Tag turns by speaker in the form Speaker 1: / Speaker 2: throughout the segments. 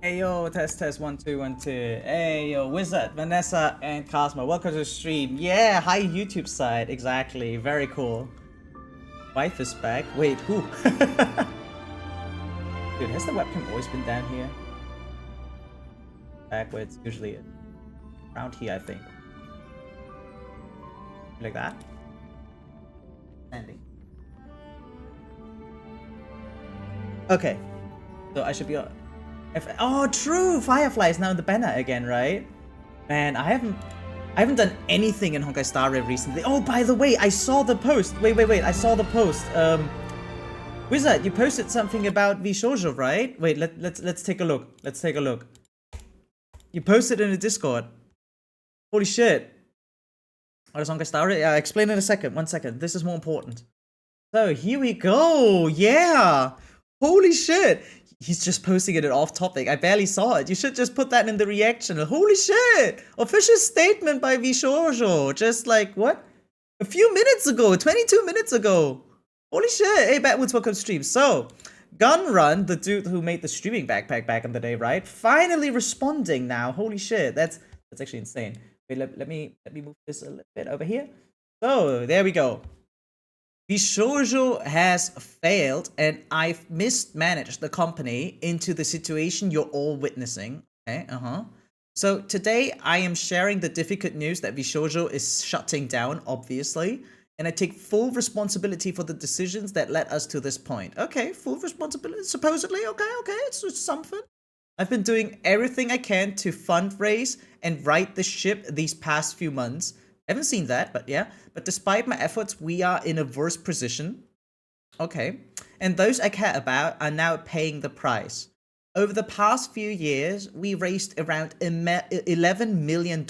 Speaker 1: Hey yo, test 1 2 1 2. Hey yo, Wizard, Vanessa, and Cosmo. Welcome to the stream. Yeah, hi YouTube side. Exactly. Very cool. Wife is back. Wait, who? Dude, has the webcam always been down here? Back where it's usually around here, I think. Like that. Standing. Okay. So I should be. Oh, true! Firefly is now in the banner again, right? Man, I haven't done anything in Honkai Star Rail recently. Oh, by the way, I saw the post. Wait, I saw the post. Wizard, you posted something about Vishoujo, right? Wait, let's take a look. Let's take a look. You posted in the Discord. Holy shit! What is Honkai Star Rail? Yeah, I'll explain in a second. 1 second. This is more important. So here we go. Yeah. Holy shit. He's just posting it off topic. I barely saw it. You should just put that in the reaction. Holy shit! Official statement by Vishoujo. Just like, what? A few minutes ago. 22 minutes ago. Holy shit. Hey, Batwoods, welcome to stream. So, Gunrun, the dude who made the streaming backpack back in the day, right? Finally responding now. Holy shit. That's actually insane. Wait, let me move this a little bit over here. So, there we go. Vishoujo has failed, and I've mismanaged the company into the situation you're all witnessing. Okay, So today I am sharing the difficult news that Vishoujo is shutting down, obviously, and I take full responsibility for the decisions that led us to this point. Okay, full responsibility, supposedly. Okay, it's something. I've been doing everything I can to fundraise and right the ship these past few months. I haven't seen that, but yeah. But despite my efforts, we are in a worse position. Okay. And those I care about are now paying the price. Over the past few years, we raised around $11 million,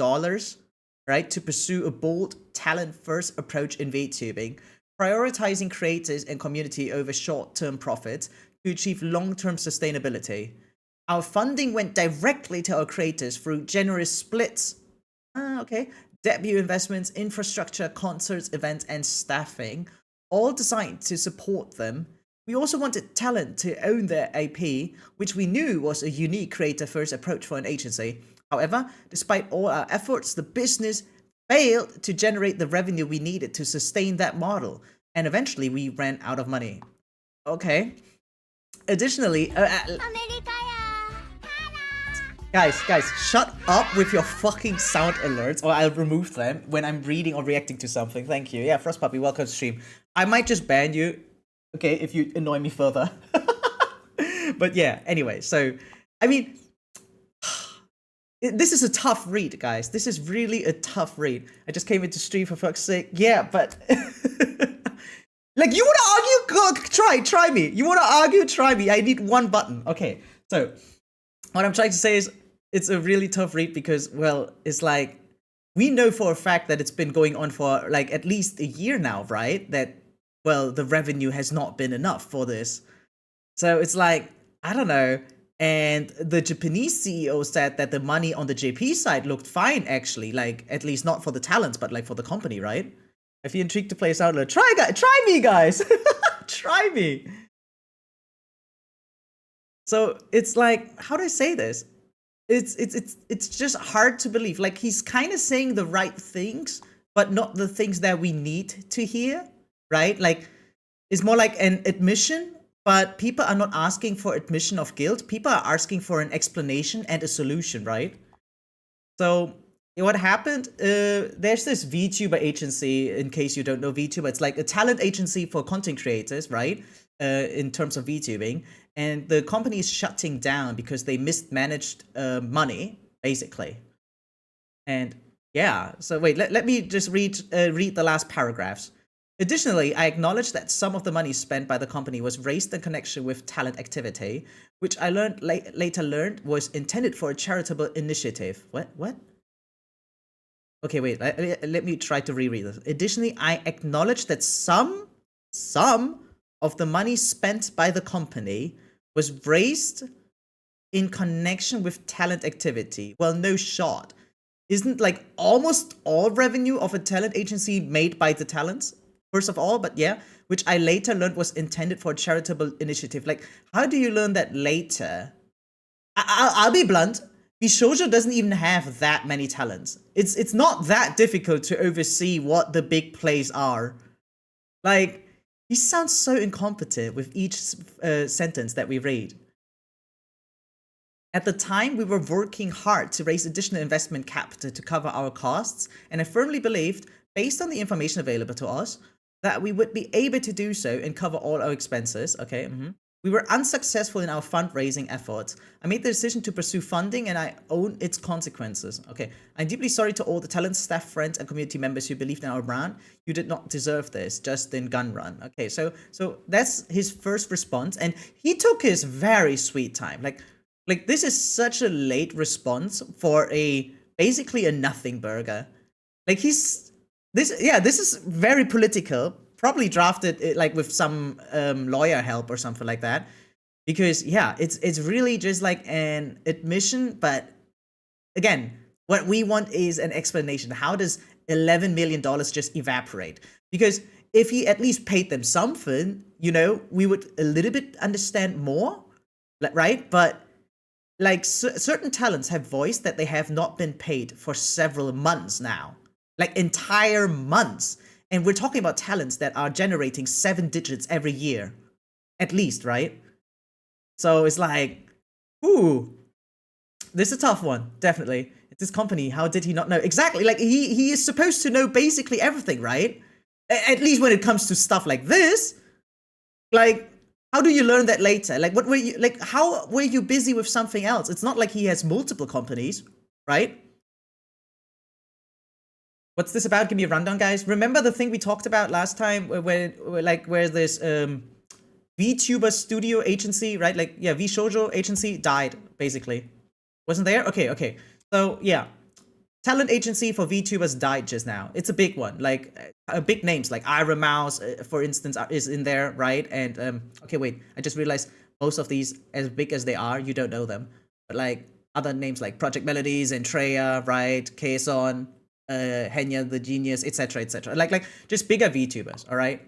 Speaker 1: right, to pursue a bold, talent-first approach in VTubing, prioritizing creators and community over short-term profits to achieve long-term sustainability. Our funding went directly to our creators through generous splits. Debut investments, infrastructure, concerts, events, and staffing, all designed to support them. We also wanted talent to own their IP, which we knew was a unique creator-first approach for an agency. However, despite all our efforts, the business failed to generate the revenue we needed to sustain that model, and eventually we ran out of money. Okay. Additionally, Guys, shut up with your fucking sound alerts, or I'll remove them when I'm reading or reacting to something. Thank you. Yeah, Frost Puppy, welcome to stream. I might just ban you, okay, if you annoy me further. But yeah, anyway, so, I mean, this is a tough read, guys. This is really a tough read. I just came into stream for fuck's sake. Yeah, but... like, you wanna argue? Go, try me. You wanna argue? Try me. I need one button. Okay, so, what I'm trying to say is, it's a really tough read because, well, it's like, we know for a fact that it's been going on for like at least a year now, right? That, well, the revenue has not been enough for this. So it's like, I don't know. And the Japanese CEO said that the money on the JP side looked fine, actually. Like, at least not for the talents, but like for the company, right? If you're intrigued to play us out, try me, guys. Try me. So it's like, how do I say this? It's just hard to believe. Like, he's kind of saying the right things, but not the things that we need to hear, right? Like, it's more like an admission, but people are not asking for admission of guilt. People are asking for an explanation and a solution, right? So what happened? There's this VTuber agency, in case you don't know VTuber. It's like a talent agency for content creators, right? In terms of VTubing. And the company is shutting down because they mismanaged money, basically. And yeah, so wait, let me just read the last paragraphs. Additionally, I acknowledge that some of the money spent by the company was raised in connection with talent activity, which I later learned was intended for a charitable initiative. What? Okay, wait, let me try to reread this. Additionally, I acknowledge that some of the money spent by the company was raised in connection with talent activity. Well, no shot. Isn't like almost all revenue of a talent agency made by the talents? First of all, but yeah, which I later learned was intended for a charitable initiative. Like, how do you learn that later? I'll be blunt. Bishoujo doesn't even have that many talents. It's not that difficult to oversee what the big plays are. Like, he sounds so incompetent with each sentence that we read. At the time, we were working hard to raise additional investment capital to cover our costs, and I firmly believed, based on the information available to us, that we would be able to do so and cover all our expenses. Okay. We were unsuccessful in our fundraising efforts. I made the decision to pursue funding, and I own its consequences. Okay. I'm deeply sorry to all the talent, staff, friends, and community members who believed in our brand. You did not deserve this, just in gun run. Okay, so that's his first response, and he took his very sweet time. Like this is such a late response for basically a nothing burger. Like this is very political. Probably drafted like with some lawyer help or something like that, because yeah, it's really just like an admission. But again, what we want is an explanation. How does $11 million just evaporate? Because if he at least paid them something, you know, we would a little bit understand more, right? But like certain talents have voiced that they have not been paid for several months now, like entire months. And we're talking about talents that are generating 7 digits every year, at least, right? So it's like, ooh, this is a tough one, definitely. It's this company, how did he not know? Exactly, like he is supposed to know basically everything, right? At least when it comes to stuff like this. Like, how do you learn that later? Like, what were you, like, how were you busy with something else? It's not like he has multiple companies, right? What's this about? Give me a rundown, guys. Remember the thing we talked about last time where this VTuber studio agency, right? Like, yeah, VShoujo agency died, basically. Wasn't there? Okay. So, yeah. Talent agency for VTubers died just now. It's a big one. Like, big names like Ira Mouse, for instance, is in there, right? And, okay, wait. I just realized most of these, as big as they are, you don't know them. But, like, other names like Project Melodies and Treya, right? Kason, Henya the Genius, etc., etc. Like just bigger VTubers, all right?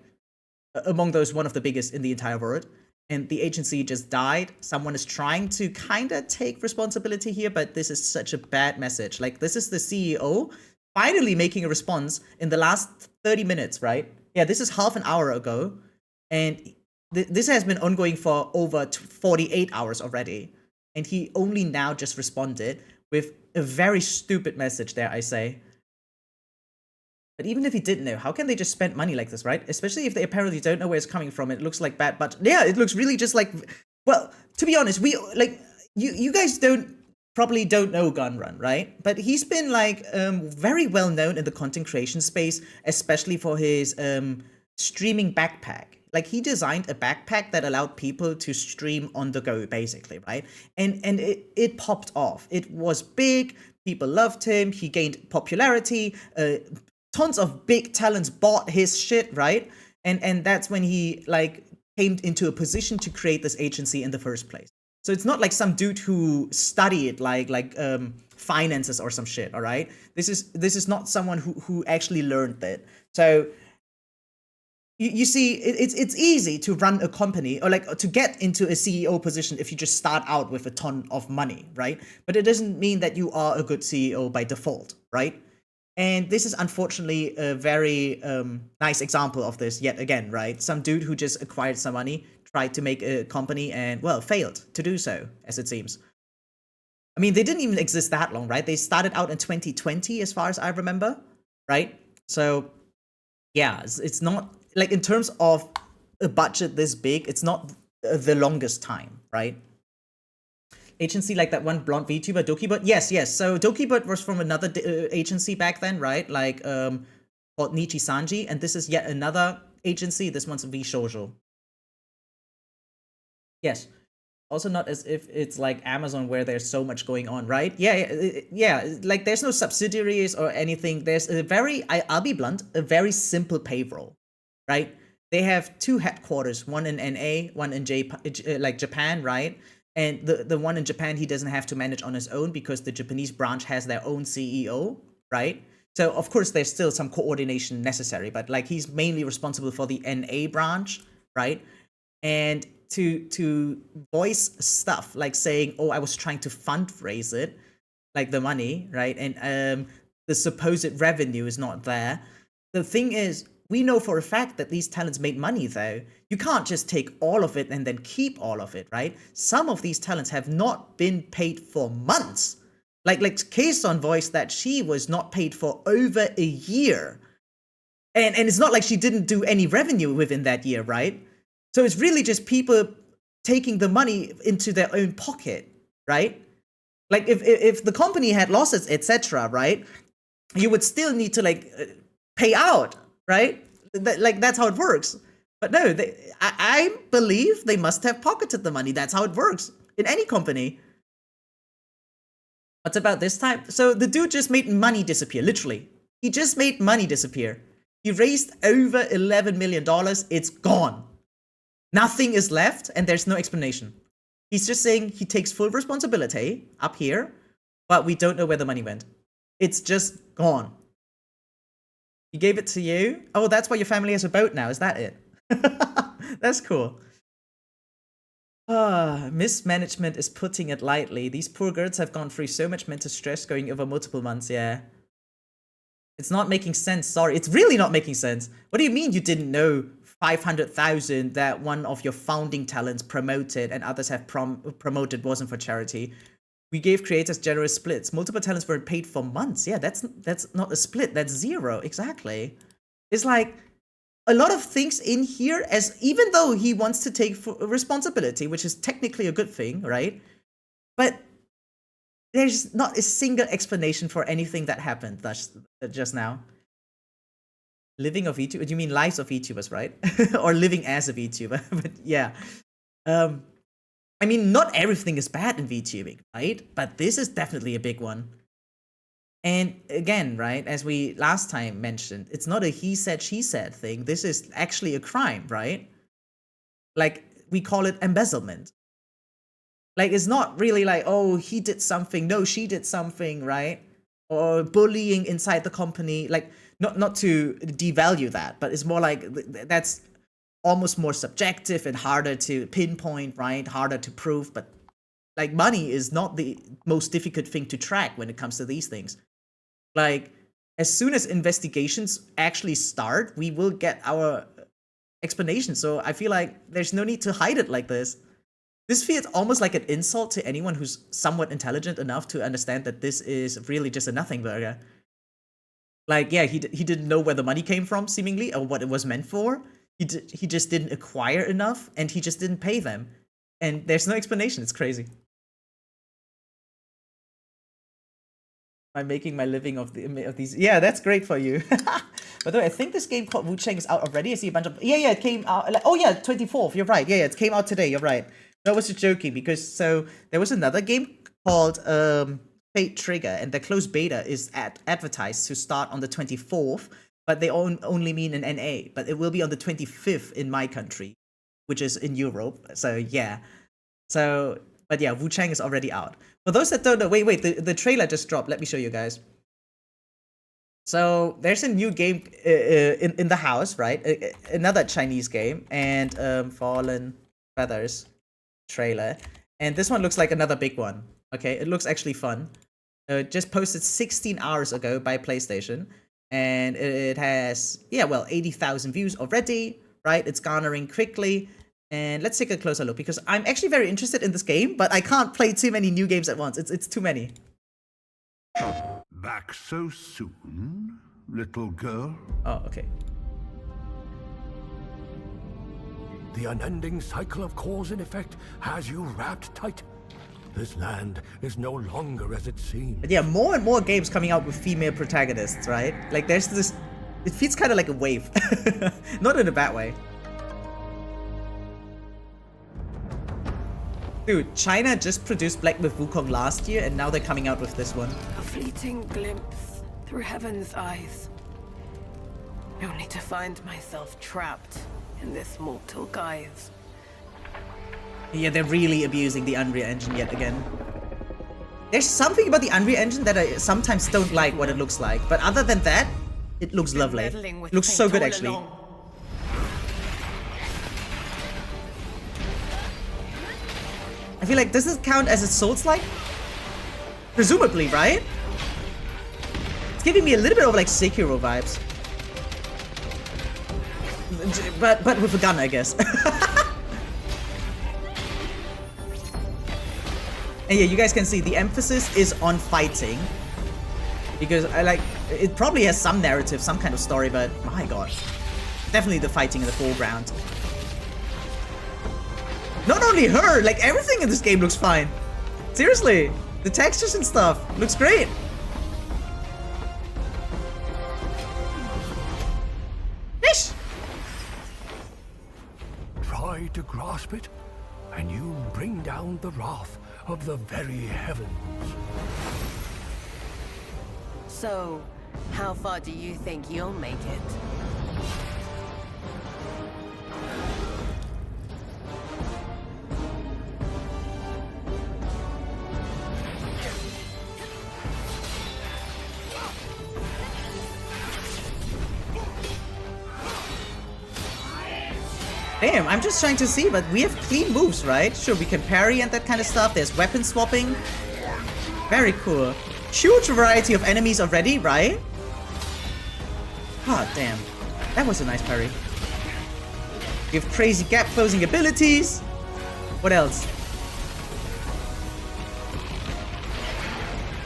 Speaker 1: Among those, one of the biggest in the entire world. And the agency just died. Someone is trying to kind of take responsibility here, but this is such a bad message. Like, this is the CEO finally making a response in the last 30 minutes, right? Yeah, this is half an hour ago. And this has been ongoing for over 48 hours already. And he only now just responded with a very stupid message there, I say. But even if he didn't know, how can they just spend money like this, right? Especially if they apparently don't know where it's coming from. It looks like bad, but yeah, it looks really just like, well, to be honest, we like you guys probably don't know Gunrun, right? But he's been like very well known in the content creation space, especially for his streaming backpack. Like, he designed a backpack that allowed people to stream on the go, basically, right? And it popped off. It was big. People loved him. He gained popularity. Tons of big talents bought his shit, right? And that's when he like came into a position to create this agency in the first place. So it's not like some dude who studied like finances or some shit, all right? This is not someone who actually learned that. So you see, it's easy to run a company or like to get into a CEO position if you just start out with a ton of money, right? But it doesn't mean that you are a good CEO by default, right? And this is unfortunately a very nice example of this yet again, right? Some dude who just acquired some money, tried to make a company and, well, failed to do so, as it seems. I mean, they didn't even exist that long, right? They started out in 2020, as far as I remember, right? So, yeah, it's not, like, in terms of a budget this big, it's not the longest time, right? Agency like that one blonde VTuber, Dokibot? Yes. So Dokibot was from another agency back then, right? Like, called Nichi Sanji, and this is yet another agency. This one's VShoujo. Yes. Also not as if it's like Amazon where there's so much going on, right? Yeah. Like, there's no subsidiaries or anything. There's a very, I'll be blunt, a very simple payroll, right? They have 2 headquarters, one in NA, one in Japan, right? And the one in Japan, he doesn't have to manage on his own because the Japanese branch has their own CEO, right? So, of course, there's still some coordination necessary, but like, he's mainly responsible for the NA branch, right? And to voice stuff like saying, oh, I was trying to fundraise it, like the money, right? And the supposed revenue is not there. The thing is, we know for a fact that these talents made money, though. You can't just take all of it and then keep all of it, right? Some of these talents have not been paid for months. Like Kason voiced that she was not paid for over a year. And it's not like she didn't do any revenue within that year, right? So it's really just people taking the money into their own pocket, right? Like if the company had losses, etc., right? You would still need to like pay out, right? Like that's how it works. But no, I believe they must have pocketed the money. That's how it works in any company. What's about this time? So the dude just made money disappear, literally. He just made money disappear. He raised over $11 million. It's gone. Nothing is left, and there's no explanation. He's just saying he takes full responsibility up here, but we don't know where the money went. It's just gone. He gave it to you? Oh, that's why your family has a boat now. Is that it? That's cool. Mismanagement is putting it lightly. These poor girls have gone through so much mental stress going over multiple months, yeah. It's not making sense, sorry. It's really not making sense. What do you mean you didn't know 500,000 that one of your founding talents promoted and others have promoted wasn't for charity? We gave creators generous splits. Multiple talents weren't paid for months. Yeah, that's not a split. That's zero. Exactly. It's like a lot of things in here, as even though he wants to take responsibility, which is technically a good thing, right? But there's not a single explanation for anything that happened just now. Living of VTubers? You mean lives of VTubers, right? Or living as a VTuber? But yeah. I mean, not everything is bad in VTubing, right? But this is definitely a big one. And again, right, as we last time mentioned, it's not a he said, she said thing. This is actually a crime, right? Like, we call it embezzlement. Like, it's not really like, oh, he did something. No, she did something, right? Or bullying inside the company. Like, not to devalue that, but it's more like that's almost more subjective and harder to pinpoint, right? Harder to prove. But like, money is not the most difficult thing to track when it comes to these things. Like, as soon as investigations actually start, we will get our explanation. So I feel like there's no need to hide it like this. This feels almost like an insult to anyone who's somewhat intelligent enough to understand that this is really just a nothing burger. Like, yeah, he didn't know where the money came from, seemingly, or what it was meant for. He just didn't acquire enough, and he just didn't pay them. And there's no explanation. It's crazy. I'm making my living of these. Yeah, that's great for you. By the way, I think this game called Wu Cheng is out already. I see a bunch of... Yeah, it came out... Like, oh, yeah, 24th. You're right. Yeah, it came out today. You're right. No, I was just joking, because so there was another game called Fate Trigger, and the closed beta is advertised to start on the 24th, but they only mean an NA. But it will be on the 25th in my country, which is in Europe. So, yeah. So... But yeah, Wu Cheng is already out. For those that don't know, wait, the trailer just dropped. Let me show you guys. So there's a new game in the house, right? Another Chinese game, and Fallen Feathers trailer. And this one looks like another big one. Okay, it looks actually fun. Just posted 16 hours ago by PlayStation, and it has, yeah, well, 80,000 views already, right? It's garnering quickly. And let's take a closer look, because I'm actually very interested in this game, but I can't play too many new games at once. It's too many.
Speaker 2: Back so soon, little girl?
Speaker 1: Oh, okay.
Speaker 3: The unending cycle of cause and effect has you wrapped tight. This land is no longer as it seems.
Speaker 1: But yeah, more and more games coming out with female protagonists, right? Like, there's this... It feels kind of like a wave. Not in a bad way. Dude, China just produced Black Myth Wukong last year, and now they're coming out with this one.
Speaker 4: A fleeting glimpse through heaven's eyes. Only to find myself trapped in this mortal guise.
Speaker 1: Yeah, they're really abusing the Unreal Engine yet again. There's something about the Unreal Engine that I sometimes don't like what it looks like, but other than that, it looks lovely. It looks so good, actually. I feel like, does this count as a Souls-like? Presumably, right? It's giving me a little bit of like Sekiro vibes. But with a gun, I guess. And yeah, you guys can see the emphasis is on fighting. Because I like, it probably has some narrative, some kind of story, but my god. Definitely the fighting in the foreground. Not only her, like everything in this game looks fine. Seriously, the textures and stuff looks great. Fish!
Speaker 3: Try to grasp it, and you bring down the wrath of the very heavens.
Speaker 4: So, how far do you think you'll make it?
Speaker 1: Damn, I'm just trying to see, but we have clean moves, right? Sure, we can parry and that kind of stuff. There's weapon swapping. Very cool. Huge variety of enemies already, right? God damn. That was a nice parry. We have crazy gap closing abilities. What else?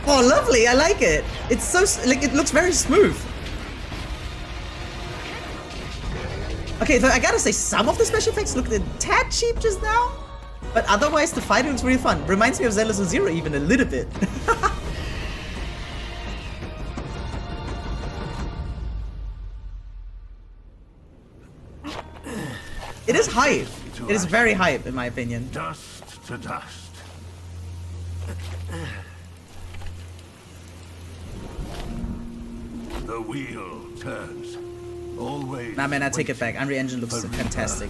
Speaker 1: Oh, lovely. I like it. It's so, like, it looks very smooth. Okay, so I gotta say, some of the special effects looked a tad cheap just now. But otherwise, the fight looks really fun. Reminds me of zenless Zero even a little bit. It is hype. It is very hype, in my opinion.
Speaker 2: Dust to dust. The wheel turns. Always.
Speaker 1: Nah, man, I take it back. Unreal Engine looks fantastic.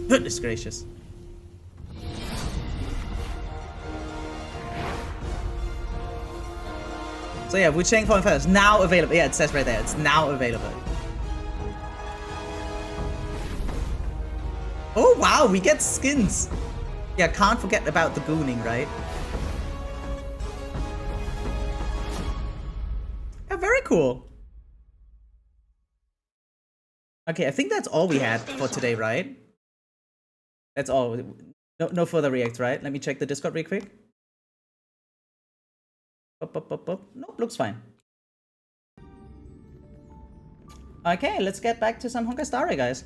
Speaker 1: Goodness gracious. So yeah, Wuchang Fallen Feathers now available. Yeah, it says right there. It's now available. Oh wow, we get skins. Yeah, can't forget about the booning, right? Yeah, very cool. Okay, I think that's all we had for today, right? That's all. No further reacts, right? Let me check the Discord real quick. Nope, looks fine. Okay, let's get back to some Honkai Star Rail, guys.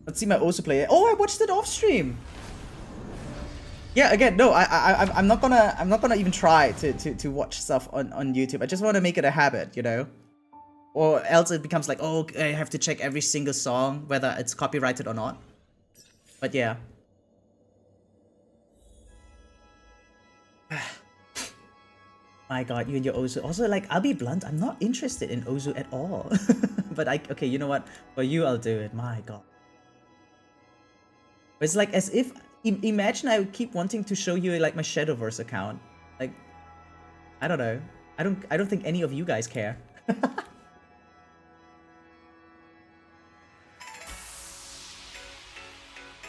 Speaker 1: Let's see my Osu play. Oh, I watched it off stream. Yeah, again, no, I'm not gonna even try to watch stuff on YouTube. I just want to make it a habit, you know, or else it becomes like, oh, I have to check every single song whether it's copyrighted or not. But yeah. My god, you and your Ozu. Also, like, I'll be blunt, I'm not interested in Ozu at all. But okay, you know what? For you, I'll do it. My god. It's like as if, imagine I keep wanting to show you like my Shadowverse account. Like, I don't know. I don't think any of you guys care.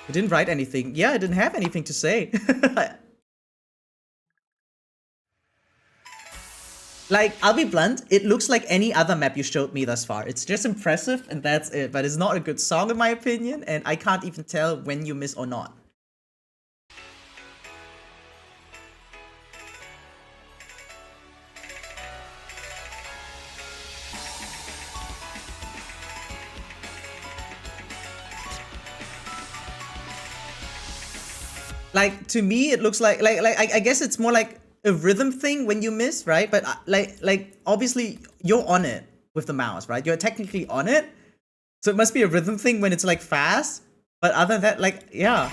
Speaker 1: You didn't write anything. Yeah, I didn't have anything to say. Like, I'll be blunt, it looks like any other map you showed me thus far. It's just impressive, and that's it. But it's not a good song, in my opinion, and I can't even tell when you miss or not. Like, to me, it looks like I guess it's more like a rhythm thing when you miss, right? But like obviously you're on it with the mouse, right? You're technically on it, so it must be a rhythm thing when it's like fast. But other than that, like, yeah,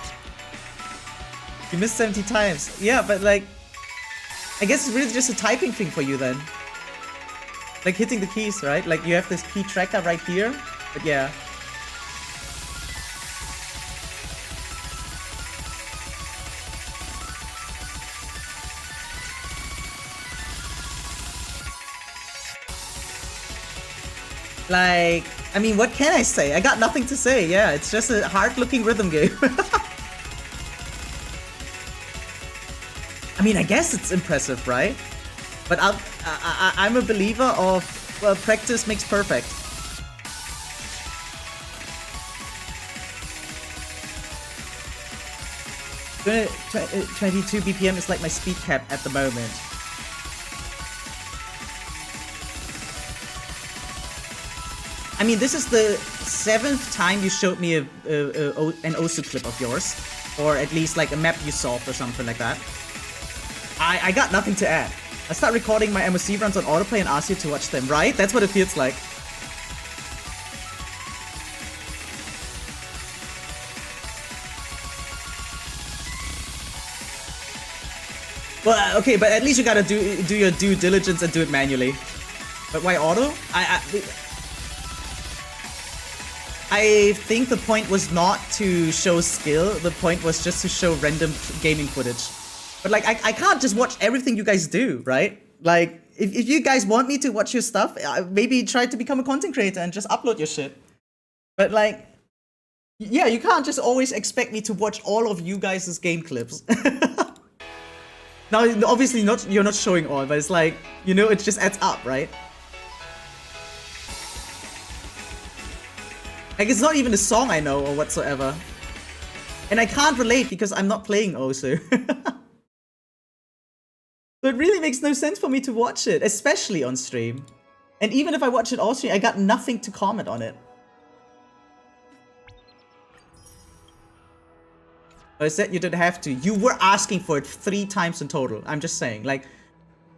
Speaker 1: you missed 70 times. Yeah, but like, I guess it's really just a typing thing for you then, like hitting the keys, right? Like you have this key tracker right here, but yeah. Like, I mean, what can I say? I got nothing to say. Yeah, it's just a hard-looking rhythm game. I mean, I guess it's impressive, right? But I'm a believer of, well, practice makes perfect. Uh, 22 BPM is like my speed cap at the moment. I mean, this is the 7th time you showed me an Osu clip of yours. Or at least like a map you solved or something like that. I got nothing to add. I start recording my MOC runs on autoplay and ask you to watch them, right? That's what it feels like. Well, okay, but at least you gotta do your due diligence and do it manually. But why auto? I think the point was not to show skill. The point was just to show random gaming footage. But like, I can't just watch everything you guys do, right? Like, if you guys want me to watch your stuff, maybe try to become a content creator and just upload your shit. But like, yeah, you can't just always expect me to watch all of you guys' game clips. Now, obviously you're not showing all, but it's like, you know, it just adds up, right? Like, it's not even a song I know or whatsoever. And I can't relate because I'm not playing Osu. So it really makes no sense for me to watch it, especially on stream. And even if I watch it off stream, I got nothing to comment on it. I said you didn't have to. You were asking for it 3 times in total. I'm just saying, like,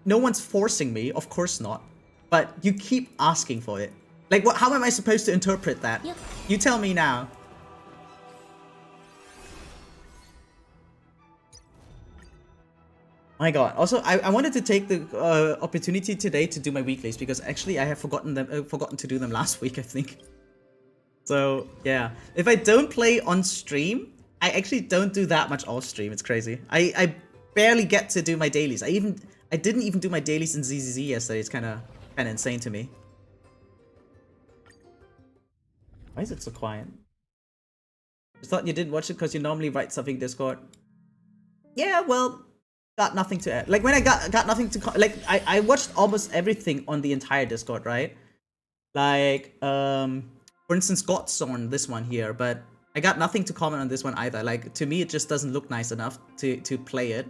Speaker 1: no one's forcing me, of course not. But you keep asking for it. Like, what? How am I supposed to interpret that? Yep. You tell me now. My god. Also, I wanted to take the opportunity today to do my weeklies because actually I have forgotten to do them last week, I think. So, yeah. If I don't play on stream, I actually don't do that much off stream. It's crazy. I barely get to do my dailies. I didn't even do my dailies in ZZZ yesterday. It's kind of insane to me. Why is it so quiet? I thought you didn't watch it because you normally write something in Discord. Yeah, well, got nothing to add. Like when I got nothing to like I watched almost everything on the entire Discord, right? Like for instance, Godsorn, this one here, but I got nothing to comment on this one either. Like to me, it just doesn't look nice enough to play it,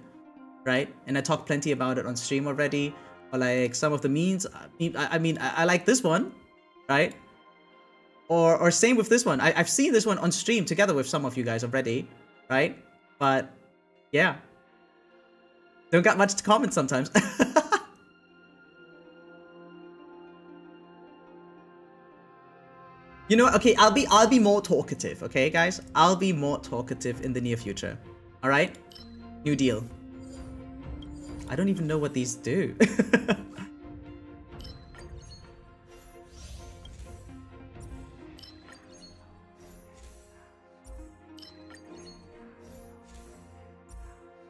Speaker 1: right? And I talked plenty about it on stream already. Or like some of the memes. I mean, I like this one, right? Or same with this one. I've seen this one on stream together with some of you guys already, right? But yeah, don't got much to comment sometimes. You know what? Okay, I'll be more talkative. Okay, guys, I'll be more talkative in the near future. All right, new deal. I don't even know what these do.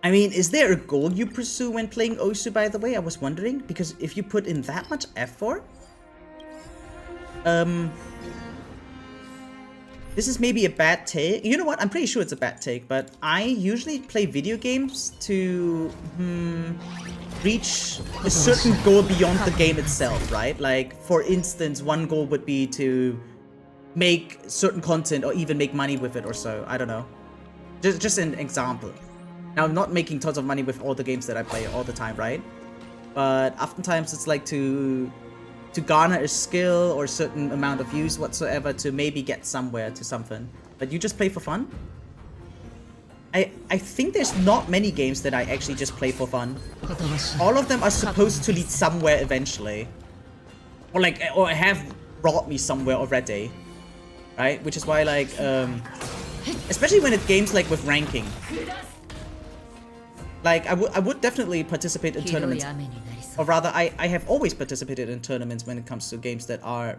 Speaker 1: I mean, is there a goal you pursue when playing Osu, by the way? I was wondering, because if you put in that much effort... This is maybe a bad take. You know what? I'm pretty sure it's a bad take, but I usually play video games to reach a certain goal beyond the game itself, right? Like, for instance, one goal would be to make certain content or even make money with it or so. I don't know. Just an example. Now, I'm not making tons of money with all the games that I play all the time, right? But oftentimes it's like to garner a skill or a certain amount of views whatsoever to maybe get somewhere to something. But you just play for fun? I think there's not many games that I actually just play for fun. All of them are supposed to lead somewhere eventually. Or have brought me somewhere already. Right? Which is why, like, especially when it's games like with ranking. Like, I would definitely participate in tournaments. Or rather, I have always participated in tournaments when it comes to games that are,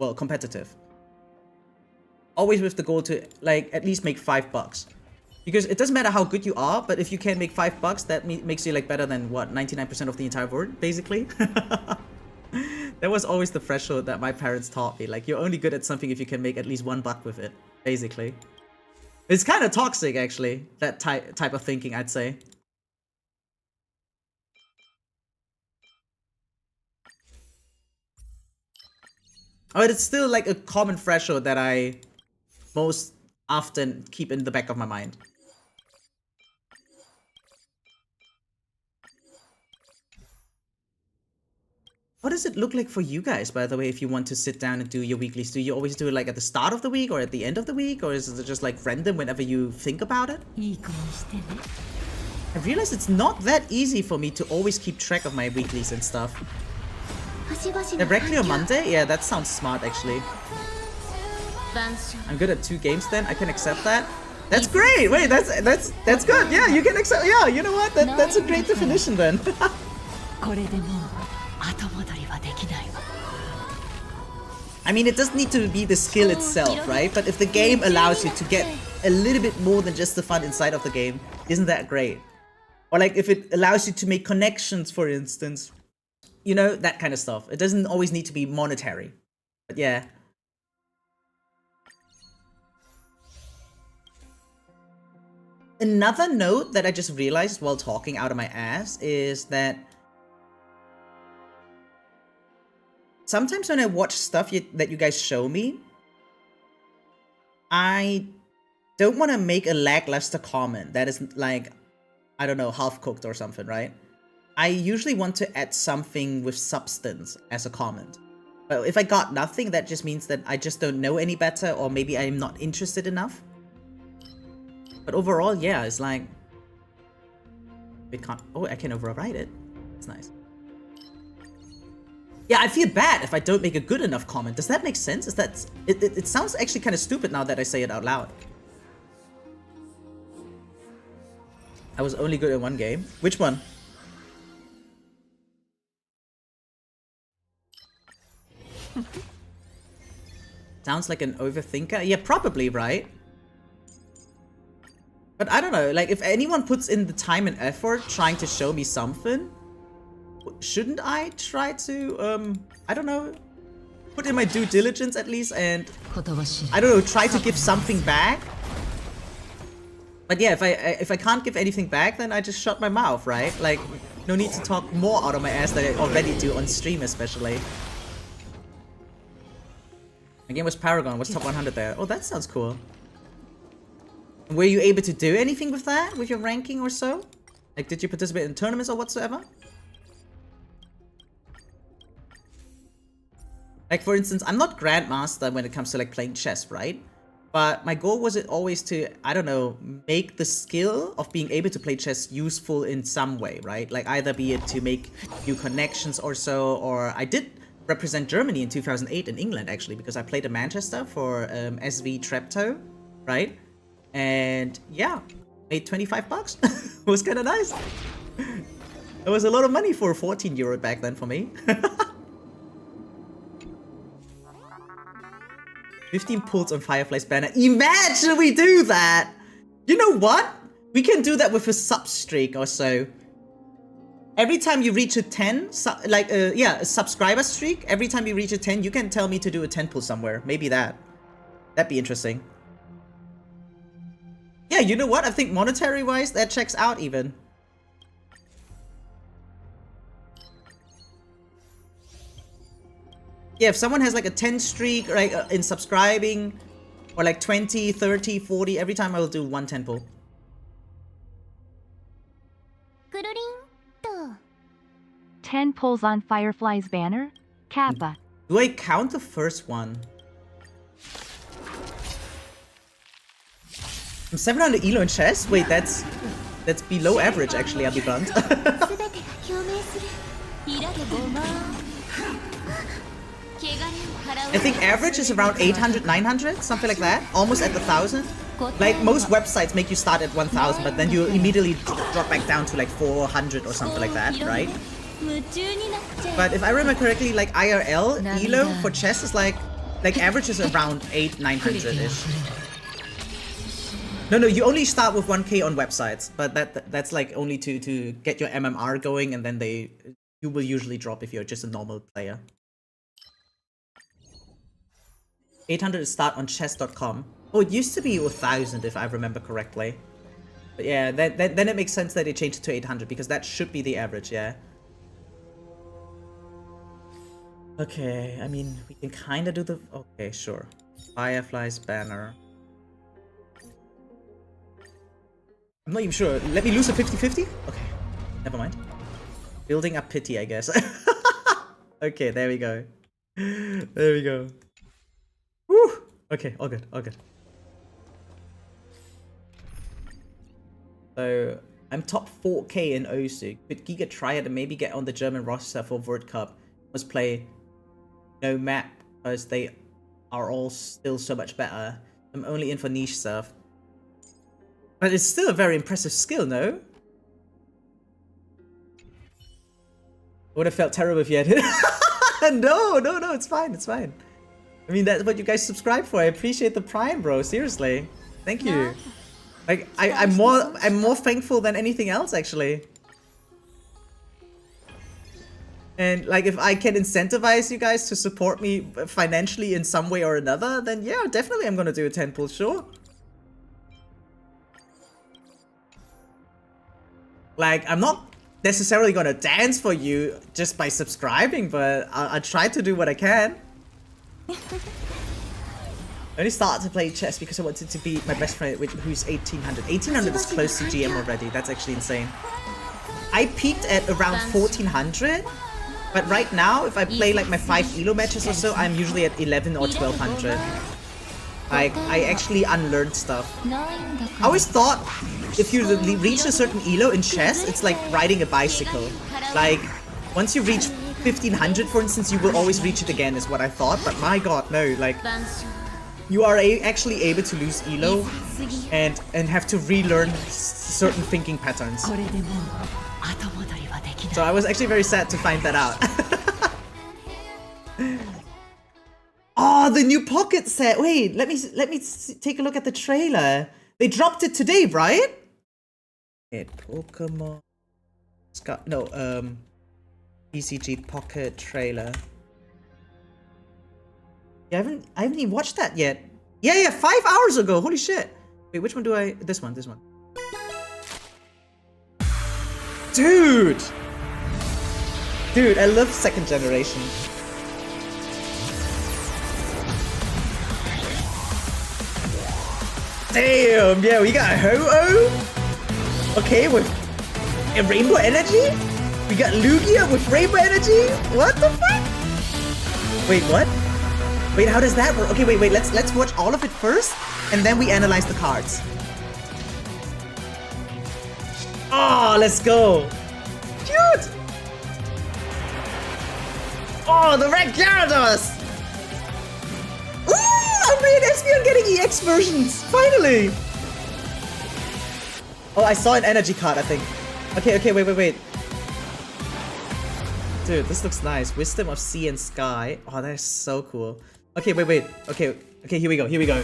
Speaker 1: well, competitive. Always with the goal to, like, at least make $5. Because it doesn't matter how good you are, but if you can make $5, that makes you, like, better than, what, 99% of the entire world, basically? That was always the threshold that my parents taught me. Like, you're only good at something if you can make at least $1 with it, basically. It's kind of toxic, actually, that type of thinking, I'd say. But it's still like a common threshold that I most often keep in the back of my mind. What does it look like for you guys, by the way, if you want to sit down and do your weeklies? Do you always do it like at the start of the week or at the end of the week? Or is it just like random whenever you think about it? I realized it's not that easy for me to always keep track of my weeklies and stuff. Directly on Monday? Yeah, that sounds smart actually. I'm good at 2 games then, I can accept that. That's great! Wait, that's good! Yeah, you can accept, yeah, you know what? That's a great definition then. I mean, it doesn't need to be the skill itself, right? But if the game allows you to get a little bit more than just the fun inside of the game, isn't that great? Or like if it allows you to make connections, for instance. You know, that kind of stuff. It doesn't always need to be monetary. But yeah. Another note that I just realized while talking out of my ass is that sometimes when I watch stuff that you guys show me, I don't want to make a lackluster comment that is like, I don't know, half-cooked or something, right? I usually want to add something with substance as a comment. But if I got nothing, that just means that I just don't know any better, or maybe I'm not interested enough. But overall, yeah, it's like... It can't... Oh, I can override it. That's nice. Yeah, I feel bad if I don't make a good enough comment. Does that make sense? Is that... It sounds actually kind of stupid now that I say it out loud. I was only good at 1 game. Which one? Sounds like an overthinker. Yeah, probably, right? But I don't know, like if anyone puts in the time and effort trying to show me something, shouldn't I try to, I don't know, put in my due diligence at least and, I don't know, try to give something back? But yeah, if I can't give anything back, then I just shut my mouth, right? Like, no need to talk more out of my ass than I already do on stream especially. My game was Paragon, was top 100 there. Oh, that sounds cool. Were you able to do anything with that? With your ranking or so? Like, did you participate in tournaments or whatsoever? Like, for instance, I'm not Grandmaster when it comes to, like, playing chess, right? But my goal was always to, I don't know, make the skill of being able to play chess useful in some way, right? Like, either be it to make new connections or so, or I did represent Germany in 2008 in England, actually, because I played in Manchester for SV Treptow, right? And yeah, made 25 bucks. It was kind of nice. It was a lot of money for 14 euro back then for me. 15 pulls on Firefly's banner. Imagine we do that! You know what? We can do that with a sub streak or so. Every time you reach a 10, a subscriber streak, every time you reach a 10, you can tell me to do a 10 pull somewhere. Maybe that. That'd be interesting. Yeah, you know what? I think monetary-wise, that checks out even. Yeah, if someone has like a 10 streak like in subscribing, or like 20, 30, 40, every time I will do 1 10 pull.
Speaker 5: 10 pulls on Firefly's banner? Kappa.
Speaker 1: Do I count the first one? I'm 700 elo in chess? Wait, that's below average actually, I'll be blunt. I think average is around 800, 900, something like that. Almost at the 1,000. Like, most websites make you start at 1,000, but then you immediately drop back down to like 400 or something like that, right? But if I remember correctly, like IRL, elo for chess is like average is around 800-900-ish. No, you only start with 1k on websites, but that's like only to get your MMR going, and then you will usually drop if you're just a normal player. 800 is start on chess.com. Oh, it used to be 1,000 if I remember correctly. But yeah, then it makes sense that they changed it to 800 because that should be the average, yeah. Okay, I mean, we can kind of do the... Okay, sure. Fireflies banner. I'm not even sure. Let me lose a 50-50? Okay, never mind. Building up pity, I guess. Okay, there we go. There we go. Woo! Okay, all good, all good. So, I'm top 4k in Osu. Could Giga try it and maybe get on the German roster for World Cup? Must play no map because they are all still so much better. I'm only in for niche stuff. But it's still a very impressive skill, no? I would have felt terrible if you had it. No, it's fine, it's fine. I mean, that's what you guys subscribe for. I appreciate the Prime, bro. Seriously. Thank you. Like, I'm more thankful than anything else, actually. And like, if I can incentivize you guys to support me financially in some way or another, then yeah, definitely I'm gonna do a 10 pull, sure. Like, I'm not necessarily gonna dance for you just by subscribing, but I'll try to do what I can. I only started to play chess because I wanted to beat my best friend, who's 1800. 1800 is close to GM already. That's actually insane. I peaked at around 1400. But right now, if I play like my 5 elo matches or so, I'm usually at 11 or 1200. Like, I actually unlearned stuff. I always thought if you reach a certain elo in chess, it's like riding a bicycle. Like, once you reach 1500, for instance, you will always reach it again, is what I thought. But my god, no. Like, you are actually able to lose elo and have to relearn certain thinking patterns. So I was actually very sad to find that out. Oh, the new pocket set. Wait, let me take a look at the trailer. They dropped it today, right? Pokemon. PCG pocket trailer. I haven't even watched that yet. Yeah, 5 hours ago. Holy shit. Wait, which one do I? This one. Dude, I love second generation. Damn, yeah, we got a Ho-Oh. Okay, with a rainbow energy. We got Lugia with rainbow energy. What the fuck? Wait, what? Wait, how does that work? Okay, wait. Let's watch all of it first, and then we analyze the cards. Oh, let's go. Cute. Oh, the red Gyarados! Ooh, I'm really XP on getting EX versions! Finally! Oh, I saw an energy card, I think. Okay, wait. Dude, this looks nice. Wisdom of Sea and Sky. Oh, that is so cool. Okay, wait. Okay, here we go.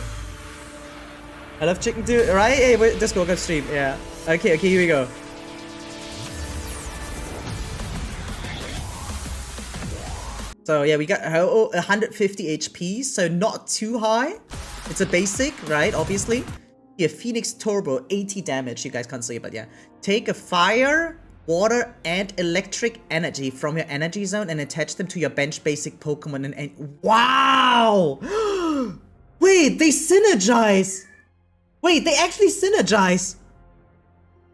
Speaker 1: I love chicken too, right? Hey, wait, just go stream, yeah. Okay, here we go. So yeah, we got 150 HP, so not too high. It's a basic, right? Obviously. Yeah, Phoenix Turbo, 80 damage. You guys can't see it, but yeah. Take a fire, water, and electric energy from your energy zone and attach them to your bench basic Pokemon and wow! Wait, they synergize! Wait, they actually synergize!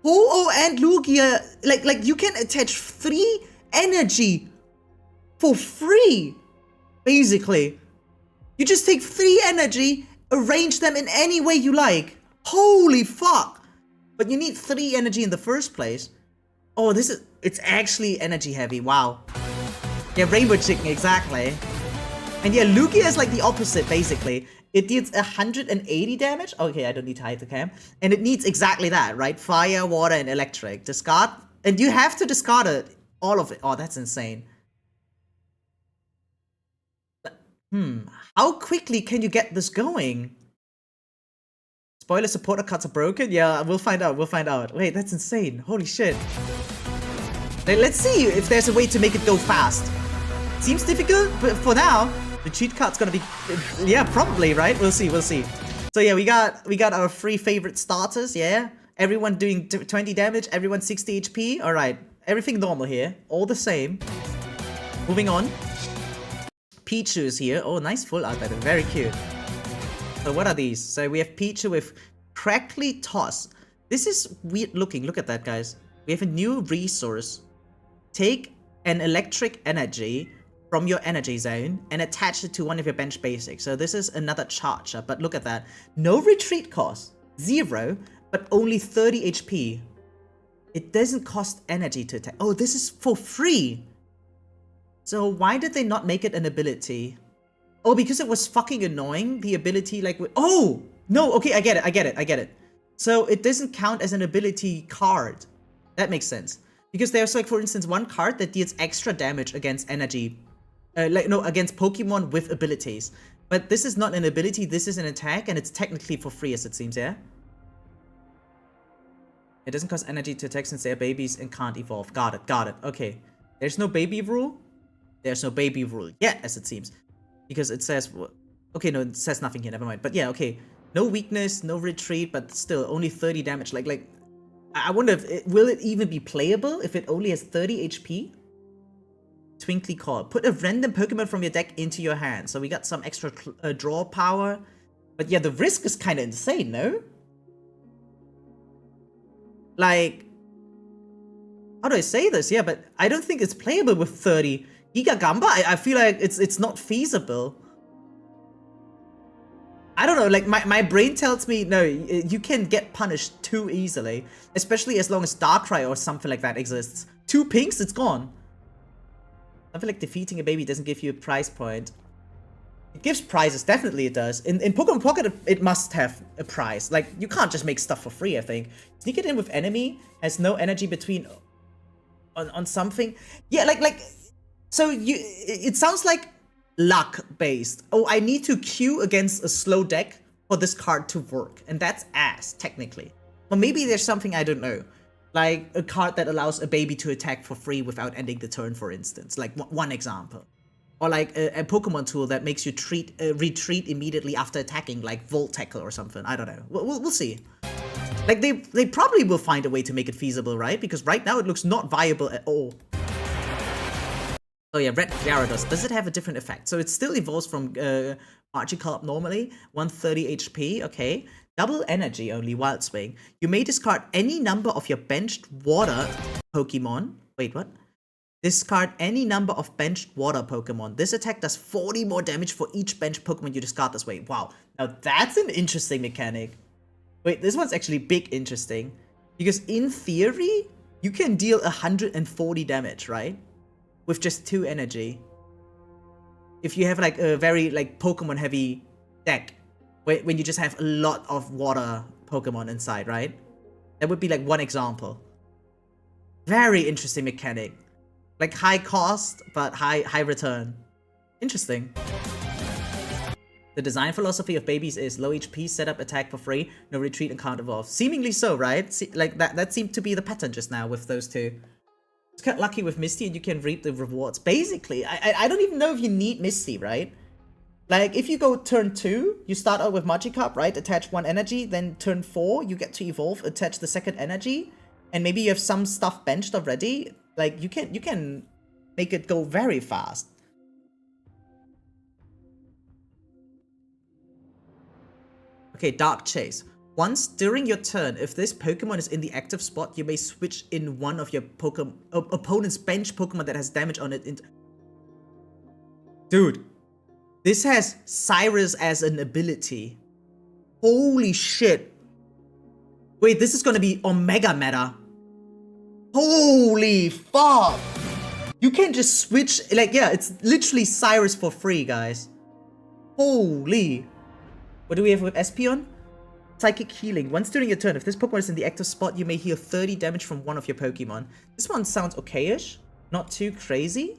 Speaker 1: Ho-Oh and Lugia, like you can attach 3 energy for free, basically. You just take 3 energy, arrange them in any way you like. Holy fuck! But you need 3 energy in the first place. Oh, it's actually energy heavy, wow. Yeah, Rainbow Chicken, exactly. And yeah, Lugia is like the opposite, basically. It deals 180 damage. Okay, I don't need to hide the cam. And it needs exactly that, right? Fire, water, and electric. Discard, and you have to discard it, all of it. Oh, that's insane. How quickly can you get this going? Spoiler, supporter cards are broken? Yeah, we'll find out. Wait, that's insane. Holy shit. Let's see if there's a way to make it go fast. Seems difficult, but for now, The cheat card's gonna be, yeah, probably, right? We'll see, we'll see. So yeah, we got our 3 favorite starters, yeah? Everyone doing 20 damage, everyone 60 HP. Alright, everything normal here. All the same. Moving on. Pichu is here. Oh, nice full art pattern. Very cute. So what are these? So we have Pichu with Crackly Toss. This is weird looking. Look at that, guys. We have a new resource. Take an electric energy from your energy zone and attach it to one of your bench basics. So this is another charger, but look at that. No retreat cost. 0, but only 30 HP. It doesn't cost energy to attack. Oh, this is for free. So why did they not make it an ability? Oh, because it was fucking annoying. The ability like... Oh! No, okay, I get it. So it doesn't count as an ability card. That makes sense. Because there's like, for instance, one card that deals extra damage against energy. Against Pokemon with abilities. But this is not an ability, this is an attack, and it's technically for free as it seems, yeah? It doesn't cost energy to attack since they're babies and can't evolve. Got it, okay. There's no baby rule? There's no baby rule yet, as it seems. Because it says... Okay, no, it says nothing here, never mind. But yeah, okay. No weakness, no retreat, but still, only 30 damage. Like I wonder if... will it even be playable if it only has 30 HP? Twinkly Call. Put a random Pokemon from your deck into your hand. So we got some extra draw power. But yeah, the risk is kind of insane, no? Like... How do I say this? Yeah, but I don't think it's playable with 30. Giga Gamba? I feel like it's not feasible. I don't know, like my brain tells me, no, you can get punished too easily. Especially as long as Darkrai or something like that exists. 2 pinks, it's gone. I feel like defeating a baby doesn't give you a prize point. It gives prizes, definitely it does. In Pokemon Pocket, it must have a prize. Like, you can't just make stuff for free, I think. Sneak it in with enemy, has no energy between... On something. Yeah, like... So, it sounds like luck-based. Oh, I need to queue against a slow deck for this card to work. And that's ass, technically. Or maybe there's something I don't know. Like a card that allows a baby to attack for free without ending the turn, for instance. Like one example. Or like a Pokemon tool that makes you retreat immediately after attacking, like Volt Tackle or something. I don't know. We'll see. Like they probably will find a way to make it feasible, right? Because right now it looks not viable at all. Oh yeah, Red Gyarados. Does it have a different effect? So it still evolves from Magikarp normally. 130 HP, okay. Double energy only, Wild Swing. You may discard any number of your benched water Pokemon. Wait, what? Discard any number of benched water Pokemon. This attack does 40 more damage for each benched Pokemon you discard this way. Wow. Now that's an interesting mechanic. Wait, this one's actually big interesting. Because in theory, you can deal 140 damage, right? With just 2 energy. If you have like a very like Pokemon heavy deck. When you just have a lot of water Pokemon inside, right? That would be like one example. Very interesting mechanic. Like high cost, but high return. Interesting. The design philosophy of babies is low HP, set up attack for free, no retreat and can't evolve. Seemingly so, right? Like that seemed to be the pattern just now with those two. Just get lucky with Misty and you can reap the rewards. Basically, I don't even know if you need Misty, right? Like, if you go turn 2, you start out with Magikarp, right? Attach 1 energy, then turn 4, you get to evolve, attach the second energy, and maybe you have some stuff benched already. Like, you can make it go very fast. Okay, Dark Chase. Once during your turn, if this Pokemon is in the active spot, you may switch in one of your opponent's bench Pokemon that has damage on it. Dude. This has Cyrus as an ability. Holy shit. Wait, this is gonna be Omega meta. Holy fuck. You can just switch, like, yeah, it's literally Cyrus for free, guys. Holy. What do we have with Espeon? Psychic Healing. Once during your turn, if this Pokemon is in the active spot, you may heal 30 damage from one of your Pokemon. This one sounds okay-ish. Not too crazy.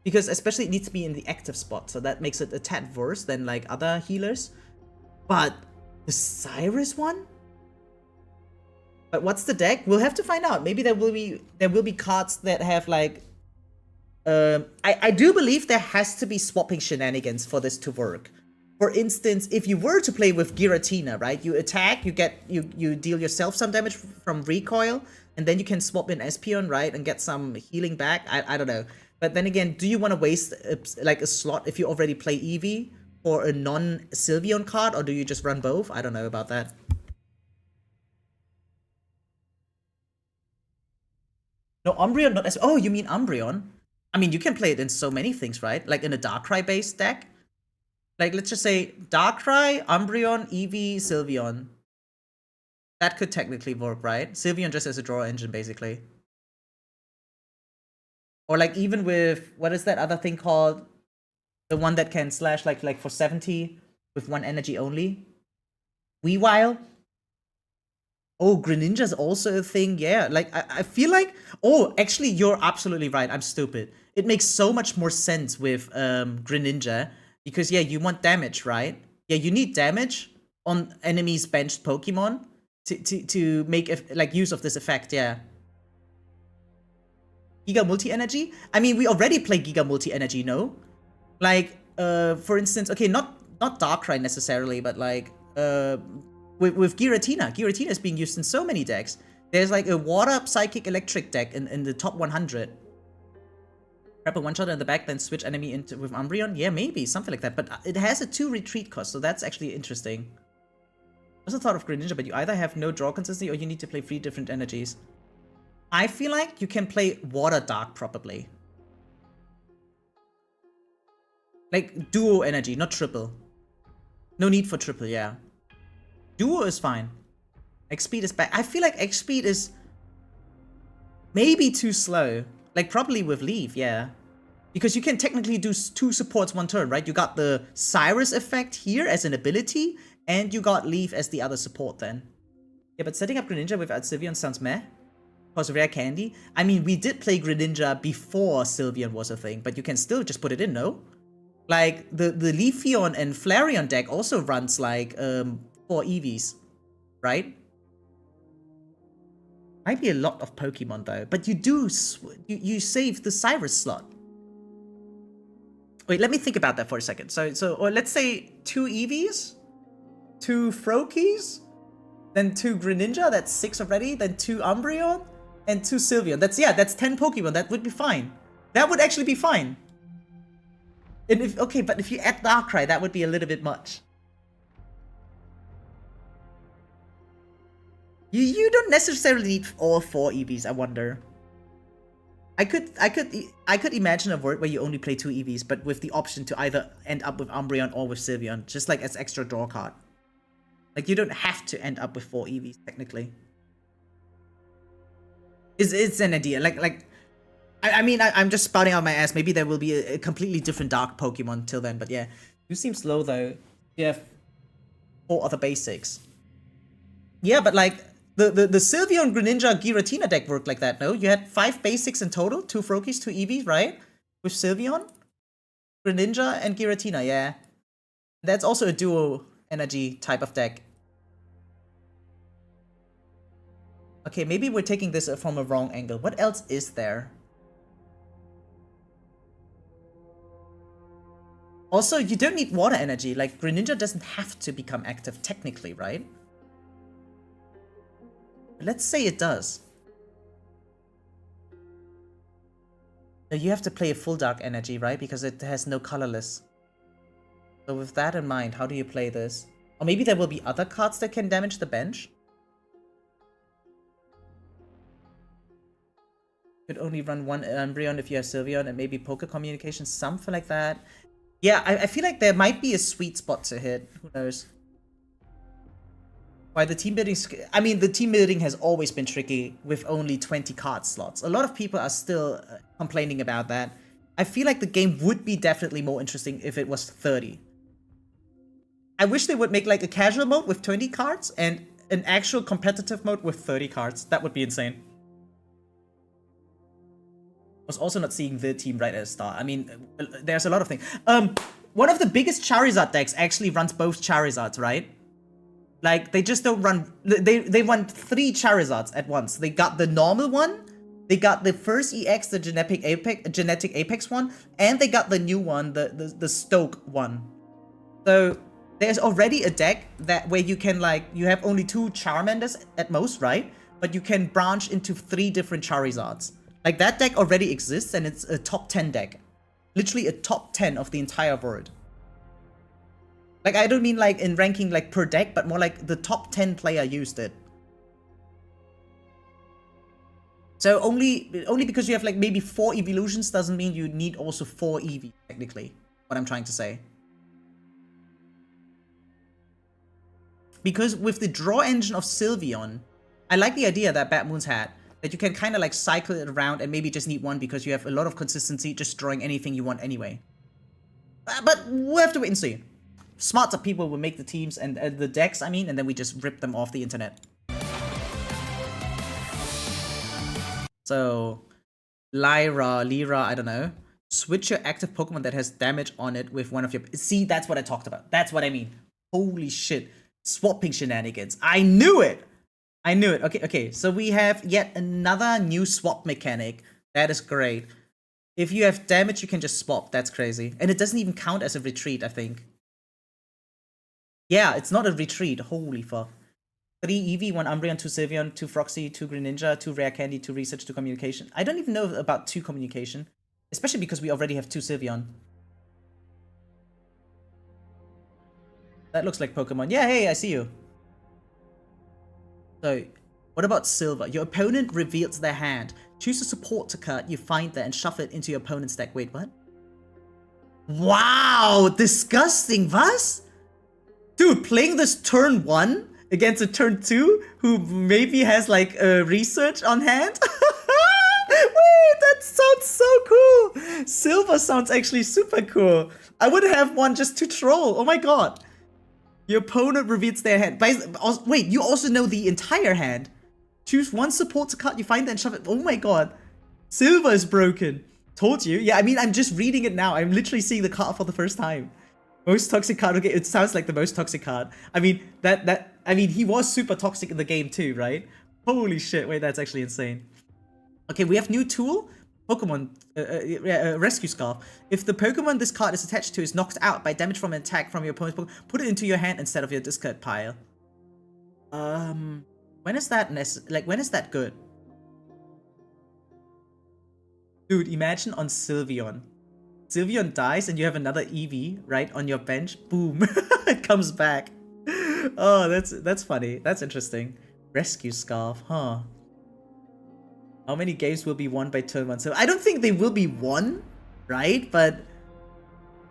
Speaker 1: Because especially it needs to be in the active spot, so that makes it a tad worse than like other healers. But the Cyrus one? But what's the deck? We'll have to find out. Maybe there will be cards that have like I do believe there has to be swapping shenanigans for this to work. For instance, if you were to play with Giratina, right? You attack, you deal yourself some damage from recoil, and then you can swap in Espeon, right? And get some healing back. I don't know. But then again, do you want to waste like a slot if you already play Eevee for a non-Sylveon card, or do you just run both? I don't know about that. No, Umbreon, not as. Oh, you mean Umbreon? I mean, you can play it in so many things, right? Like in a Darkrai based deck. Like, let's just say Darkrai, Umbreon, Eevee, Sylveon. That could technically work, right? Sylveon just as a draw engine, basically. Or like even with, what is that other thing called? The one that can slash like for 70 with one energy only. Weavile. Oh, Greninja's also a thing. Yeah, like I feel like, oh, actually you're absolutely right. I'm stupid. It makes so much more sense with Greninja because yeah, you want damage, right? Yeah, you need damage on enemies benched Pokemon to make like use of this effect. Yeah. Giga Multi-Energy? I mean, we already play Giga Multi-Energy, no? Like, for instance, okay, not Darkrai necessarily, but like, with Giratina. Giratina is being used in so many decks. There's like a Water, Psychic, Electric deck in the top 100. Grab a one-shot in the back, then switch enemy into with Umbreon? Yeah, maybe, something like that. But it has a 2 retreat cost, so that's actually interesting. I also thought of Greninja, but you either have no draw consistency or you need to play 3 different energies. I feel like you can play Water Dark, probably. Like, duo energy, not triple. No need for triple, yeah. Duo is fine. X-Speed is back. I feel like X-Speed is maybe too slow. Like, probably with Leaf, yeah. Because you can technically do 2 supports 1 turn, right? You got the Cyrus effect here as an ability, and you got Leaf as the other support then. Yeah, but setting up Greninja without Sylveon sounds meh. Cause rare candy. I mean, we did play Greninja before Sylveon was a thing, but you can still just put it in, no? Like, the Leafeon and Flareon deck also runs like 4 EVs, right? Might be a lot of Pokemon though, but you do you save the Cyrus slot. Wait, let me think about that for a second. So or let's say 2 EVs, 2 Froakies, then 2 Greninja, that's 6 already, then 2 Umbreon, and 2 Sylveon. That's 10 Pokemon. That would be fine. That would actually be fine. And if, okay, but if you add Darkrai, that would be a little bit much. You don't necessarily need all 4 EVs, I wonder. I could imagine a world where you only play 2 EVs, but with the option to either end up with Umbreon or with Sylveon, just like as extra draw card. Like, you don't have to end up with 4 EVs, technically. It's an idea. I mean, I'm just spouting out my ass. Maybe there will be a completely different dark Pokemon till then. But yeah, you seem slow though. You have 4 other basics. Yeah, but like the Sylveon, Greninja, Giratina deck worked like that. No, you had 5 basics in total, 2 Froakies, 2 EVs, right? With Sylveon, Greninja, and Giratina. Yeah, that's also a duo energy type of deck. Okay, maybe we're taking this from a wrong angle. What else is there? Also, you don't need water energy. Like, Greninja doesn't have to become active technically, right? But let's say it does. So you have to play a full dark energy, right? Because it has no colorless. So with that in mind, how do you play this? Or maybe there will be other cards that can damage the bench? Could only run 1 Umbreon if you have Sylveon and maybe Poker Communication, something like that. Yeah, I feel like there might be a sweet spot to hit. Who knows? Why the team building... I mean, the team building has always been tricky with only 20 card slots. A lot of people are still complaining about that. I feel like the game would be definitely more interesting if it was 30. I wish they would make like a casual mode with 20 cards and an actual competitive mode with 30 cards. That would be insane. Was also not seeing the team right at the start. I mean, there's a lot of things. One of the biggest Charizard decks actually runs both Charizards, right? Like, they just don't run... They run 3 Charizards at once. They got the normal one, They got the first EX, the genetic apex one, and they got the new one, the Stoke one. So there's already a deck that where you can like, you have only 2 Charmanders at most, right? But you can branch into 3 different Charizards. Like that deck already exists and it's a top 10 deck. Literally a top 10 of the entire world. Like I don't mean like in ranking like per deck, but more like the top 10 player used it. So only because you have like maybe 4 evolutions doesn't mean you need also 4 EV, technically. What I'm trying to say. Because with the draw engine of Sylveon, I like the idea that Bad Moons had. That you can kind of like cycle it around and maybe just need one because you have a lot of consistency just drawing anything you want anyway. But we'll have to wait and see. Smarter people will make the teams and the decks, I mean, and then we just rip them off the internet. So, Lyra, I don't know. Switch your active Pokemon that has damage on it with one of your... See, that's what I talked about. That's what I mean. Holy shit. Swapping shenanigans. I knew it! I knew it. Okay. So we have yet another new swap mechanic. That is great. If you have damage, you can just swap. That's crazy. And it doesn't even count as a retreat, I think. Yeah, it's not a retreat. Holy fuck. 3 Eevee, 1 Umbreon, 2 Sylveon, 2 Froxy, 2 Greninja, 2 Rare Candy, 2 Research, 2 Communication. I don't even know about 2 Communication. Especially because we already have 2 Sylveon. That looks like Pokemon. Yeah, hey, I see you. So, what about Silver? Your opponent reveals their hand. Choose a support card you find there and shuffle it into your opponent's deck. Wait, what? Wow, disgusting, was? Dude, playing this turn 1 against a turn 2 who maybe has like a research on hand? Wait, that sounds so cool. Silver sounds actually super cool. I would have one just to troll. Oh my god. Your opponent reveals their hand. Wait, you also know the entire hand. Choose one support card you find and shove it. Oh my god. Silver is broken. Told you. Yeah, I mean, I'm just reading it now. I'm literally seeing the card for the first time. Most toxic card. Okay, it sounds like the most toxic card. I mean, I mean, he was super toxic in the game too, right? Holy shit. Wait, that's actually insane. Okay, we have new tool. Pokemon Rescue Scarf. If the Pokemon this card is attached to is knocked out by damage from an attack from your opponent's Pokemon, put it into your hand instead of your discard pile. When is that when is that good? Dude, imagine on Sylveon. Sylveon dies and you have another Eevee, right, on your bench. Boom. It comes back. Oh, that's funny. That's interesting. Rescue Scarf, huh? How many games will be won by turn 1? So I don't think they will be won, right? But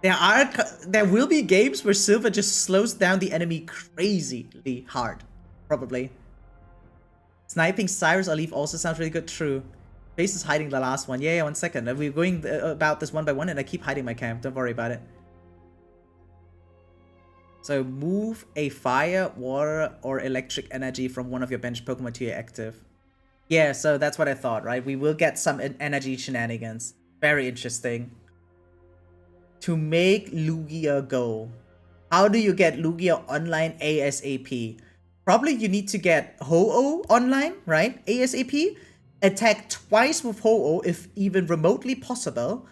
Speaker 1: there will be games where Silver just slows down the enemy crazily hard, probably. Sniping Cyrus or Leaf also sounds really good. True. Face is hiding the last one. Yeah, 1 second. We're going about this one by one, and I keep hiding my camp. Don't worry about it. So move a fire, water, or electric energy from one of your bench Pokemon to your active. Yeah, so that's what I thought, right? We will get some energy shenanigans. Very interesting. To make Lugia go. How do you get Lugia online ASAP? Probably you need to get Ho-Oh online, right? ASAP. Attack twice with Ho-Oh if even remotely possible.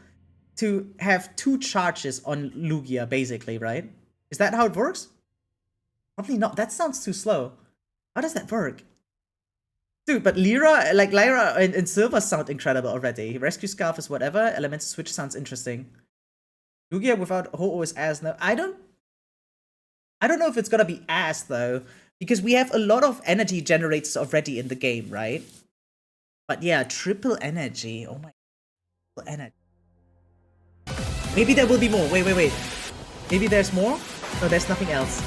Speaker 1: To have 2 charges on Lugia, basically, right? Is that how it works? Probably not. That sounds too slow. How does that work? Dude, but Lyra and Silver sound incredible already. Rescue Scarf is whatever. Elemental Switch sounds interesting. Lugia without Ho-Oh is ass. No, I don't know if it's gonna be ass though, because we have a lot of energy generators already in the game, right? But yeah, triple energy. Oh my, triple energy. Maybe there will be more. Wait. Maybe there's more? No, there's nothing else.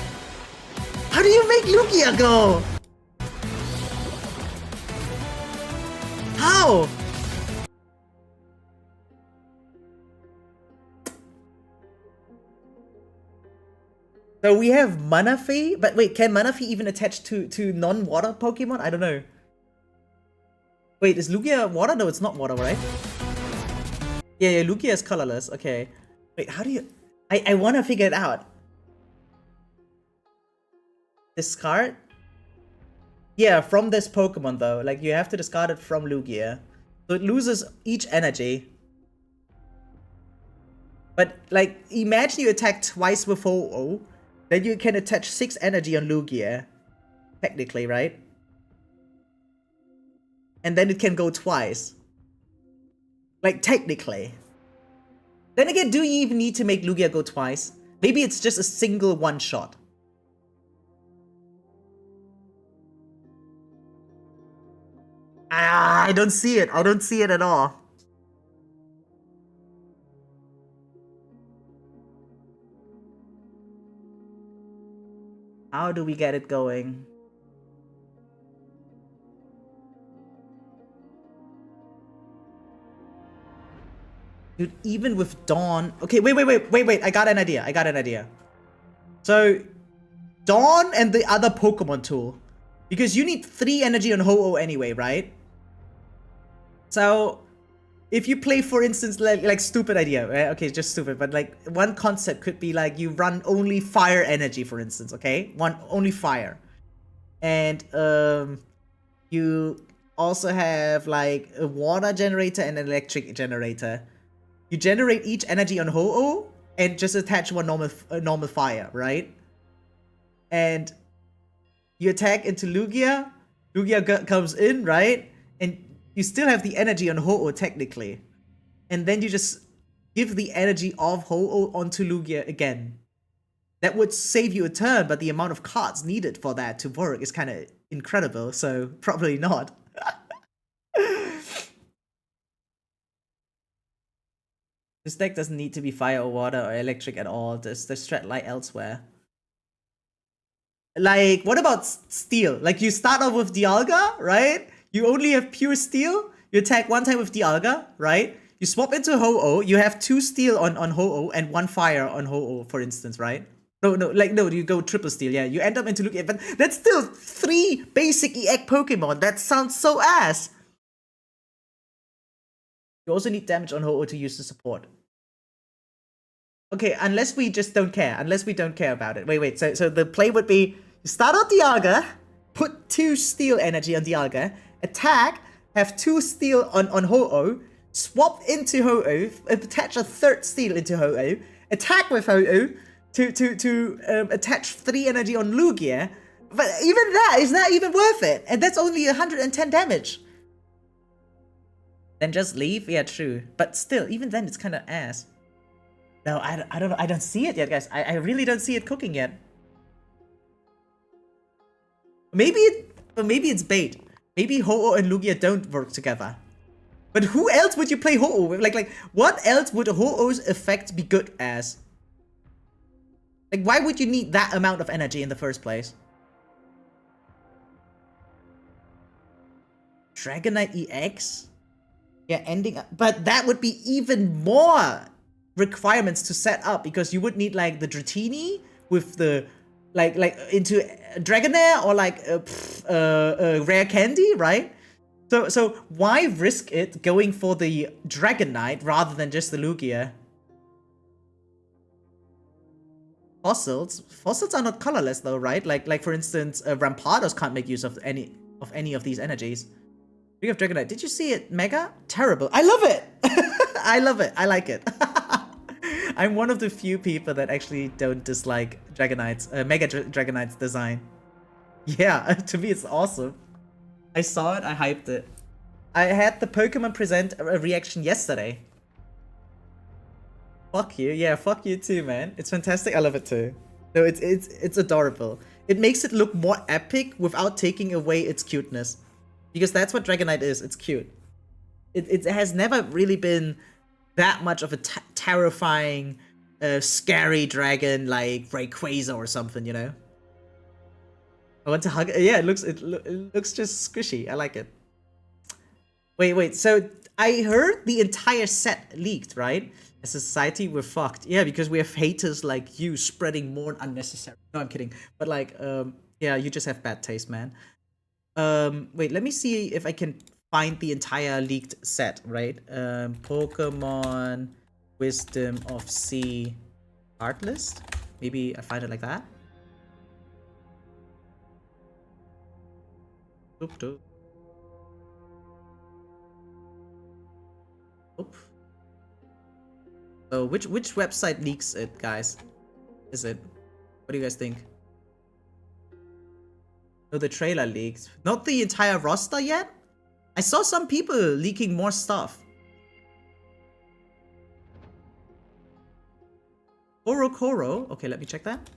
Speaker 1: How do you make Lugia go? How? So we have Manaphy, but wait, can Manaphy even attach to non-water Pokemon? I don't know. Wait, is Lugia water? No, it's not water, right? Yeah, Lugia is colorless. Okay. Wait, how do you... I want to figure it out. Discard? Yeah, from this Pokemon though. Like, you have to discard it from Lugia. So it loses each energy. But like, imagine you attack twice with Ho-Oh, then you can attach 6 energy on Lugia. Technically, right? And then it can go twice. Like, technically. Then again, do you even need to make Lugia go twice? Maybe it's just a single one-shot. Ah, I don't see it. I don't see it at all. How do we get it going? Dude, even with Dawn... Okay, wait. I got an idea. So, Dawn and the other Pokemon tool. Because you need 3 energy on Ho-Oh anyway, right? So, if you play, for instance, like stupid idea, right? Okay, just stupid, but like one concept could be like you run only fire energy, for instance, okay? Only fire. And you also have like a water generator and an electric generator. You generate each energy on Ho-Oh and just attach one normal fire, right? And you attack into Lugia. Lugia comes in, right? And you still have the energy on Ho-Oh technically. And then you just give the energy of Ho-Oh onto Lugia again. That would save you a turn, but the amount of cards needed for that to work is kind of incredible, so probably not. This deck doesn't need to be fire or water or electric at all. There's strat light elsewhere. Like, what about steel? Like, you start off with Dialga, right? You only have pure steel. You attack one time with Dialga, right? You swap into Ho-Oh. You have 2 steel on Ho-Oh and 1 fire on Ho-Oh, for instance, right? No, you go triple steel, yeah. You end up into Lugia, but that's still 3 basic EX Pokemon. That sounds so ass. You also need damage on Ho-Oh to use the support. Okay, unless we just don't care. Unless we don't care about it. Wait. So the play would be, you start on Dialga, put 2 steel energy on Dialga, attack, have 2 steel on Ho-Oh, swap into Ho-Oh, attach a 3rd steel into Ho-Oh, attack with Ho-Oh to attach 3 energy on Lugia. But even that is not even worth it. And that's only 110 damage. Then just leave? Yeah, true. But still, even then it's kind of ass. No, I don't know. I don't see it yet, guys. I really don't see it cooking yet. Maybe it's bait. Maybe Ho-Oh and Lugia don't work together. But who else would you play Ho-Oh with? Like, what else would Ho-Oh's effect be good as? Like, why would you need that amount of energy in the first place? Dragonite EX? Yeah, ending up. But that would be even more requirements to set up, because you would need like the Dratini with the like into Dragonair or like rare candy, right? So why risk it going for the Dragonite rather than just the Lugia? Fossils are not colorless though, right? Like for instance, Rampardos can't make use of any of these energies. Speaking of Dragonite, did you see it Mega? Terrible. I love it. I love it. I like it. I'm one of the few people that actually don't dislike Dragonites, Mega Dragonite's design. Yeah, to me it's awesome. I saw it, I hyped it. I had the Pokemon present a reaction yesterday. Fuck you, yeah, fuck you too, man. It's fantastic, I love it too. No, it's adorable. It makes it look more epic without taking away its cuteness. Because that's what Dragonite is, it's cute. It has never really been that much of a terrifying, scary dragon like Rayquaza or something, you know? I want to hug it. Yeah, it looks just squishy. I like it. Wait. So I heard the entire set leaked, right? As a society, we're fucked. Yeah, because we have haters like you spreading more unnecessary. No, I'm kidding. But like, yeah, you just have bad taste, man. Wait, let me see if I can find the entire leaked set, right? Pokemon Wisdom of Sea art list. Maybe I find it like that. Nope. So which website leaks it, guys? Is it? What do you guys think? No, the trailer leaked. Not the entire roster yet? I saw some people leaking more stuff. Koro. Okay, let me check that.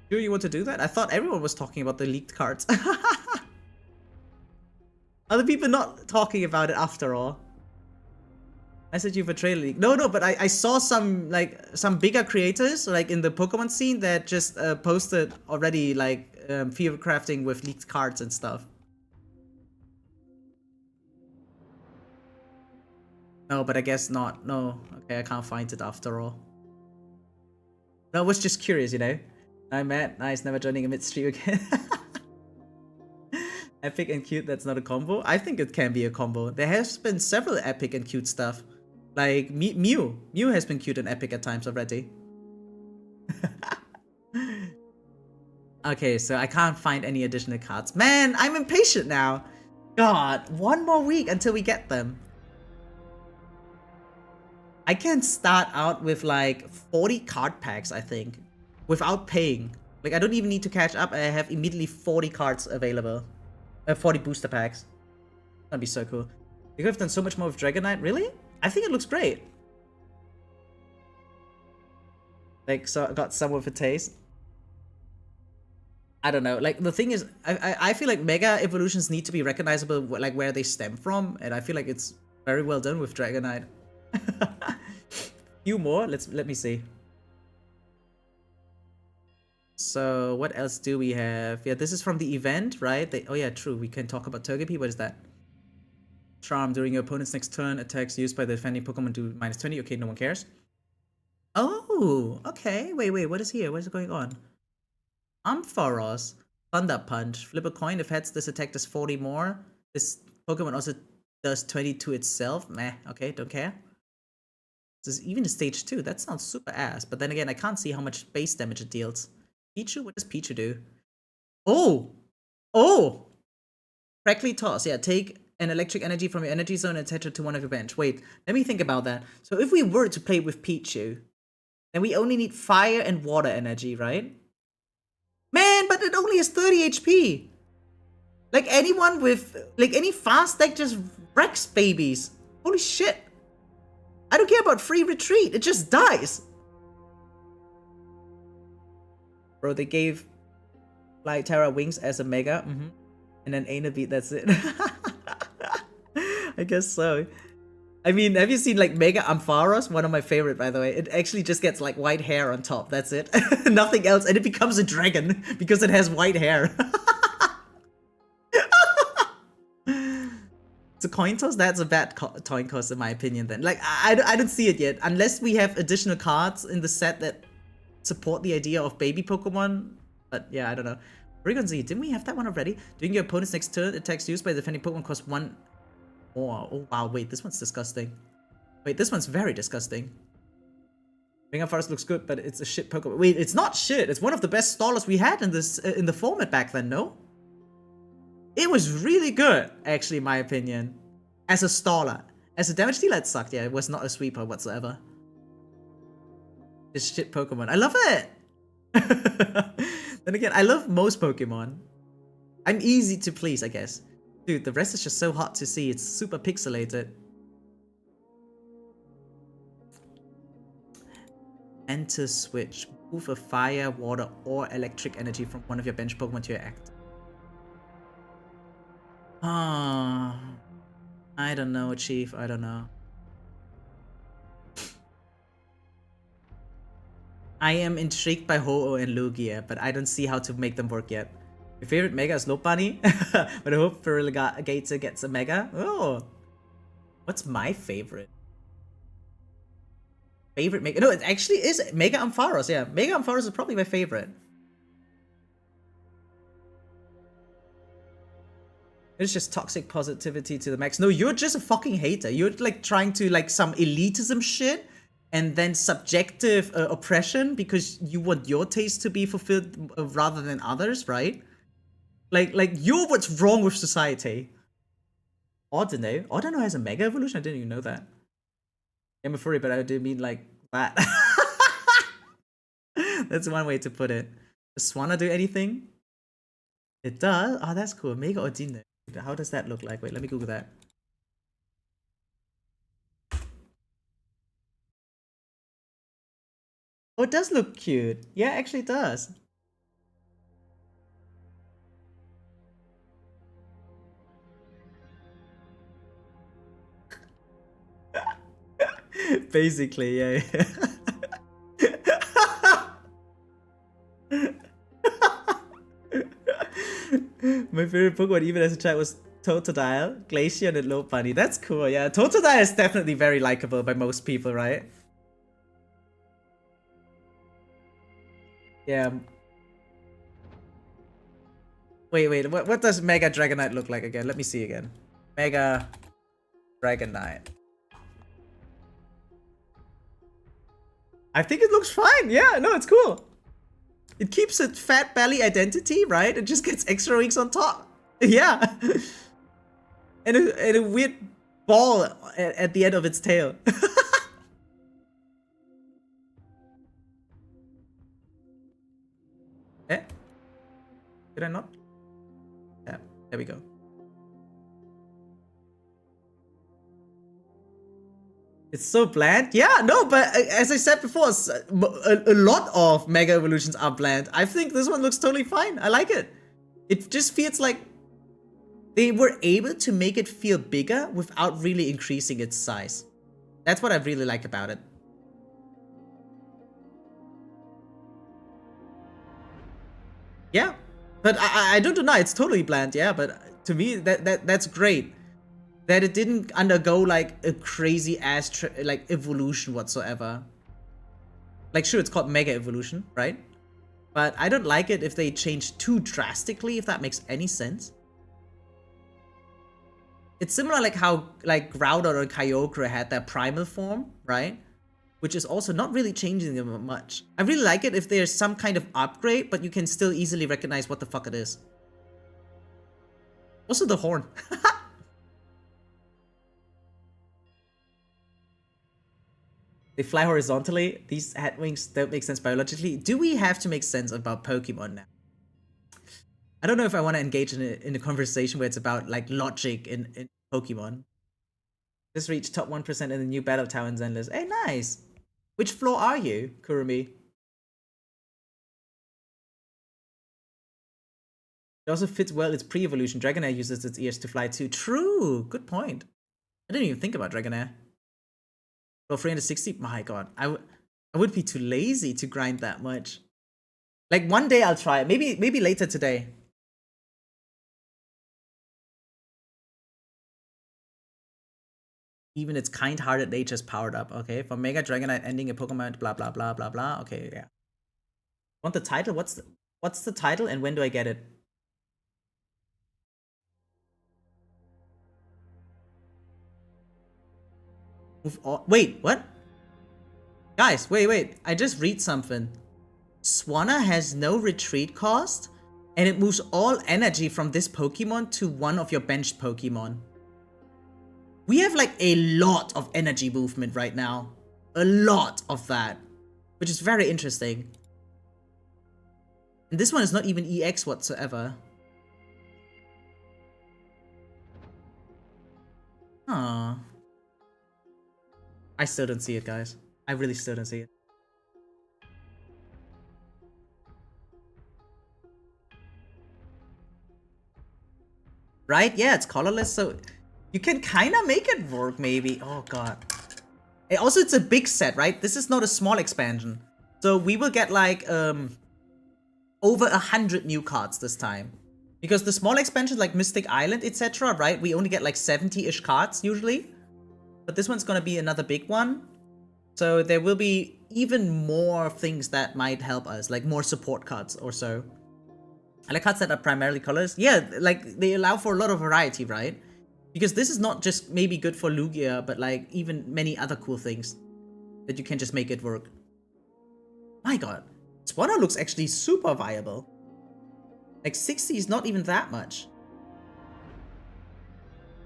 Speaker 1: Do you want to do that? I thought everyone was talking about the leaked cards. Other people not talking about it after all. I said you for trailer leak. No, but I saw some bigger creators like in the Pokemon scene that just posted already like fear crafting with leaked cards and stuff. No, but I guess not. No. Okay, I can't find it after all. No, I was just curious, you know. I'm Matt. Nice, never joining a mid-stream again. Epic and cute, that's not a combo? I think it can be a combo. There has been several epic and cute stuff. Like Mew. Mew has been cute and epic at times already. Okay, so I can't find any additional cards. Man, I'm impatient now. God, one more week until we get them. I can start out with like 40 card packs, I think, without paying. Like, I don't even need to catch up. I have immediately 40 cards available. 40 booster packs. That'd be so cool. You could have done so much more with Dragonite. Really? I think it looks great. Like, so I got some with a taste. I don't know. Like, the thing is, I feel like Mega Evolutions need to be recognizable, like, where they stem from. And I feel like it's very well done with Dragonite. Few more. Let me see. So what else do we have? Yeah, this is from the event, right? Oh yeah, true. We can talk about Togepi. What is that? Charm during your opponent's next turn. Attacks used by the defending Pokemon do -20. Okay, no one cares. Oh, okay. Wait. What is here? What is going on? Amphoreus. Thunder Punch. Flip a coin. If heads, this attack does 40 more. This Pokemon also does 20 to itself. Meh. Okay, don't care. This is even a stage 2. That sounds super ass. But then again, I can't see how much base damage it deals. Pichu? What does Pichu do? Oh! Crackly Toss. Yeah, take an electric energy from your energy zone and attach it to one of your bench. Wait, let me think about that. So if we were to play with Pichu, then we only need fire and water energy, right? Man, but it only has 30 HP! Like anyone with... Like any fast deck just wrecks babies. Holy shit! I don't care about free retreat, it just dies! Bro, they gave Flyterra wings as a mega, and then Ana beat, that's it. I guess so. I mean, have you seen like Mega Amphoreus? One of my favorite, by the way. It actually just gets like white hair on top, that's it. Nothing else, and it becomes a dragon because it has white hair. It's a coin toss? That's a bad coin toss in my opinion then. Like, I don't see it yet. Unless we have additional cards in the set that support the idea of baby Pokemon. But yeah, I don't know. Porygon Z, didn't we have that one already? During your opponent's next turn, attacks used by the defending Pokemon cost 1 more. Oh wow, wait, this one's disgusting. Wait, this one's very disgusting. Mega Forest looks good, but it's a shit Pokemon. Wait, it's not shit. It's one of the best stallers we had in this in the format back then, no? It was really good, actually, in my opinion. As a staller. As a damage dealer, it sucked. Yeah, it was not a sweeper whatsoever. This shit Pokemon. I love it! Then again, I love most Pokemon. I'm easy to please, I guess. Dude, the rest is just so hot to see. It's super pixelated. Enter switch. Move a fire, water, or electric energy from one of your bench Pokemon to your active. Ah, I don't know, Chief. I don't know. I am intrigued by Ho-Oh and Lugia, but I don't see how to make them work yet. Your favorite Mega is Lopunny, but I hope Feraligatr gets a Mega. Oh, what's my favorite? Favorite Mega? No, it actually is Mega Amphoreus. Yeah, Mega Amphoreus is probably my favorite. It's just toxic positivity to the max. No, you're just a fucking hater. You're like trying to like some elitism shit. And then subjective oppression because you want your taste to be fulfilled rather than others, right? Like you're what's wrong with society. Ordino? Ordino has a mega evolution? I didn't even know that. I'm a furry, but I didn't mean like that. That's one way to put it. Does Swanna do anything? It does? Oh, that's cool. Mega Ordino. How does that look like? Wait, let me Google that. Oh, it does look cute. Yeah, actually it does. Basically, yeah. My favorite Pokemon, even as a child, was Totodile, Glaceon, and Lopunny. That's cool, yeah. Totodile is definitely very likable by most people, right? Yeah. Wait, what does Mega Dragonite look like again? Let me see again. Mega Dragonite. I think it looks fine. Yeah, no, it's cool. It keeps a fat belly identity, right? It just gets extra wings on top. Yeah. and a weird ball at the end of its tail. Eh? Did I not? Yeah, there we go. It's so bland. Yeah, no, but as I said before, a lot of Mega Evolutions are bland. I think this one looks totally fine. I like it. It just feels like they were able to make it feel bigger without really increasing its size. That's what I really like about it. Yeah, but I don't deny it's totally bland. Yeah, but to me that's great. That it didn't undergo like a crazy ass like evolution whatsoever. Like sure, it's called Mega Evolution, right? But I don't like it if they change too drastically, if that makes any sense. It's similar like how like Groudon or Kyogre had their primal form, right? Which is also not really changing them much. I really like it if there's some kind of upgrade, but you can still easily recognize what the fuck it is. Also the horn. They fly horizontally. These hat wings don't make sense biologically. Do we have to make sense about Pokemon now? I don't know if I want to engage in a conversation where it's about like logic in Pokemon. Just reached top 1% in the new Battle Tower in Zenless. Hey, nice! Which floor are you, Kurumi? It also fits well its pre-evolution. Dragonair uses its ears to fly too. True! Good point. I didn't even think about Dragonair. Well, 360? My god. I would be too lazy to grind that much. Like, one day I'll try it. Maybe later today. Even its kind-hearted nature's powered up. Okay, for Mega Dragonite ending a Pokemon, blah, blah, blah, blah, blah. Okay, yeah. Want the title? What's the title and when do I get it? Move on. Wait, what? Guys, wait. I just read something. Swanna has no retreat cost, and it moves all energy from this Pokemon to one of your benched Pokemon. We have like a lot of energy movement right now. A lot of that. Which is very interesting. And this one is not even EX whatsoever. Huh. I still don't see it, guys. I really still don't see it. Right? Yeah, it's colorless, so you can kind of make it work, maybe. Oh, God. And also, it's a big set, right? This is not a small expansion. So we will get, like, over 100 new cards this time. Because the small expansions, like Mystic Island, etc., right? We only get, like, 70-ish cards, usually. But this one's gonna be another big one. So there will be even more things that might help us, like more support cards or so. I like cards that are primarily colors. Yeah, like, they allow for a lot of variety, right? Because this is not just maybe good for Lugia, but like even many other cool things that you can just make it work. My god, Swanna looks actually super viable. Like 60 is not even that much.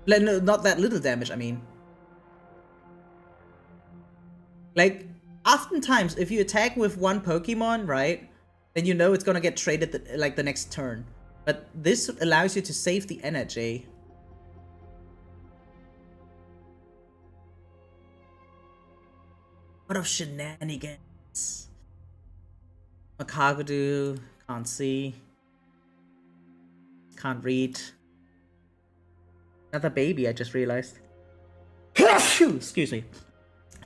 Speaker 1: Like, no, not that little damage, I mean. Like, oftentimes, if you attack with one Pokemon, right, then you know it's gonna get traded the next turn. But this allows you to save the energy. What of shenanigans? Makagadu, can't see. Can't read. Another baby, I just realized. Excuse me.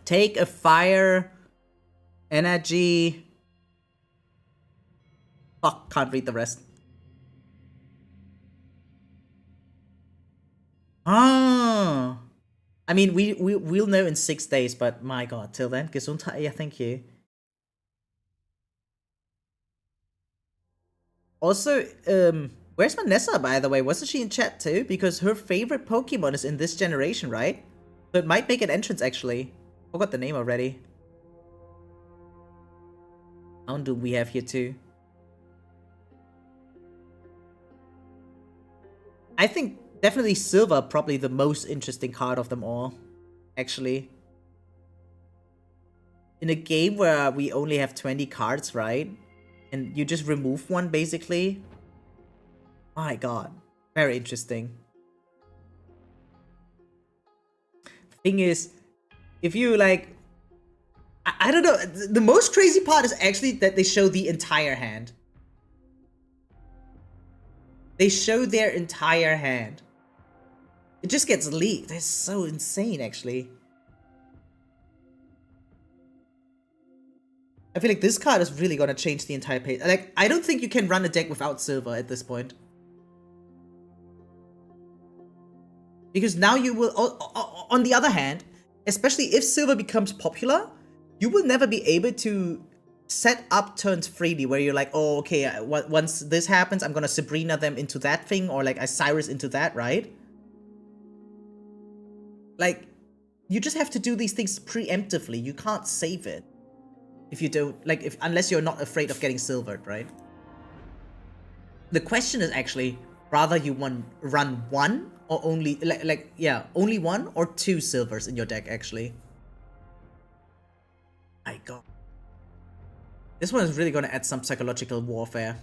Speaker 1: Take a fire energy. Fuck, can't read the rest. Oh. I mean, we'll know in 6 days, but my god, till then, Gesundheit, yeah, thank you. Also, where's Vanessa, by the way? Wasn't she in chat too? Because her favorite Pokemon is in this generation, right? So it might make an entrance, actually. Forgot the name already. Houndoom we have here too. I think definitely Silver, probably the most interesting card of them all, actually. In a game where we only have 20 cards, right? And you just remove one, basically. My god. Very interesting. Thing is, if you like... I don't know. The most crazy part is actually that they show the entire hand. They show their entire hand. It just gets leaked. It's so insane, actually. I feel like this card is really gonna change the entire page. Like, I don't think you can run a deck without Silver at this point. Because now you will... On the other hand, especially if Silver becomes popular, you will never be able to set up turns freely where you're like, oh, okay, once this happens, I'm gonna Sabrina them into that thing, or like I Cyrus into that, right? Like, you just have to do these things preemptively. You can't save it. If you don't, like, unless you're not afraid of getting silvered, right? The question is actually, rather you run one, or only, yeah, only one or two silvers in your deck, actually. My god. This one is really gonna add some psychological warfare.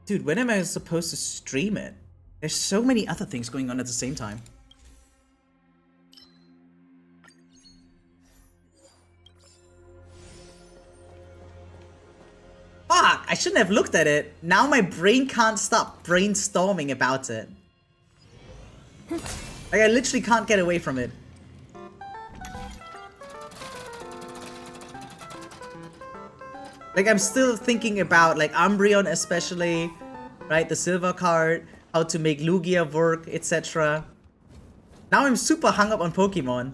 Speaker 1: Dude, when am I supposed to stream it? There's so many other things going on at the same time. Fuck! I shouldn't have looked at it. Now my brain can't stop brainstorming about it. Like, I literally can't get away from it. Like, I'm still thinking about, like, Umbreon especially, right? The silver card, how to make Lugia work, etc. Now I'm super hung up on Pokemon.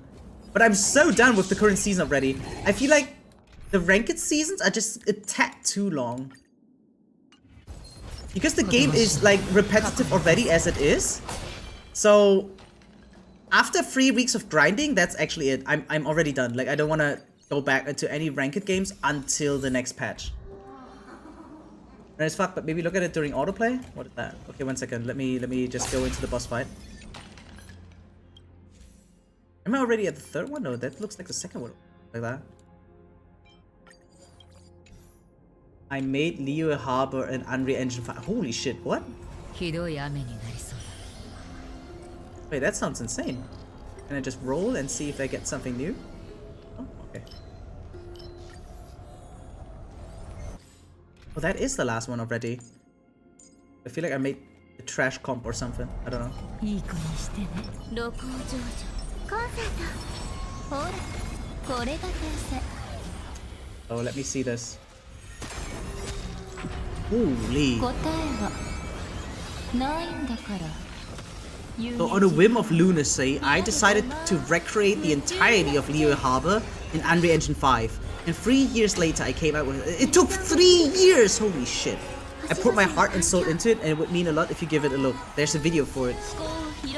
Speaker 1: But I'm so done with the current season already. I feel like the ranked seasons are just a tad too long. Because the game is, like, repetitive already as it is. So, after 3 weeks of grinding, that's actually it. I'm already done. Like, I don't want to go back into any ranked games until the next patch. Nice fuck, but maybe look at it during autoplay? What is that? Okay, 1 second. Let me just go into the boss fight. Am I already at the third one? No, that looks like the second one. Like that. I made Liyue Harbor and Unreal Engine 5. Holy shit, what? Wait, that sounds insane. Can I just roll and see if I get something new? Oh, okay. Oh, that is the last one already. I feel like I made a trash comp or something. I don't know. Oh, let me see this. Holy. So on a whim of lunacy, I decided to recreate the entirety of Liyue Harbor in Unreal Engine 5. And 3 years later I came out with it. It took 3 years! Holy shit. I put my heart and soul into it, and it would mean a lot if you give it a look. There's a video for it.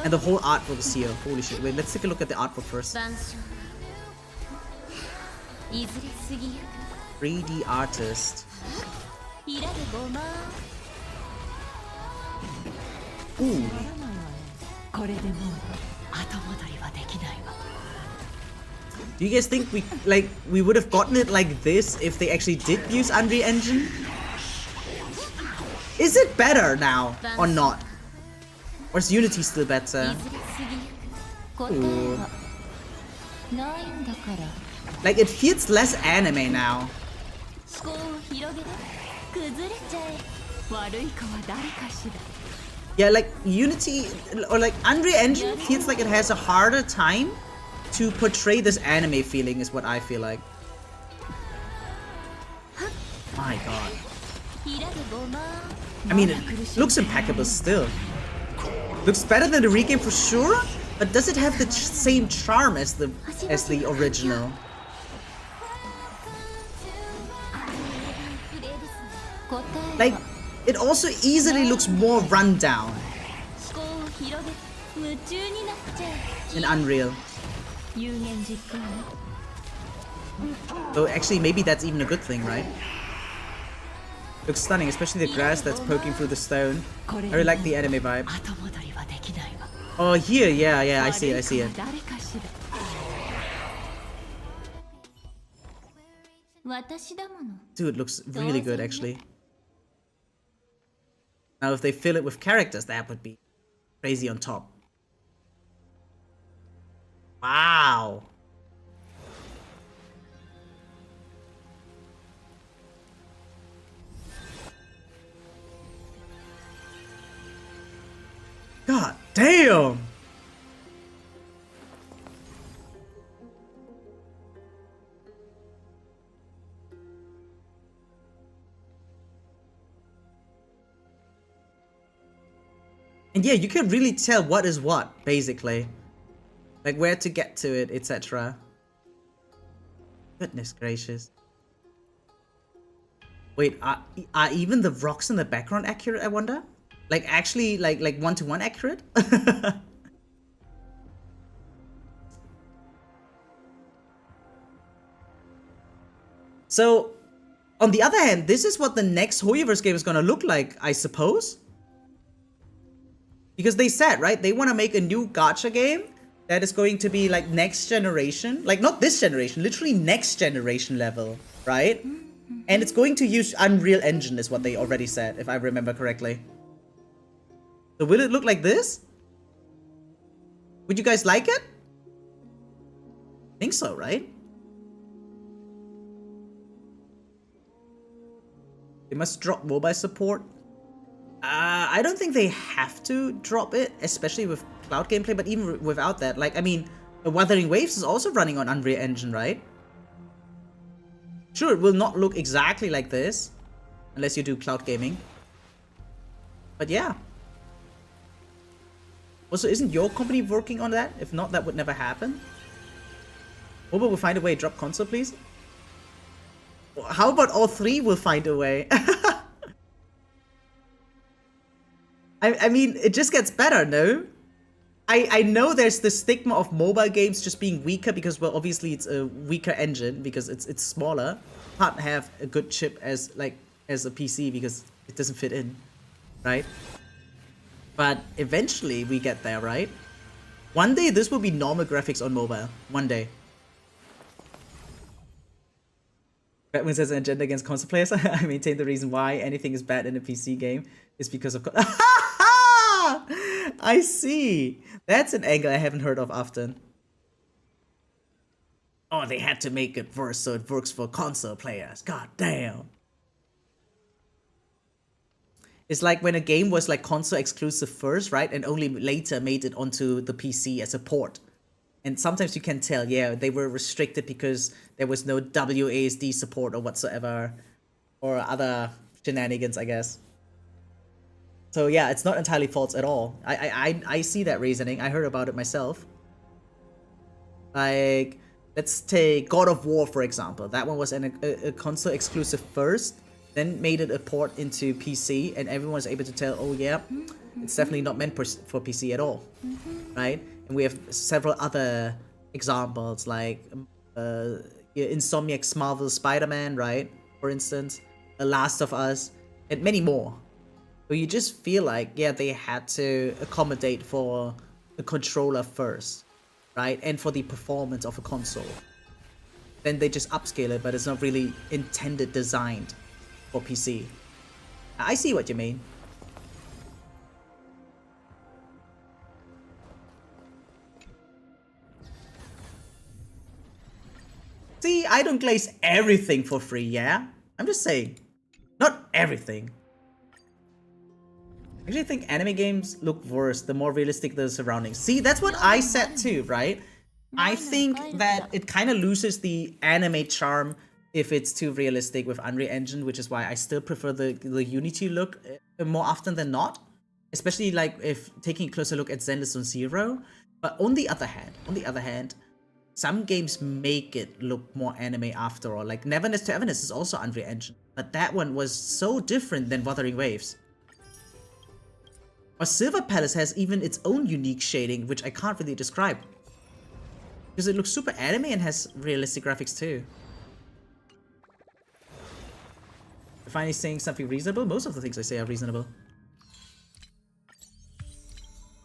Speaker 1: And the whole artwork is here. Holy shit. Wait, let's take a look at the artwork first. 3D artist. Ooh. Do you guys think we would have gotten it like this if they actually did use Unreal Engine? Is it better now or not? Or is Unity still better? Ooh. Like it feels less anime now. Yeah, like Unity or like Unreal Engine feels like it has a harder time to portray this anime feeling is what I feel like. My god. I mean, it looks impeccable still. Looks better than the regame for sure, but does it have the same charm as the original? Like, it also easily looks more run down in Unreal. So actually, maybe that's even a good thing, right? Looks stunning, especially the grass that's poking through the stone. I really like the anime vibe. Oh, here, yeah, I see it. Dude, looks really good, actually. Now, if they fill it with characters, that would be crazy on top. Wow. God damn. And yeah, you can really tell what is what, basically. Like where to get to it, etc. Goodness gracious. Wait, are even the rocks in the background accurate, I wonder? Like actually like one-to-one accurate? So, on the other hand, this is what the next Hoyoverse game is gonna look like, I suppose. Because they said, right, they want to make a new gacha game that is going to be like next generation. Like not this generation, literally next generation level, right? And it's going to use Unreal Engine is what they already said, if I remember correctly. So will it look like this? Would you guys like it? I think so, right? They must drop mobile support. I don't think they have to drop it, especially with cloud gameplay, but even without that, like, I mean, Wuthering Waves is also running on Unreal Engine, right? Sure, it will not look exactly like this, unless you do cloud gaming. But yeah. Also, isn't your company working on that? If not, that would never happen. Mobile will find a way. Drop console, please. How about all three will find a way? I mean, it just gets better, no? I know there's the stigma of mobile games just being weaker because, well, obviously it's a weaker engine because it's smaller. Can't have a good chip as a PC because it doesn't fit in, right? But eventually we get there, right? One day this will be normal graphics on mobile. One day. Batman says an agenda against console players. I maintain the reason why anything is bad in a PC game is because of... I see. That's an angle I haven't heard of often. Oh, they had to make it worse so it works for console players. God damn. It's like when a game was like console exclusive first, right? And only later made it onto the PC as a port. And sometimes you can tell, yeah, they were restricted because there was no WASD support or whatsoever. Or other shenanigans, I guess. So yeah, it's not entirely false at all. I see that reasoning. I heard about it myself. Like, let's take God of War, for example. That one was a console exclusive first, then made it a port into PC, and everyone was able to tell, oh yeah, it's definitely not meant for PC at all, right? And we have several other examples, like Insomniac's Marvel Spider-Man, right? For instance, The Last of Us, and many more. Where you just feel like, yeah, they had to accommodate for the controller first, right? And for the performance of a console. Then they just upscale it, but it's not really intended, designed for PC. I see what you mean. See, I don't glaze everything for free, yeah? I'm just saying. Not everything. I actually think anime games look worse the more realistic the surroundings. See, that's what I said too, right? I think that it kind of loses the anime charm if it's too realistic with Unreal Engine, which is why I still prefer the Unity look more often than not. Especially like if taking a closer look at Zenless on Zero. But on the other hand, some games make it look more anime after all. Like Neverness to Everness is also Unreal Engine, but that one was so different than Wuthering Waves. Or Silver Palace has even its own unique shading, which I can't really describe. Because it looks super anime and has realistic graphics too. You're finally saying something reasonable? Most of the things I say are reasonable.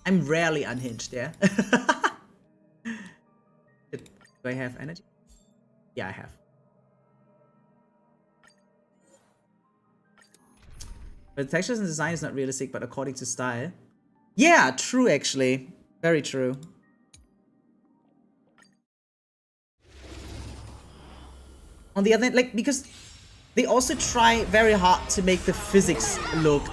Speaker 1: I'm rarely unhinged, yeah? Do I have energy? Yeah, I have. But the textures and design is not realistic, but according to style. Yeah, true actually. Very true. On the other hand, like, because they also try very hard to make the physics look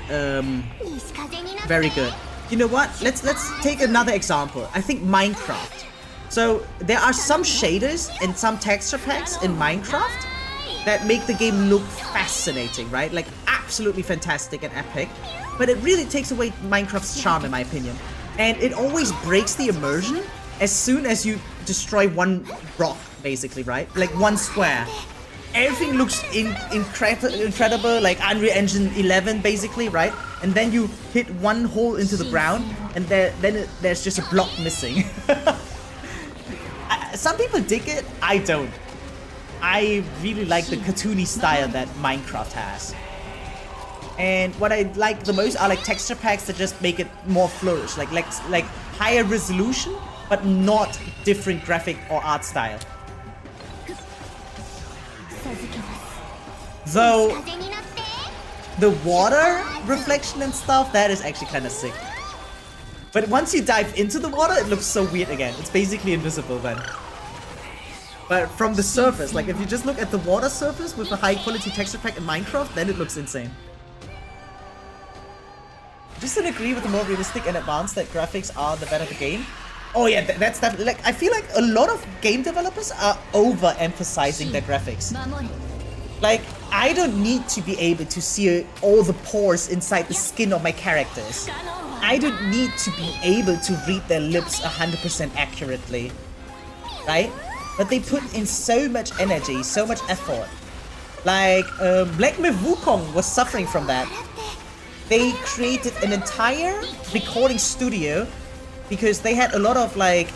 Speaker 1: very good. You know what? Let's take another example. I think Minecraft. So there are some shaders and some texture packs in Minecraft that make the game look fascinating, right? Like absolutely fantastic and epic. But it really takes away Minecraft's charm in my opinion. And it always breaks the immersion as soon as you destroy one rock, basically, right? Like one square. Everything looks incredible, like Unreal Engine 11 basically, right? And then you hit one hole into the ground and there's just a block missing. Some people dig it, I don't. I really like the cartoony style that Minecraft has. And what I like the most are like texture packs that just make it more flourish, like higher resolution, but not different graphic or art style. Though the water reflection and stuff, that is actually kind of sick. But once you dive into the water, it looks so weird again. It's basically invisible then. But from the surface, like if you just look at the water surface with a high quality texture pack in Minecraft, then it looks insane. Just don't agree with the more realistic and advanced that graphics are the better the game. Oh yeah, that's definitely, like, I feel like a lot of game developers are overemphasizing their graphics. Like, I don't need to be able to see all the pores inside the skin of my characters. I don't need to be able to read their lips 100% accurately. Right? But they put in so much energy, so much effort. Like, Black Myth Wukong was suffering from that. They created an entire recording studio because they had a lot of, like,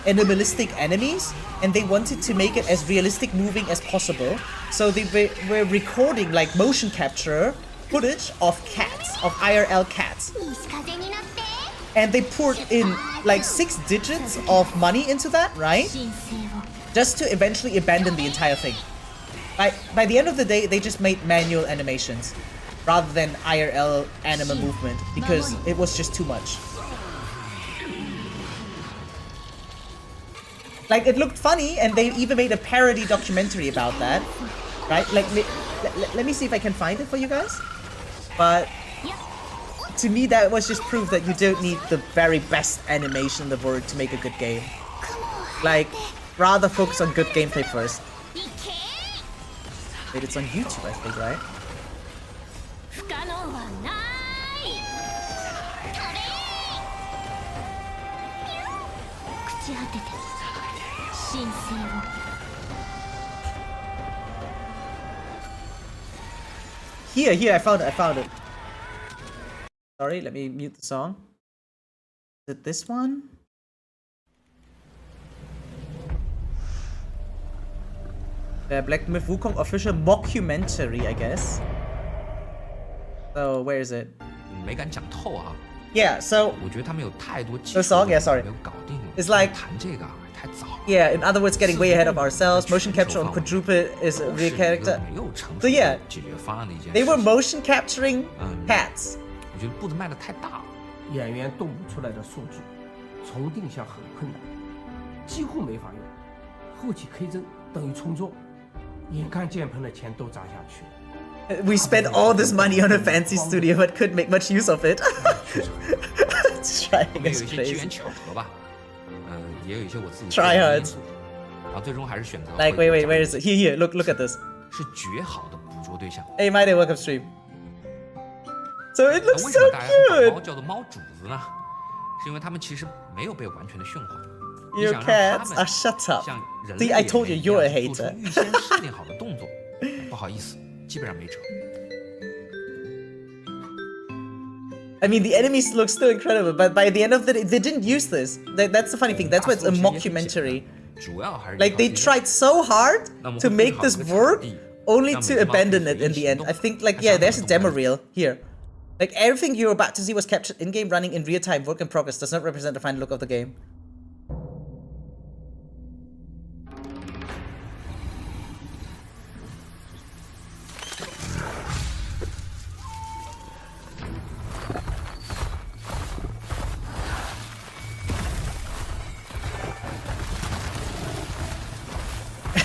Speaker 1: animalistic enemies and they wanted to make it as realistic moving as possible. So they were recording, like, motion capture footage of cats, of IRL cats. And they poured in, like, 6 digits of money into that, right? Just to eventually abandon the entire thing. By the end of the day, they just made manual animations rather than IRL anime movement because it was just too much. Like, it looked funny, and they even made a parody documentary about that, right? Like, let me see if I can find it for you guys. But to me, that was just proof that you don't need the very best animation in the world to make a good game. Like, rather focus on good gameplay first. Wait, it's on YouTube, I think, right? Here, I found it. Sorry, let me mute the song. Is it this one? The Black Myth Wukong official mockumentary, I guess. So where is it?
Speaker 6: 没敢讲透啊。
Speaker 1: Yeah, so
Speaker 6: 我觉得他们有太多技
Speaker 1: the
Speaker 6: 术
Speaker 1: song,
Speaker 6: 没
Speaker 1: yeah, sorry.
Speaker 6: 有搞定。
Speaker 1: It's like
Speaker 6: 谈这个啊太早。
Speaker 1: Yeah, in other words, getting way ahead of ourselves. Motion capture on quadruped is a real character.
Speaker 6: 没有成
Speaker 1: So
Speaker 6: 熟
Speaker 1: yeah,
Speaker 6: 的解决方案的一件事。
Speaker 1: they were motion capturing cats.
Speaker 6: 我觉得步子迈得太大了。
Speaker 7: 演员动不出来的数据，重定向很困难，几乎没法用。后期 K 帧等于重做，眼看键盘的钱都砸下去。
Speaker 1: We spent all this money on a fancy studio, but couldn't make much use of it. Trying
Speaker 6: 有
Speaker 1: is
Speaker 6: 一些机缘
Speaker 1: crazy.
Speaker 6: 巧合吧，也有一些我自己
Speaker 1: Try
Speaker 6: 个
Speaker 1: hard
Speaker 6: 人因素，然后最终还是选择
Speaker 1: Like, wait, where is it? Here, look at this.
Speaker 6: 是绝好的捕捉对象。
Speaker 1: Hey, mydei, welcome stream. So it
Speaker 6: 那
Speaker 1: looks
Speaker 6: 为
Speaker 1: so
Speaker 6: 什么大家会把
Speaker 1: cute.
Speaker 6: 猫叫做猫主子呢？是因为它们其实没有被完全的驯化。
Speaker 1: Your
Speaker 6: 你想让它
Speaker 1: cats
Speaker 6: 们
Speaker 1: are shut up.
Speaker 6: 像人
Speaker 1: See,
Speaker 6: 类
Speaker 1: I told you
Speaker 6: 演员
Speaker 1: you're a
Speaker 6: 一样做
Speaker 1: hater.
Speaker 6: 出预先设定好的动作，不好意思，基本上没成。
Speaker 1: I mean, the enemies look still incredible, but by the end of the day, they didn't use this. That's the funny thing. That's why it's a mockumentary.
Speaker 6: 主要还是
Speaker 1: Like, they tried so hard to make this work, only to abandon it in the end. I think, like, yeah, there's a demo reel here. Like, everything you're about to see was captured in-game, running in real time, work in progress, does not represent the final look of the game.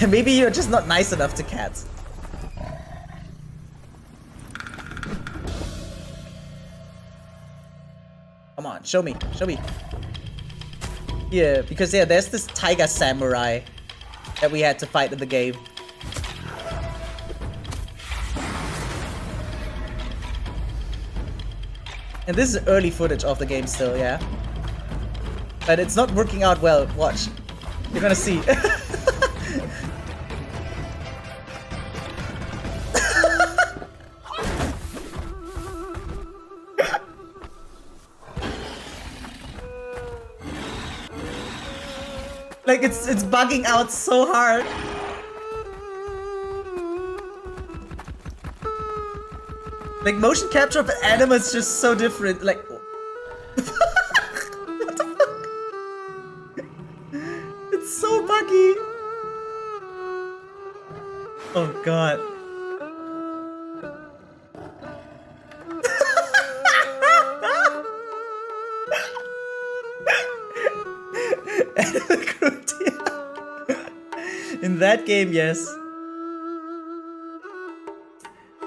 Speaker 1: Maybe you're just not nice enough to cats. Come on, show me, show me. Yeah, because yeah, there's this tiger samurai that we had to fight in the game. And this is early footage of the game still, yeah. But it's not working out well. Watch. You're gonna see. Like it's bugging out so hard. Like motion capture of anime is just so different. Like what the fuck? It's so buggy. Oh god. In that game, yes.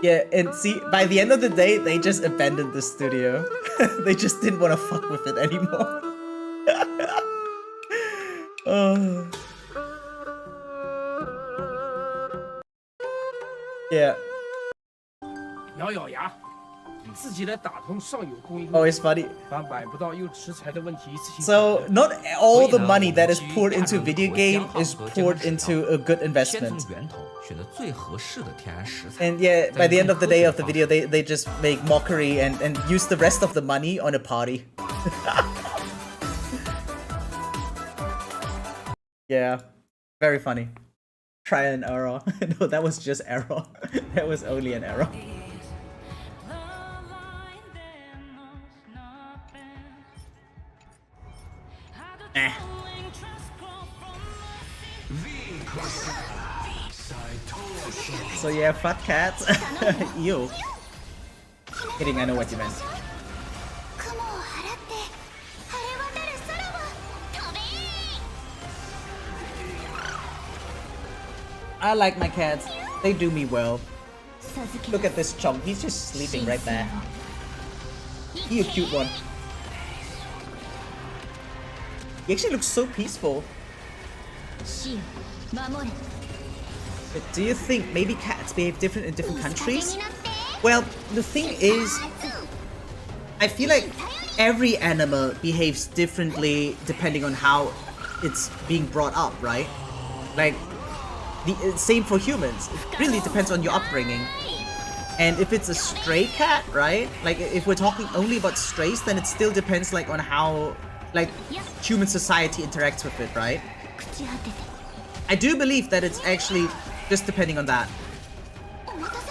Speaker 1: Yeah, and see, by the end of the day, they just abandoned the studio. They just didn't want to fuck with it anymore. Oh. Yeah.
Speaker 7: 咬咬牙，自己来打通上游供应
Speaker 1: Always funny.
Speaker 7: 把买不到又吃材的问题一次性
Speaker 1: So, not all the money that is poured into a video game is poured into a good
Speaker 6: 先
Speaker 1: investment.
Speaker 6: 从源头选择最合适的天然食材。
Speaker 1: And yeah, by the end of the day of the video, they just make mockery and use the rest of the money on a party. Yeah, very funny. Try an error. No, that was just error. That was only an error. Eh. So yeah, fuck cats. Ew. Kidding, I know what you meant. I like my cats. They do me well. Look at this chunk. He's just sleeping right there. He a cute one. He actually looks so peaceful. But do you think maybe cats behave different in different countries? Well, the thing is, I feel like every animal behaves differently depending on how it's being brought up, right? Like, the same for humans. It really depends on your upbringing. And if it's a stray cat, right? Like, if we're talking only about strays, then it still depends, like, on how, like, human society interacts with it, right? I do believe that it's actually just depending on that.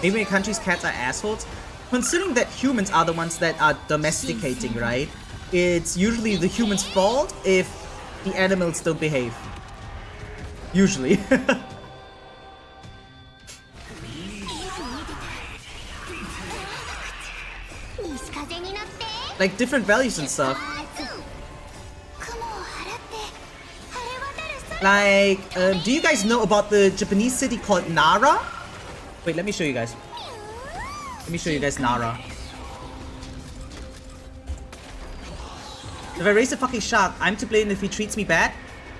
Speaker 1: Maybe in countries cats are assholes. considering that humans are the ones that are domesticating, right? It's usually the humans' fault if the animals don't behave. Usually. Like different values and stuff. Like, do you guys know about the Japanese city called Nara? Wait, let me show you guys. Let me show you guys Nara. If I raise a fucking shark, I'm to blame if he treats me bad?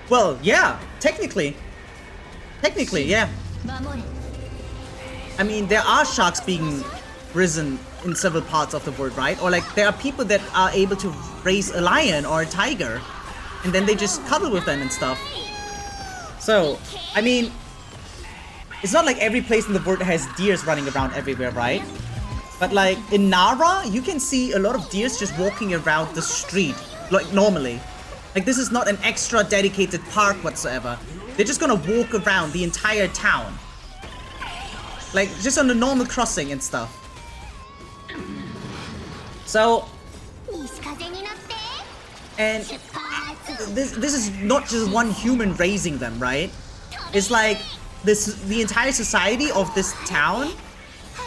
Speaker 1: Well, yeah, technically. Technically, yeah. I mean, there are sharks being risen in several parts of the world, right? Or like, there are people that are able to raise a lion or a tiger, and then they just cuddle with them and stuff. So, I mean, it's not like every place in the world has deers running around everywhere, right? But like, in Nara, you can see a lot of deers just walking around the street, like normally. Like, this is not an extra dedicated park whatsoever. They're just gonna walk around the entire town. Like, just on the normal crossing and stuff. So, and this is not just one human raising them, right? It's like the entire society of this town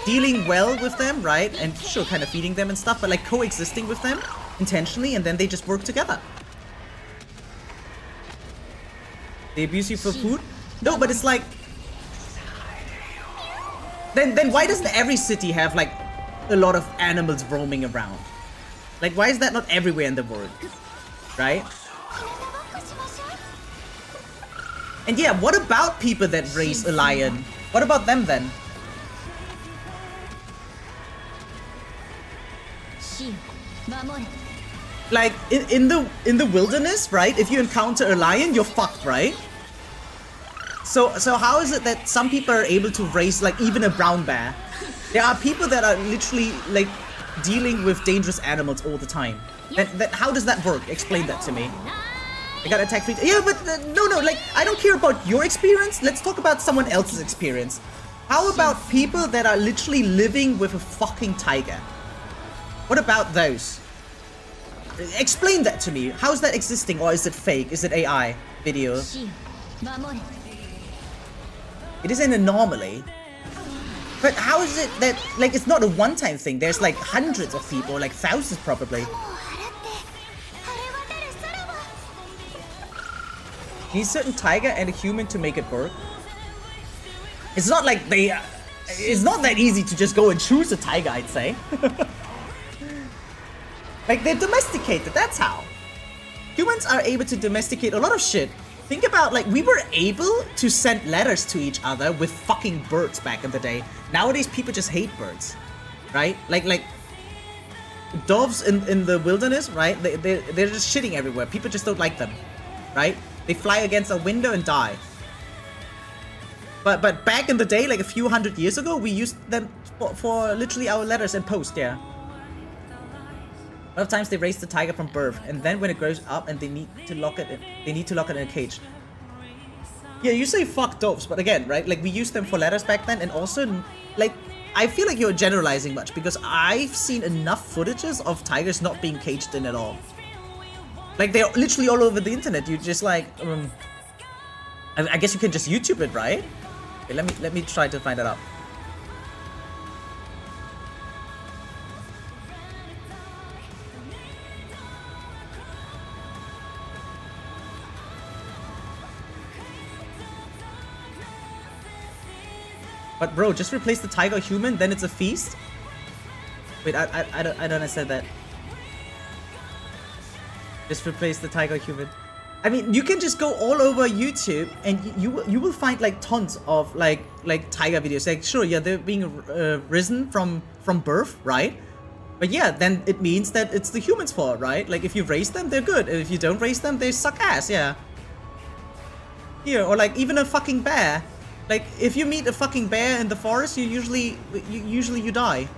Speaker 1: dealing well with them, right? And sure, kind of feeding them and stuff, but like coexisting with them intentionally, and then they just work together. They abuse you for food? No, but it's like, then why doesn't every city have like a lot of animals roaming around? Like, why is that not everywhere in the world? Right? And yeah, what about people that raise a lion? What about them then? Like, in the wilderness, right? If you encounter a lion, you're fucked, right? So how is it that some people are able to raise like even a brown bear? There are people that are literally like dealing with dangerous animals all the time. How does that work? Explain that to me. I got attacked 3 times. Yeah, but no, like, I don't care about your experience. Let's talk about someone else's experience. How about people that are literally living with a fucking tiger? What about those? Explain that to me. How is that existing, or is it fake? Is it AI video? It is an anomaly. But how is it that, like, it's not a one-time thing? There's like hundreds of people, like thousands probably. You need a certain tiger and a human to make it work. It's not like they... it's not that easy to just go and choose a tiger, I'd say. Like, they're domesticated, that's how. Humans are able to domesticate a lot of shit. Think about, like, we were able to send letters to each other with fucking birds back in the day. Nowadays, people just hate birds, right? Like doves in the wilderness, right? They're just shitting everywhere. People just don't like them, right? They fly against a window and die. But back in the day, like a few hundred years ago, we used them for literally our letters and post, yeah. A lot of times they raise the tiger from birth, and then when it grows up and they need to lock it in a cage. Yeah, you say fuck doves, but again, right? Like, we used them for letters back then, and also, like, I feel like you're generalizing much, because I've seen enough footages of tigers not being caged in at all. Like, they're literally all over the internet. You just like, I guess you can just YouTube it, right? Okay, let me try to find it out. But bro, just replace the tiger human, then it's a feast? Wait, I don't understand that. Just replace the tiger human. I mean, you can just go all over YouTube and you will find like tons of like tiger videos. Like, sure, yeah, they're being risen from birth, right? But yeah, then it means that it's the humans' fault, right? Like, if you raise them, they're good. If you don't raise them, they suck ass, yeah. Here, or like even a fucking bear. Like, if you meet a fucking bear in the forest, you usually die.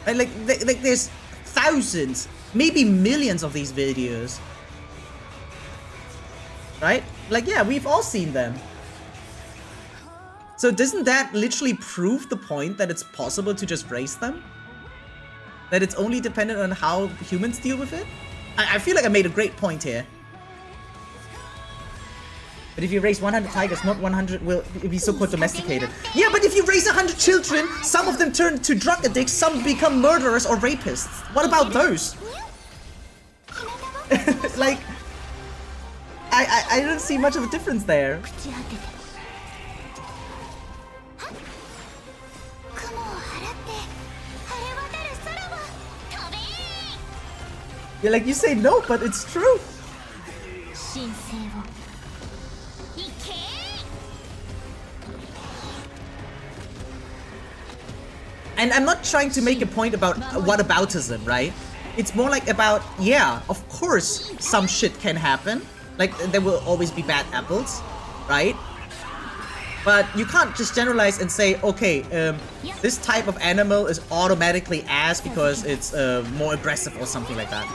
Speaker 1: And like there's thousands, maybe millions of these videos. Right? Like, yeah, we've all seen them. So doesn't that literally prove the point that it's possible to just raise them? That it's only dependent on how humans deal with it? I feel like I made a great point here. But if you raise 100 tigers, not 100 will be so-called domesticated. Yeah, but if you raise 100 children, some of them turn to drug addicts, some become murderers or rapists. What about those? Like, I don't see much of a difference there. Yeah, like you say no, but it's true. And I'm not trying to make a point about whataboutism, right? It's more like about, yeah, of course some shit can happen. Like, there will always be bad apples, right? But you can't just generalize and say, okay, this type of animal is automatically ass because it's more aggressive or something like that.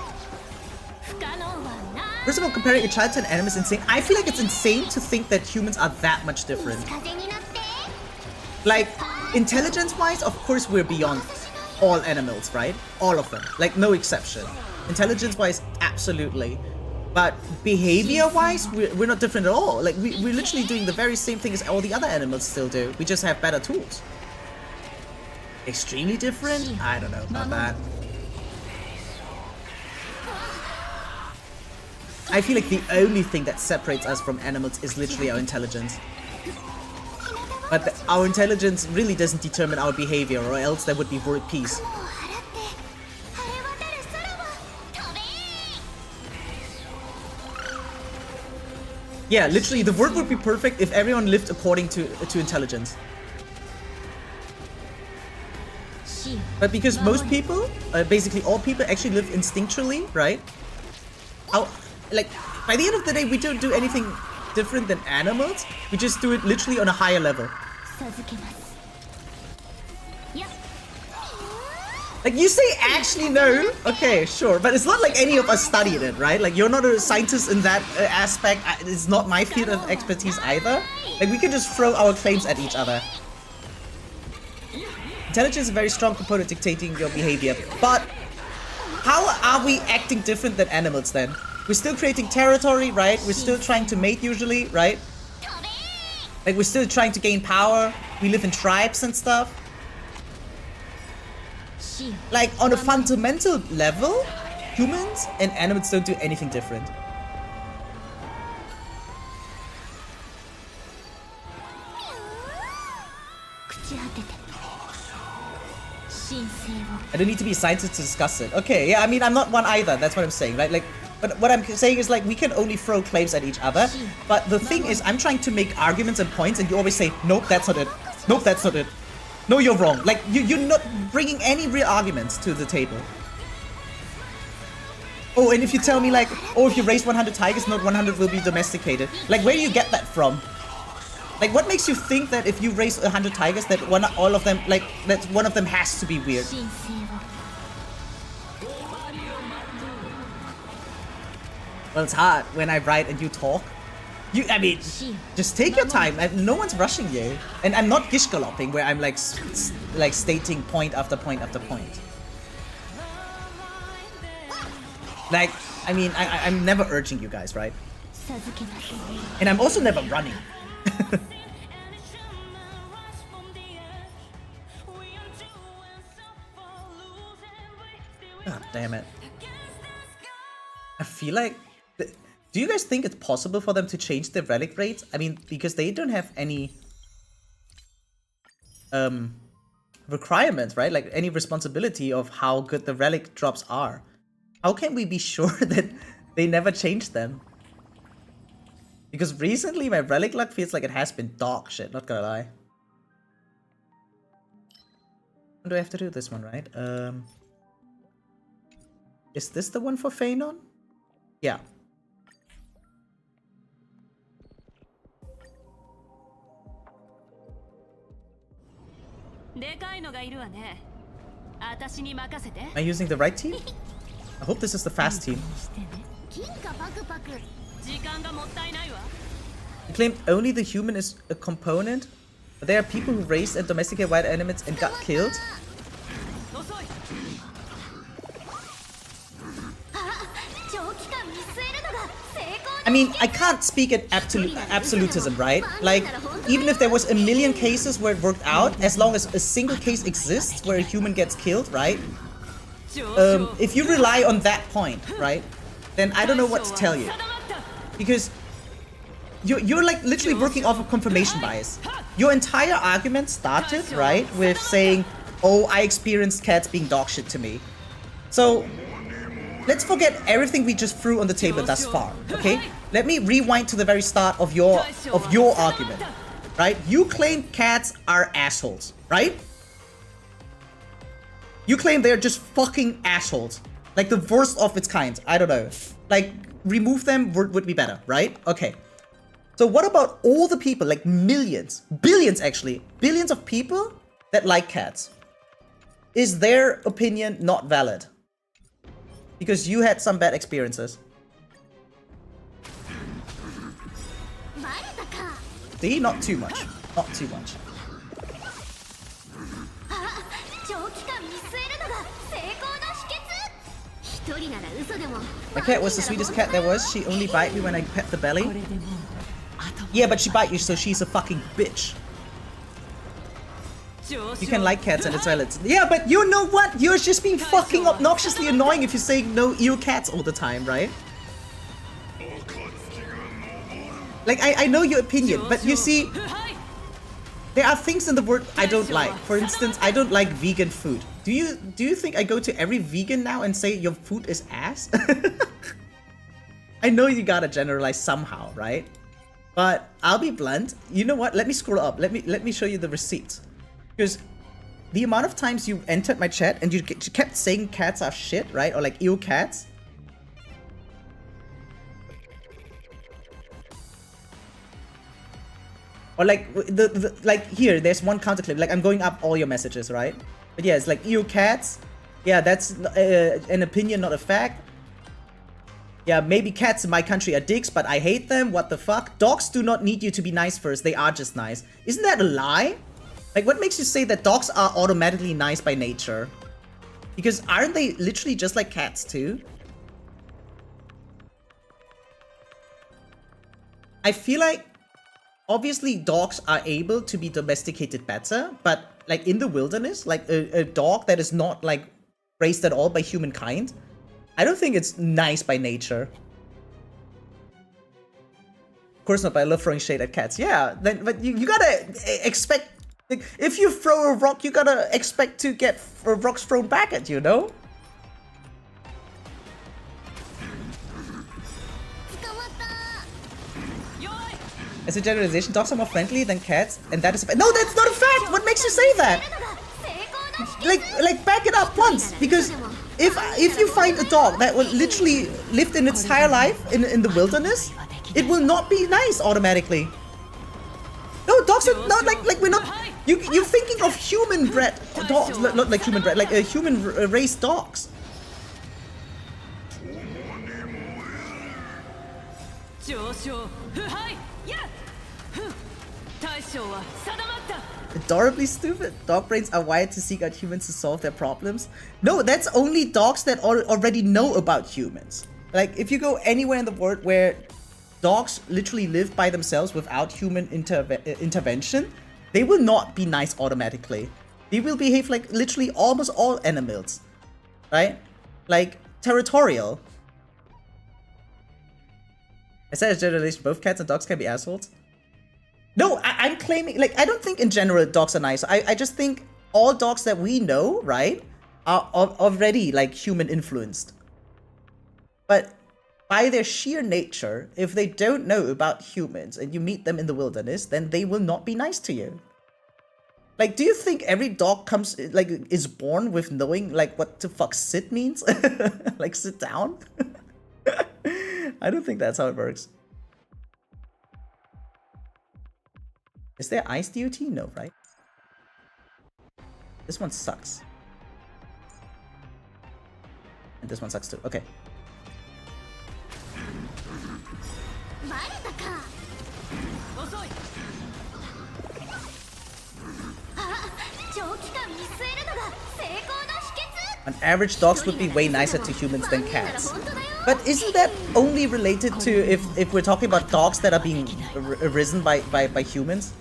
Speaker 1: First of all, comparing a child to an animal is insane. I feel like it's insane to think that humans are that much different. Like, intelligence-wise, of course we're beyond all animals, right? All of them. Like, no exception. Intelligence-wise, absolutely. But behavior-wise, we're not different at all. Like, we're literally doing the very same thing as all the other animals still do. We just have better tools. Extremely different? I don't know about that. I feel like the only thing that separates us from animals is literally our intelligence. But our intelligence really doesn't determine our behavior, or else there would be world peace. Yeah, literally, the world would be perfect if everyone lived according to intelligence. But because most people, basically all people, actually live instinctually, right? Like, by the end of the day, we don't do anything different than animals. We just do it literally on a higher level. Like, you say actually no, okay, sure, but it's not like any of us studied it, right? Like, you're not a scientist in that aspect. It's not my field of expertise either. Like, we can just throw our claims at each other. Intelligence is a very strong component dictating your behavior, but how are we acting different than animals then? We're still creating territory, right? We're still trying to mate usually, right? Like, we're still trying to gain power. We live in tribes and stuff. Like, on a fundamental level, humans and animals don't do anything different. I don't need to be a scientist to discuss it. Okay, yeah, I mean, I'm not one either. That's what I'm saying, right? Like, but what I'm saying is, like, we can only throw claims at each other. But the thing is, I'm trying to make arguments and points, and you always say, nope, that's not it. Nope, that's not it. No, you're wrong. Like, you're not bringing any real arguments to the table. Oh, and if you tell me, like, oh, if you raise 100 tigers, not 100 will be domesticated. Like, where do you get that from? Like, what makes you think that if you raise 100 tigers, that all of them, like, that one of them has to be weird? Well, it's hard when I write and you talk. I mean, just take your time. No one's rushing you. And I'm not gish galloping where I'm like stating point after point after point. Like, I mean, I'm never urging you guys, right? And I'm also never running. God damn it. I feel like... Do you guys think it's possible for them to change their relic rates? I mean, because they don't have any requirements, right? Like any responsibility of how good the relic drops are. How can we be sure that they never change them? Because recently my relic luck feels like it has been dog shit, not gonna lie. Do I have to do this one, right? Is this the one for phainon? Yeah. Am I using the right team? I hope this is the fast team. You claimed only the human is a component, But there are people who raised and domesticated wild animals and got killed. I mean, I can't speak in absolutism, right? Like, even if there was a million cases where it worked out, as long as a single case exists where a human gets killed, right? If you rely on that point, right? Then I don't know what to tell you. Because you're like literally working off of confirmation bias. Your entire argument started, right, with saying, oh, I experienced cats being dog shit to me. So let's forget everything we just threw on the table thus far, okay? Let me rewind to the very start of your argument, right? You claim cats are assholes, right? You claim they're just fucking assholes. Like the worst of its kind. I don't know. Like, remove them would be better, right? Okay. So what about all the people, like millions, billions actually, billions of people that like cats? Is their opinion not valid? Because you had some bad experiences. See? Not too much. Not too much. My cat was the sweetest cat there was. She only bite me when I pet the belly. Yeah, but she bite you, so she's a fucking bitch. You can like cats and it's valid. Yeah, but you know what? You're just being fucking obnoxiously annoying if you're saying no ew cats all the time, right? Like, I know your opinion, but you see, there are things in the world I don't like. For instance, I don't like vegan food. Do you think I go to every vegan now and say your food is ass? I know you gotta generalize somehow, right? But I'll be blunt. You know what? Let me scroll up. Let me show you the receipts. Because the amount of times you entered my chat and you kept saying cats are shit, right? Or like ew cats. Or like like here, there's one counterclip. Like I'm going up all your messages, right? But yeah, it's like ew cats. Yeah, that's an opinion, not a fact. Yeah, maybe cats in my country are dicks, but I hate them. What the fuck? Dogs do not need you to be nice first. They are just nice. Isn't that a lie? Like, what makes you say that dogs are automatically nice by nature? Because aren't they literally just like cats too? I feel like obviously dogs are able to be domesticated better, but like in the wilderness, like a dog that is not like raised at all by humankind, I don't think it's nice by nature. Of course not, but I love throwing shade at cats. Yeah, then but you gotta expect, like, if you throw a rock, you gotta expect to get rocks thrown back at you, no? As a generalization, dogs are more friendly than cats, and that is a fact. No, that's not a fact! What makes you say that? Like back it up once, because if you find a dog that will literally lived in its entire life in the wilderness, it will not be nice automatically. No, dogs are not like we're not. You're thinking of human-bred dogs, not like human-bred, like human-raised dogs. Adorably stupid. Dog brains are wired to seek out humans to solve their problems. No, that's only dogs that already know about humans. Like, if you go anywhere in the world where dogs literally live by themselves without human intervention, they will not be nice automatically. They will behave like literally almost all animals, right? Like, territorial. I said as generalization, both cats and dogs can be assholes. No, I'm claiming, like, I don't think in general dogs are nice. I just think all dogs that we know, right, are already, like, human influenced. But by their sheer nature, if they don't know about humans and you meet them in the wilderness, then they will not be nice to you. Like, do you think every dog comes, like, is born with knowing, like, what the fuck sit means? Like, sit down? I don't think that's how it works. Is there ice DOT? No, right? This one sucks. And this one sucks too. Okay. On average, dogs would be way nicer to humans than cats. But isn't that only related to if we're talking about dogs that are being arisen by humans?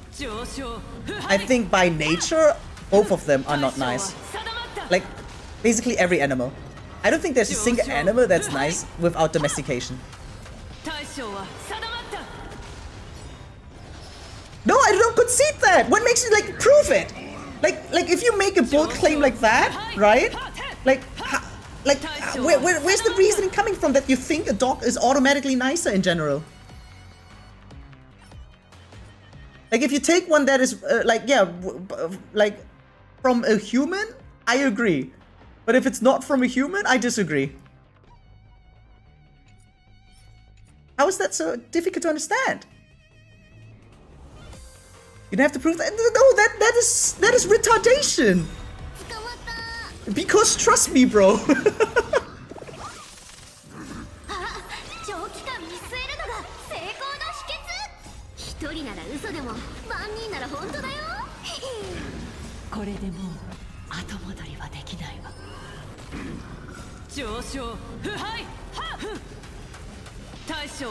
Speaker 1: I think by nature, both of them are not nice. Like, basically every animal. I don't think there's a single animal that's nice without domestication. No, I don't concede that! What makes you, like, prove it? Like if you make a bold claim like that, right? Where's the reasoning coming from that you think a dog is automatically nicer in general? Like, if you take one that is, like, from a human, I agree. But if it's not from a human, I disagree. How is that so difficult to understand? You don't have to prove that. No, that is retardation. Because trust me, bro.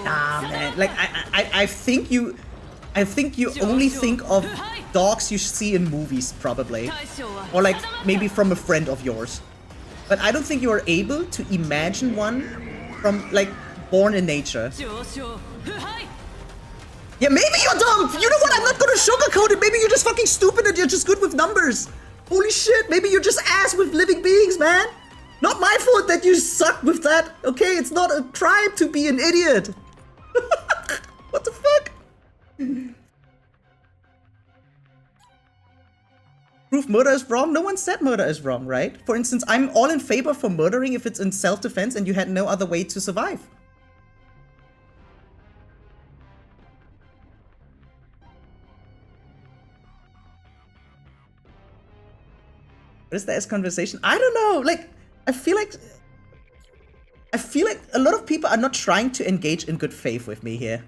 Speaker 1: Ah, man, like I think you only think of dogs you see in movies, probably, or like maybe from a friend of yours. But I don't think you are able to imagine one from, like, born in nature. Yeah, maybe you're dumb. You know what? I'm not gonna sugarcoat it. Maybe you're just fucking stupid and you're just good with numbers. Holy shit, maybe you're just ass with living beings, man. Not my fault that you suck with that, okay? It's not a crime to be an idiot. What the fuck? Proof murder is wrong? No one said murder is wrong, right? For instance, I'm all in favor for murdering if it's in self-defense and you had no other way to survive. What is this conversation? I don't know. Like, I feel like a lot of people are not trying to engage in good faith with me here.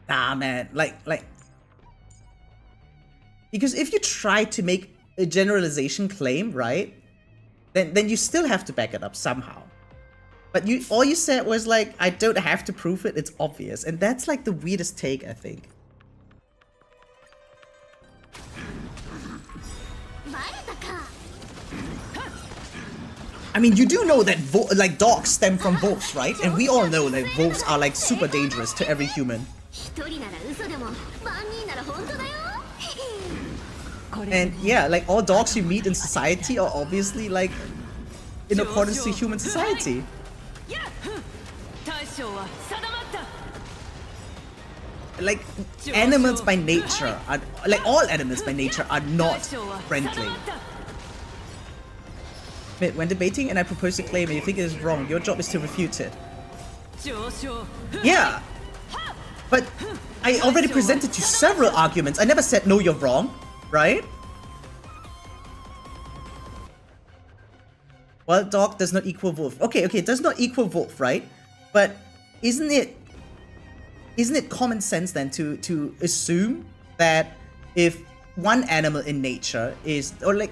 Speaker 1: Nah, man, like, because if you try to make a generalization claim, right, then you still have to back it up somehow. But all you said was like, I don't have to prove it, it's obvious. And that's like the weirdest take, I think. I mean, you do know that like dogs stem from wolves, right? And we all know that wolves are like super dangerous to every human. And yeah, like all dogs you meet in society are obviously like in accordance to human society. Like animals by nature are, like all animals by nature are not friendly. When debating and I propose a claim and you think it is wrong, your job is to refute it. Yeah, but I already presented you several arguments. I never said no, you're wrong, right? Well, dog does not equal wolf. Okay, it does not equal wolf, right? But isn't it common sense then to assume that if one animal in nature is, or like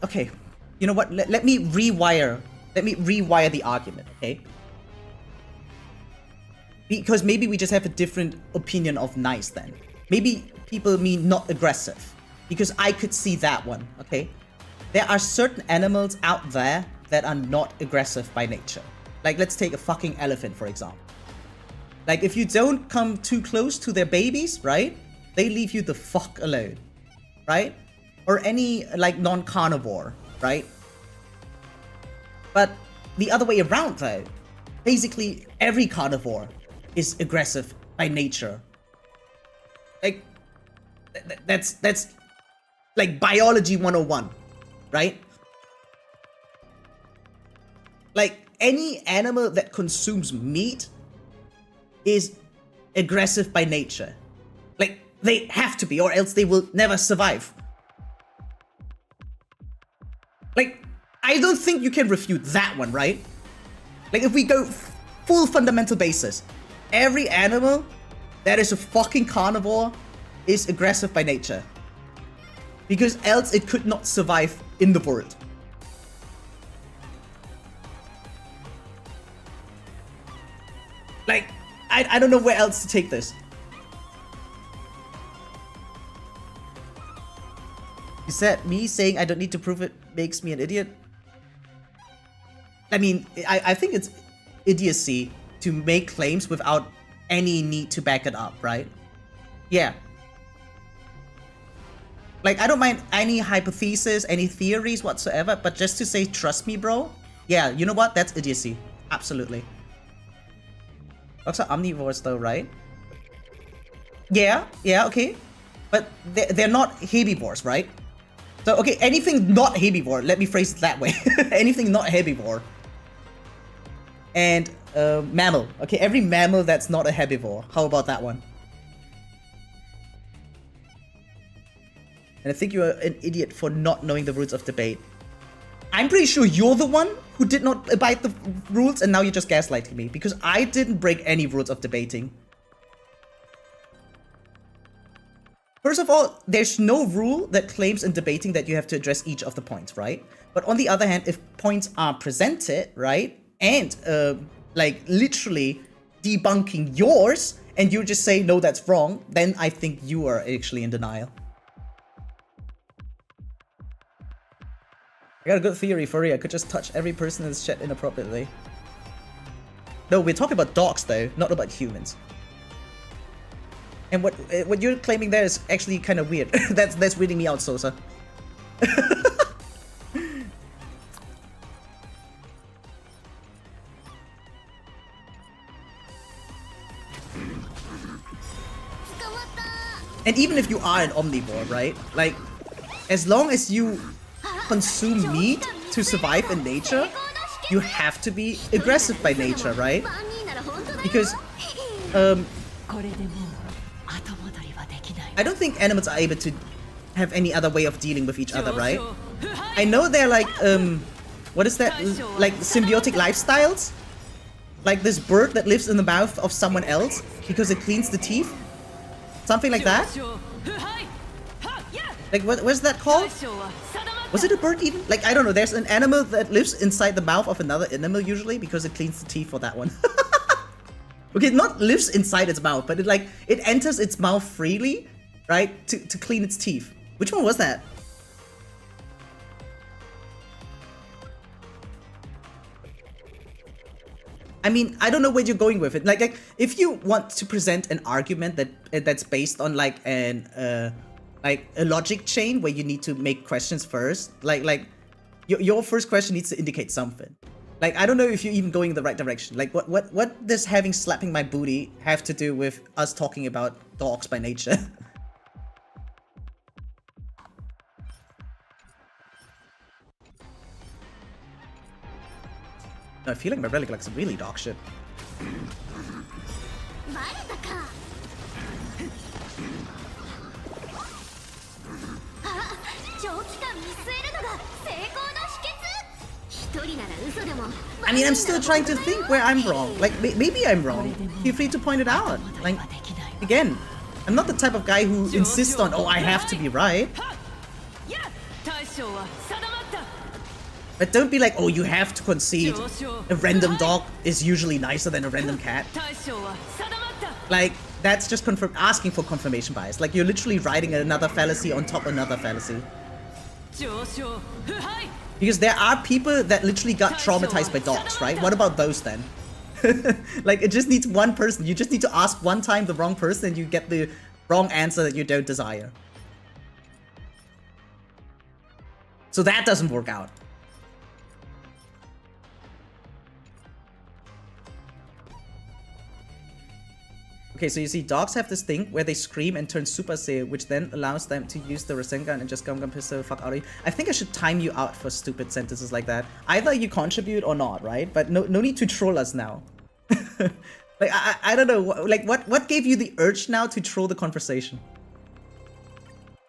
Speaker 1: okay, you know what? Let me rewire the argument, okay? Because maybe we just have a different opinion of nice then. Maybe people mean not aggressive, because I could see that one, okay? There are certain animals out there that are not aggressive by nature. Like, let's take a fucking elephant, for example. Like, if you don't come too close to their babies, right? They leave you the fuck alone, right? Or any, like, non-carnivore, right? But the other way around, though, basically every carnivore is aggressive by nature. Like, that's like biology 101, right? Like, any animal that consumes meat is aggressive by nature. Like, they have to be, or else they will never survive. Like, I don't think you can refute that one, right? Like, if we go full fundamental basis. Every animal that is a fucking carnivore is aggressive by nature. Because else it could not survive in the world. Like, I don't know where else to take this. You said me saying I don't need to prove it makes me an idiot? I mean, I think it's idiocy to make claims without any need to back it up, right? Yeah. Like, I don't mind any hypothesis, any theories whatsoever, but just to say, trust me, bro? Yeah, you know what? That's idiocy. Absolutely. Dogs are omnivores though, right? Yeah, okay. But they're not herbivores, right? So, okay, anything not herbivore, let me phrase it that way. Anything not herbivore. And mammal. Okay, every mammal that's not a herbivore. How about that one? And I think you're an idiot for not knowing the rules of debate. I'm pretty sure you're the one who did not abide the rules and now you're just gaslighting me. Because I didn't break any rules of debating. First of all, there's no rule that claims in debating that you have to address each of the points, right? But on the other hand, if points are presented, right? And like literally debunking yours and you just say, no, that's wrong, then I think you are actually in denial. I got a good theory for you. I could just touch every person in this chat inappropriately. No, we're talking about dogs though, not about humans. And what you're claiming there is actually kind of weird. that's reading me out, Sosa. And even if you are an omnivore, right? Like, as long as you consume meat to survive in nature, you have to be aggressive by nature, right? Because, I don't think animals are able to have any other way of dealing with each other, right? I know they're like, what is that? Like symbiotic lifestyles? Like this bird that lives in the mouth of someone else because it cleans the teeth? Something like that? Like, what's that called? Was it a bird even? Like, I don't know. There's an animal that lives inside the mouth of another animal usually because it cleans the teeth for that one. Okay, not lives inside its mouth, but it enters its mouth freely, right? To clean its teeth. Which one was that? I mean, I don't know where you're going with it. Like if you want to present an argument that's based on like a logic chain where you need to make questions first, like your first question needs to indicate something. Like, I don't know if you're even going in the right direction. Like, what does having slapping my booty have to do with us talking about dogs by nature? No, I feel like my relic likes some really dog shit. I mean, I'm still trying to think where I'm wrong. Like, maybe I'm wrong. Feel free to point it out. Like, again, I'm not the type of guy who insists on, oh, I have to be right. But don't be like, oh, you have to concede. A random dog is usually nicer than a random cat. Like, that's just asking for confirmation bias. Like, you're literally writing another fallacy on top of another fallacy. Because there are people that literally got traumatized by dogs, right? What about those then? Like, it just needs one person. You just need to ask one time the wrong person and you get the wrong answer that you don't desire. So that doesn't work out. Okay, so you see, dogs have this thing where they scream and turn Super Saiyan, which then allows them to use the Rasengan and just gum piss the fuck out of you. I think I should time you out for stupid sentences like that. Either you contribute or not, right? But no need to troll us now. Like, I don't know, like, what gave you the urge now to troll the conversation?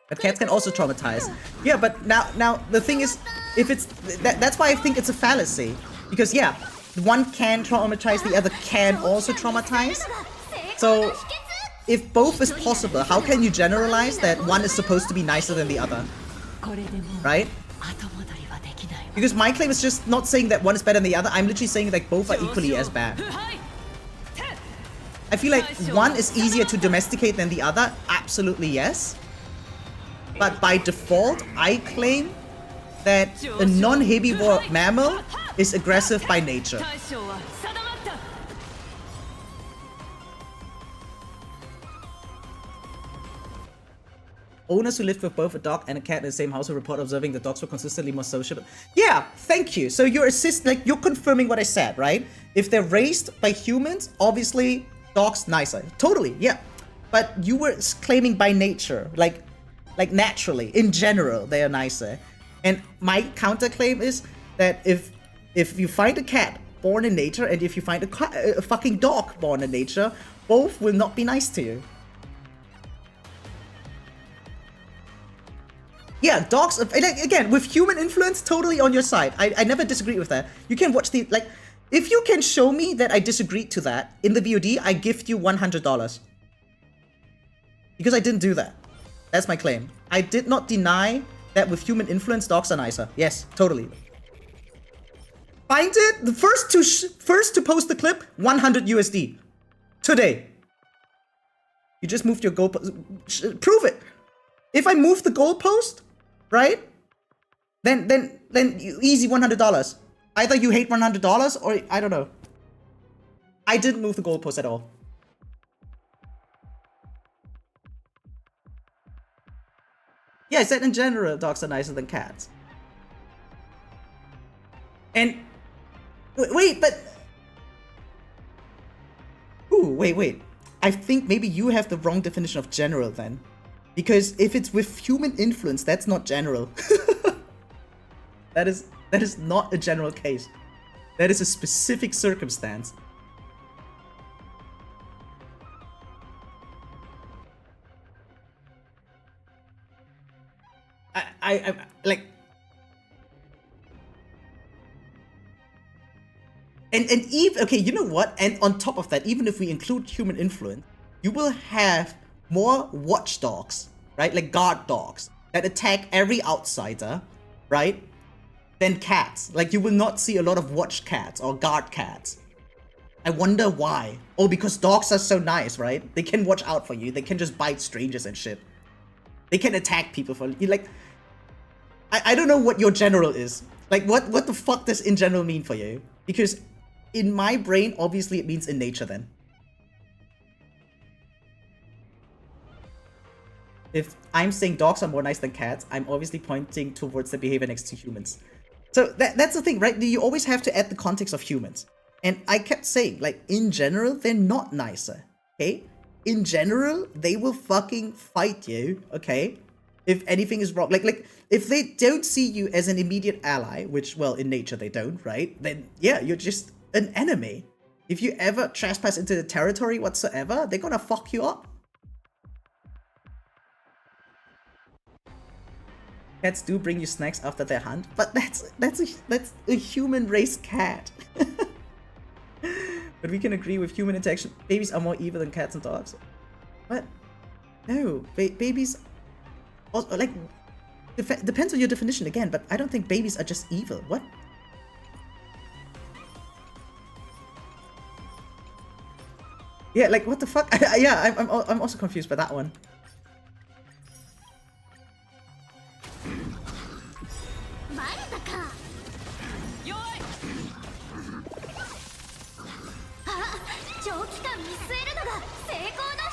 Speaker 1: But cats can also traumatize. Yeah, but now the thing is, if it's... That's why I think it's a fallacy. Because, yeah, one can traumatize, the other can also traumatize. So if both is possible, how can you generalize that one is supposed to be nicer than the other? Right? Because my claim is just not saying that one is better than the other. I'm literally saying that both are equally as bad. I feel like one is easier to domesticate than the other. Absolutely yes. But by default, I claim that a non-herbivore mammal is aggressive by nature. Owners who lived with both a dog and a cat in the same household report observing the dogs were consistently more sociable. Yeah, thank you. So you're you're confirming what I said, right? If they're raised by humans, obviously dogs nicer. Totally, yeah. But you were claiming by nature, like naturally, in general, they are nicer. And my counterclaim is that if you find a cat born in nature and if you find a fucking dog born in nature, both will not be nice to you. Yeah, dogs, like, again, with human influence, totally on your side. I never disagree with that. You can watch the, like, if you can show me that I disagreed to that in the VOD, I gift you $100. Because I didn't do that. That's my claim. I did not deny that with human influence, dogs are nicer. Yes, totally. Find it, the first to post the clip, 100 USD. Today. You just moved your goalpost. Prove it. If I move the goalpost, right? Then you easy $100. Either you hate $100 or I don't know. I didn't move the goalpost at all. Yeah, I said in general dogs are nicer than cats. And wait, but ooh, wait. I think maybe you have the wrong definition of general then. Because if it's with human influence, that's not general. That is not a general case. That is a specific circumstance. I like, and even, okay, you know what? And on top of that, even if we include human influence, you will have more watchdogs, right? Like guard dogs that attack every outsider, right? Than cats. Like you will not see a lot of watch cats or guard cats. I wonder why. Oh, because dogs are so nice, right? They can watch out for you. They can just bite strangers and shit. They can attack people for you. Like, I don't know what your general is. Like, what the fuck does in general mean for you? Because in my brain, obviously it means in nature then. If I'm saying dogs are more nice than cats, I'm obviously pointing towards the behavior next to humans. So that's the thing, right? You always have to add the context of humans. And I kept saying, like, in general, they're not nicer, okay? In general, they will fucking fight you, okay? If anything is wrong. Like, if they don't see you as an immediate ally, which, well, in nature they don't, right? Then, yeah, you're just an enemy. If you ever trespass into the territory whatsoever, they're gonna fuck you up. Cats do bring you snacks after their hunt, but that's a human-raised cat. But we can agree with human interaction. Babies are more evil than cats and dogs. What? No, babies. Also, like, depends on your definition again. But I don't think babies are just evil. What? Yeah, like what the fuck? Yeah, I'm also confused by that one.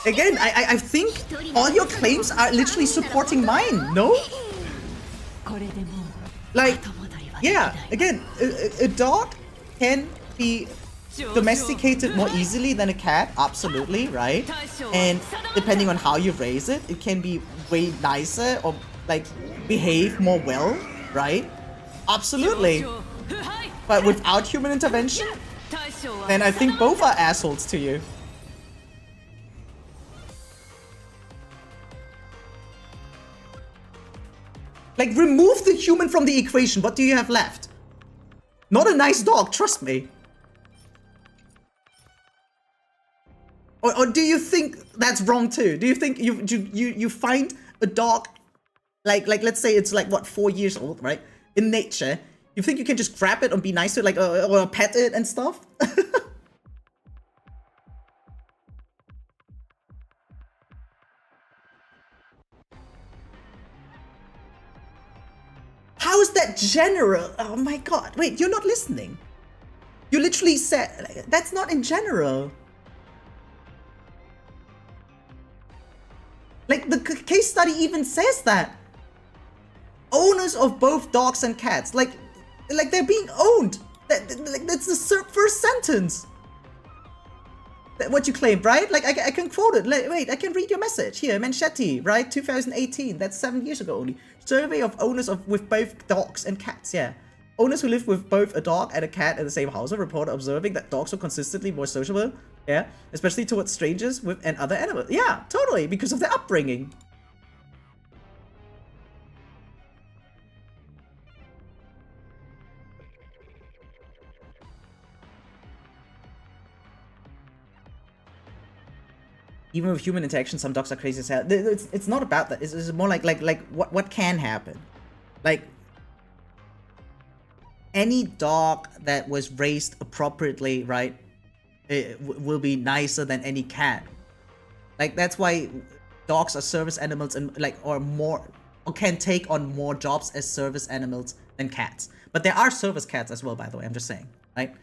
Speaker 1: Again, I think all your claims are literally supporting mine, no? Like, yeah, again, a dog can be domesticated more easily than a cat, absolutely, right? And depending on how you raise it, it can be way nicer or, like, behave more well, right? Absolutely. But without human intervention, then I think both are assholes to you. Like, remove the human from the equation. What do you have left? Not a nice dog, trust me. Or do you think that's wrong too? Do you think you find a dog, like let's say it's like what 4 years old, right? In nature, you think you can just grab it and be nice to it, like or pet it and stuff? How is that general? Oh my god! Wait, you're not listening. You literally said that's not in general. Like the case study even says that owners of both dogs and cats, like they're being owned. That's the first sentence. What you claimed, right? Like I can quote it. Wait, I can read your message here. Manchetti, right? 2018. That's 7 years ago only. Survey of owners with both dogs and cats. Yeah. Owners who live with both a dog and a cat in the same household report observing that dogs are consistently more sociable. Yeah, especially towards strangers and other animals. Yeah, totally, because of their upbringing. Even with human interaction, some dogs are crazy as hell. It's not about that. It's more like what can happen. Like any dog that was raised appropriately, right, will be nicer than any cat. Like that's why dogs are service animals and or can take on more jobs as service animals than cats. But there are service cats as well, by the way. I'm just saying, right?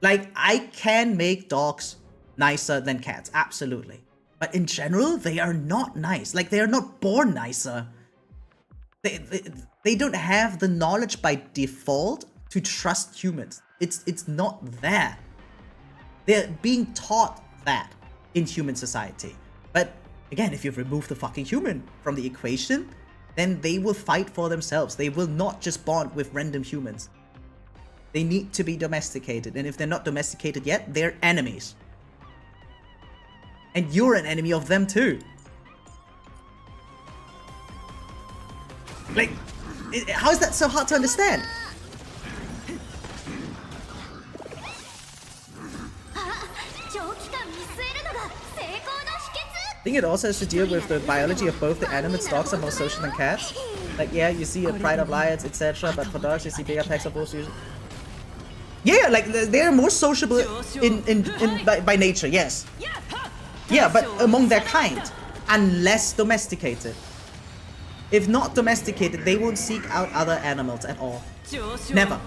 Speaker 1: Like, I can make dogs nicer than cats, absolutely. But in general, they are not nice. Like, they are not born nicer. They don't have the knowledge by default to trust humans. It's not there. They're being taught that in human society. But again, if you remove the fucking human from the equation, then they will fight for themselves. They will not just bond with random humans. They need to be domesticated, and if they're not domesticated yet, they're enemies. And you're an enemy of them too. Like, how is that so hard to understand? I think it also has to deal with the biology of both the animals. Dogs are more social than cats. Like, yeah, you see a pride of lions, etc. But for dogs, you see bigger packs of wolves usually. Yeah, like they're more sociable by nature, yes. Yeah, but among their kind, unless domesticated. If not domesticated, they won't seek out other animals at all. Never.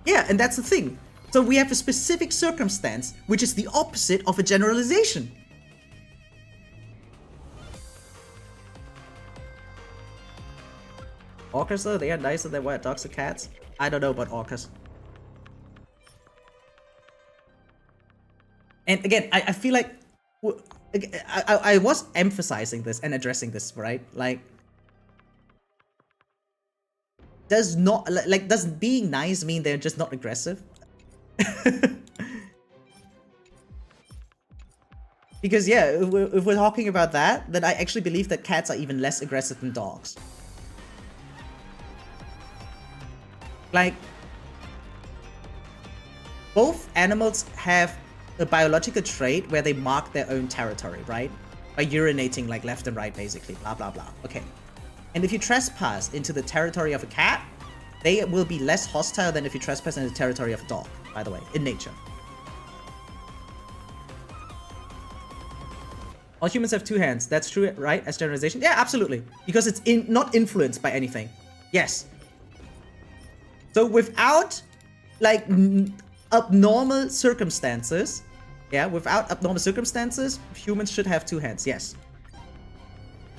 Speaker 1: Yeah, and that's the thing. So we have a specific circumstance, which is the opposite of a generalization. Orcas though, they are nicer than wild dogs or cats. I don't know about orcas. And again, I feel like I was emphasizing this and addressing this, right? Like, does being nice mean they're just not aggressive? Because yeah, if we're talking about that, then I actually believe that cats are even less aggressive than dogs. Like, both animals have a biological trait where they mark their own territory, right? By urinating like left and right, basically, blah, blah, blah. Okay. And if you trespass into the territory of a cat, they will be less hostile than if you trespass into the territory of a dog, by the way, in nature. All humans have two hands. That's true, right? As generalization? Yeah, absolutely. Because it's not influenced by anything. Yes. So without, like, abnormal circumstances, yeah, without abnormal circumstances, humans should have two hands, yes.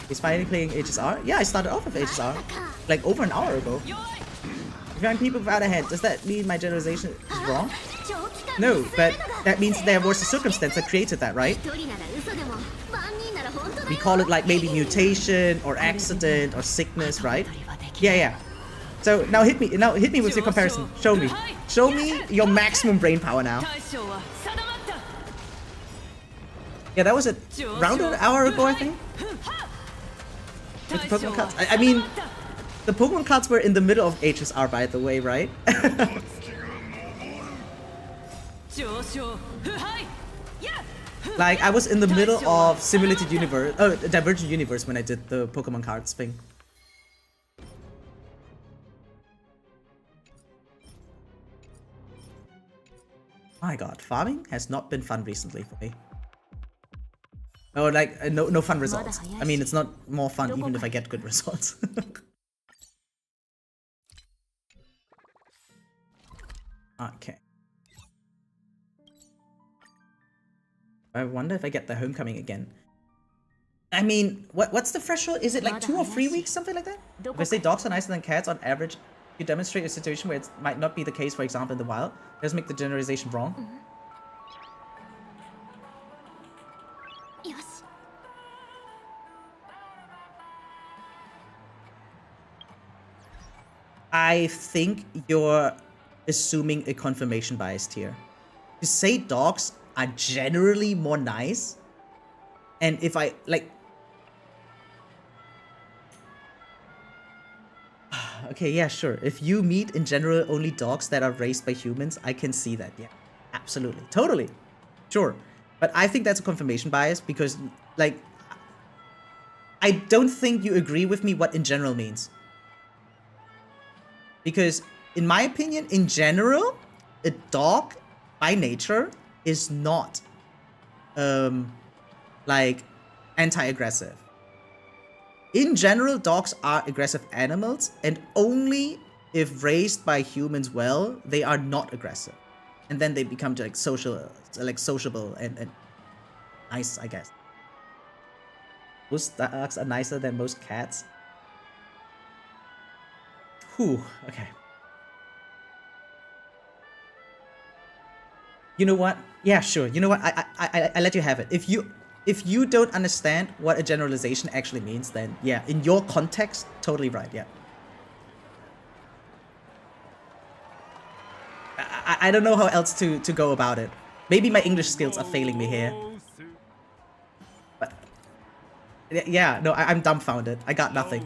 Speaker 1: He's finally playing HSR? Yeah, I started off with HSR, like, over an hour ago. If you find people without a hand, does that mean my generalization is wrong? No, but that means there was a circumstance that created that, right? We call it, like, maybe mutation, or accident, or sickness, right? Yeah, yeah. So now hit me with your comparison. Show me your maximum brain power now. Yeah, that was around an hour ago, I think. With the Pokemon cards. I mean, the Pokemon cards were in the middle of HSR, by the way, right? Like, I was in the middle of Simulated Universe, Divergent Universe when I did the Pokemon cards thing. My god, farming has not been fun recently for me. Or like, no fun results. I mean, it's not more fun even if I get good results. Okay. I wonder if I get the homecoming again. I mean, what's the threshold? Is it like 2 or 3 weeks, something like that? If I say dogs are nicer than cats on average, you demonstrate a situation where it might not be the case, for example, in the wild. Does make the generalization wrong. I think you're assuming a confirmation bias here. To say dogs are generally more nice, and if I like, okay, yeah, sure. If you meet in general only dogs that are raised by humans, I can see that. Yeah, absolutely, totally, sure. But I think that's a confirmation bias because, like, I don't think you agree with me what in general means. Because, in my opinion, in general, a dog, by nature, is not, like, anti-aggressive. In general, dogs are aggressive animals, and only if raised by humans well, they are not aggressive. And then they become, like, sociable and nice, I guess. Most dogs are nicer than most cats. Whew, okay. You know what? Yeah, sure. You know what? I let you have it. If you don't understand what a generalization actually means, then yeah, in your context, totally right, yeah. I don't know how else to go about it. Maybe my English skills are failing me here. But yeah, no, I'm dumbfounded. I got nothing.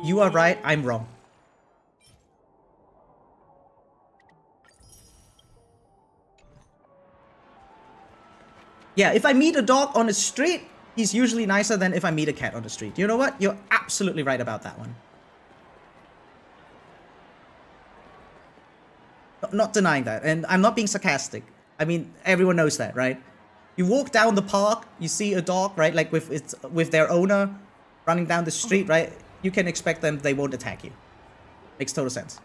Speaker 1: You are right, I'm wrong. Yeah, if I meet a dog on the street, he's usually nicer than if I meet a cat on the street. You know what? You're absolutely right about that one. Not denying that, and I'm not being sarcastic. I mean, everyone knows that, right? You walk down the park, you see a dog, right? Like with their owner running down the street, right? You can expect them, they won't attack you. Makes total sense.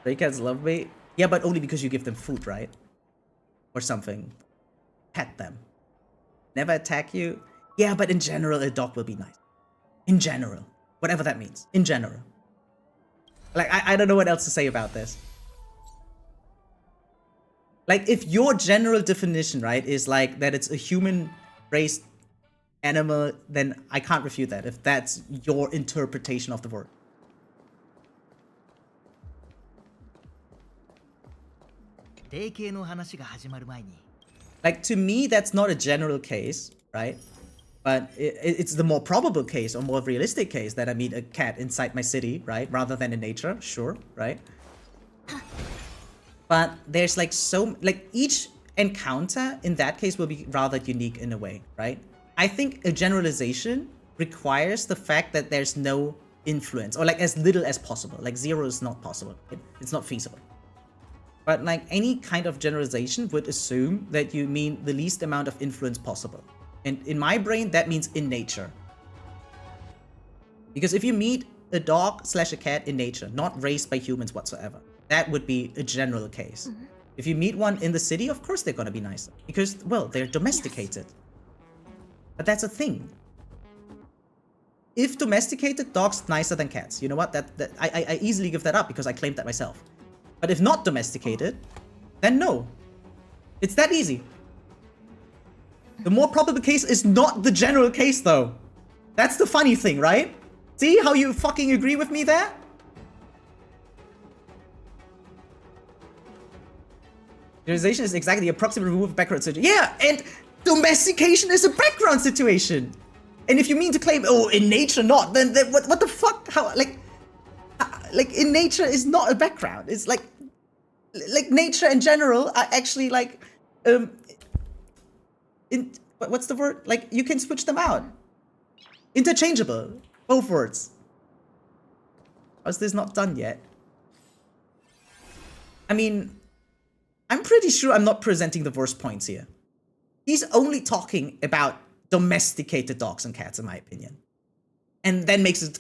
Speaker 1: Stray cats love me. Yeah, but only because you give them food, right? Or something. Pet them. Never attack you. Yeah, but in general, a dog will be nice. In general. Whatever that means. In general. Like, I don't know what else to say about this. Like, if your general definition, right, is like that it's a human-raised animal, then I can't refute that, if that's your interpretation of the word. Like, to me, that's not a general case, right? But it's the more probable case or more realistic case that I meet a cat inside my city, right? Rather than in nature, sure, right? But there's like each encounter in that case will be rather unique in a way, right? I think a generalization requires the fact that there's no influence, or like as little as possible. Like 0 is not possible, right? It's not feasible. But like any kind of generalization would assume that you mean the least amount of influence possible. And in my brain, that means in nature. Because if you meet a dog/a cat in nature, not raised by humans whatsoever, that would be a general case. If you meet one in the city, of course they're gonna be nicer. Because, well, they're domesticated. But that's a thing. If domesticated, dogs nicer than cats. You know what? I easily give that up because I claimed that myself. But if not domesticated, then no. It's that easy. The more probable case is not the general case, though. That's the funny thing, right? See how you fucking agree with me there? Generalization is exactly the approximate removal of background situation. Yeah, and domestication is a background situation. And if you mean to claim, oh, in nature not, then what the fuck? How, like in nature is not a background. It's like nature in general are actually like, what's the word? Like, you can switch them out. Interchangeable. Both words. How is this not done yet? I mean, I'm pretty sure I'm not presenting the worst points here. He's only talking about domesticated dogs and cats, in my opinion. And then makes it...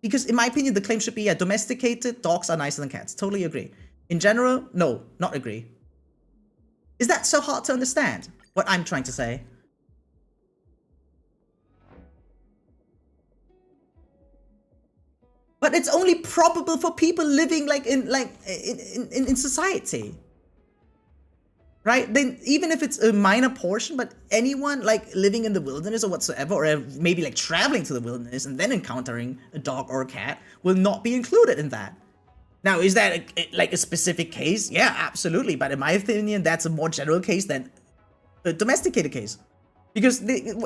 Speaker 1: Because in my opinion, the claim should be, yeah, domesticated dogs are nicer than cats. Totally agree. In general, no, not agree. Is that so hard to understand? What I'm trying to say? But it's only probable for people living like in society. Right? Then even if it's a minor portion, but anyone like living in the wilderness or whatsoever, or maybe like traveling to the wilderness and then encountering a dog or a cat will not be included in that. Now, is that like a specific case? Yeah, absolutely. But in my opinion, that's a more general case than a domesticated case. Because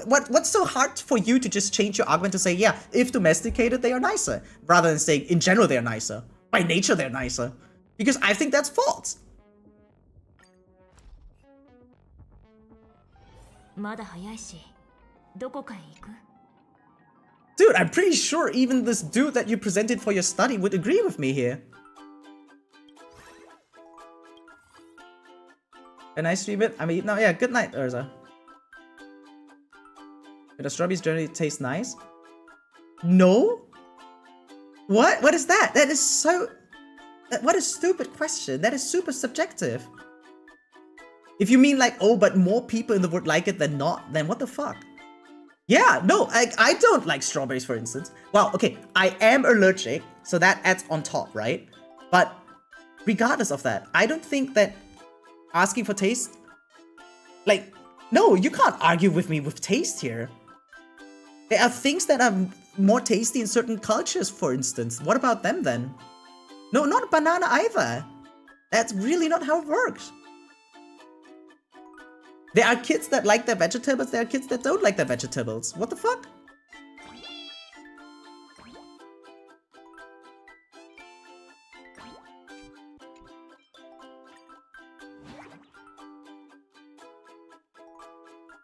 Speaker 1: what's so hard for you to just change your argument to say, yeah, if domesticated, they are nicer, rather than saying in general they're nicer. By nature, they're nicer. Because I think that's false. Dude, I'm pretty sure even this dude that you presented for your study would agree with me here. A nice stream it. I mean, no, yeah, good night, Urza. The strawberries generally taste nice? No? What? What is that? That is so... What a stupid question. That is super subjective. If you mean like, oh, but more people in the world like it than not, then what the fuck? Yeah, no, I don't like strawberries, for instance. Well, okay, I am allergic, so that adds on top, right? But regardless of that, I don't think that asking for taste... Like, no, you can't argue with me with taste here. There are things that are more tasty in certain cultures, for instance. What about them then? No, not banana either. That's really not how it works. There are kids that like their vegetables, there are kids that don't like their vegetables. What the fuck?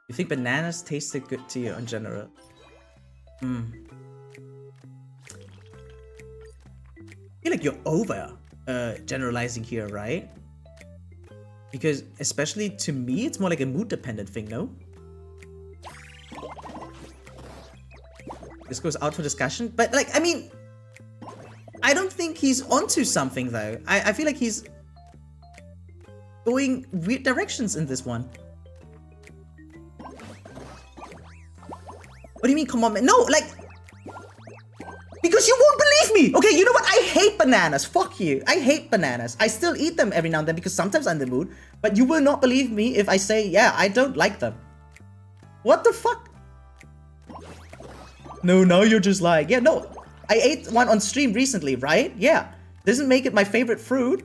Speaker 1: You think bananas tasted good to you in general? I feel like you're over generalizing here, right? Because especially to me, it's more like a mood-dependent thing, no? This goes out for discussion, but like, I mean, I don't think he's onto something though. I feel like he's going weird directions in this one. What do you mean, come on, man? No, like... Because you won't believe me! Okay, you know what? I hate bananas. Fuck you. I hate bananas. I still eat them every now and then because sometimes I'm in the mood. But you will not believe me if I say, yeah, I don't like them. What the fuck? No, now you're just like... Yeah, no. I ate one on stream recently, right? Yeah. Doesn't make it my favorite fruit.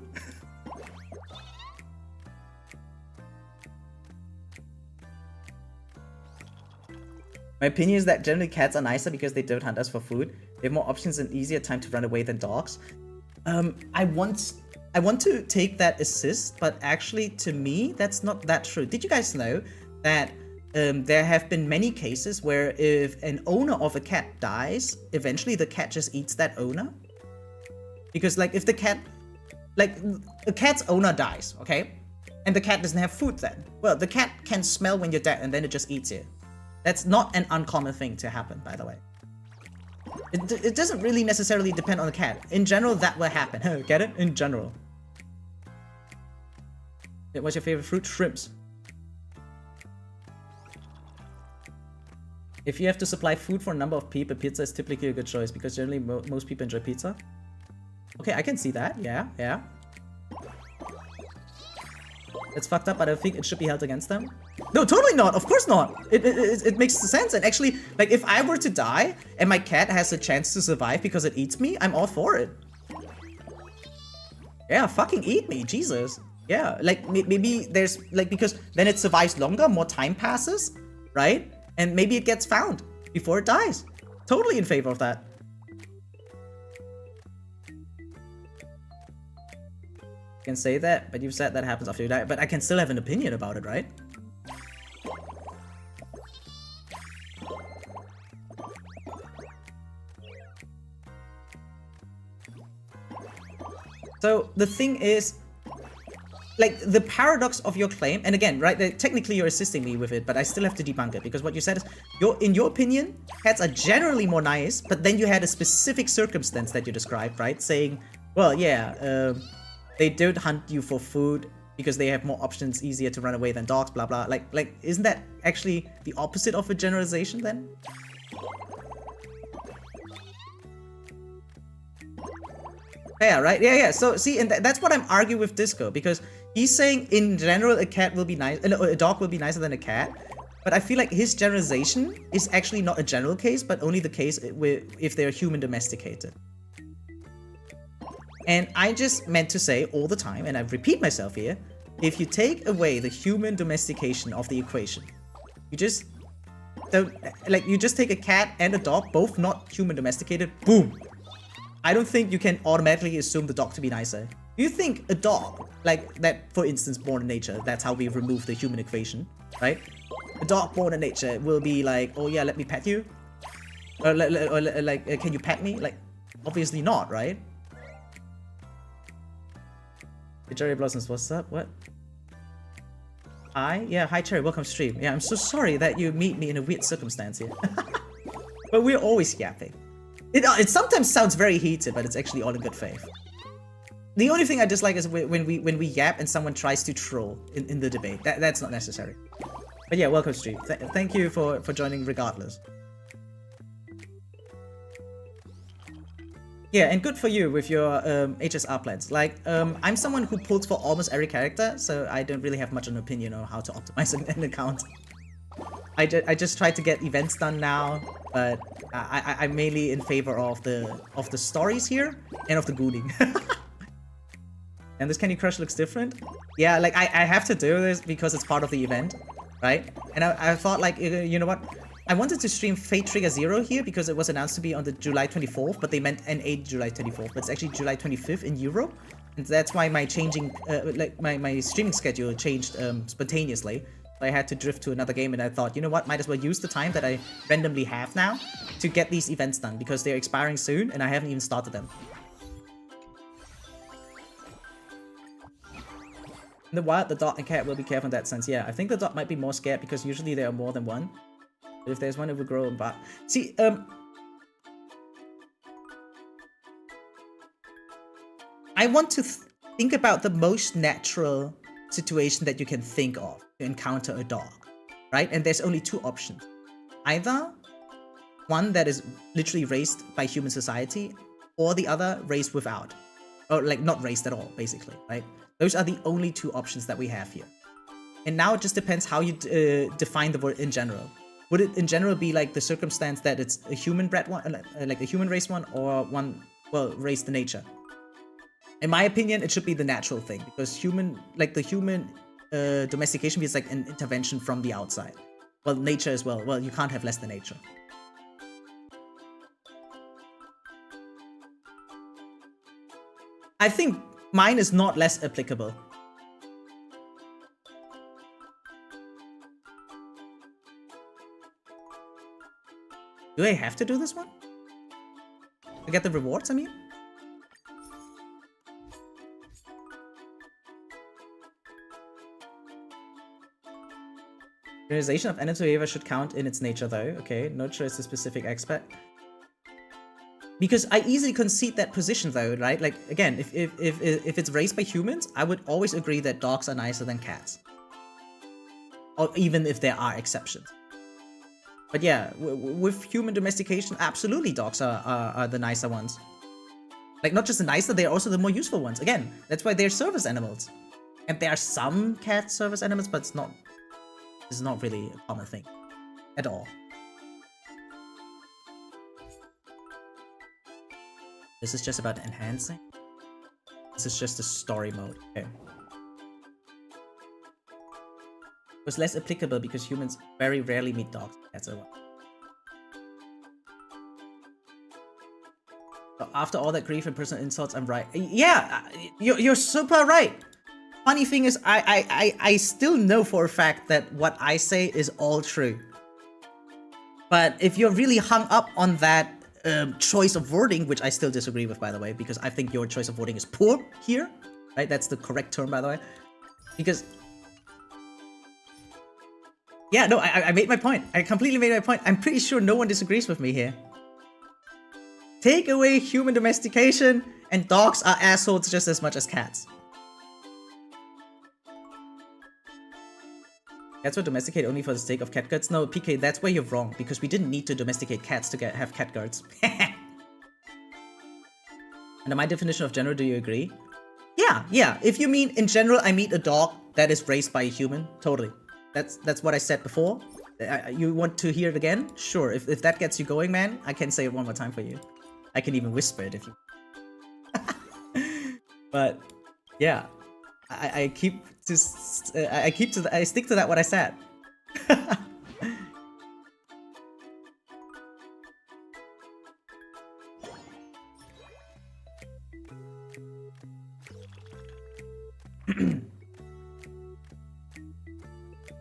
Speaker 1: My opinion is that generally cats are nicer because they don't hunt us for food. They have more options and easier time to run away than dogs. I want to take that assist, but actually to me, that's not that true. Did you guys know that there have been many cases where if an owner of a cat dies, eventually the cat just eats that owner? Because like if the cat, like a cat's owner dies, okay? And the cat doesn't have food then. Well, the cat can smell when you're dead and then it just eats you. That's not an uncommon thing to happen, by the way. It doesn't really necessarily depend on the cat. In general, that will happen. Get it? In general. What's your favorite fruit? Shrimps. If you have to supply food for a number of people, pizza is typically a good choice because generally most people enjoy pizza. Okay, I can see that. Yeah, yeah. It's fucked up, but I think it should be held against them. No, totally not. Of course not. It makes sense. And actually, like, if I were to die and my cat has a chance to survive because it eats me, I'm all for it. Yeah, fucking eat me. Jesus. Yeah, like maybe there's like, because then it survives longer, more time passes, right? And maybe it gets found before it dies. Totally in favor of that. I can say that, but you've said that happens after you die. But I can still have an opinion about it, right? So the thing is, like, the paradox of your claim, and again, right, technically you're assisting me with it, but I still have to debunk it, because what you said is, in your opinion, cats are generally more nice, but then you had a specific circumstance that you described, right? Saying, well, yeah, they don't hunt you for food because they have more options, easier to run away than dogs, blah, blah. Like, isn't that actually the opposite of a generalization then? Yeah, right? Yeah. So, see, and that's what I'm arguing with Disco, because he's saying, in general, a cat will be nice, a dog will be nicer than a cat, but I feel like his generalization is actually not a general case, but only the case if they're human domesticated. And I just meant to say all the time, and I repeat myself here, if you take away the human domestication of the equation, you just don't, like, you just take a cat and a dog, both not human domesticated, boom. I don't think you can automatically assume the dog to be nicer. Do you think a dog, like that, for instance, born in nature, that's how we remove the human equation, right? A dog born in nature will be like, oh yeah, let me pet you? Or like, can you pet me? Like, obviously not, right? Hey, Cherry Blossoms, what's up? What? Hi? Yeah, hi Cherry, welcome to stream. Yeah, I'm so sorry that you meet me in a weird circumstance here. But we're always yapping. It sometimes sounds very heated, but it's actually all in good faith. The only thing I dislike is when we yap and someone tries to troll in the debate. That's not necessary. But yeah, welcome to stream. Thank you for joining regardless. Yeah, and good for you with your HSR plans. Like, I'm someone who pulls for almost every character, so I don't really have much of an opinion on how to optimize an account. I just try to get events done now, but I'm mainly in favor of the stories here and of the gooning. And this Candy Crush looks different. Yeah, like I have to do this because it's part of the event, right? And I thought, like, you know what? I wanted to stream Fate Trigger 0 here because it was announced to be on the July 24th, but they meant NA July 24th, but it's actually July 25th in Europe. And that's why my changing, like my streaming schedule changed spontaneously. I had to drift to another game, and I thought, you know what, might as well use the time that I randomly have now to get these events done, because they're expiring soon and I haven't even started them. In the wild, the dog and cat will be careful in that sense. Yeah, I think the dog might be more scared because usually there are more than one. But if there's one, it will grow and bark. See, I want to think about the most natural situation that you can think of to encounter a dog, right? And there's only two options. Either one that is literally raised by human society, or the other raised without. Or like not raised at all, basically, right? Those are the only two options that we have here. And now it just depends how you define the word in general. Would it in general be like the circumstance that it's a human bred one, like a human raised one, or one, well, raised in nature? In my opinion, it should be the natural thing, because human domestication is like an intervention from the outside. Well, nature as well. Well, you can't have less than nature. I think mine is not less applicable. Do I have to do this one? To get the rewards, I mean? Realization of animal behavior should count in its nature though. Okay, nurture is a specific aspect. Because I easily concede that position though, right? Like, again, if it's raised by humans, I would always agree that dogs are nicer than cats. Or even if there are exceptions. But yeah, with human domestication, absolutely dogs are the nicer ones. Like, not just the nicer, they're also the more useful ones. Again, that's why they're service animals. And there are some cat service animals, but it's not really a common thing at all. This is just about enhancing. This is just a story mode. Okay. was less applicable because humans very rarely meet dogs. That's a one. So after all that grief and personal insults, I'm right. Yeah, you're super right. Funny thing is, I still know for a fact that what I say is all true. But if you're really hung up on that choice of wording, which I still disagree with, by the way, because I think your choice of wording is poor here, right? That's the correct term, by the way. Because, yeah, no, I made my point. I completely made my point. I'm pretty sure no one disagrees with me here. Take away human domestication, and dogs are assholes just as much as cats. Cats were domesticated only for the sake of cat guards? No, PK, that's where you're wrong, because we didn't need to domesticate cats to have cat guards. Under my definition of general, do you agree? Yeah. If you mean in general, I meet a dog that is raised by a human, totally. That's what I said before. You want to hear it again? Sure. If that gets you going, man, I can say it one more time for you. I can even whisper it if you. But yeah, I stick to that what I said.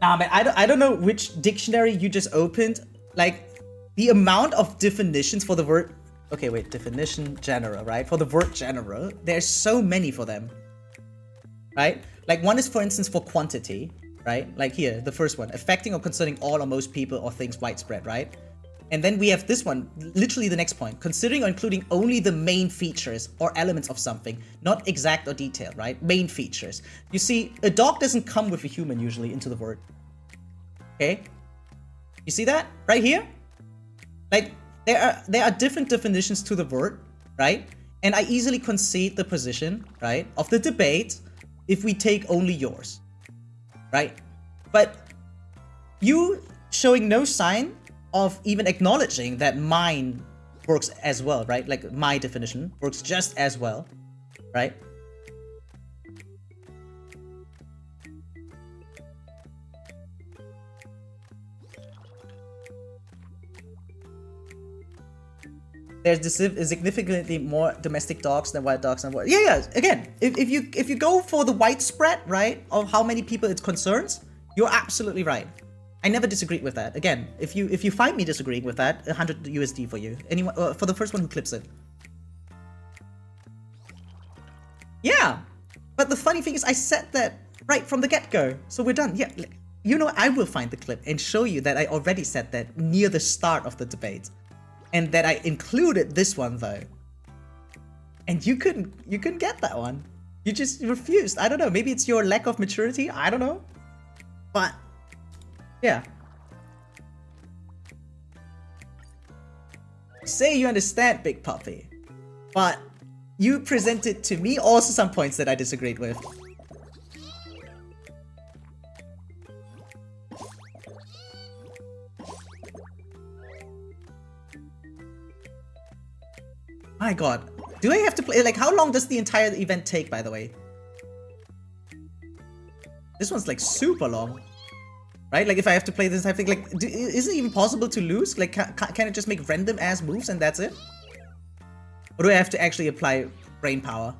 Speaker 1: Nah, man, I don't know which dictionary you just opened. Like, the amount of definitions for the word. Okay, wait, definition general, right? For the word general, there's so many for them, right? Like, one is, for instance, for quantity, right? Like here, the first one, affecting or concerning all or most people or things widespread, right? And then we have this one, literally the next point, considering or including only the main features or elements of something, not exact or detailed, right? Main features. You see, a dog doesn't come with a human usually into the word. Okay? You see that? Right here? Like, there are different definitions to the word, right? And I easily concede the position, right, of the debate if we take only yours, right? But you showing no sign of even acknowledging that mine works as well, right? Like, my definition works just as well, right? There's significantly more domestic dogs than wild dogs and yeah. Again, if you go for the widespread, right, of how many people it concerns, you're absolutely right. I never disagreed with that. Again, if you find me disagreeing with that, 100 USD for you. Anyone for the first one who clips it. Yeah, but the funny thing is, I said that right from the get-go, so we're done. Yeah, you know, I will find the clip and show you that I already said that near the start of the debate. And that I included this one though. And you couldn't get that one. You just refused. I don't know, maybe it's your lack of maturity, I don't know. But yeah. Say you understand, Big Puppy. But you presented to me also some points that I disagreed with. My god, do I have to play? Like, how long does the entire event take, by the way? This one's like super long, right? Like, if I have to play this type of thing, like, is it even possible to lose? Like, can it just make random ass moves and that's it? Or do I have to actually apply brain power?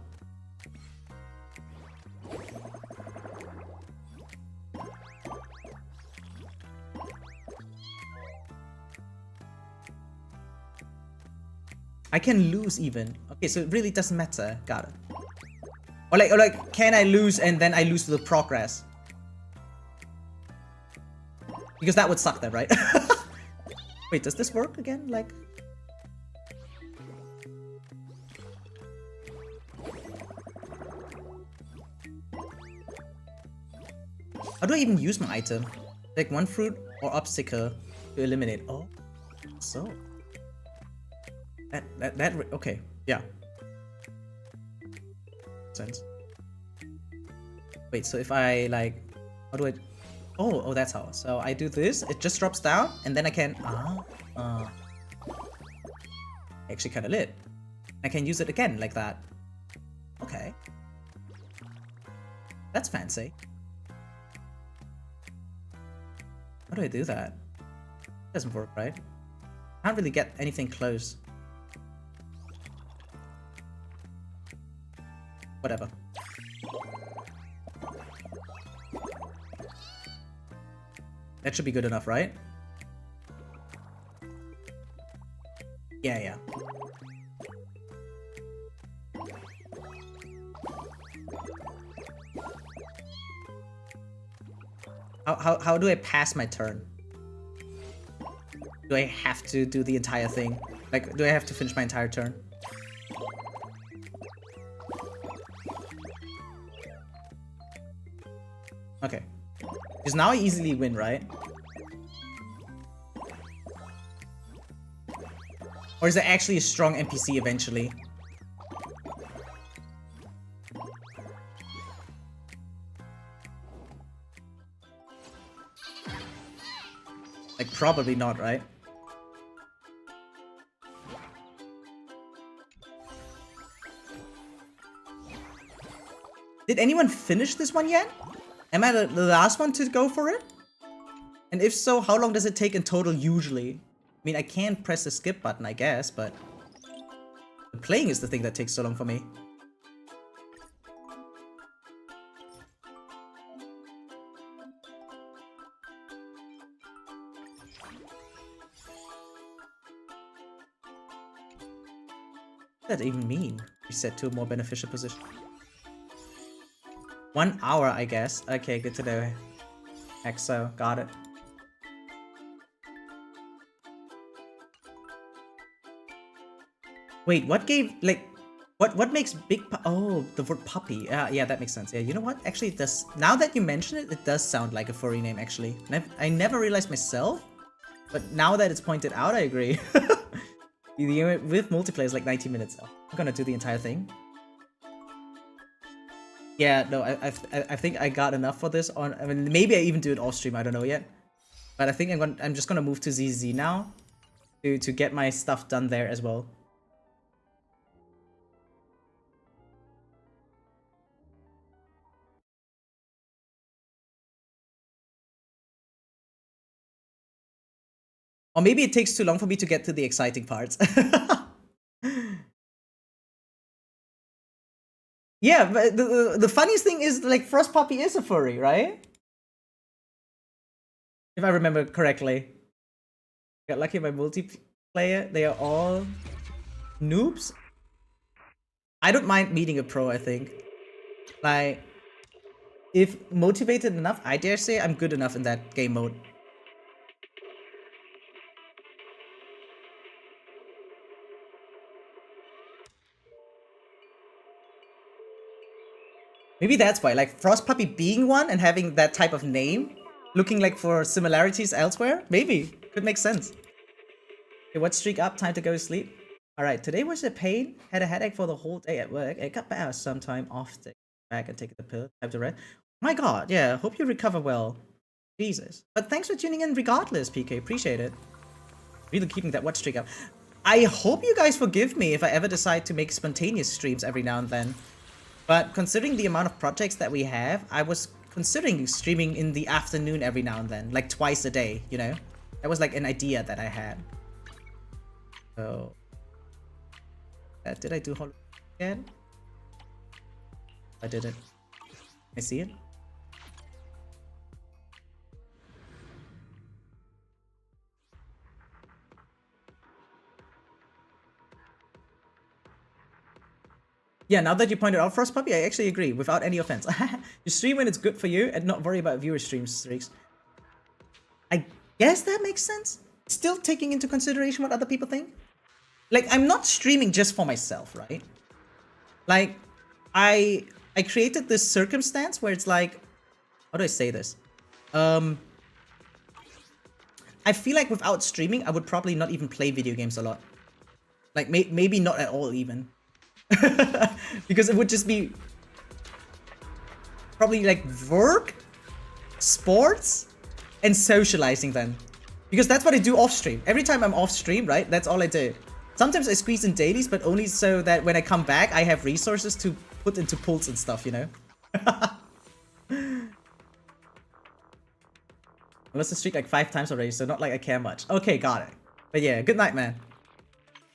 Speaker 1: I can lose even. Okay, so it really doesn't matter. Got it. Or like, can I lose and then I lose the progress? Because that would suck then, right? Wait, does this work again? Like... How do I even use my item? Like, one fruit or obstacle to eliminate. Oh, so... okay, yeah. Sense. Wait, so if I like, how do I? Oh, that's how. So I do this. It just drops down, and then I can. Actually, kind of lit. I can use it again like that. Okay. That's fancy. How do I do that? Doesn't work, right? Can't really get anything close. Whatever. That should be good enough, right? Yeah, yeah. How do I pass my turn? Do I have to do the entire thing? Like, do I have to finish my entire turn? Okay. Because now I easily win, right? Or is there actually a strong NPC eventually? Like, probably not, right? Did anyone finish this one yet? Am I the last one to go for it? And if so, how long does it take in total usually? I mean, I can press the skip button, I guess, but the playing is the thing that takes so long for me. What does that even mean? Reset to a more beneficial position. 1 hour, I guess. Okay, good to know. Exo, got it. Wait, what gave, like, what makes oh, the word puppy. Yeah, that makes sense. Yeah, you know what? Actually, it does, now that you mention it, it does sound like a furry name, actually. I never realized myself, but now that it's pointed out, I agree. With multiplayer is like 90 minutes. Oh, I'm gonna do the entire thing. Yeah, no, I think I got enough for this on. I mean, maybe I even do it off stream. I don't know yet, but I think I'm just gonna move to ZZZ now to get my stuff done there as well. Or maybe it takes too long for me to get to the exciting parts. Yeah, but the funniest thing is, like, Frost Puppy is a furry, right? If I remember correctly. Got lucky by multiplayer. They are all noobs. I don't mind meeting a pro, I think. Like, if motivated enough, I dare say I'm good enough in that game mode. Maybe that's why, like, Frost Puppy being one and having that type of name, looking like for similarities elsewhere, maybe. Could make sense. Okay, what streak up? Time to go to sleep. Alright, today was a pain. Had a headache for the whole day at work. I got better sometime off the back and taking the pill. Time to rest. My god, yeah, hope you recover well. Jesus. But thanks for tuning in regardless, PK. Appreciate it. Really keeping that watch streak up. I hope you guys forgive me if I ever decide to make spontaneous streams every now and then. But considering the amount of projects that we have, I was considering streaming in the afternoon every now and then, like twice a day, you know? That was like an idea that I had. So, did I do Hollow again? I didn't. I see it. Yeah, now that you pointed out Frost Puppy, I actually agree, without any offense. You stream when it's good for you and not worry about viewer streaks. I guess that makes sense. Still taking into consideration what other people think. Like, I'm not streaming just for myself, right? Like, I created this circumstance where it's like, how do I say this? I feel like without streaming, I would probably not even play video games a lot. Like, maybe not at all even. Because it would just be probably like work, sports, and socializing then. Because that's what I do off stream. Every time I'm off stream, right, that's all I do. Sometimes I squeeze in dailies, but only so that when I come back, I have resources to put into pulls and stuff, you know? I lost the streak like 5 times already, so not like I care much. Okay, got it. But yeah, good night, man.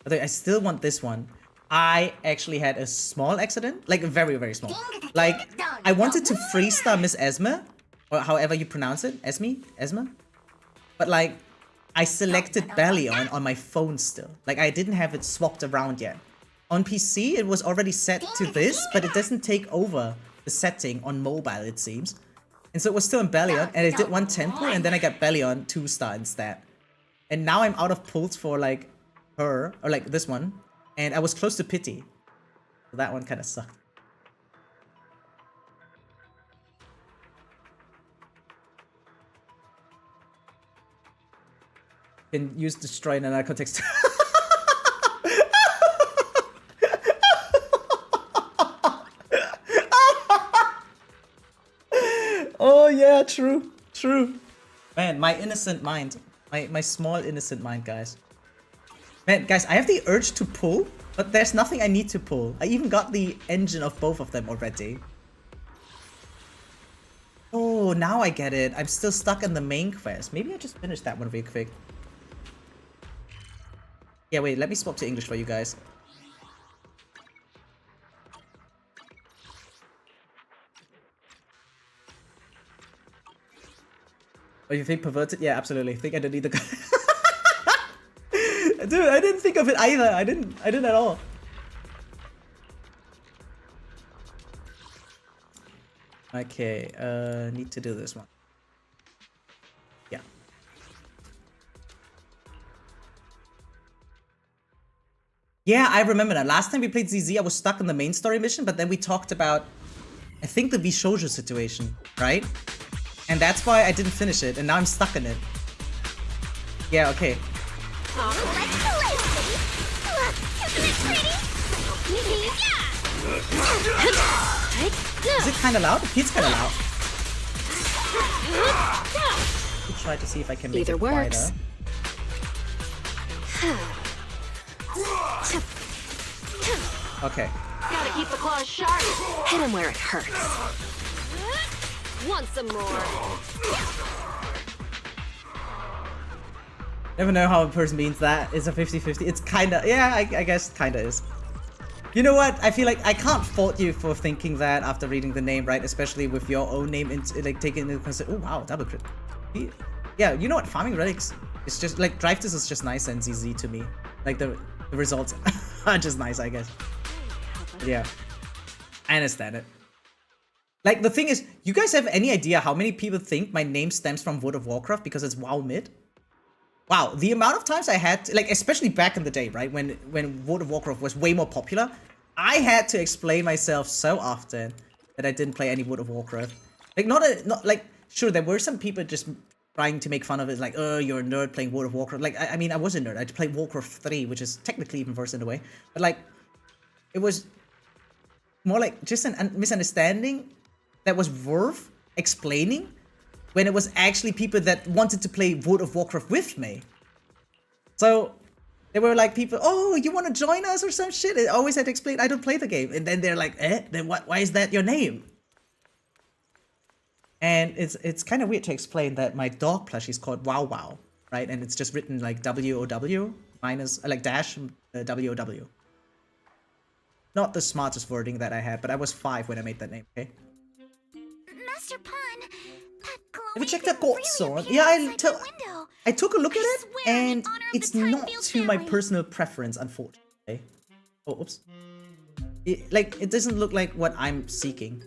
Speaker 1: Although I still want this one. I actually had a small accident, like very, very small. Like, I wanted to freestyle Miss Esme, or however you pronounce it, Esme? But like, I selected Balion on my phone still. Like, I didn't have it swapped around yet. On PC, it was already set to this, but it doesn't take over the setting on mobile, it seems. And so it was still in Balion, and it did 1 tempo, and then I got Balion 2-star instead. And now I'm out of pulls for like her, or like this one. And I was close to pity. So that one kind of sucked. Can use destroy in another context. Oh yeah, true. Man, my innocent mind. My small innocent mind, guys. Man, guys, I have the urge to pull, but there's nothing I need to pull. I even got the engine of both of them already. Oh, now I get it. I'm still stuck in the main quest. Maybe I just finished that one real quick. Yeah, wait, let me swap to English for you guys. Oh, you think perverted? Yeah, absolutely. I think I don't need the Dude, I didn't think of it either. I didn't at all. Okay, need to do this one. Yeah. Yeah, I remember that. Last time we played ZZ, I was stuck in the main story mission, but then we talked about, I think, the Vishojo situation, right? And that's why I didn't finish it, and now I'm stuck in it. Yeah, okay. Is it kind of loud? It feels kind of loud. I'll try to see if I can make
Speaker 8: Either
Speaker 1: it
Speaker 8: works.
Speaker 1: quieter. Okay.
Speaker 8: Gotta keep the claws sharp. Hit him where it hurts. Want some more?
Speaker 1: Never know how a person means that. It's a 50-50. It's kinda, yeah, I guess kinda is. You know what? I feel like I can't fault you for thinking that after reading the name, right? Especially with your own name, like taking into consideration. Oh wow, double crit. Yeah, you know what? Farming relics. It's just like drive this is just nice and ZZ to me. Like the results are just nice, I guess. But yeah, I understand it. Like the thing is, you guys have any idea how many people think my name stems from World of Warcraft because it's WoW mid? Wow, the amount of times I had to, like, especially back in the day, right, when World of Warcraft was way more popular, I had to explain myself so often that I didn't play any World of Warcraft. Like, not like, sure, there were some people just trying to make fun of it, like, oh, you're a nerd playing World of Warcraft. Like, I mean, I was a nerd. I played Warcraft 3, which is technically even worse in a way. But, like, it was more like just a misunderstanding that was worth explaining when it was actually people that wanted to play World of Warcraft with me. So, they were like people, oh, you want to join us or some shit? I always had to explain, I don't play the game. And then they're like, then why is that your name? And it's kind of weird to explain that my dog plushie is called Wow Wow, right? And it's just written like W-O-W minus, like dash W-O-W. Not the smartest wording that I had, but I was 5 when I made that name, okay?
Speaker 9: Master Pun,
Speaker 1: Have you checked that gold sword? Yeah, I took a look at it, and it's not to my personal preference, unfortunately. Oh, oops. It doesn't look like what I'm seeking.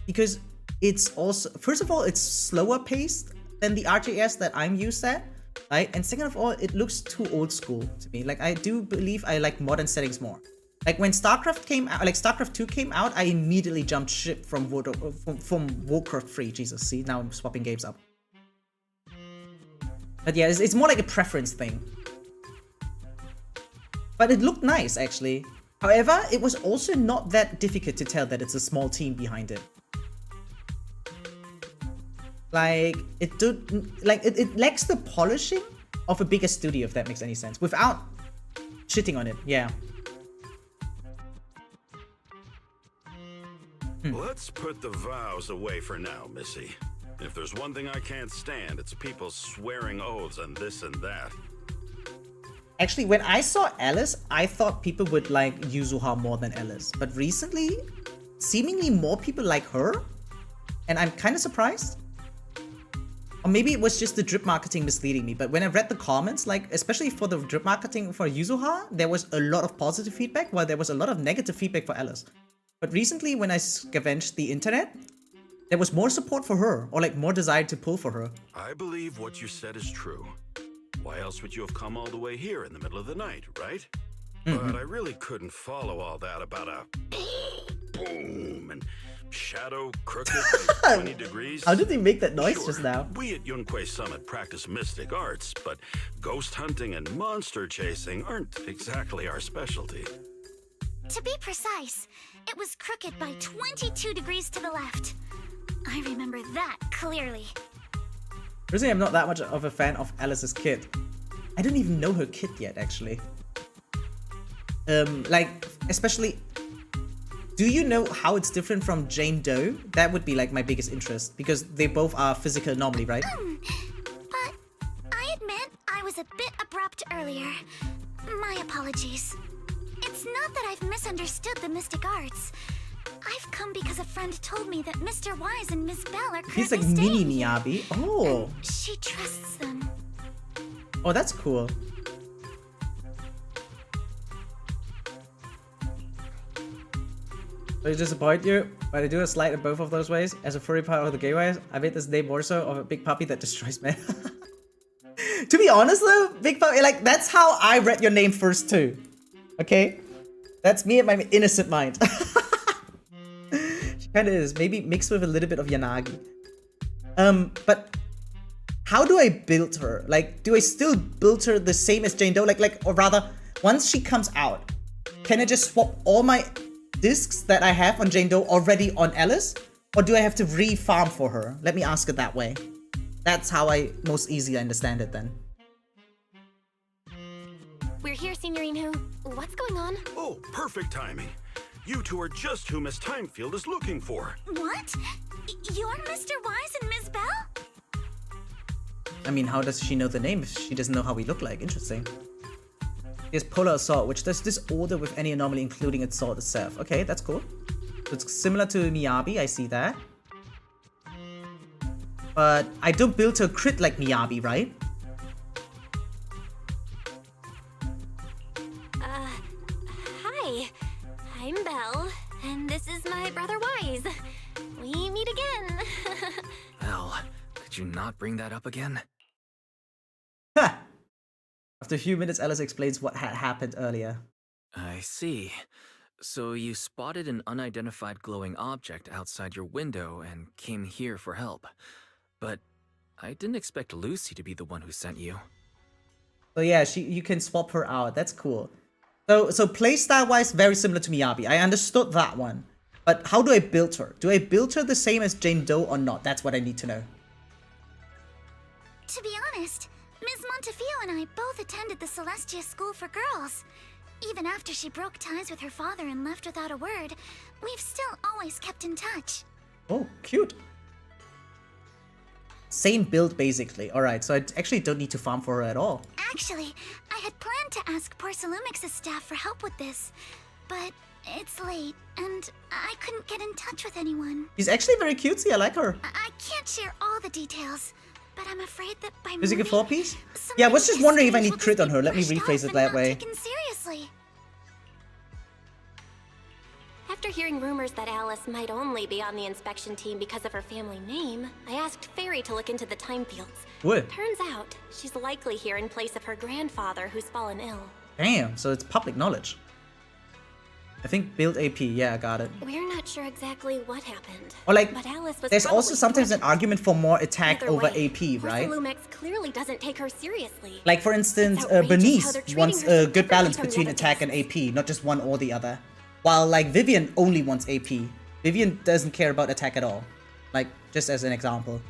Speaker 1: Because it's also, first of all, it's slower paced than the RTS that I'm used at, right? And second of all, it looks too old school to me. Like, I do believe I like modern settings more. Like when StarCraft came out, like StarCraft 2 came out, I immediately jumped ship from Warcraft 3. Jesus, see, now I'm swapping games up. But yeah, it's more like a preference thing. But it looked nice, actually. However, it was also not that difficult to tell that it's a small team behind it. Like, it lacks the polishing of a bigger studio, if that makes any sense. Without shitting on it, yeah.
Speaker 10: Let's put the vows away for now, Missy. If there's one thing I can't stand, it's people swearing oaths and this and that.
Speaker 1: Actually, when I saw Alice, I thought people would like Yuzuha more than Alice. But recently, seemingly more people like her. And I'm kind of surprised. Or maybe it was just the drip marketing misleading me. But when I read the comments, like, especially for the drip marketing for Yuzuha, there was a lot of positive feedback, while there was a lot of negative feedback for Alice. But recently, when I scavenged the internet, there was more support for her, or like more desire to pull for her.
Speaker 10: I believe what you said is true. Why else would you have come all the way here in the middle of the night, right? But I really couldn't follow all that about a boom and shadow crooked by 20 degrees.
Speaker 1: How did they make that noise
Speaker 10: Sure,
Speaker 1: just now?
Speaker 10: we at Yunquei Summit practice mystic arts, but ghost hunting and monster chasing aren't exactly our specialty.
Speaker 9: To be precise, it was crooked by 22 degrees to the left. I remember that clearly.
Speaker 1: Personally, I'm not that much of a fan of Alice's kit. I don't even know her kit yet, actually. Like, especially, do you know how it's different from Jane Doe? That would be like my biggest interest, because they both are physical anomaly, right?
Speaker 9: But I admit I was a bit abrupt earlier. My apologies. It's not that I've misunderstood the mystic arts. I've come because a friend told me that Mr. Wise and Miss Bell are currently
Speaker 1: He's like mini
Speaker 9: staying here.
Speaker 1: Miyabi. Oh.
Speaker 9: And she trusts them.
Speaker 1: Oh, that's cool. Will it disappoint you? But I do a slide in both of those ways. As a furry part of the gay ways, I made this name more so of a big puppy that destroys men. To be honest though, big puppy, like, that's how I read your name first too. Okay? That's me and my innocent mind. She kinda is. Maybe mixed with a little bit of Yanagi. But how do I build her? Like, do I still build her the same as Jane Doe? Or rather, once she comes out, can I just swap all my discs that I have on Jane Doe already on Alice? Or do I have to re-farm for her? Let me ask it that way. That's how I most easily understand it then.
Speaker 8: We're here, Signorine. What's going on?
Speaker 10: Oh, perfect timing. You two are just who Miss Timefield is looking for.
Speaker 9: What? You're Mr. Wise and Miss Bell?
Speaker 1: I mean, how does she know the name if she doesn't know how we look like? Interesting. Here's Polar Assault, which does disorder with any anomaly, including its sword itself. Okay, that's cool. So it's similar to Miyabi, I see that. But I don't build her crit like Miyabi, right?
Speaker 8: Hi. I'm Belle, and this is my brother Wise. We meet again.
Speaker 11: Well, could you not bring that up again?
Speaker 1: Ha! After a few minutes, Alice explains what had happened earlier.
Speaker 11: I see. So you spotted an unidentified glowing object outside your window and came here for help. But I didn't expect Lucy to be the one who sent you.
Speaker 1: So yeah, you can swap her out. That's cool. So playstyle wise, very similar to Miyabi. I understood that one. But how do I build her? Do I build her the same as Jane Doe or not? That's what I need to know.
Speaker 9: To be honest, Ms. Montefiore and I both attended the Celestia School for Girls. Even after she broke ties with her father and left without a word, we've still always kept in touch.
Speaker 1: Oh, cute. Same build, basically. Alright, so I actually don't need to farm for her at all.
Speaker 9: Actually, I had planned to ask Porcelumix's staff for help with this, but it's late, and I couldn't get in touch with anyone.
Speaker 1: She's actually very cutesy, I like her.
Speaker 9: I can't share all the details, but I'm afraid that by
Speaker 1: Is it a
Speaker 9: morning,
Speaker 1: 4-piece? Yeah, I was just wondering if I need crit on her. Let me rephrase it that way.
Speaker 9: taken seriously.
Speaker 8: After hearing rumors that Alice might only be on the inspection team because of her family name, I asked Fairy to look into the time fields.
Speaker 1: What?
Speaker 8: Turns out, she's likely here in place of her grandfather who's fallen ill.
Speaker 1: Damn, so it's public knowledge. I think build AP, yeah, I got it.
Speaker 8: We're not sure exactly what happened.
Speaker 1: Or like,
Speaker 8: but Alice was
Speaker 1: there's also
Speaker 8: probably
Speaker 1: sometimes an
Speaker 8: threatened.
Speaker 1: argument for more attack
Speaker 8: Either
Speaker 1: over
Speaker 8: way,
Speaker 1: AP, right?
Speaker 8: Porcelumix clearly doesn't take her seriously.
Speaker 1: Like for instance,
Speaker 8: It's outrageous how
Speaker 1: Bernice
Speaker 8: they're treating
Speaker 1: wants
Speaker 8: her
Speaker 1: a
Speaker 8: so
Speaker 1: good
Speaker 8: differently
Speaker 1: balance
Speaker 8: from the
Speaker 1: between
Speaker 8: other
Speaker 1: attack and
Speaker 8: guests.
Speaker 1: AP, not just one or the other. While like Vivian only wants AP. Vivian doesn't care about attack at all. Like, just as an example.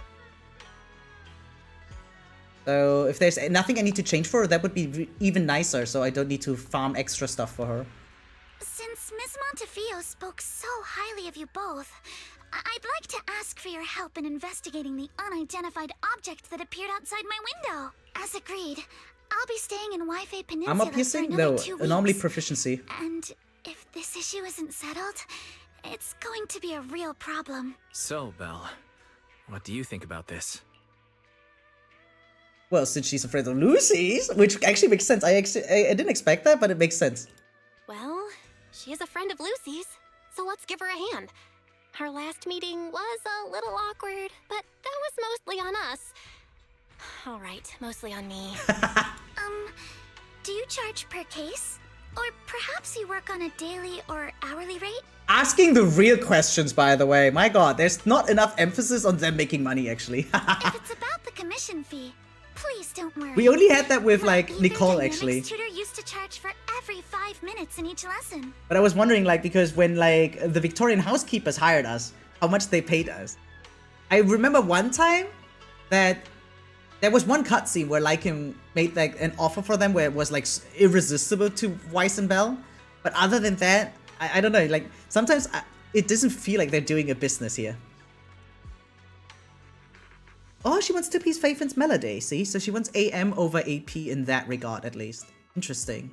Speaker 1: So if there's nothing I need to change for her, that would be even nicer, so I don't need to farm extra stuff for her.
Speaker 9: Since Ms. Montefiore spoke so highly of you both, I'd like to ask for your help in investigating the unidentified object that appeared outside my window. As agreed, I'll be staying in Wi-Fi Peninsula
Speaker 1: Armor
Speaker 9: for
Speaker 1: piercing?
Speaker 9: another
Speaker 1: No,
Speaker 9: 2
Speaker 1: anomaly
Speaker 9: weeks.
Speaker 1: proficiency.
Speaker 9: And if this issue isn't settled, it's going to be a real problem.
Speaker 11: So, Belle, what do you think about this?
Speaker 1: Well, since she's afraid of Lucy's, which actually makes sense. I didn't expect that, but it makes sense.
Speaker 8: Well, she is a friend of Lucy's, so let's give her a hand. Our last meeting was a little awkward, but that was mostly on us. All right, mostly on me.
Speaker 9: Do you charge per case? Or perhaps you work on a daily or hourly rate?
Speaker 1: Asking the real questions, by the way. My god, there's not enough emphasis on them making money, actually.
Speaker 9: If it's about the commission fee, please don't worry.
Speaker 1: We only had that with, like,
Speaker 9: Either
Speaker 1: Nicole,
Speaker 9: dynamics
Speaker 1: actually.
Speaker 9: tutor used to charge for every 5 minutes in each lesson.
Speaker 1: But I was wondering, like, because when, like, the Victorian housekeepers hired us, how much they paid us. I remember one time that there was one cutscene where Lycan made, like, an offer for them where it was, like, irresistible to Weiss and Bell. But other than that, I don't know, like, sometimes it doesn't feel like they're doing a business here. Oh, she wants to piece Phaethon's Melody, see? So she wants AM over AP in that regard, at least. Interesting.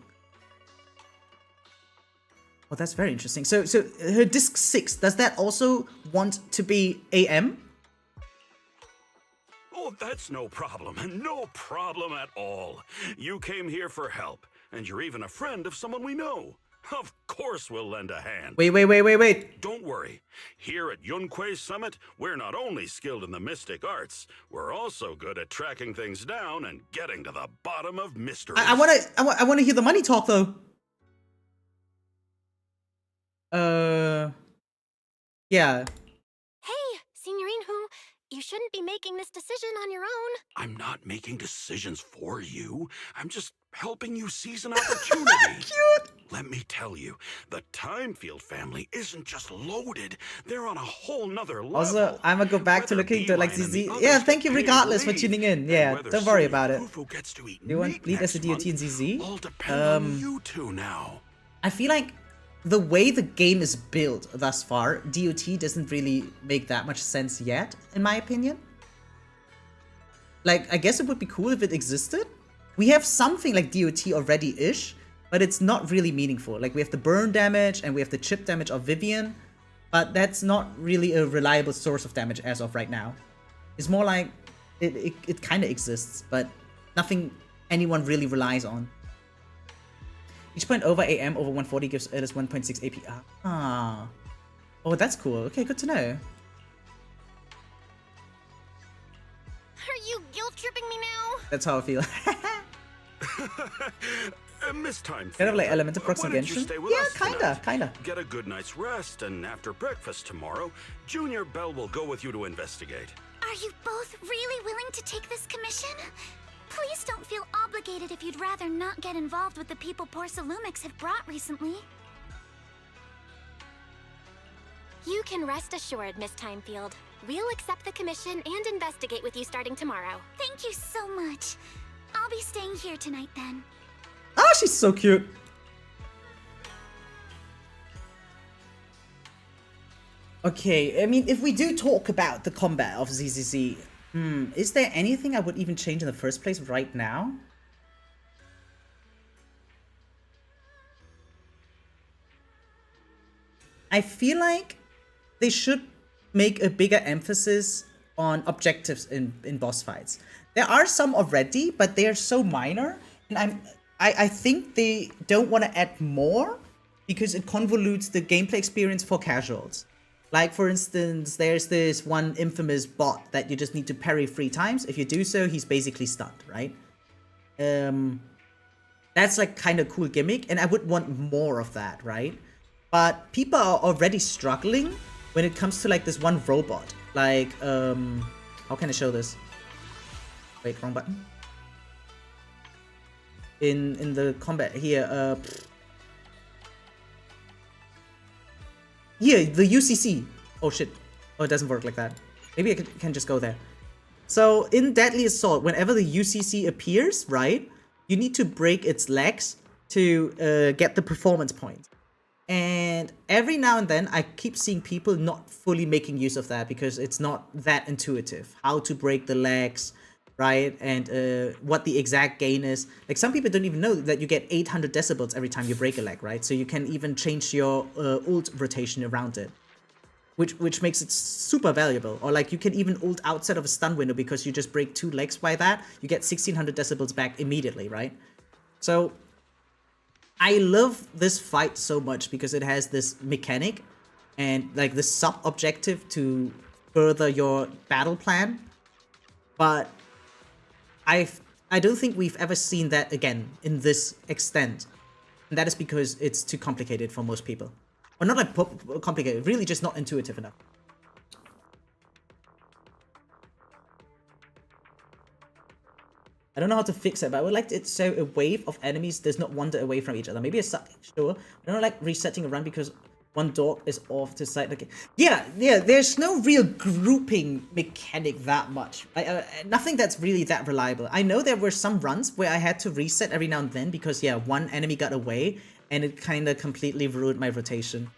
Speaker 1: Well, that's very interesting. So her disc 6, does that also want to be AM?
Speaker 10: Oh, that's no problem. No problem at all. You came here for help, and you're even a friend of someone we know. Of course we'll lend a hand.
Speaker 1: Wait.
Speaker 10: Don't worry. Here at Yunque's Summit, we're not only skilled in the mystic arts, we're also good at tracking things down and getting to the bottom of mysteries.
Speaker 1: I wanna hear the money talk, though. Yeah.
Speaker 8: Hey, Signorine, you shouldn't be making this decision on your own.
Speaker 10: I'm not making decisions for you. I'm just helping you seize an opportunity.
Speaker 1: Cute.
Speaker 10: Let me tell you, the Timefield family isn't just loaded. They're on a whole nother level.
Speaker 1: Also, I'm gonna go back to looking to, like, ZZ. Yeah, thank you regardless for tuning in. Yeah, don't worry about it. Do you want lead as a DOT in ZZ?
Speaker 10: All depend on you two now.
Speaker 1: I feel like the way the game is built thus far, DOT doesn't really make that much sense yet, in my opinion. Like, I guess it would be cool if it existed. We have something like DOT already-ish, but it's not really meaningful. Like, we have the burn damage and we have the chip damage of Vivian, but that's not really a reliable source of damage as of right now. It's more like it kind of exists, but nothing anyone really relies on. Each point over AM over 140 gives it as 1.6 AP. Ah. Oh, that's cool. Okay, good to know.
Speaker 8: Are you guilt-tripping me now?
Speaker 1: That's how I feel.
Speaker 10: Miss Time.
Speaker 1: Kind of like Elemental Prox and Genshin? Yeah, kinda.
Speaker 10: Get a good night's rest, and after breakfast tomorrow, Junior Bell will go with you to investigate.
Speaker 9: Are you both really willing to take this commission? Please don't feel obligated if you'd rather not get involved with the people Porcelumics have brought recently.
Speaker 8: You can rest assured, Miss Timefield. We'll accept the commission and investigate with you starting tomorrow.
Speaker 9: Thank you so much. I'll be staying here tonight then.
Speaker 1: Oh, she's so cute. Okay, I mean, if we do talk about the combat of ZZZ, is there anything I would even change in the first place right now? I feel like they should make a bigger emphasis on objectives in boss fights. There are some already, but they are so minor, and I think they don't want to add more because it convolutes the gameplay experience for casuals. Like, for instance, there's this one infamous bot that you just need to parry 3 times. If you do so, he's basically stunned, right? That's like kind of cool gimmick, and I would want more of that, right? But people are already struggling when it comes to like this one robot. Like, how can I show this? Wait, wrong button. In the combat here, here, the UCC. Oh shit. Oh, it doesn't work like that. Maybe I can just go there. So in Deadly Assault, whenever the UCC appears, right, you need to break its legs to get the performance point. And every now and then, I keep seeing people not fully making use of that because it's not that intuitive. How to break the legs, right? And what the exact gain is. Like, some people don't even know that you get 800 decibels every time you break a leg, right? So you can even change your ult rotation around it, which makes it super valuable. Or like, you can even ult outside of a stun window because you just break 2 legs by that. You get 1600 decibels back immediately, right? So I love this fight so much because it has this mechanic and like this sub-objective to further your battle plan. But I don't think we've ever seen that again in this extent. And that is because it's too complicated for most people. Or not like complicated, really just not intuitive enough. I don't know how to fix it, but I would like it so a wave of enemies does not wander away from each other. Maybe a sure. I don't like resetting a run because one dog is off to side. Like, yeah. There's no real grouping mechanic that much. Nothing that's really that reliable. I know there were some runs where I had to reset every now and then because one enemy got away and it kind of completely ruined my rotation.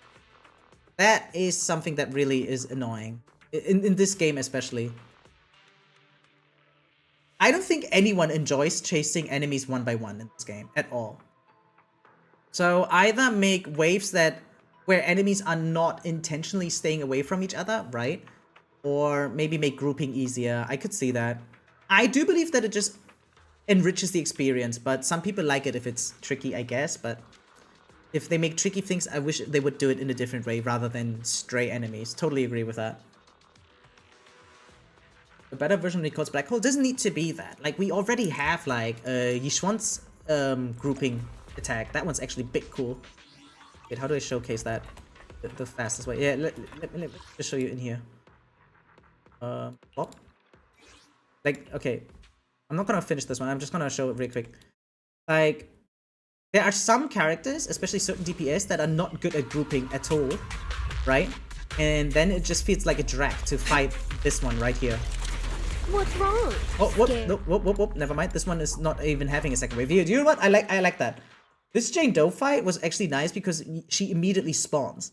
Speaker 1: That is something that really is annoying in this game, especially. I don't think anyone enjoys chasing enemies one by one in this game at all. So either make waves where enemies are not intentionally staying away from each other, right? Or maybe make grouping easier. I could see that. I do believe that it just enriches the experience, but some people like it if it's tricky, I guess. But if they make tricky things, I wish they would do it in a different way rather than stray enemies. Totally agree with that. A better version records black hole doesn't need to be that. Like, we already have like Yixuan's grouping attack. That one's actually big cool. Wait, how do I showcase that the fastest way? Yeah, let me just show you in here. Like, okay, I'm not gonna finish this one. I'm just gonna show it real quick. Like, there are some characters, especially certain DPS, that are not good at grouping at all, right? And then it just feels like a drag to fight this one right here.
Speaker 12: What's wrong?
Speaker 1: Oh, whoop, no, whoop, never mind. This one is not even having a second wave. You know what? I like that. This Jane Doe fight was actually nice because she immediately spawns.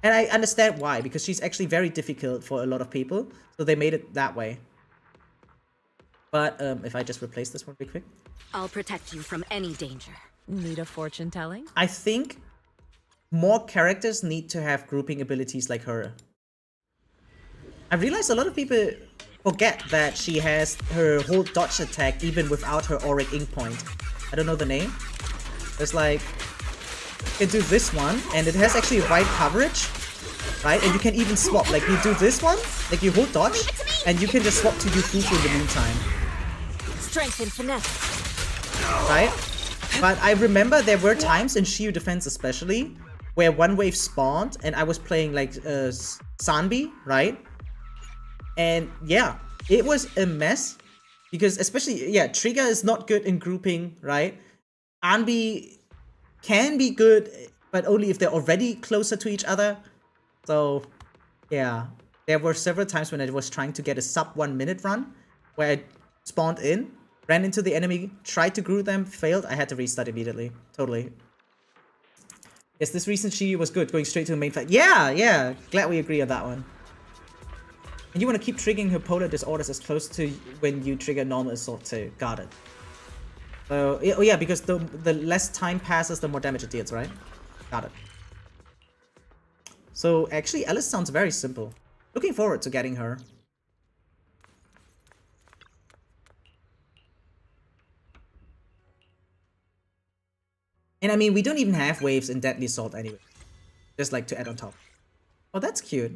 Speaker 1: And I understand why, because she's actually very difficult for a lot of people. So they made it that way. But if I just replace this one real quick.
Speaker 12: I'll protect you from any danger. Need a fortune telling?
Speaker 1: I think more characters need to have grouping abilities like her. I realized a lot of people forget that she has her whole dodge attack even without her auric ink point. I don't know the name. It's like, you can do this one, and it has actually wide coverage, right? And you can even swap. Like, you do this one, like you hold dodge, and you can just swap to do fufu in the meantime.
Speaker 12: Strength and finesse.
Speaker 1: Right? But I remember there were times in Shiyu defense especially, where one wave spawned, and I was playing like Zanby, right? And yeah, it was a mess because especially, Trigger is not good in grouping, right? Anby can be good, but only if they're already closer to each other. So yeah, there were several times when I was trying to get a sub 1 minute run where I spawned in, ran into the enemy, tried to group them, failed. I had to restart immediately. Totally. Yes, this recent Shiyu was good, going straight to the main fight. Yeah, glad we agree on that one. And you want to keep triggering her polar disorders as close to when you trigger normal assault too. Got it. So, oh yeah, because the less time passes, the more damage it deals, right? Got it. So, actually, Alice sounds very simple. Looking forward to getting her. And I mean, we don't even have waves in Deadly Assault anyway. Just like to add on top. Oh, that's cute.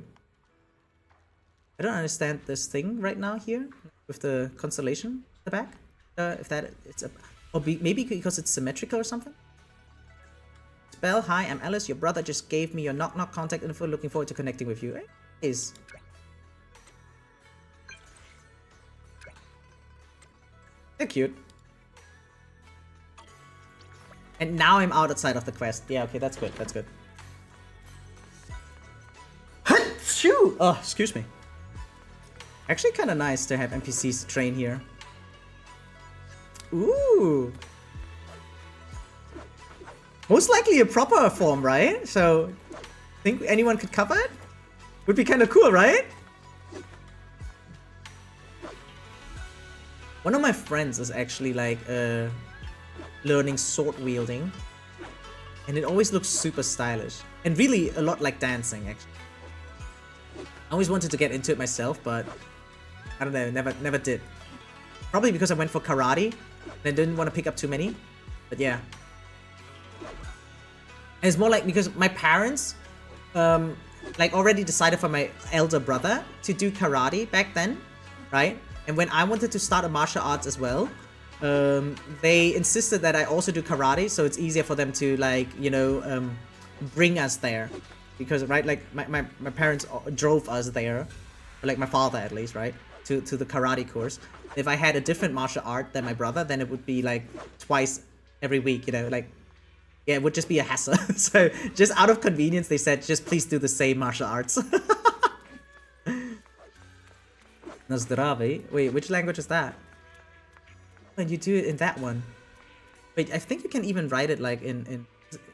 Speaker 1: I don't understand this thing right now here with the constellation in the back. If that it's a, or maybe because it's symmetrical or something. Spell, hi, I'm Alice. Your brother just gave me your knock contact info. Looking forward to connecting with you. Is they're cute. And now I'm outside of the quest. Yeah, okay, that's good. That's good. Shoo! Oh, excuse me. Actually, kind of nice to have NPCs train here. Ooh. Most likely a proper form, right? So, think anyone could cover it? Would be kind of cool, right? One of my friends is actually like learning sword wielding, and it always looks super stylish and really a lot like dancing. Actually, I always wanted to get into it myself, but I don't know, never did. Probably because I went for karate and I didn't want to pick up too many. But yeah, and it's more like because my parents like already decided for my elder brother to do karate back then, right? And when I wanted to start a martial arts as well, they insisted that I also do karate, so it's easier for them to, like, you know, bring us there. Because, right, like, my parents drove us there, or like my father at least, right, to the karate course. If I had a different martial art than my brother, then it would be, like, twice every week, you know, like, yeah, it would just be a hassle. So, just out of convenience, they said, just please do the same martial arts. Nazdravi? Wait, which language is that? When you do it in that one. Wait, I think you can even write it like in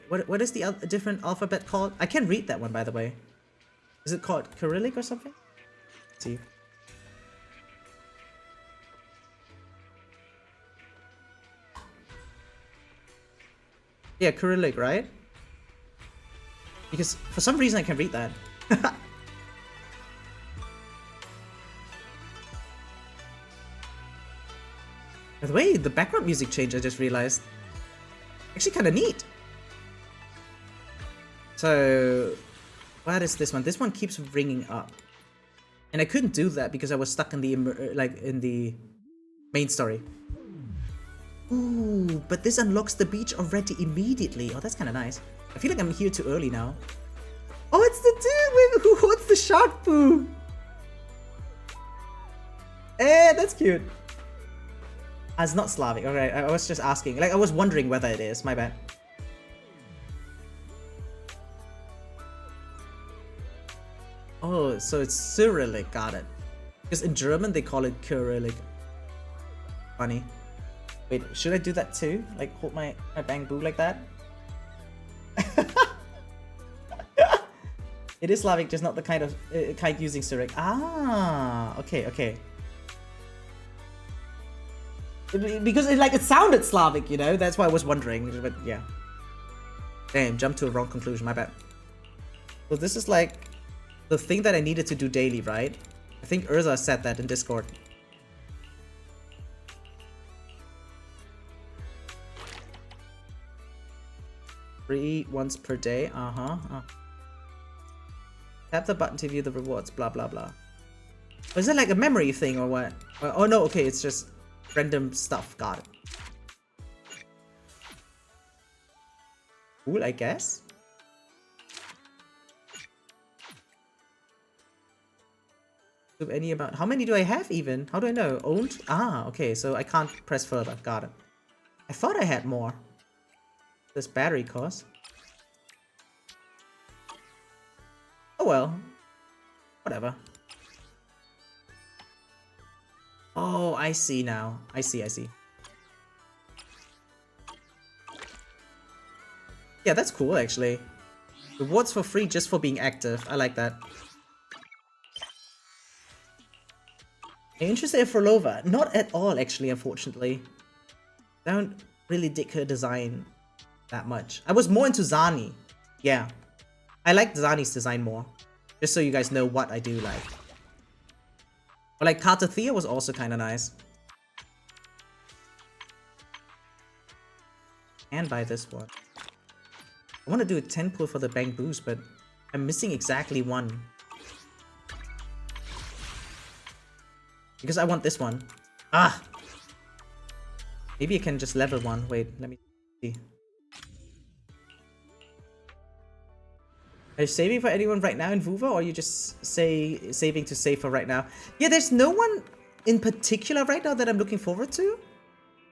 Speaker 1: what is the different alphabet called? I can read that one, by the way. Is it called Cyrillic or something? Let's see. Yeah, Cyrillic, right? Because for some reason I can read that. By the way, the background music change, I just realized. Actually kind of neat. So, what is this one? This one keeps ringing up. And I couldn't do that because I was stuck in the, in the main story. Ooh, but this unlocks the beach already immediately. Oh, that's kind of nice. I feel like I'm here too early now. Oh, it's the dude who holds the shark poo. Eh, that's cute. It's not Slavic. Okay, I was just asking. Like, I was wondering whether it is. My bad. Oh, so it's Cyrillic. Got it. Because in German, they call it Cyrillic. Funny. Wait, should I do that too? Like, hold my bamboo like that? It is Slavic, just not the kind of kind using Cyrillic. Ah, okay, okay. Because it sounded Slavic, you know? That's why I was wondering, but yeah. Damn, jumped to a wrong conclusion, my bad. So this is like the thing that I needed to do daily, right? I think Urza said that in Discord. Free once per day, Tap the button to view the rewards, blah blah blah. Is it like a memory thing or what? Oh no, okay, it's just random stuff. Got it. Cool, I guess. Any amount. How many do I have even? How do I know? Owned? Ah, okay, so I can't press further. Got it. I thought I had more. This battery cost. Oh well. Whatever. Oh, I see now. I see. Yeah, that's cool actually. Rewards for free just for being active. I like that. I'm interested in Frolova. Not at all actually, unfortunately. I don't really dig her design that much. I was more into Zani. Yeah. I like Zani's design more. Just so you guys know what I do like. But like Cartathea was also kind of nice. And buy this one. I want to do a 10 pull for the bank boost, but I'm missing exactly one. Because I want this one. Ah! Maybe I can just level one. Wait, let me see. Are you saving for anyone right now in Vuva, or are you just saving to save for right now? Yeah, there's no one in particular right now that I'm looking forward to.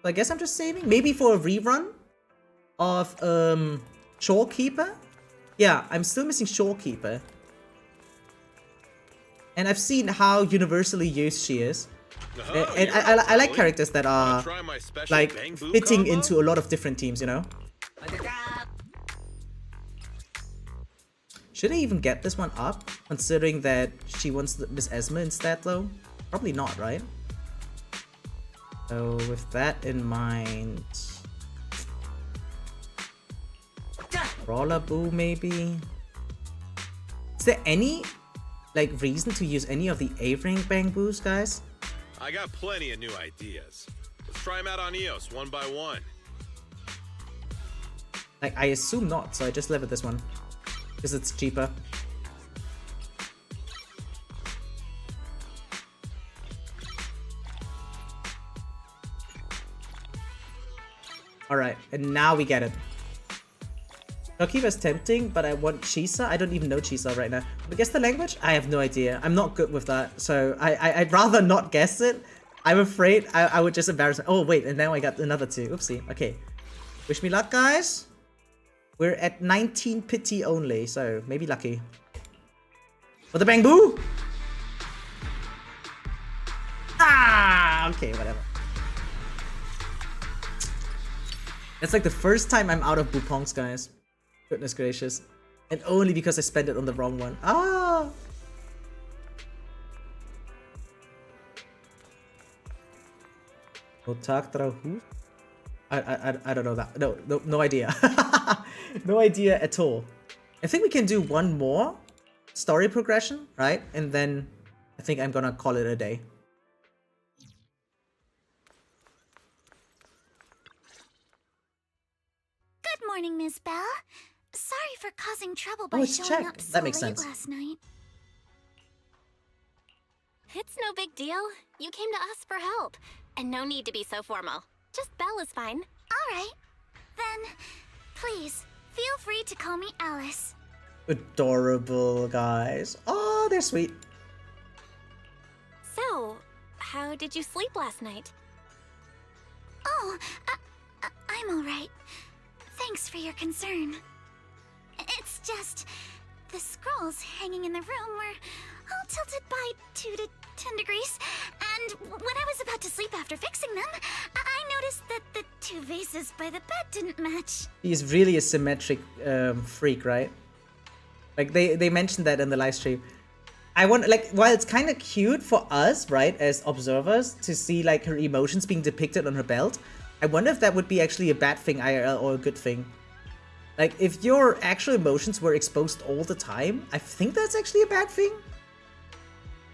Speaker 1: So I guess I'm just saving. Maybe for a rerun of Shorekeeper. Yeah, I'm still missing Shorekeeper. And I've seen how universally used she is. And I like characters that are like fitting into a lot of different teams, you know? Should I even get this one up, considering that she wants Miasma instead, though? Probably not, right? So with that in mind, Rollerboo maybe. Is there any like reason to use any of the A-rank Bangbus, guys?
Speaker 13: I got plenty of new ideas. Let's try them out on EOS one by one.
Speaker 1: Like, I assume not, so I just leveled this one because it's cheaper. Alright, and now we get it. Shokiva's tempting, but I want Chisa. I don't even know Chisa right now. But guess the language? I have no idea. I'm not good with that, so I'd rather not guess it. I'm afraid I would just embarrass me. Oh wait, and now I got another 2. Oopsie. Okay. Wish me luck, guys. We're at 19 pity only, so maybe lucky. For the Bangbu! Ah! Okay, whatever. It's like the first time I'm out of Bupongs, guys. Goodness gracious. And only because I spent it on the wrong one. Ah! Otaktra who? I don't know that. No idea. No idea at all. I think we can do one more story progression, right? And then I think I'm gonna call it a day.
Speaker 9: Good morning, Ms. Bell. Sorry for causing trouble by
Speaker 1: it's
Speaker 9: showing
Speaker 1: check.
Speaker 9: up so
Speaker 1: That makes
Speaker 9: late
Speaker 1: sense.
Speaker 9: last night.
Speaker 8: It's no big deal. You came to us for help. And no need to be so formal. Just Belle is fine.
Speaker 9: Alright. Then, please, feel free to call me Alice.
Speaker 1: Adorable, guys. Oh, they're sweet.
Speaker 8: So, how did you sleep last night?
Speaker 9: Oh, I'm alright. Thanks for your concern. It's just, the scrolls hanging in the room were all tilted by 2 to 10 degrees, and when I was about to sleep after fixing them, I noticed that the 2 vases by the bed didn't match.
Speaker 1: He's really a symmetric freak, right? Like they mentioned that in the live stream. I want, like, while it's kind of cute for us, right, as observers, to see like her emotions being depicted on her belt, I wonder if that would be actually a bad thing IRL or a good thing. Like, if your actual emotions were exposed all the time, I think that's actually a bad thing.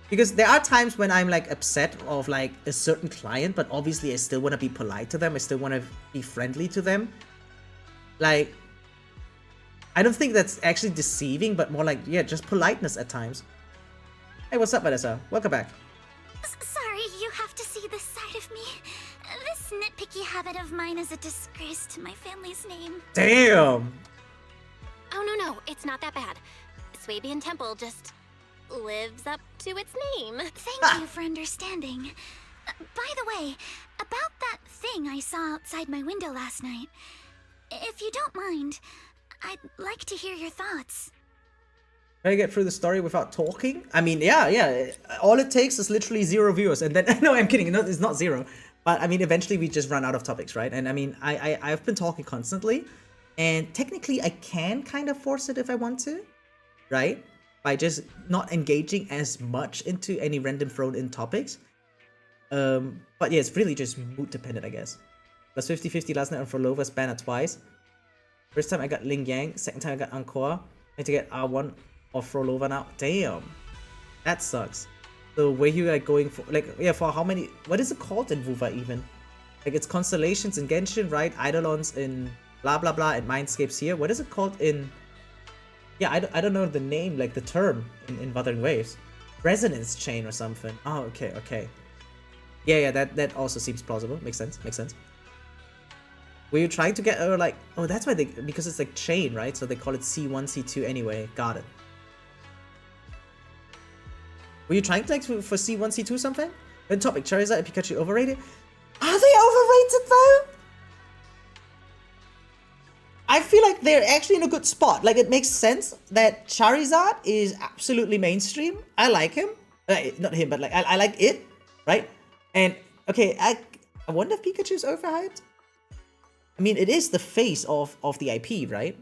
Speaker 1: Because there are times when I'm like upset of like a certain client, but obviously I still want to be polite to them. I still want to be friendly to them. Like, I don't think that's actually deceiving, but more like, yeah, just politeness at times. Hey, what's up, Vanessa? Welcome back.
Speaker 9: Sorry, you have to see this side of me. This nitpicky habit of mine is a disgrace to my family's name.
Speaker 1: Damn!
Speaker 8: Oh, no, it's not that bad. Swabian Temple just lives up to its name.
Speaker 9: Thank you for understanding. By the way, about that thing I saw outside my window last night, if you don't mind, I'd like to hear your thoughts.
Speaker 1: Can I get through the story without talking? I mean, yeah. All it takes is literally 0 viewers, and then no, I'm kidding. No, it's not 0. But I mean, eventually we just run out of topics, right? And I mean, I've been talking constantly, and technically I can kind of force it if I want to, right? By just not engaging as much into any random thrown in topics. But yeah, it's really just mood dependent, I guess. Plus 50-50 last night on Frolova's banner twice. First time I got Ling Yang, second time I got Encore. I need to get R1 of Frolova now. Damn. That sucks. So were you like going for, like, yeah, for how many, what is it called in Wuva even? Like, it's constellations in Genshin, right? Eidolons in blah blah blah, and Mindscapes here. What is it called in, yeah, I don't know the name, like the term in Wuthering Waves. Resonance chain or something. Oh, okay. Yeah, that also seems plausible. Makes sense. Were you trying to get her like, oh, that's why they, because it's like chain, right? So they call it C1, C2 anyway. Got it. Were you trying to like for C1, C2 something? Then topic, Charizard and Pikachu overrated? Are they overrated though? I feel like they're actually in a good spot. Like, it makes sense that Charizard is absolutely mainstream. I like him. Not him, but like, I like it, right? And, okay, I wonder if Pikachu's overhyped? I mean, it is the face of the IP, right?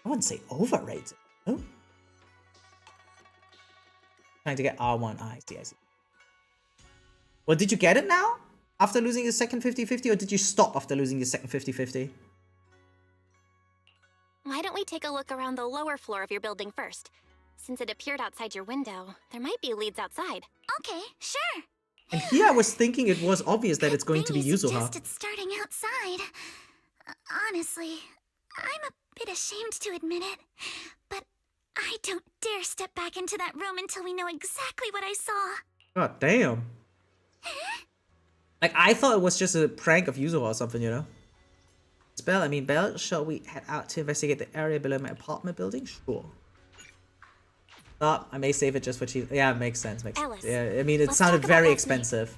Speaker 1: I wouldn't say overrated, no? Trying to get R1. I see. Well, did you get it now? After losing your second 50-50, or did you stop after losing your second 50-50?
Speaker 8: Why don't we take a look around the lower floor of your building first? Since it appeared outside your window, there might be leads outside.
Speaker 9: Okay, sure.
Speaker 1: And here I was thinking it was obvious that it's going to be Yuzuha.
Speaker 9: Suggested starting outside. Honestly, I'm a bit ashamed to admit it, but I don't dare step back into that room until we know exactly what I saw.
Speaker 1: God damn. Like, I thought it was just a prank of Yuzuha or something, you know? Belle, shall we head out to investigate the area below my apartment building? Sure. Stop. I may save it just for cheap. Yeah, it makes sense.
Speaker 8: Alice,
Speaker 1: yeah, I mean, it sounded very expensive.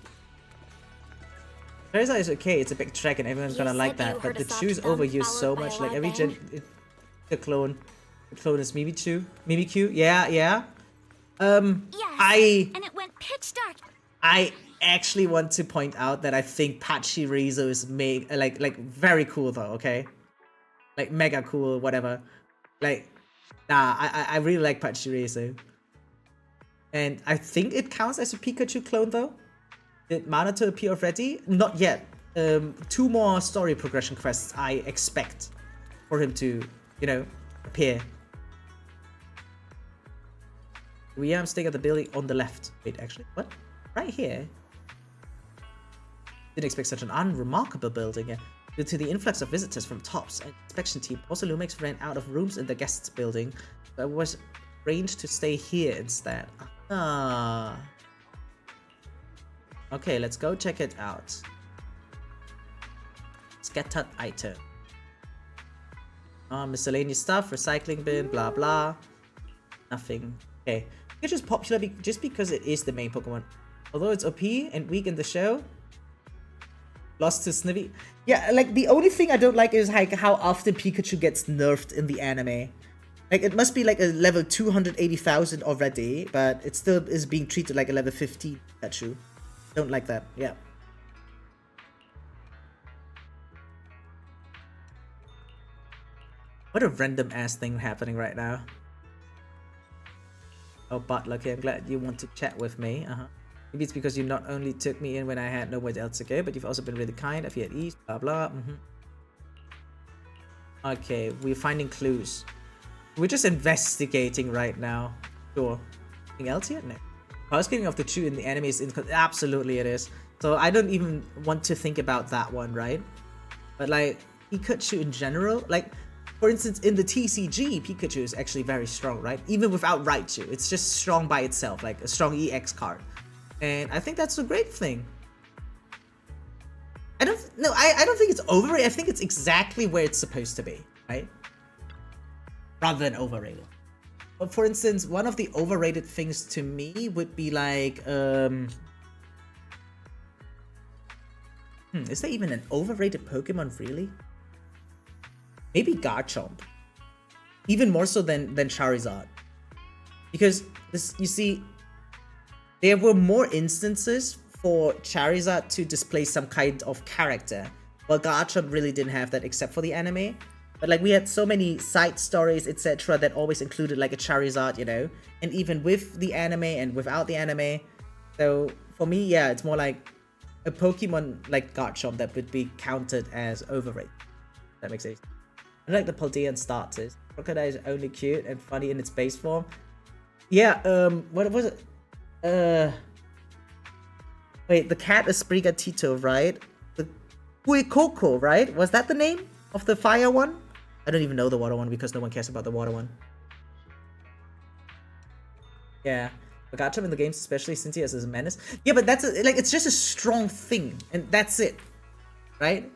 Speaker 1: Charizard is okay. It's a big trek and everyone's gonna like that. But the Chew's overused so much. Like, every gen... The clone is Mimikyu. Yeah.
Speaker 9: Yes, and it went pitch dark.
Speaker 1: I actually want to point out that I think Pachirisu is like very cool though, okay? Like mega cool, whatever. Like, nah, I really like Pachirisu. And I think it counts as a Pikachu clone though. Did Manato appear already? Not yet. 2 more story progression quests I expect for him to, you know, appear. I'm staying at the building on the left. Wait, actually, what? Right here? Didn't expect such an unremarkable building. Yeah. Due to the influx of visitors from TOPS and inspection team, also Lumix ran out of rooms in the guests building. So I was arranged to stay here instead. Ah. Okay, let's go check it out. Scattered item. Miscellaneous stuff, recycling bin, blah blah. Nothing. Okay. It's just popular just because it is the main Pokemon. Although it's OP and weak in the show. Lost to Snivy. Yeah, like the only thing I don't like is like how often Pikachu gets nerfed in the anime. Like it must be like a level 280,000 already, but it still is being treated like a level 15 Pikachu. Don't like that, yeah. What a random ass thing happening right now. Oh, but lucky, I'm glad you want to chat with me. Maybe it's because you not only took me in when I had nowhere else to go, but you've also been really kind. I feel at ease, blah blah. Okay, we're finding clues. We're just investigating right now. Sure. Anything else here? No. Housekeeping of the Chew in the anime is absolutely it is. So I don't even want to think about that one, right? But like Pikachu in general, like for instance in the TCG, Pikachu is actually very strong, right? Even without Raichu, it's just strong by itself, like a strong EX card. And I think that's a great thing. I don't think it's overrated. I think it's exactly where it's supposed to be, right? Rather than overrated. But for instance, one of the overrated things to me would be like, is there even an overrated Pokemon really? Maybe Garchomp. Even more so than Charizard. Because this, you see, there were more instances for Charizard to display some kind of character. Well, Garchomp really didn't have that except for the anime. But like we had so many side stories, etc. that always included like a Charizard, you know? And even with the anime and without the anime. So for me, yeah, it's more like a Pokemon like Garchomp that would be counted as overrated. That makes sense. I like the Paldean starters. Crocodile is only cute and funny in its base form. Yeah, what was it? Wait, the cat is Sprigatito, right? The Fuecoco, right? Was that the name of the fire one? I don't even know the water one because no one cares about the water one. Yeah, but Gacha in the games, especially since he has his menace. Yeah, but that's like it's just a strong thing, and that's it, right?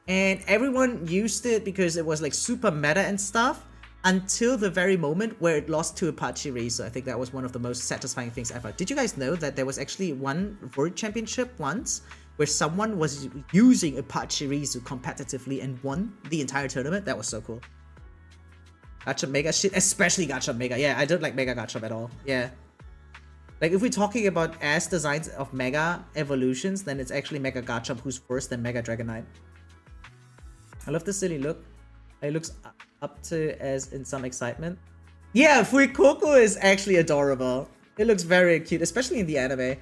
Speaker 1: And everyone used it because it was like super meta and stuff until the very moment where it lost to Pachirisu. I think that was one of the most satisfying things ever. Did you guys know that there was actually one World Championship once where someone was using a Pachirisu competitively and won the entire tournament? That was so cool. Gacha Mega shit, especially Gacha Mega. Yeah, I don't like Mega Gacha at all. Yeah. Like if we're talking about ass designs of Mega evolutions, then it's actually Mega Garchomp who's worse than Mega Dragonite. I love the silly look. It looks up to as in some excitement. Yeah, Fuecoco is actually adorable. It looks very cute, especially in the anime.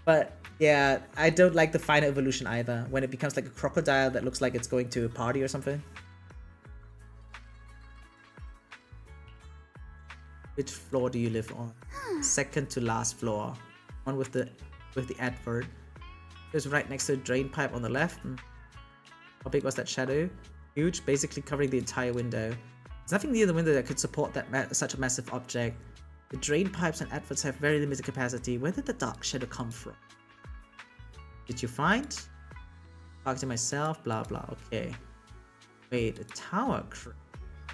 Speaker 1: But yeah, I don't like the final evolution either, when it becomes like a crocodile that looks like it's going to a party or something. Which floor do you live on? Second to last floor. One with the advert. It's right next to the drain pipe on the left. How big was that shadow? Huge, basically covering the entire window. There's nothing near the window that could support that such a massive object. The drain pipes and adverts have very limited capacity. Where did the dark shadow come from? Did you find? Talk to myself, blah blah, okay. Wait, a tower crane.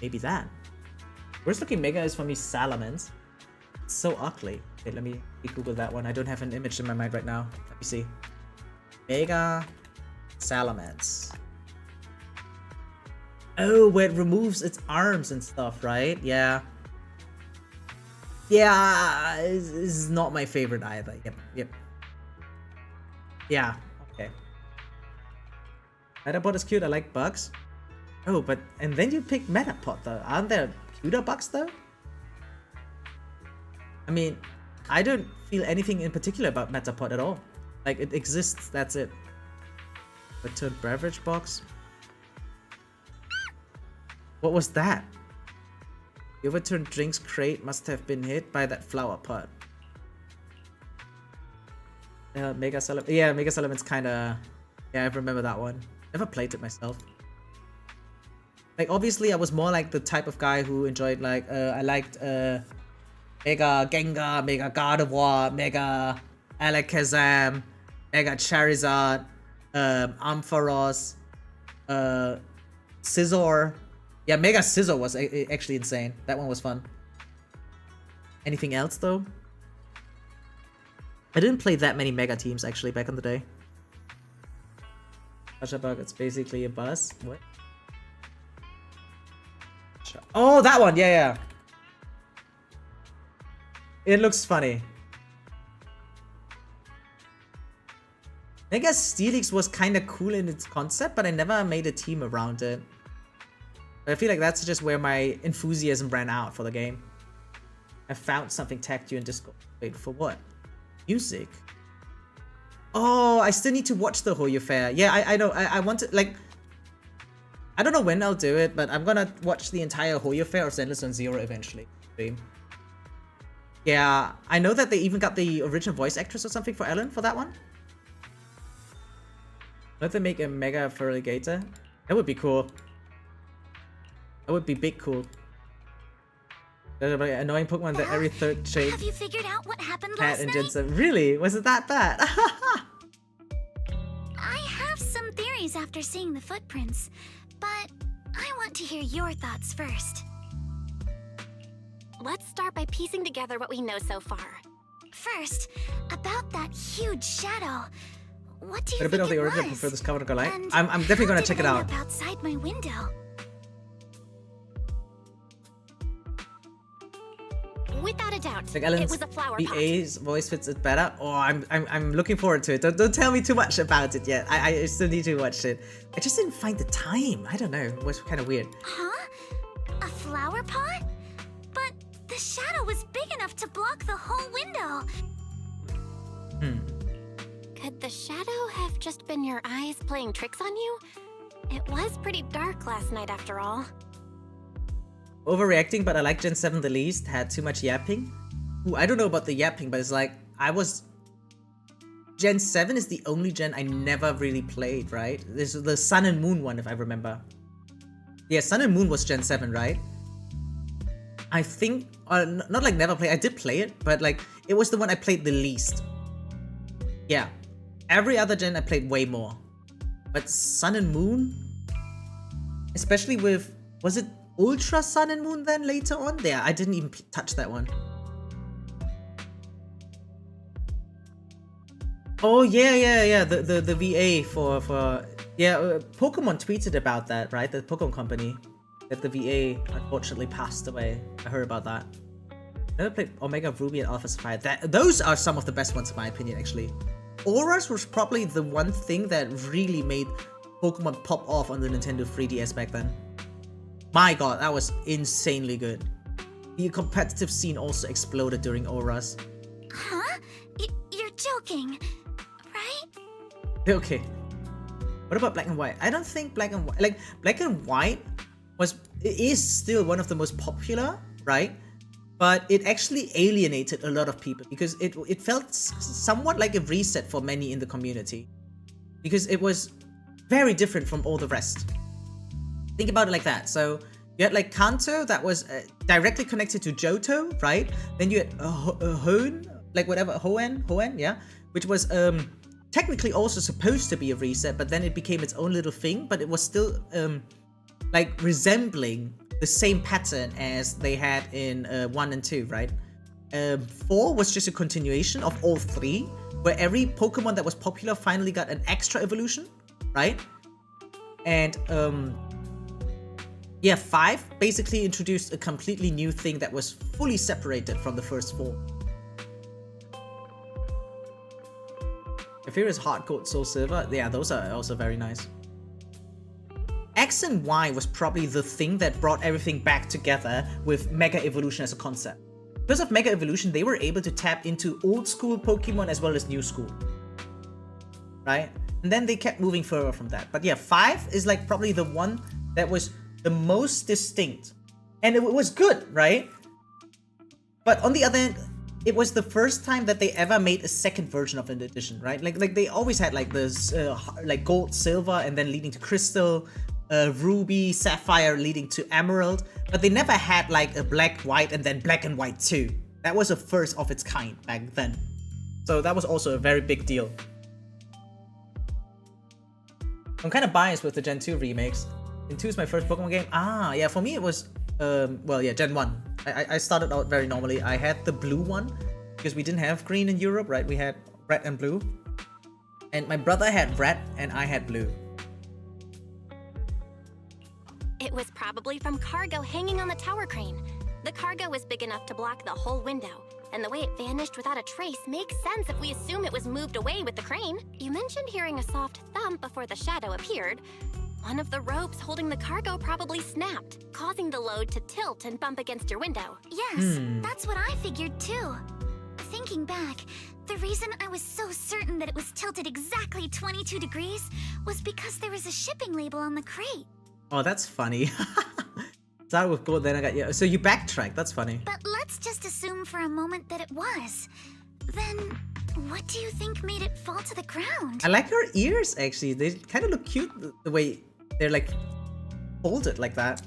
Speaker 1: Maybe that. Worst looking mega is for me Salamence. It's so ugly. Okay, let me Google that one. I don't have an image in my mind right now. Let me see. Mega Salamence. Oh, where it removes its arms and stuff, right? Yeah. Yeah, this is not my favorite either. Yep. Yeah, okay. Metapod is cute, I like bugs. Oh, but, and then you pick Metapod though. Aren't there cuter bugs though? I mean, I don't feel anything in particular about Metapod at all. Like, it exists, that's it. Return beverage box. What was that? The overturned drinks crate must have been hit by that flower pot. Mega Salamence. Yeah, Mega Salamence kinda... Yeah, I remember that one. Never played it myself. Like, obviously, I was more like the type of guy who enjoyed, like, I liked, Mega Gengar, Mega Gardevoir, Mega Alakazam, Mega Charizard, Amphoreus, Scizor. Yeah, Mega Scizor was actually insane. That one was fun. Anything else, though? I didn't play that many Mega teams, actually, back in the day. Gacha bug, it's basically a buzz. What? Oh, that one! Yeah. It looks funny. Mega Steelix was kinda cool in its concept, but I never made a team around it. But I feel like that's just where my enthusiasm ran out for the game. I found something tagged you in Discord. Wait, for what? Music? Oh, I still need to watch the Hoyo Fair. Yeah, I know. I want to, like... I don't know when I'll do it, but I'm gonna watch the entire Hoyo Fair of Zenless on Zero eventually. Yeah, I know that they even got the original voice actress or something for Ellen for that one. Let them make a Mega Feraligatr. That would be cool. That would be big cool. Annoying Pokemon that every third shape.
Speaker 9: Have you figured out what happened
Speaker 1: Cat
Speaker 9: last
Speaker 1: and
Speaker 9: night?
Speaker 1: Jensen. Really? Was it that bad?
Speaker 9: I have some theories after seeing the footprints, but I want to hear your thoughts first.
Speaker 8: Let's start by piecing together what we know so far.
Speaker 9: First, about that huge shadow. What do you
Speaker 1: But a bit
Speaker 9: think
Speaker 1: of the
Speaker 9: it
Speaker 1: original
Speaker 9: was?
Speaker 1: prefer this cover to go light.
Speaker 9: And
Speaker 1: I'm definitely
Speaker 9: how
Speaker 1: gonna
Speaker 9: did
Speaker 1: check it
Speaker 9: end
Speaker 1: out.
Speaker 9: up outside my window.
Speaker 8: Without a doubt,
Speaker 1: Like
Speaker 8: it
Speaker 1: Ellen's
Speaker 8: was a flower pot.
Speaker 1: VA's voice fits it better. Oh, I'm looking forward to it. Don't tell me too much about it yet. I still need to watch it. I just didn't find the time. I don't know. It was kind of weird.
Speaker 9: Huh? A flower pot? But the shadow was big enough to block the whole window.
Speaker 8: Could the shadow have just been your eyes playing tricks on you? It was pretty dark last night after all.
Speaker 1: Overreacting, but I like Gen 7 the least. Had too much yapping. Ooh, I don't know about the yapping, but it's like, Gen 7 is the only gen I never really played, right? This is the Sun and Moon one, if I remember. Yeah, Sun and Moon was Gen 7, right? I think, not like never played, I did play it, but like, it was the one I played the least. Yeah. Every other gen I played way more. But Sun and Moon? Especially with, was it Ultra Sun and Moon then later on? There, I didn't even touch that one. Oh yeah, the VA for yeah, Pokemon tweeted about that, right? The Pokemon company, that the VA unfortunately passed away. I heard about that. Never played Omega Ruby and Alpha Sapphire. Those are some of the best ones in my opinion, actually. Auras was probably the one thing that really made Pokemon pop off on the Nintendo 3DS back then. My god, that was insanely good. the competitive scene also exploded during Auras.
Speaker 9: Huh? You're joking, right?
Speaker 1: Okay. What about Black and White? I don't think Black and White, like Black and White is still one of the most popular, right? But it actually alienated a lot of people because it felt somewhat like a reset for many in the community. Because it was very different from all the rest. Think about it like that. So you had like Kanto that was directly connected to Johto, right? Then you had Hoenn, like whatever, Hoenn, yeah? Which was technically also supposed to be a reset, but then it became its own little thing, but it was still like resembling the same pattern as they had in 1 and 2, right? 4 was just a continuation of all 3, where every Pokemon that was popular finally got an extra evolution, right? And yeah, 5 basically introduced a completely new thing that was fully separated from the first 4. Amphoreus Heart Gold Soul Silver, yeah, those are also very nice. X and Y was probably the thing that brought everything back together with Mega Evolution as a concept. Because of Mega Evolution, they were able to tap into old school Pokemon as well as new school. Right? And then they kept moving further from that. But yeah, 5 is like probably the one that was the most distinct. And it was good, right? But on the other hand, it was the first time that they ever made a second version of an edition, right? Like they always had like this like gold, silver, and then leading to crystal, ruby, sapphire leading to emerald, but they never had like a black, white, and then black and white 2. That was a first of its kind back then. So that was also a very big deal. I'm kind of biased with the Gen 2 remakes. Gen 2 is my first Pokemon game. Ah, yeah, for me it was, well, yeah, Gen 1. I started out very normally. I had the blue one, because we didn't have green in Europe, right? We had red and blue. And my brother had red, and I had blue.
Speaker 8: It was probably from cargo hanging on the tower crane. The cargo was big enough to block the whole window, and the way it vanished without a trace makes sense if we assume it was moved away with the crane. You mentioned hearing a soft thump before the shadow appeared. One of the ropes holding the cargo probably snapped, causing the load to tilt and bump against your window.
Speaker 9: Yes, that's what I figured too. Thinking back, the reason I was so certain that it was tilted exactly 22 degrees was because there was a shipping label on the crate.
Speaker 1: Oh, that's funny. Started with gold, then I got, yeah. So you backtrack, that's funny.
Speaker 9: But let's just assume for a moment that it was. Then, what do you think made it fall to the ground?
Speaker 1: I like her ears, actually. They kind of look cute the way they're like folded like that.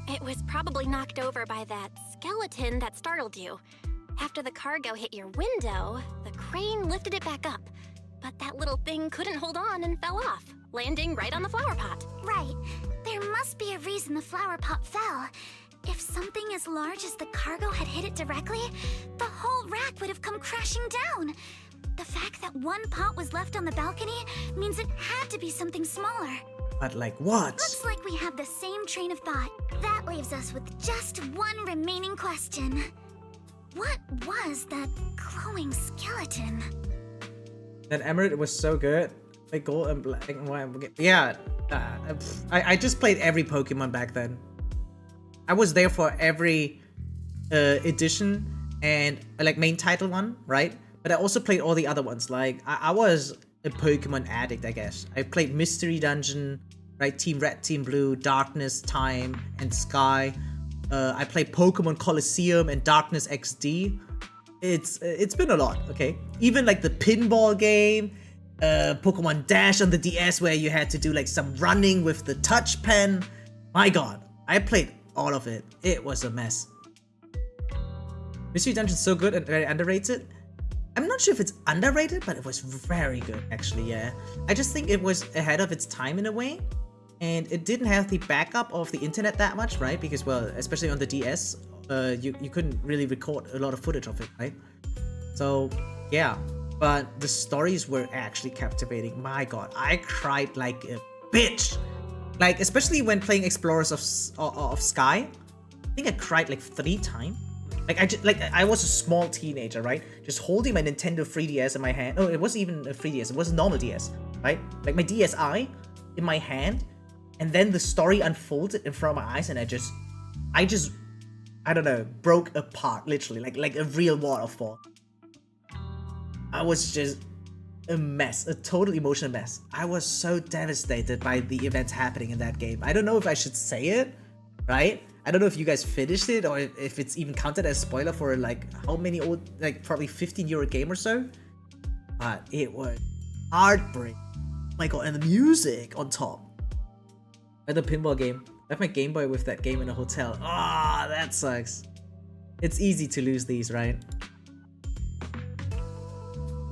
Speaker 8: It was probably knocked over by that skeleton that startled you. After the cargo hit your window, the crane lifted it back up. But that little thing couldn't hold on and fell off, landing right on the flower pot.
Speaker 9: Right. There must be a reason the flower pot fell. If something as large as the cargo had hit it directly, the whole rack would have come crashing down. The fact that one pot was left on the balcony means it had to be something smaller.
Speaker 1: But like what?
Speaker 9: Looks like we have the same train of thought. That leaves us with just one remaining question. What was that glowing skeleton?
Speaker 1: That emerald was so good. Like gold and black and white. Yeah, I just played every Pokemon back then. I was there for every edition and like main title one, right? But I also played all the other ones. Like I was a Pokemon addict, I guess. I played Mystery Dungeon, right? Team Red, Team Blue, Darkness, Time, and Sky. I played Pokemon Coliseum and Darkness XD. It's been a lot, okay? Even like the pinball game, Pokemon Dash on the DS where you had to do like some running with the touch pen. My god, I played all of it. It was a mess. Mystery Dungeon's so good and very underrated. I'm not sure if it's underrated, but it was very good actually, yeah. I just think it was ahead of its time in a way. And it didn't have the backup of the internet that much, right? Because, well, especially on the DS, you couldn't really record a lot of footage of it, right? So, yeah. But the stories were actually captivating. My god, I cried like a bitch. Like, especially when playing Explorers of Sky. I think I cried like 3 times. Like, I was a small teenager, right? Just holding my Nintendo 3DS in my hand. Oh, it wasn't even a 3DS. It was a normal DS, right? Like my DSi in my hand. And then the story unfolded in front of my eyes, and I just, I don't know, broke apart, literally, like a real waterfall. I was just a mess, a total emotional mess. I was so devastated by the events happening in that game. I don't know if I should say it, right? I don't know if you guys finished it or if it's even counted as spoiler for like how many old, like probably 15-year-old game or so. But it was heartbreaking. Oh my god, and the music on top. And the pinball game. I left my Game Boy with that game in a hotel. Ah, that sucks. It's easy to lose these, right?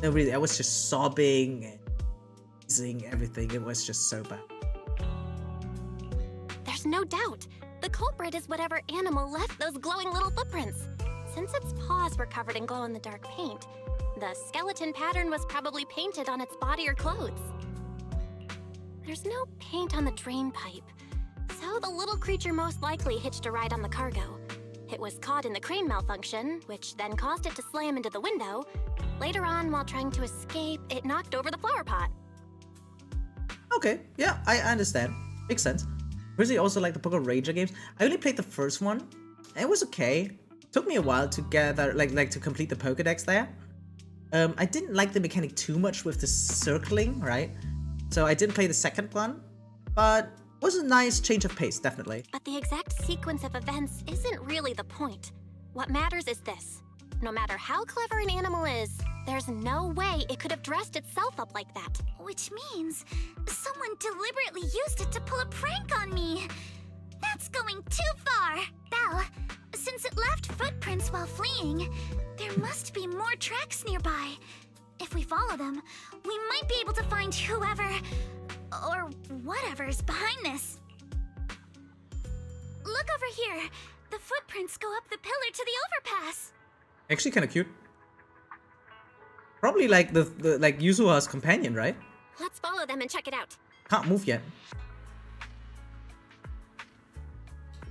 Speaker 1: No, really, I was just sobbing and losing everything. It was just so bad.
Speaker 8: There's no doubt. The culprit is whatever animal left those glowing little footprints. Since its paws were covered in glow-in-the-dark paint, the skeleton pattern was probably painted on its body or clothes. There's no paint on the drain pipe, so the little creature most likely hitched a ride on the cargo. It was caught in the crane malfunction, which then caused it to slam into the window. Later on, while trying to escape, it knocked over the flower pot.
Speaker 1: Okay, yeah, I understand. Makes sense. Personally, also like the Poker Ranger games. I only played the first one. It was okay. Took me a while to gather, like to complete the Pokédex there. I didn't like the mechanic too much with the circling, right? So I didn't play the second one, but was a nice change of pace, definitely.
Speaker 8: But the exact sequence of events isn't really the point. What matters is this. No matter how clever an animal is, there's no way it could have dressed itself up like that.
Speaker 9: Which means someone deliberately used it to pull a prank on me. That's going too far. Belle, since it left footprints while fleeing, there must be more tracks nearby. If we follow them, we might be able to find whoever or whatever's behind this. Look over here. The footprints go up the pillar to the overpass.
Speaker 1: Actually kind of cute. Probably like the like Yuzuha's companion, right?
Speaker 8: Let's follow them and check it out.
Speaker 1: Can't move yet.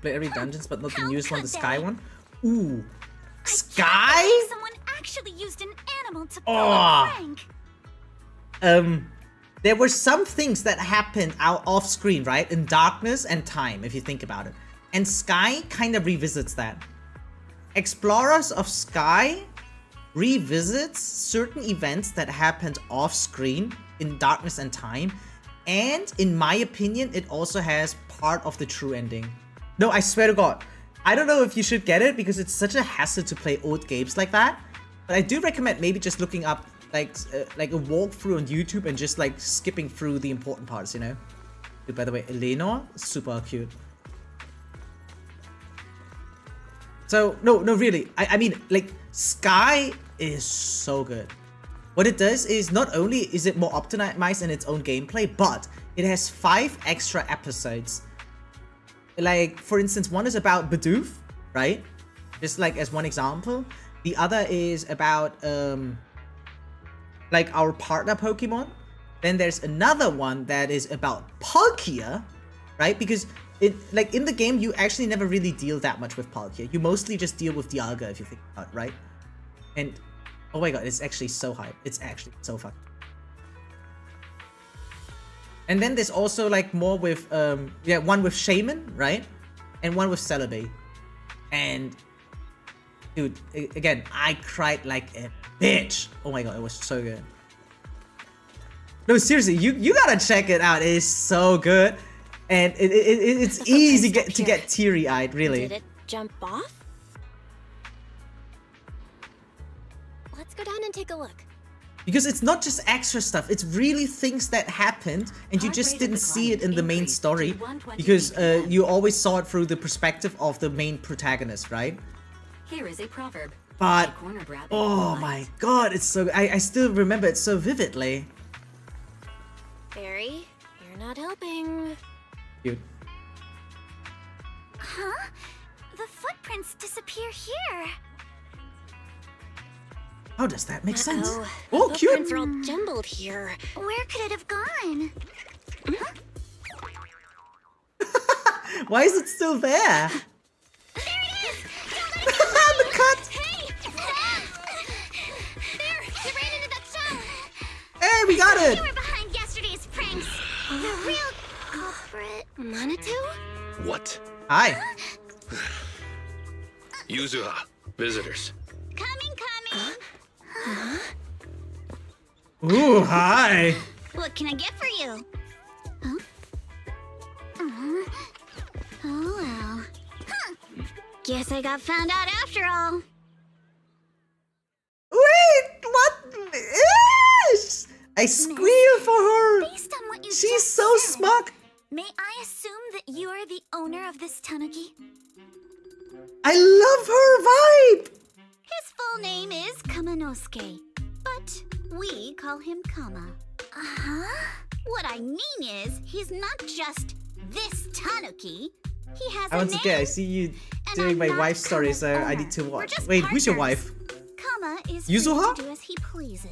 Speaker 1: Play every dungeons, but not the newest one, the Sky one. Ooh, Sky?
Speaker 9: Someone actually used an animal to pull a prank.
Speaker 1: There were some things that happened out off screen, right? In darkness and time, if you think about it. And Sky kind of revisits that. Explorers of Sky revisits certain events that happened off screen in darkness and time. And in my opinion, it also has part of the true ending. No, I swear to God. I don't know if you should get it because it's such a hassle to play old games like that. But I do recommend maybe just looking up like a walkthrough on YouTube and just like skipping through the important parts, you know? Dude, by the way, Eleanor, super cute. So, no, really. I mean, like, Sky is so good. What it does is not only is it more optimized in its own gameplay, but it has 5 extra episodes. Like, for instance, one is about Bidoof, right? Just like as one example. The other is about, like, our partner Pokemon. Then there's another one that is about Pulchra, right? Because like in the game, you actually never really deal that much with Pulchra. You mostly just deal with Dialga, if you think about it, right? And oh my god, it's actually so hype. It's actually so fucking. And then there's also like more with yeah, one with Shaman, right? And one with Celebi. And dude, again, I cried like a bitch. Oh my god, it was so good. No, seriously, you gotta check it out. It is so good. And it's easy to get teary-eyed, really.
Speaker 8: Did it jump off? Let's go down and take a look.
Speaker 1: Because it's not just extra stuff, it's really things that happened and you just didn't see it in the main story because you always saw it through the perspective of the main protagonist, right?
Speaker 12: Here is a proverb.
Speaker 1: But, oh my god, it's so... I still remember it so vividly.
Speaker 8: Barry, you're not helping.
Speaker 1: Cute.
Speaker 9: Huh? The footprints disappear here.
Speaker 1: How does that make sense?
Speaker 8: Oh,
Speaker 1: cute!
Speaker 8: Footprints are all jumbled here.
Speaker 9: Where could it have gone? Huh?
Speaker 1: Why is it still there?
Speaker 9: There it is!
Speaker 1: The cut!
Speaker 9: Hey! There! You ran into that shell!
Speaker 1: Hey, we got it!
Speaker 9: You were behind yesterday's pranks. The real culprit.
Speaker 8: Minato?
Speaker 10: What?
Speaker 1: Hi.
Speaker 10: Yuzuha, visitors.
Speaker 9: Coming.
Speaker 1: Ooh, hi.
Speaker 9: What can I get for you? Huh? Oh well. Huh. Guess I got found out after all.
Speaker 1: Wait, what? I squeal for her.
Speaker 9: Based on what you
Speaker 1: She's
Speaker 9: just
Speaker 1: so
Speaker 9: said,
Speaker 1: smug.
Speaker 9: may I assume that you are the owner of this tanuki?
Speaker 1: I love her vibe.
Speaker 9: His full name is Kamanosuke, but we call him Kama. Uh-huh. What I mean is, he's not just this tanuki. He has
Speaker 1: I
Speaker 9: a
Speaker 1: want to
Speaker 9: name.
Speaker 1: get. I see you
Speaker 9: and
Speaker 1: doing
Speaker 9: I'm
Speaker 1: my
Speaker 9: not
Speaker 1: wife's story,
Speaker 9: Kama's
Speaker 1: so I
Speaker 9: owner.
Speaker 1: need to
Speaker 9: We're
Speaker 1: watch.
Speaker 9: just
Speaker 1: Wait, who's your
Speaker 9: partners.
Speaker 1: wife?
Speaker 9: Kama is
Speaker 1: Yuzuha?
Speaker 9: free to do as he pleases.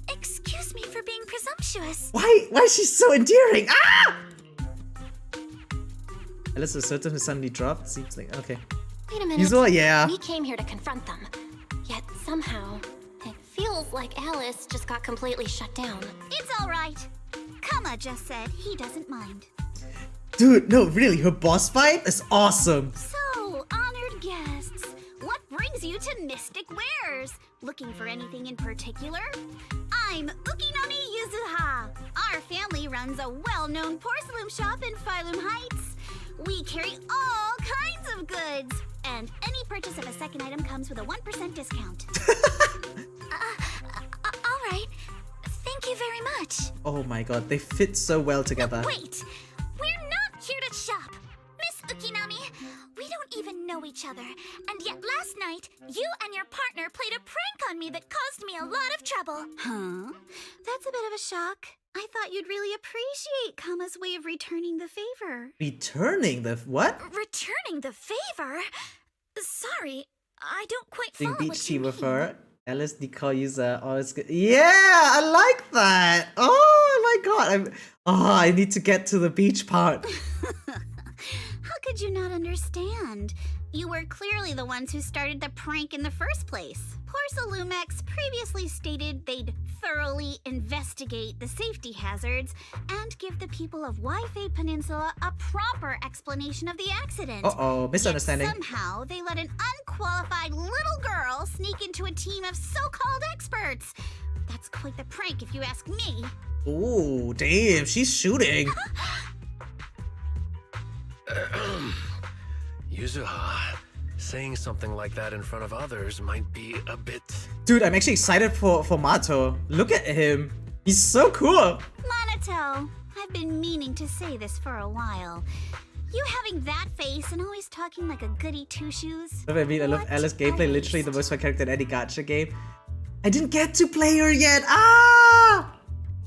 Speaker 9: Excuse me for being presumptuous.
Speaker 1: Why is she so endearing? Ah! Alice is certain who suddenly dropped. Seems like okay.
Speaker 8: Wait a minute.
Speaker 1: Yuzuha, yeah.
Speaker 8: We came here to confront them. Yet somehow, it feels like Alice just got completely shut down.
Speaker 9: It's all right. Kama just said he doesn't mind.
Speaker 1: Dude, no, really, her boss fight is awesome.
Speaker 9: So, honored guests, what brings you to Mystic Wares? Looking for anything in particular? I'm Ukinami Yuzuha. Our family runs a well-known porcelain shop in Phainon Heights. We carry all kinds of goods, and any purchase of a second item comes with a 1% discount. All right. Thank you very much.
Speaker 1: Oh my god, they fit so well together.
Speaker 9: Wait! We're not here to shop! Miss Ukinami, we don't even know each other, and yet last night, you and your partner played a prank on me that caused me a lot of trouble. Huh? That's a bit of a shock. I thought you'd really appreciate Kama's way of returning the favor.
Speaker 1: Returning the what?
Speaker 9: Returning the favor? Sorry, I don't quite
Speaker 1: Doing
Speaker 9: follow
Speaker 1: beach
Speaker 9: what
Speaker 1: tea
Speaker 9: you
Speaker 1: with
Speaker 9: mean.
Speaker 1: her. Alice decoy user. Oh, it's good. Yeah, I like that. Oh my god. I need to get to the beach part.
Speaker 9: How could you not understand? You were clearly the ones who started the prank in the first place. Porcelumex previously stated they'd thoroughly investigate the safety hazards and give the people of Waifei Peninsula a proper explanation of the accident.
Speaker 1: Uh-oh, misunderstanding.
Speaker 9: Yet somehow, they let an unqualified little girl sneak into a team of so-called experts. That's quite the prank if you ask me.
Speaker 1: Ooh, damn, she's shooting.
Speaker 3: Yuzuha, saying something like that in front of others might be a bit...
Speaker 1: Dude, I'm actually excited for Mato. Look at him. He's so cool.
Speaker 9: Minato, I've been meaning to say this for a while. You having that face and always talking like a goody two-shoes.
Speaker 1: I mean, I love Alice gameplay, literally the most fun character in any gacha game. I didn't get to play her yet. Ah!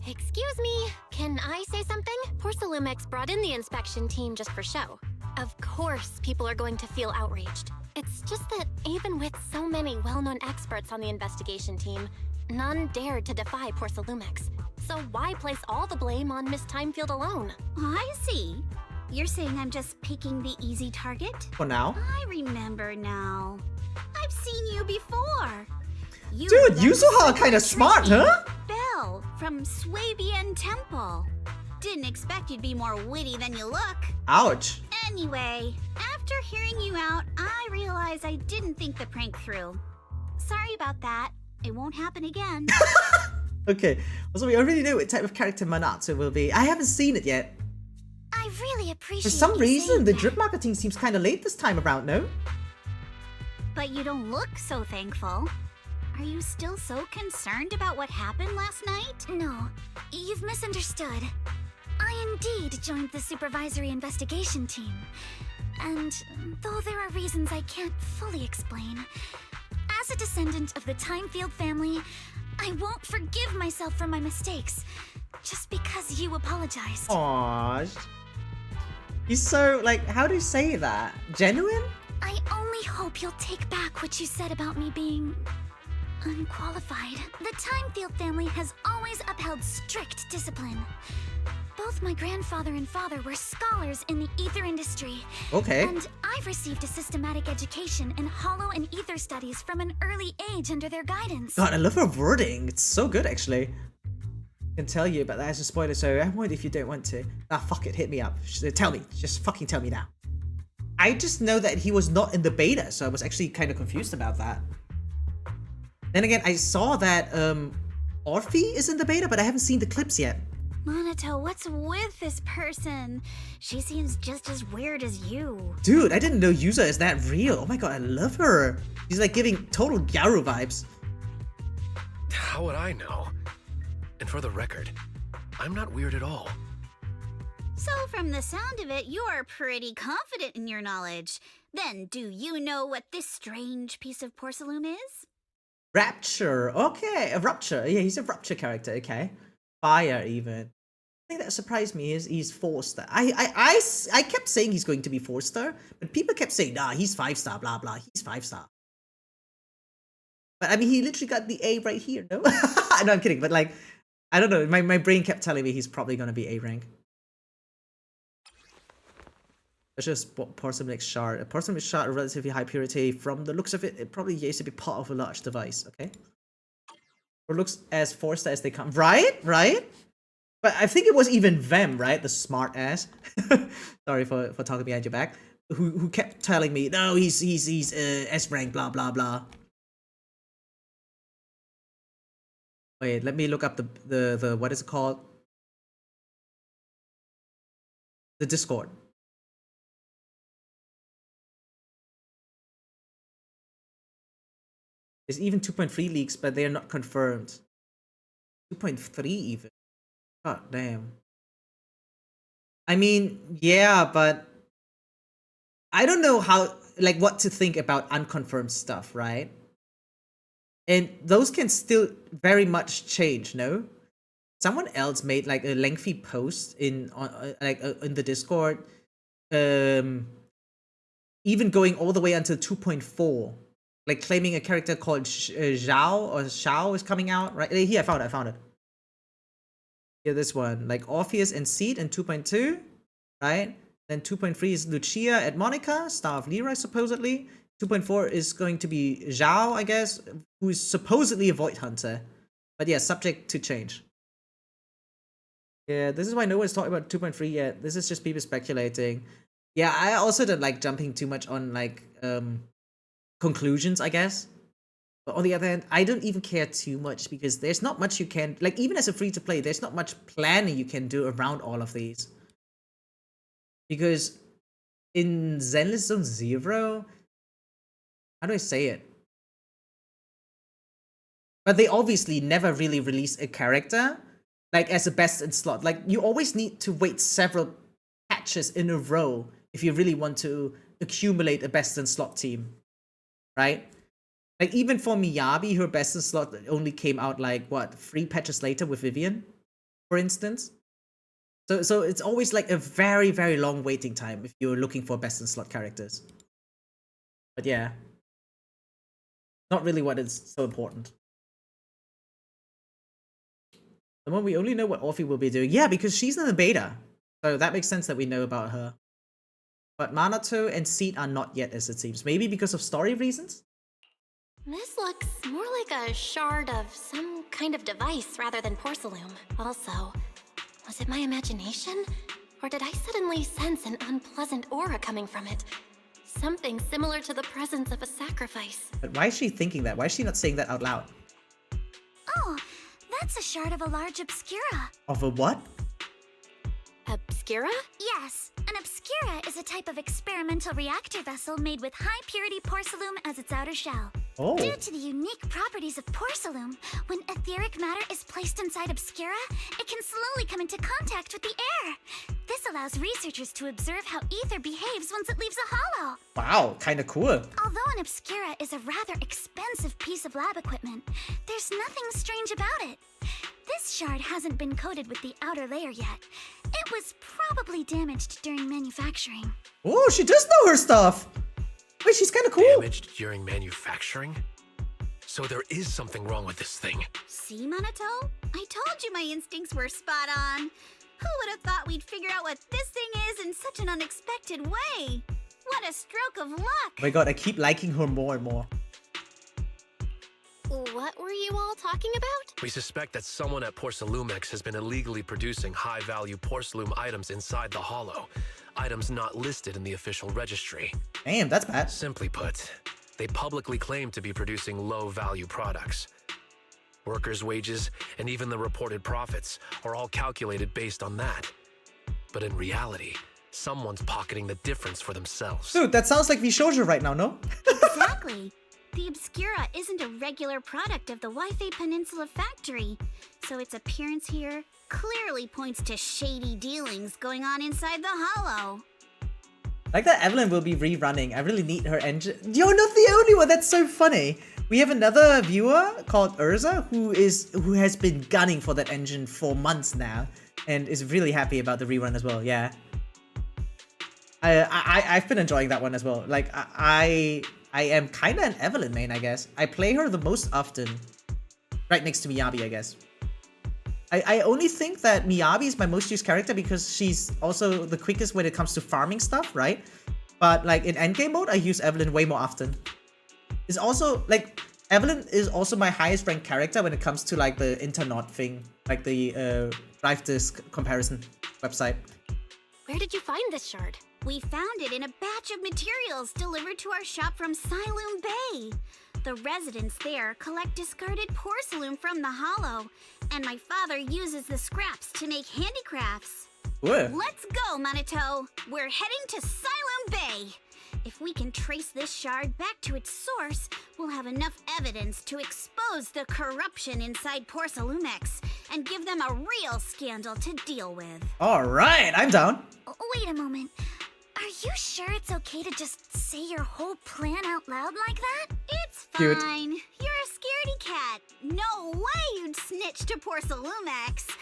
Speaker 8: Excuse me, can I say something? Porcelumex brought in the inspection team just for show. Of course, people are going to feel outraged. It's just that even with so many well-known experts on the investigation team, none dared to defy Porcelumex. So why place all the blame on Miss Timefield alone?
Speaker 9: I see. You're saying I'm just picking the easy target?
Speaker 1: For now.
Speaker 9: I remember now. I've seen you before. You
Speaker 1: Dude,
Speaker 9: were that
Speaker 1: Yuzuha kinda smart,
Speaker 9: tribbie
Speaker 1: huh?
Speaker 9: Belle from Swabian Temple. Didn't expect you'd be more witty than you look.
Speaker 1: Ouch.
Speaker 9: Anyway, after hearing you out, I realized I didn't think the prank through. Sorry about that. It won't happen again.
Speaker 1: Okay, also we already know what type of character Minato will be. I haven't seen it yet.
Speaker 9: I really appreciate
Speaker 1: For some
Speaker 9: you
Speaker 1: reason,
Speaker 9: saying
Speaker 1: the
Speaker 9: that.
Speaker 1: drip marketing seems kind of late this time around, no?
Speaker 9: But you don't look so thankful. Are you still so concerned about what happened last night? No, you've misunderstood. I indeed joined the supervisory investigation team. And though there are reasons I can't fully explain, as a descendant of the Timefield family, I won't forgive myself for my mistakes just because you apologized.
Speaker 1: Aww. He's so, like, how do you say that? Genuine?
Speaker 9: I only hope you'll take back what you said about me being unqualified. The Timefield family has always upheld strict discipline. Both my grandfather and father were scholars in the ether industry.
Speaker 1: Okay.
Speaker 9: And I've received a systematic education in hollow and ether studies from an early age under their guidance.
Speaker 1: God, I love her wording. It's so good, actually. can tell you, but that's a spoiler, so I won't if you don't want to. Ah, fuck it, hit me up. Tell me. Just fucking tell me now. I just know that he was not in the beta, so I was actually kind of confused about that. Then again, I saw that Orphe is in the beta, but I haven't seen the clips yet.
Speaker 9: Monato, what's with this person? She seems just as weird as you.
Speaker 1: Dude, I didn't know Yuza is that real. Oh my god, I love her. She's like giving total Gyaru vibes.
Speaker 14: How would I know? And for the record, I'm not weird at all.
Speaker 9: So from the sound of it, you're pretty confident in your knowledge. Then do you know what this strange piece of porcelain is?
Speaker 1: Rapture. Okay, a Rupture. Yeah, he's a Rupture character, okay. Fire even. The thing that surprised me is he's 4-star. I kept saying he's going to be 4-star, but people kept saying, nah, he's 5-star, blah blah, he's 5-star. But I mean, he literally got the A right here, no? No, I'm kidding, but like, I don't know, my brain kept telling me he's probably gonna be A rank. Let's just porcelain shard. A porcelain shard of relatively high purity. From the looks of it, it probably used to be part of a large device, okay? Or looks as 4-star as they come. Right? Right? But I think it was even them, right? The smart ass. Sorry for talking behind your back. Who kept telling me, no, he's S rank, blah blah blah. Wait, let me look up the what is it called? The Discord. There's even 2.3 leaks, but they are not confirmed. 2.3 even. God damn. I mean, yeah, but I don't know how, like, what to think about unconfirmed stuff, right? And those can still very much change, no? Someone else made like a lengthy post in the Discord, even going all the way until 2.4. Like claiming a character called Zhao or Xiao is coming out, right? Here, I found it. Yeah, this one. Like Orpheus and Seed in 2.2, right? Then 2.3 is Lucia at Monica, Star of Lyra, supposedly. 2.4 is going to be Zhao, I guess, who is supposedly a Void Hunter. But yeah, subject to change. Yeah, this is why no one's talking about 2.3 yet. This is just people speculating. Yeah, I also don't like jumping too much on like conclusions, I guess. But on the other hand, I don't even care too much because there's not much you can, like, even as a free-to-play, there's not much planning you can do around all of these. Because in Zenless Zone 0, how do I say it? But they obviously never really release a character, like, as a best in slot. Like, you always need to wait several patches in a row if you really want to accumulate a best in slot team. Right? Like, even for Miyabi, her best in slot only came out, like, what, 3 patches later with Vivian, for instance? So it's always, like, a very, very long waiting time if you're looking for best in slot characters. But yeah. Not really what is so important. The moment we only know what Orphe will be doing. Yeah, because she's in the beta. So that makes sense that we know about her. But Monato and Seed are not yet, as it seems. Maybe because of story reasons?
Speaker 8: This looks more like a shard of some kind of device rather than porcelain. Also, was it my imagination? Or did I suddenly sense an unpleasant aura coming from it? Something similar to the presence of a sacrifice.
Speaker 1: But why is she thinking that? Why is she not saying that out loud?
Speaker 9: Oh, that's a shard of a large obscura.
Speaker 1: Of a what?
Speaker 8: Obscura?
Speaker 9: Yes, an obscura is a type of experimental reactor vessel made with high-purity porcelain as its outer shell.
Speaker 1: Oh.
Speaker 9: Due to the unique properties of porcelain, when etheric matter is placed inside obscura, it can slowly come into contact with the air. This allows researchers to observe how ether behaves once it leaves a hollow.
Speaker 1: Wow, kind of cool.
Speaker 9: Although an obscura is a rather expensive piece of lab equipment, there's nothing strange about it. This shard hasn't been coated with the outer layer yet. It was probably damaged during manufacturing.
Speaker 1: Oh, she does know her stuff. Wait, she's kind of cool.
Speaker 14: Damaged during manufacturing? So there is something wrong with this thing.
Speaker 9: See, Monato? I told you my instincts were spot on. Who would have thought we'd figure out what this thing is in such an unexpected way? What a stroke of luck!
Speaker 1: Oh my god, I keep liking her more and more.
Speaker 8: What were you all talking about?
Speaker 14: We suspect that someone at Porcelumex has been illegally producing high-value porcelain items inside the Hollow. Items not listed in the official registry.
Speaker 1: Damn, that's bad.
Speaker 14: Simply put, they publicly claim to be producing low-value products. Workers' wages and even the reported profits are all calculated based on that. But in reality, someone's pocketing the difference for themselves.
Speaker 1: Dude, that sounds like Vishoujo right now, no?
Speaker 9: Exactly. The Obscura isn't a regular product of the Waifei Peninsula factory, so its appearance here clearly points to shady dealings going on inside the Hollow.
Speaker 1: Like that Evelyn will be rerunning. I really need her engine. You're not the only one. That's so funny. We have another viewer called Urza who has been gunning for that engine for months now and is really happy about the rerun as well. Yeah. I've been enjoying that one as well. Like I am kind of an Evelyn main, I guess. I play her the most often. Right next to Miyabi, I guess. I only think that Miyabi is my most used character because she's also the quickest when it comes to farming stuff, right? But like in endgame mode, I use Evelyn way more often. It's also like Evelyn is also my highest ranked character when it comes to like the Internot thing, like the drive disk comparison website.
Speaker 8: Where did you find this shard?
Speaker 9: We found it in a batch of materials delivered to our shop from Siloom Bay. The residents there collect discarded porcelain from the Hollow, and my father uses the scraps to make handicrafts.
Speaker 1: Whoa.
Speaker 9: Let's go, Minato. We're heading to Siloom Bay. If we can trace this shard back to its source, we'll have enough evidence to expose the corruption inside Porcelumex and give them a real scandal to deal with.
Speaker 1: Alright, I'm down.
Speaker 9: Wait a moment. Are you sure it's okay to just say your whole plan out loud like that? It's
Speaker 1: Cute.
Speaker 9: fine. You're a scaredy cat. No way you'd snitch to Porcelumex.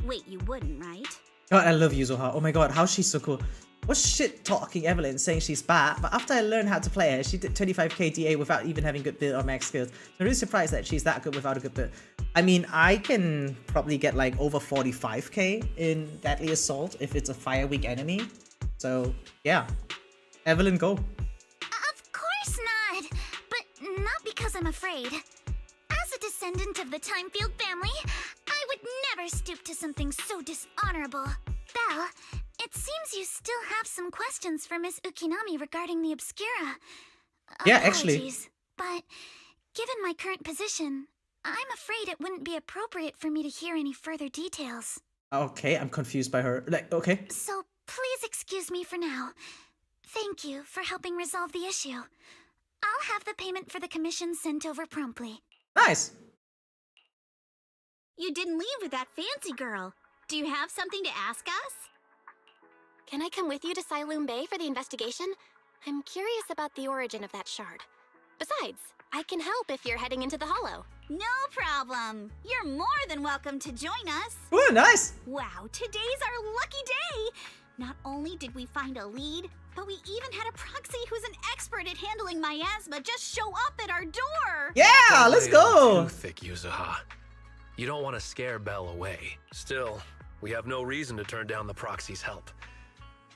Speaker 9: Wait, you wouldn't, right?
Speaker 1: God, I love Yuzuha. Oh my god, how she's so cool. What's shit talking Evelyn saying she's bad, but after I learned how to play her, she did 25k DA without even having good build or max skills. I'm really surprised that she's that good without a good build. I mean, I can probably get like over 45k in Deadly Assault if it's a fire weak enemy. So, yeah. Evelyn, go.
Speaker 9: Of course not. But not because I'm afraid. As a descendant of the Timefield family, I would never stoop to something so dishonorable. Belle, it seems you still have some questions for Miss Ukinami regarding the Obscura.
Speaker 1: Yeah, actually.
Speaker 9: Apologies, but given my current position, I'm afraid it wouldn't be appropriate for me to hear any further details.
Speaker 1: Okay, I'm confused by her. Like, okay.
Speaker 9: So please excuse me for now. Thank you for helping resolve the issue. I'll have the payment for the commission sent over promptly.
Speaker 1: Nice.
Speaker 9: You didn't leave with that fancy girl. Do you have something to ask us?
Speaker 8: Can I come with you to Siloom Bay for the investigation? I'm curious about the origin of that shard. Besides, I can help if you're heading into the Hollow.
Speaker 9: No problem. You're more than welcome to join us.
Speaker 1: Ooh, nice.
Speaker 9: Wow, today's our lucky day. Not only did we find a lead, but we even had a proxy who's an expert at handling miasma just show up at our door.
Speaker 1: Yeah, let's go.
Speaker 14: Too thick, Yuzuha. You don't want to scare Belle away. Still, we have no reason to turn down the proxy's help.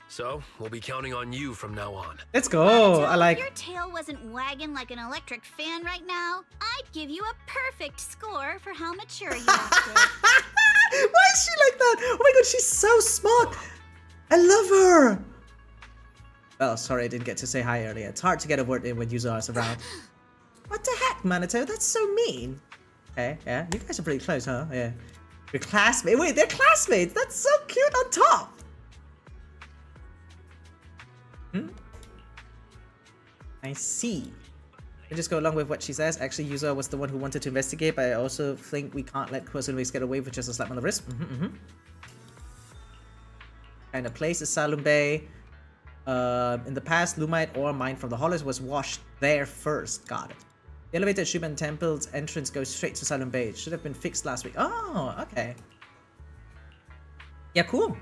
Speaker 14: So, we'll be counting on you from now on.
Speaker 1: Let's go. I like...
Speaker 9: If your tail wasn't wagging like an electric fan right now, I'd give you a perfect score for how mature you acted.
Speaker 1: Why is she like that? Oh my god, she's so smart. I love her. Oh, sorry, I didn't get to say hi earlier. It's hard to get a word in when Yuzuha's around. What the heck, Minato? That's so mean. Okay, yeah, you guys are pretty close, huh? Yeah. Your classmates. Wait, they're classmates. That's so cute on top. I see. I just go along with what she says. Actually, Yuzuha was the one who wanted to investigate, but I also think we can't let Porcelumex get away with just a slap on the wrist. Kind of place is Siloom Bay. In the past, Lumite ore mined from the Hollows was washed there first. Got it. The elevator at Shuban Temple's entrance goes straight to Siloom Bay. It should have been fixed last week. Oh, okay. Yeah, cool.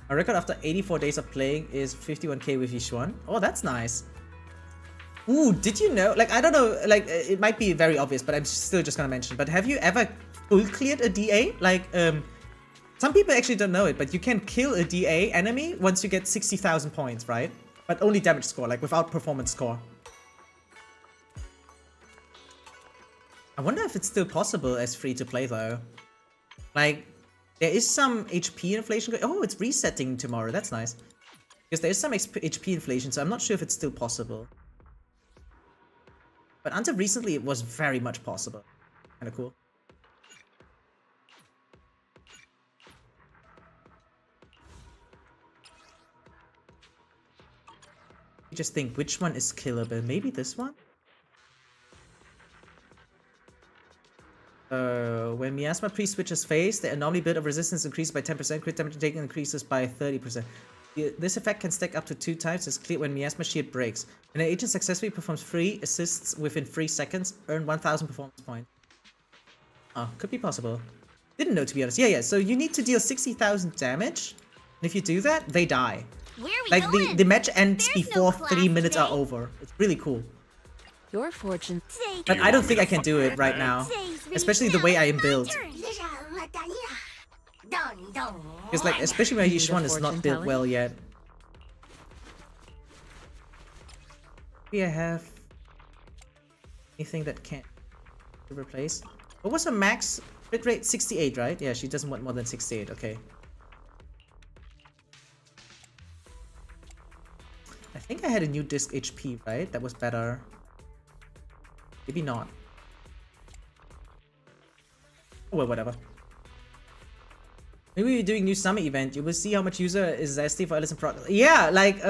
Speaker 1: My record after 84 days of playing is 51k with yixuan. Oh, that's nice. Ooh, did you know? Like, I don't know. Like, it might be very obvious, but I'm still just gonna mention. But have you ever full cleared a DA? Like, some people actually don't know it, but you can kill a DA enemy once you get 60,000 points, right? But only damage score, like without performance score. I wonder if it's still possible as free to play though. Like, there is some HP inflation. Oh, it's resetting tomorrow. That's nice. Because there is some HP inflation, so I'm not sure if it's still possible. But until recently, it was very much possible. Kind of cool. Just think, which one is killable? Maybe this one? When miasma pre-switches phase, the anomaly bit of resistance increases by 10%, crit damage taken increases by 30%. This effect can stack up to 2 times. It's clear when miasma shield breaks. When an agent successfully performs 3 assists within 3 seconds, earn 1000 performance points. Oh, could be possible. Didn't know, to be honest. Yeah, so you need to deal 60,000 damage. And if you do that, they die.
Speaker 9: Where are we
Speaker 1: like
Speaker 9: going?
Speaker 1: the match ends
Speaker 9: There's
Speaker 1: before
Speaker 9: no
Speaker 1: 3 minutes
Speaker 9: class
Speaker 1: are over. It's really cool.
Speaker 12: Your fortune.
Speaker 1: But I don't think I can do it right now. Especially the way I am built. Because like, especially my yixuan is not built well yet. Maybe I have anything that can't replace. What was her max bit rate? 68, right? Yeah, she doesn't want more than 68. Okay. I think I had a new disc HP, right? That was better. Maybe not. Oh, well, whatever. Maybe we're doing new summer event. You will see how much user is zesty for Alice in Progress. Yeah, like,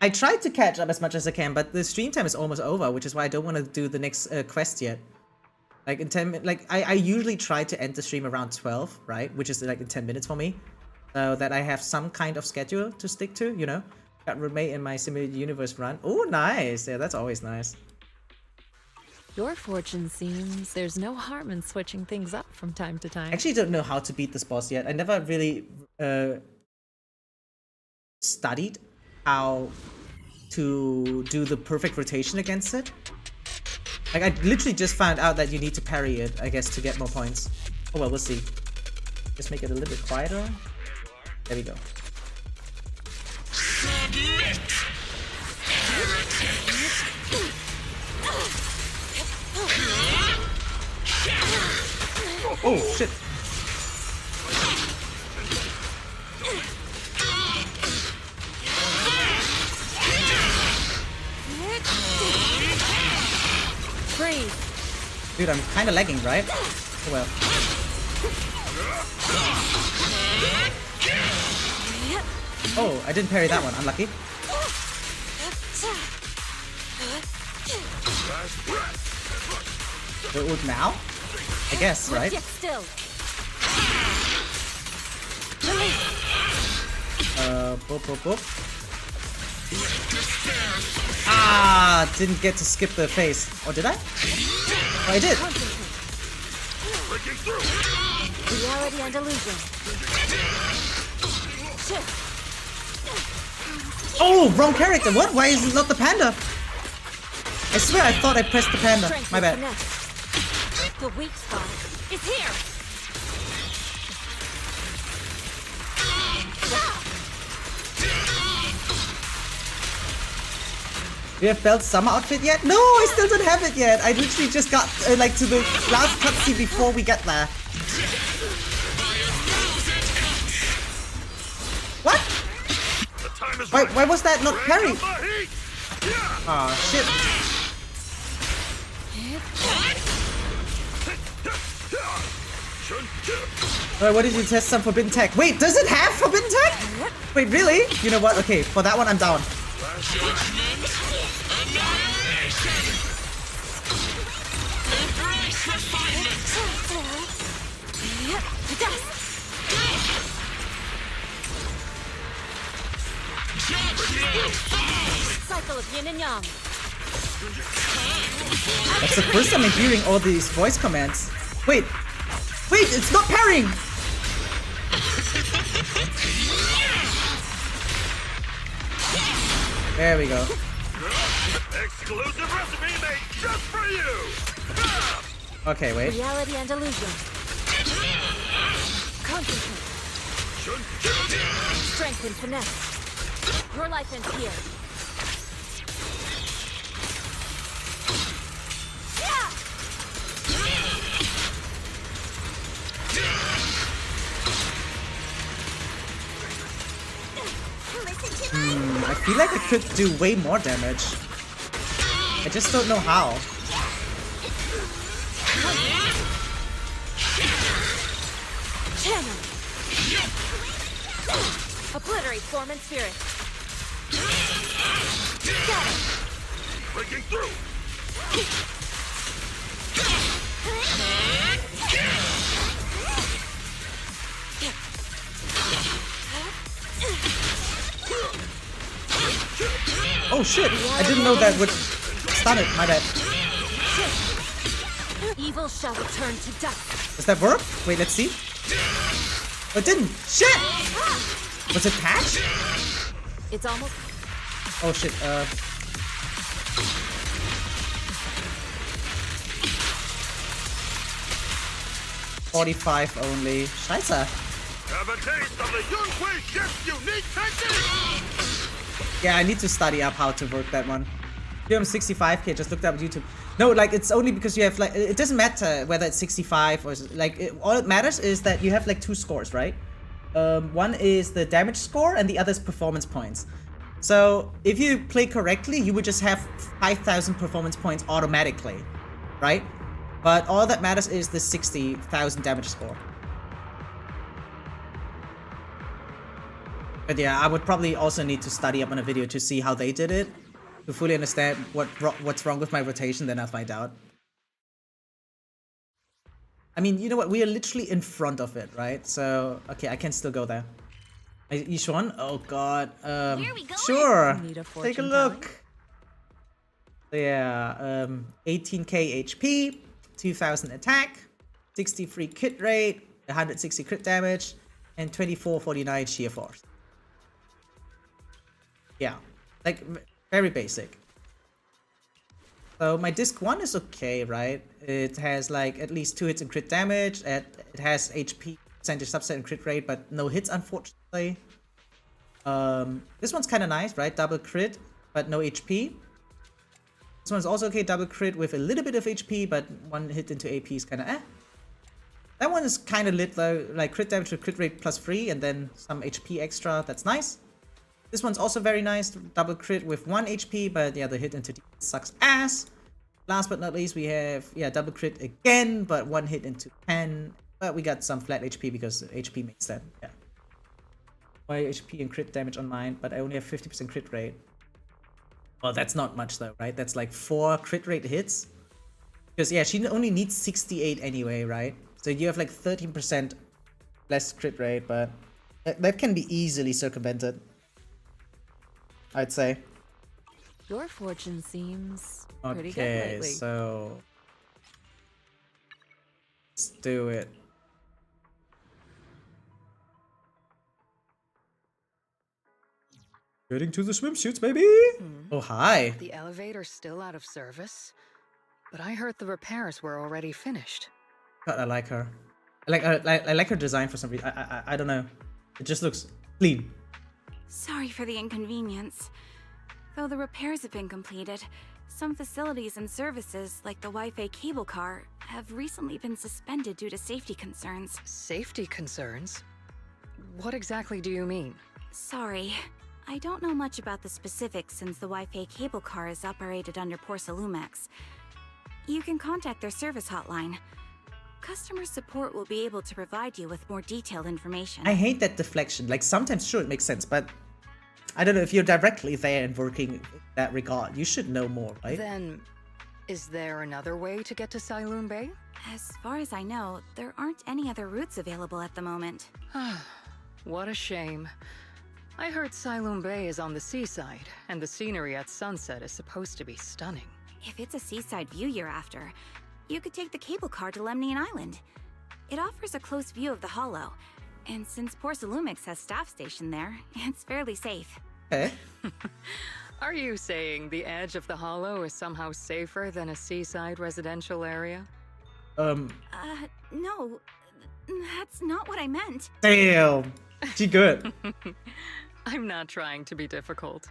Speaker 1: I tried to catch up as much as I can, but the stream time is almost over, which is why I don't want to do the next quest yet. Like, in 10 minutes, like, I usually try to end the stream around 12, right? Which is like in 10 minutes for me. So that I have some kind of schedule to stick to, you know? Got roommate in my simulated universe run. Oh, nice. Yeah, that's always nice.
Speaker 12: Your fortune seems there's no harm in switching things up from time to time.
Speaker 1: I actually don't know how to beat this boss yet. I never really studied how to do the perfect rotation against it. Like, I literally just found out that you need to parry it, I guess, to get more points. Oh well, we'll see. Just make it a little bit quieter. There we go. Oh shit!
Speaker 12: Freeze.
Speaker 1: Dude, I'm kind of lagging, right? Oh well. Oh, I didn't parry that one. Unlucky. The ult now? I guess, right?
Speaker 12: Still.
Speaker 1: Boop, boop, boop. Ah, didn't get to skip the phase. Oh, did I? Oh, I did.
Speaker 12: Reality and illusion.
Speaker 1: Oh, wrong character. What? Why is it not the panda? I swear I thought I pressed the panda. My bad.
Speaker 12: The weak spot is here.
Speaker 1: Do you have Belt's summer outfit yet? No, I still don't have it yet. I literally just got like to the last cutscene before we get there. What? Why was that not parried? Oh shit. Alright, what did you test? Some forbidden tech. Wait, does it have forbidden tech? Wait, really? You know what? Okay, for that one I'm down.
Speaker 12: Cycle of yin and yang.
Speaker 1: That's the first time I'm hearing all these voice commands. Wait, it's not parrying. There we go.
Speaker 2: Exclusive recipe made just for you.
Speaker 1: Okay, wait.
Speaker 12: Reality and illusion. Concentrate. Strength and finesse. Your life ends here.
Speaker 1: I feel like I could do way more damage. I just don't know how.
Speaker 12: Channel. Obliterate form and spirit. Got it.
Speaker 2: Breaking through.
Speaker 1: Oh shit! I didn't know that would stun it. My bad.
Speaker 12: Evil shall return to dust.
Speaker 1: Does that work? Wait, let's see. Oh, it didn't. Shit! Was it patched?
Speaker 12: It's almost.
Speaker 1: Oh shit. 45 only. Scheiße.
Speaker 2: Have a taste of the Yunhui Shift's unique technique!
Speaker 1: Yeah, I need to study up how to work that one. Here I'm 65k, just looked up YouTube. No, like, it's only because you have, like, it doesn't matter whether it's 65 or, like, all it matters is that you have, like, 2 scores, right? One is the damage score and the other is performance points. So, if you play correctly, you would just have 5,000 performance points automatically, right? But all that matters is the 60,000 damage score. But yeah, I would probably also need to study up on a video to see how they did it. To fully understand what's wrong with my rotation, then I'll find out. I mean, you know what? We are literally in front of it, right? So, okay, I can still go there. Yixuan? Oh god. Sure. Take a look. So yeah, 18k HP, 2000 attack, 63 crit rate, 160 crit damage, and 2449 sheer force. Yeah, like very basic. So my disc 1 is okay, right? It has like at least 2 hits in crit damage, it has HP percentage subset and crit rate, but no hits unfortunately. This one's kind of nice, right? Double crit, but no HP. This one's also okay, double crit with a little bit of HP, but 1 hit into AP is kind of eh. That one is kind of lit though, like crit damage with crit rate plus 3 and then some HP extra, that's nice. This one's also very nice, double crit with 1 HP, but yeah, the hit into D sucks ass. Last but not least, we have, yeah, double crit again, but 1 hit into 10. But we got some flat HP because HP makes that, yeah. 5 HP and crit damage on mine, but I only have 50% crit rate. Well, that's not much though, right? That's like 4 crit rate hits. Because yeah, she only needs 68 anyway, right? So you have like 13% less crit rate, but that can be easily circumvented, I'd say.
Speaker 12: Your fortune seems pretty good
Speaker 1: Okay,
Speaker 12: lately.
Speaker 1: so let's do it. Getting to the swimsuits, baby! Oh, hi.
Speaker 15: The elevator's still out of service, but I heard the repairs were already finished.
Speaker 1: God, I like her. I like her design for some reason. I don't know. It just looks clean.
Speaker 16: Sorry for the inconvenience. Though the repairs have been completed, some facilities and services, like the Wi-Fi cable car, have recently been suspended due to safety concerns.
Speaker 15: Safety concerns? What exactly do you mean?
Speaker 16: Sorry. I don't know much about the specifics since the Wi-Fi cable car is operated under Porcelumex. You can contact their service hotline. Customer support will be able to provide you with more detailed information.
Speaker 1: I hate that deflection. Like, sometimes, sure, it makes sense, but I don't know, if you're directly there and working in that regard, you should know more, right?
Speaker 15: Then, is there another way to get to Sailoon Bay?
Speaker 16: As far as I know, there aren't any other routes available at the moment.
Speaker 15: What a shame. I heard Sailoon Bay is on the seaside, and the scenery at sunset is supposed to be stunning.
Speaker 16: If it's a seaside view you're after, you could take the cable car to Lemnian Island. It offers a close view of the Hollow, and since Porcelumix has staff stationed there, it's fairly safe.
Speaker 1: Okay.
Speaker 15: Are you saying the edge of the Hollow is somehow safer than a seaside residential area?
Speaker 16: No. That's not what I meant.
Speaker 1: Damn. She good.
Speaker 15: I'm not trying to be difficult.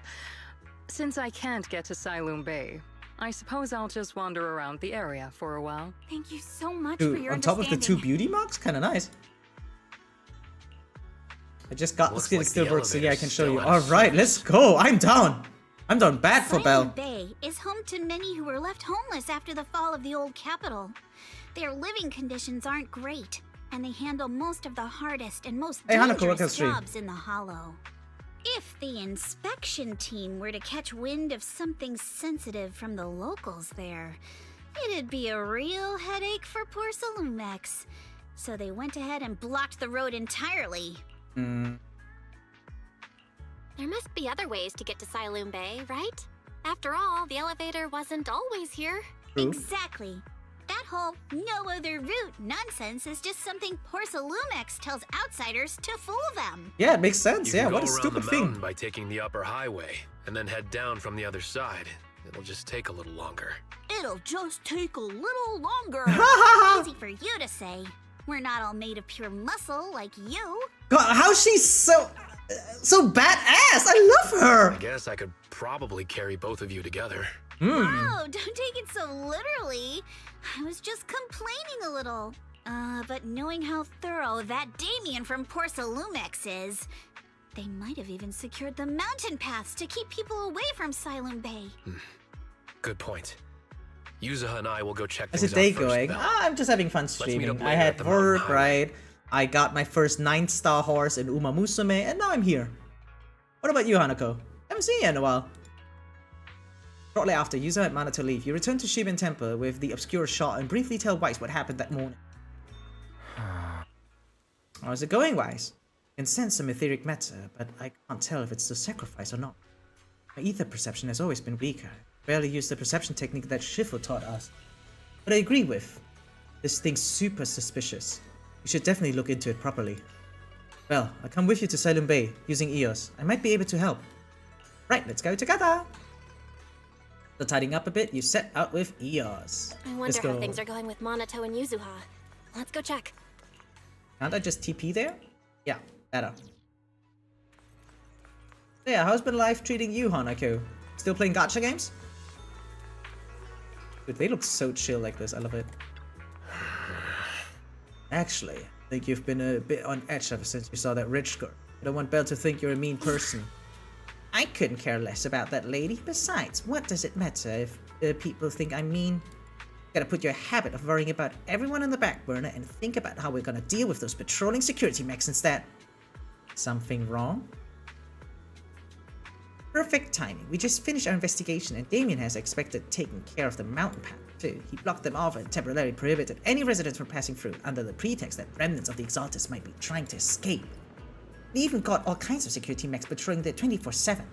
Speaker 15: Since I can't get to Sailoon Bay, I suppose I'll just wander around the area for a while.
Speaker 16: Thank you so much
Speaker 1: Dude,
Speaker 16: for your
Speaker 1: on top of the 2
Speaker 16: understanding.
Speaker 1: beauty marks? Kinda nice. I just got the
Speaker 14: Looks
Speaker 1: skin
Speaker 14: like
Speaker 1: still
Speaker 14: the
Speaker 1: works, so yeah, I can
Speaker 14: elevator's
Speaker 1: show you.
Speaker 14: still out of
Speaker 1: Alright, let's go. I'm down. I'm down bad for Belle.
Speaker 9: Bay is home to many who were left homeless after the fall of the old capital. Their living conditions aren't great, and they handle most of the hardest and most dangerous jobs in the Hollow. If the inspection team were to catch wind of something sensitive from the locals there, it'd be a real headache for poor Salumex. So they went ahead and blocked the road entirely.
Speaker 8: There must be other ways to get to Siloon Bay, right? After all, the elevator wasn't always here.
Speaker 1: True.
Speaker 9: Exactly. That whole no other route nonsense is just something poor Salumex tells outsiders to fool them.
Speaker 1: Yeah, it makes sense.
Speaker 14: You
Speaker 1: Yeah,
Speaker 14: can
Speaker 1: what a
Speaker 14: go around
Speaker 1: stupid
Speaker 14: the
Speaker 1: thing.
Speaker 14: mountain by taking the upper highway and then head down from the other side. It'll just take a little longer.
Speaker 9: It'll just take a little longer. Easy for you to say. We're not all made of pure muscle like you.
Speaker 1: God, how she's so badass. I love her.
Speaker 14: I guess I could probably carry both of you together.
Speaker 9: Oh, don't take it so literally. I was just complaining a little. But knowing how thorough that Damien from Porcelumex is, they might have even secured the mountain paths to keep people away from Siloon Bay.
Speaker 14: Good point. Yuzuha and I will go check
Speaker 1: How's
Speaker 14: things
Speaker 1: your day
Speaker 14: out first,
Speaker 1: going?
Speaker 14: Belle.
Speaker 1: I'm just having fun
Speaker 14: meet up
Speaker 1: streaming.
Speaker 14: later
Speaker 1: I
Speaker 14: at
Speaker 1: had
Speaker 14: the mountain
Speaker 1: work,
Speaker 14: highway.
Speaker 1: right? I got my first 9-star horse in Uma Musume, and now I'm here. What about you, Hanako? Haven't seen you in a while. Shortly after, Yuzuha had managed to leave. You return to Shibin Temple with the obscure shot and briefly tell Weiss what happened that morning. How's it going, Weiss? I can sense some etheric matter, but I can't tell if it's the sacrifice or not. My ether perception has always been weaker. I barely use the perception technique that Shifu taught us. But I agree with. This thing's super suspicious. We should definitely look into it properly. Well, I'll come with you to Siloon Bay using EOS. I might be able to help. Right, let's go together! So tidying up a bit, you set out with EOS.
Speaker 8: I wonder how things are going with Monato and Yuzuha. Let's go check.
Speaker 1: Can't I just TP there? Yeah, better. So yeah, how's been life treating you, Hanako? Still playing gacha games? Dude, they look so chill like this, I love it. Actually, I think you've been a bit on edge ever since you saw that rich girl. I don't want Belle to think you're a mean person. I couldn't care less about that lady. Besides, what does it matter if people think I'm mean? Gotta put your habit of worrying about everyone on the back burner and think about how we're gonna deal with those patrolling security mechs instead. Something wrong? Perfect timing. We just finished our investigation and Damien has expected taking care of the mountain path too. He blocked them off and temporarily prohibited any residents from passing through under the pretext that remnants of the Exaltus might be trying to escape. They even got all kinds of security mechs patrolling there 24/7.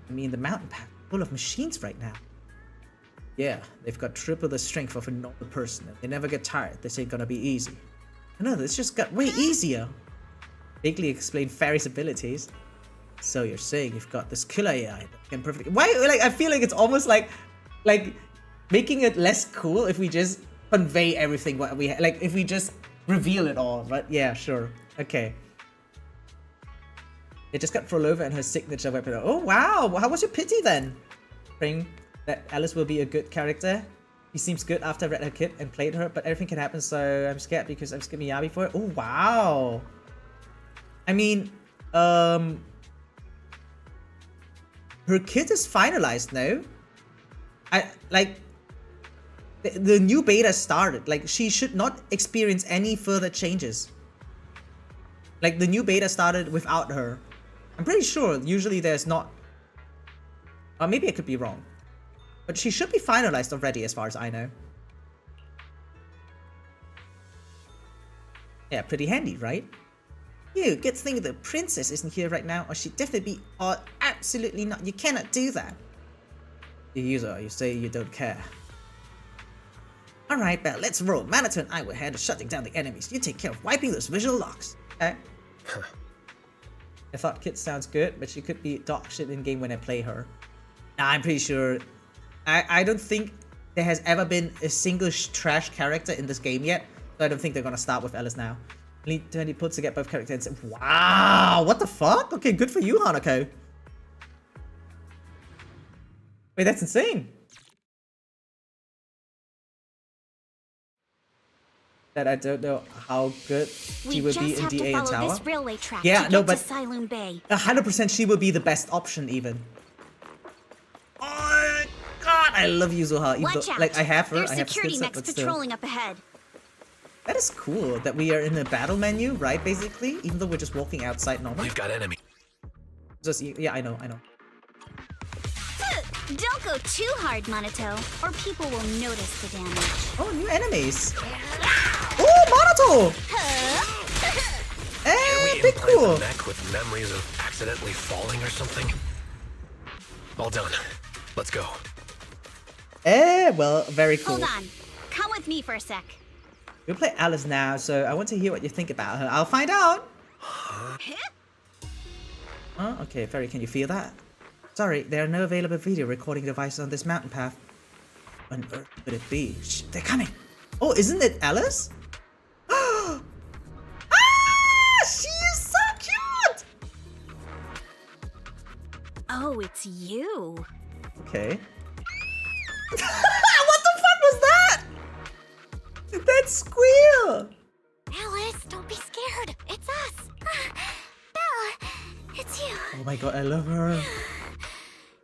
Speaker 1: I mean, the mountain path is full of machines right now. Yeah, they've got triple the strength of a normal person and they never get tired. This ain't gonna be easy. No, this just got way easier. Vaguely explain Fairy's abilities. So you're saying you've got this killer AI that can perfectly— why? Like, I feel like it's almost like making it less cool if we just convey everything what we like, if we just reveal it all. But yeah, sure, okay. They just got Frolova and her signature weapon. Oh wow, how was your pity then? Praying that Alice will be a good character. She seems good after I read her kit and played her, but everything can happen, so I'm scared because I'm skipping Yabi for it. Oh wow. I mean, her kit is finalized now. The new beta started. Like, she should not experience any further changes. Like, the new beta started without her. I'm pretty sure usually there's not. Maybe I could be wrong. But she should be finalized already as far as I know. Yeah, pretty handy, right? You, good thing the princess isn't here right now, or she'd definitely be— oh, absolutely not. You cannot do that. You user, you say you don't care. Alright, Belle, let's roll. Monato and I will handle shutting down the enemies. You take care of wiping those visual locks. Okay? I thought Kit sounds good, but she could be dog shit in game when I play her. Nah, I'm pretty sure. I don't think there has ever been a single trash character in this game yet, so I don't think they're gonna start with Alice now. Need 20 puts to get both characters. Wow, what the fuck? Okay, good for you, Hanako. Wait, that's insane. that I don't know how good she
Speaker 9: We
Speaker 1: would
Speaker 9: just
Speaker 1: be in
Speaker 9: have to
Speaker 1: DA and
Speaker 9: follow
Speaker 1: Tower.
Speaker 9: this railway track
Speaker 1: Yeah,
Speaker 9: to
Speaker 1: no,
Speaker 9: get
Speaker 1: but
Speaker 9: to Sailoon Bay.
Speaker 1: 100% she would be the best option even. Oh God, I love Yuzuha. Even
Speaker 9: Watch
Speaker 1: though,
Speaker 9: out.
Speaker 1: like I have her,
Speaker 9: There's
Speaker 1: I have
Speaker 9: security
Speaker 1: skills up,
Speaker 9: mechs
Speaker 1: but still.
Speaker 9: patrolling up ahead.
Speaker 1: That is cool that we are in the battle menu, right? Basically, even though we're just walking outside normally.
Speaker 14: We've got enemy.
Speaker 1: Just yeah, I know.
Speaker 9: Don't go too hard, Monato, or people will notice the damage.
Speaker 1: Oh, new enemies. Oh, Monato!
Speaker 14: Can we
Speaker 1: big
Speaker 14: implant
Speaker 1: cool.
Speaker 14: the mech with memories of accidentally falling or something? All done. Let's go.
Speaker 1: Well, very cool.
Speaker 9: Hold on. Come with me for a sec.
Speaker 1: We play Alice now, so I want to hear what you think about her. I'll find out. Oh, okay, Ferry, can you feel that? Sorry, there are no available video recording devices on this mountain path. What on earth could it be? Shh, they're coming. Oh, isn't it Alice? Ah, she is so cute.
Speaker 9: Oh, it's you.
Speaker 1: Okay. What the fuck was that? That squeal.
Speaker 8: Alice, don't be scared. It's us.
Speaker 9: Bella, it's you.
Speaker 1: Oh my god, I love her.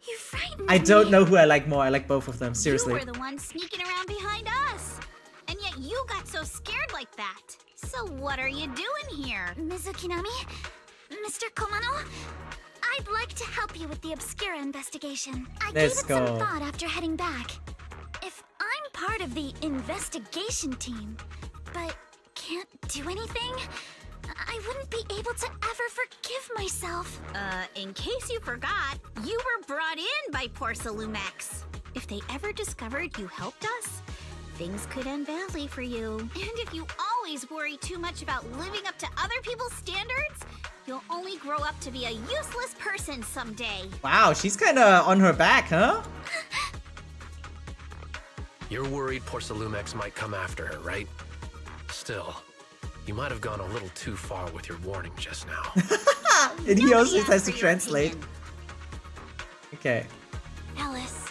Speaker 9: You frightened
Speaker 1: I don't
Speaker 9: me.
Speaker 1: know who I like more. I like both of them, seriously.
Speaker 9: You were the one sneaking around behind us. And yet you got so scared like that. So what are you doing here? Mizukinami? Mr. Komano? I'd like to help you with the Obscura investigation. I
Speaker 1: Let's
Speaker 9: gave it some
Speaker 1: go.
Speaker 9: thought after heading back. If I'm part of the investigation team, but can't do anything, I wouldn't be able to ever forgive myself. In case you forgot, you were brought in by Porcelumex. If they ever discovered you helped us, things could end badly for you. And if you always worry too much about living up to other people's standards, you'll only grow up to be a useless person someday.
Speaker 1: Wow, she's kind of on her back, huh?
Speaker 14: You're worried Porcelumex might come after her, right? Still, you might have gone a little too far with your warning just now.
Speaker 1: And he also has to translate. Okay.
Speaker 8: Alice,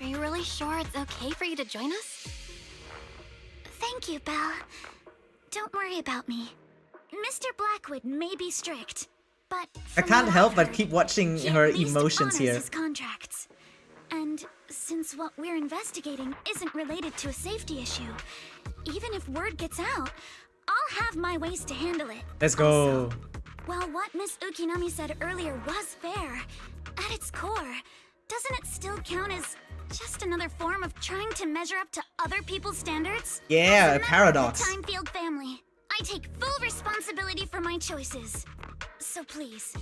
Speaker 8: are you really sure it's okay for you to join us?
Speaker 9: Thank you, Belle. Don't worry about me. Mr. Blackwood may be strict, but
Speaker 1: I can't help but keep watching
Speaker 9: he
Speaker 1: her
Speaker 9: at least
Speaker 1: emotions
Speaker 9: honors
Speaker 1: here.
Speaker 9: his contracts. And since what we're investigating isn't related to a safety issue, even if word gets out, I'll have my ways to handle it.
Speaker 1: Let's go.
Speaker 9: While what Miss Ukinami said earlier was fair, at its core, doesn't it still count as just another form of trying to measure up to other people's standards?
Speaker 1: Yeah,
Speaker 9: As
Speaker 1: a
Speaker 9: member
Speaker 1: paradox.
Speaker 9: of the Timefield family, I take full responsibility for my choices. So please,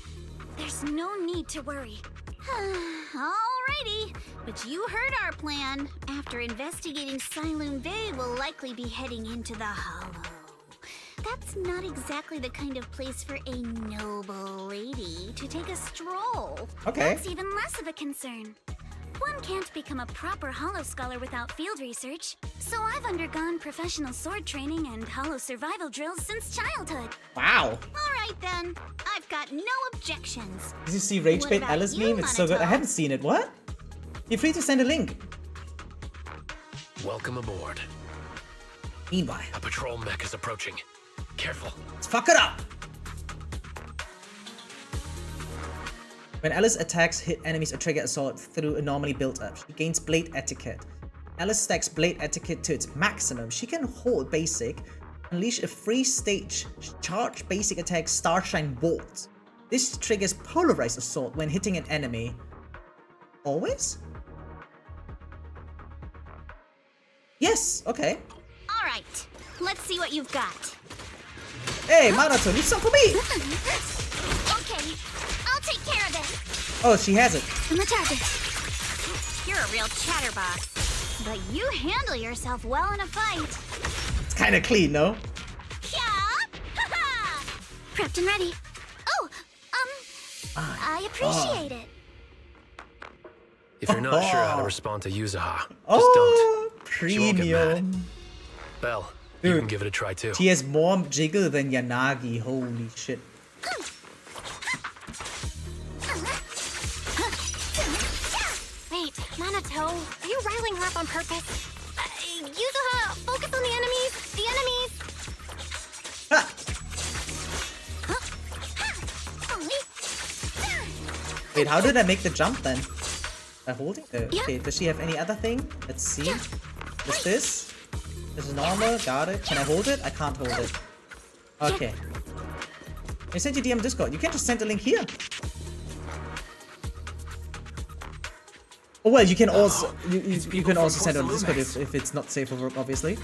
Speaker 9: there's no need to worry. Alrighty, but you heard our plan. After investigating Sailoon Bay, we'll likely be heading into the Hollow. That's not exactly the kind of place for a noble lady to take a stroll.
Speaker 1: Okay.
Speaker 9: That's even less of a concern. One can't become a proper Hollow scholar without field research, so I've undergone professional sword training and Hollow survival drills since childhood.
Speaker 1: Wow.
Speaker 9: Alright then, I've got no objections.
Speaker 1: Did you see Rage
Speaker 9: What
Speaker 1: Bait
Speaker 9: about
Speaker 1: Alice
Speaker 9: you,
Speaker 1: meme? It's so good. I
Speaker 9: Monato?
Speaker 1: haven't seen it. What? Feel free to send a link.
Speaker 14: Welcome aboard.
Speaker 1: Meanwhile,
Speaker 14: A patrol mech is approaching. Careful.
Speaker 1: let's fuck it up. When Alice attacks, hit enemies or trigger assault through a normally built up. She gains Blade Etiquette. Alice stacks Blade Etiquette to its maximum. She can hold basic, unleash a free stage, charge basic attack Starshine Bolt. This triggers Polarized Assault when hitting an enemy. Always? Yes, okay.
Speaker 9: Alright, let's see what you've got.
Speaker 1: Hey, Monato, leave some for me!
Speaker 9: Okay, I'll take care of it.
Speaker 1: Oh, she has it.
Speaker 9: I'm a target. You're a real chatterbox, but you handle yourself well in a fight.
Speaker 1: It's kind of clean, no?
Speaker 9: Yeah! Prepped and ready. Oh, I appreciate it.
Speaker 14: If you're not sure how to respond to Yuzuha, just
Speaker 1: Oh,
Speaker 14: don't. She won't get mad.
Speaker 1: premium.
Speaker 14: Belle, you
Speaker 1: Dude,
Speaker 14: can give it a try too.
Speaker 1: She has more jiggle than Yanagi. Holy shit.
Speaker 8: Wait, Monato, are you riling her up on purpose? Yuzuha, focus on the enemies! The enemies!
Speaker 1: Wait, how did I make the jump then? By holding it? Okay, does she have any other thing? Let's see. What's this? This is normal, got it. Can I hold it? I can't hold it. Okay. I sent you DM Discord. You can just send a link here. Oh well, you can also you can also send it on Discord if it's not safe for work, obviously.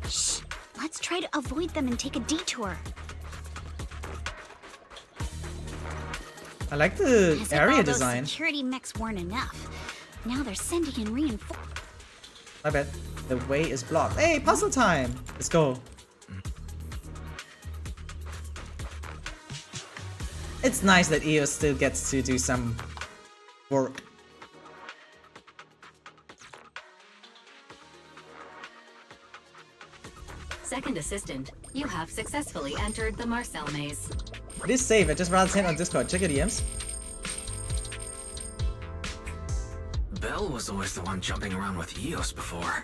Speaker 9: Shh. Let's try to avoid them and take a detour.
Speaker 1: I like the
Speaker 9: As if
Speaker 1: area
Speaker 9: all those
Speaker 1: design.
Speaker 9: security mechs weren't enough. Now they're sending in reinforcements.
Speaker 1: My bad. The way is blocked. Hey, puzzle time! Let's go. It's nice that EOS still gets to do some work.
Speaker 17: Second assistant, you have successfully entered the Marcel maze.
Speaker 1: It is safe. I just rather send on Discord. Check your DMs.
Speaker 11: Belle was always the one jumping around with EOS before.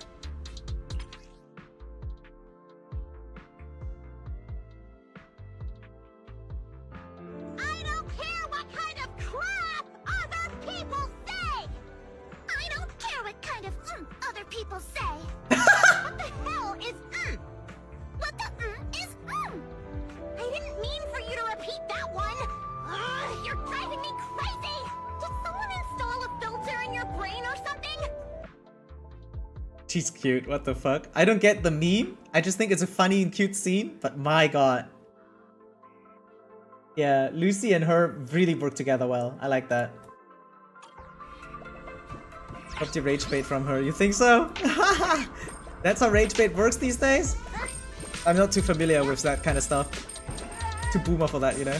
Speaker 9: I don't care what kind of crap other people say! I don't care what kind of other people say! What the hell is What the is I didn't mean for you to repeat that one! Ugh, you're driving me crazy! Did someone install a filter in your brain or something?
Speaker 1: She's cute. What the fuck? I don't get the meme. I just think it's a funny and cute scene, but my god. Yeah, Lucy and her really work together well. I like that. Hope to rage bait from her. You think so? That's how rage bait works these days? I'm not too familiar with that kind of stuff. Too boomer for that, you know?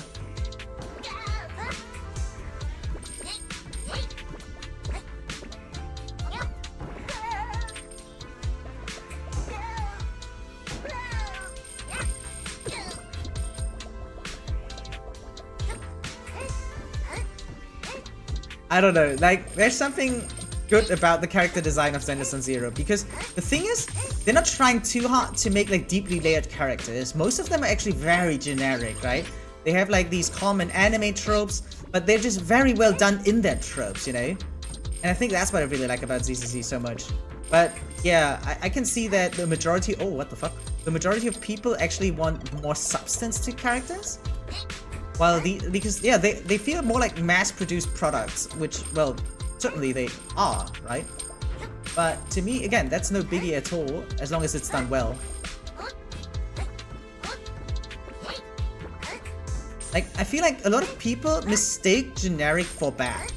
Speaker 1: I don't know, like, there's something good about the character design of Zenless and Zero, because the thing is, they're not trying too hard to make like deeply layered characters. Most of them are actually very generic, right? They have like these common anime tropes, but they're just very well done in their tropes, you know? And I think that's what I really like about ZZZ so much. But yeah, I can see that the majority, oh, what the fuck? The majority of people actually want more substance to characters. While because yeah, they feel more like mass-produced products, which, well, certainly they are, right? But to me, again, that's no biggie at all, as long as it's done well. Like, I feel like a lot of people mistake generic for bad.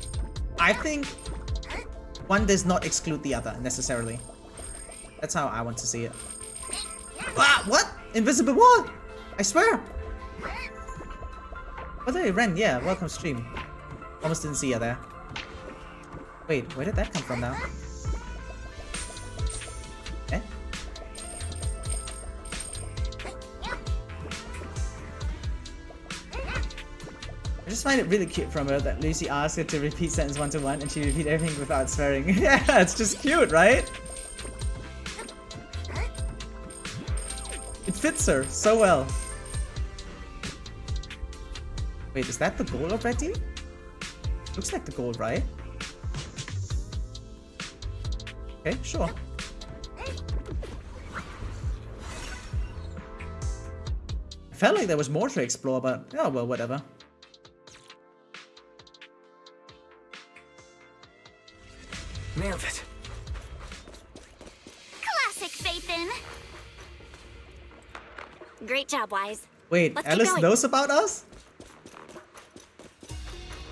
Speaker 1: I think one does not exclude the other, necessarily. That's how I want to see it. Ah, what? Invisible wall! I swear! Oh, there you ran, yeah, welcome stream. Almost didn't see you there. Wait, where did that come from now? Eh? I just find it really cute from her that Lucy asked her to repeat sentence 1 to 1 and she repeat everything without swearing. Yeah, it's just cute, right? It fits her so well. Wait, is that the goal already? Looks like the goal, right? Okay, sure. I felt like there was more to explore, but oh well, whatever.
Speaker 11: Nailed it.
Speaker 9: Classic Phaethon. Great job, Wise.
Speaker 1: Wait,
Speaker 9: Let's
Speaker 1: Alice
Speaker 9: keep going.
Speaker 1: knows about us?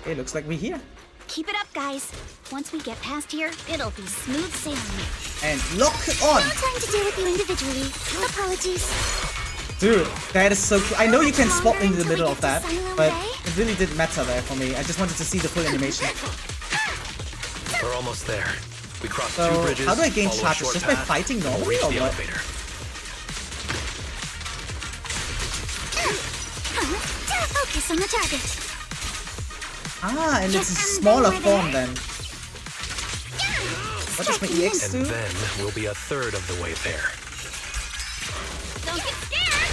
Speaker 1: Hey, looks like we're here.
Speaker 9: Keep it up, guys. Once we get past here, it'll be smooth sailing.
Speaker 1: And lock on!
Speaker 9: No time to deal with you individually. Apologies.
Speaker 1: Dude, that is so cool. I know you can swap into the middle of that, but it really didn't matter there for me. I just wanted to see the full animation.
Speaker 14: We're almost there. We crossed
Speaker 1: So,
Speaker 14: 2 bridges.
Speaker 1: how do I gain
Speaker 14: follow a
Speaker 1: charges?
Speaker 14: short
Speaker 1: Just by
Speaker 14: path,
Speaker 1: fighting
Speaker 14: and we'll
Speaker 1: normally,
Speaker 14: reach
Speaker 1: or
Speaker 14: the
Speaker 1: what?
Speaker 14: elevator.
Speaker 9: Focus on the target.
Speaker 1: Ah, and it's a smaller form then. What does my EX do?
Speaker 14: And then we'll be a third of the way there.
Speaker 9: Don't get scared.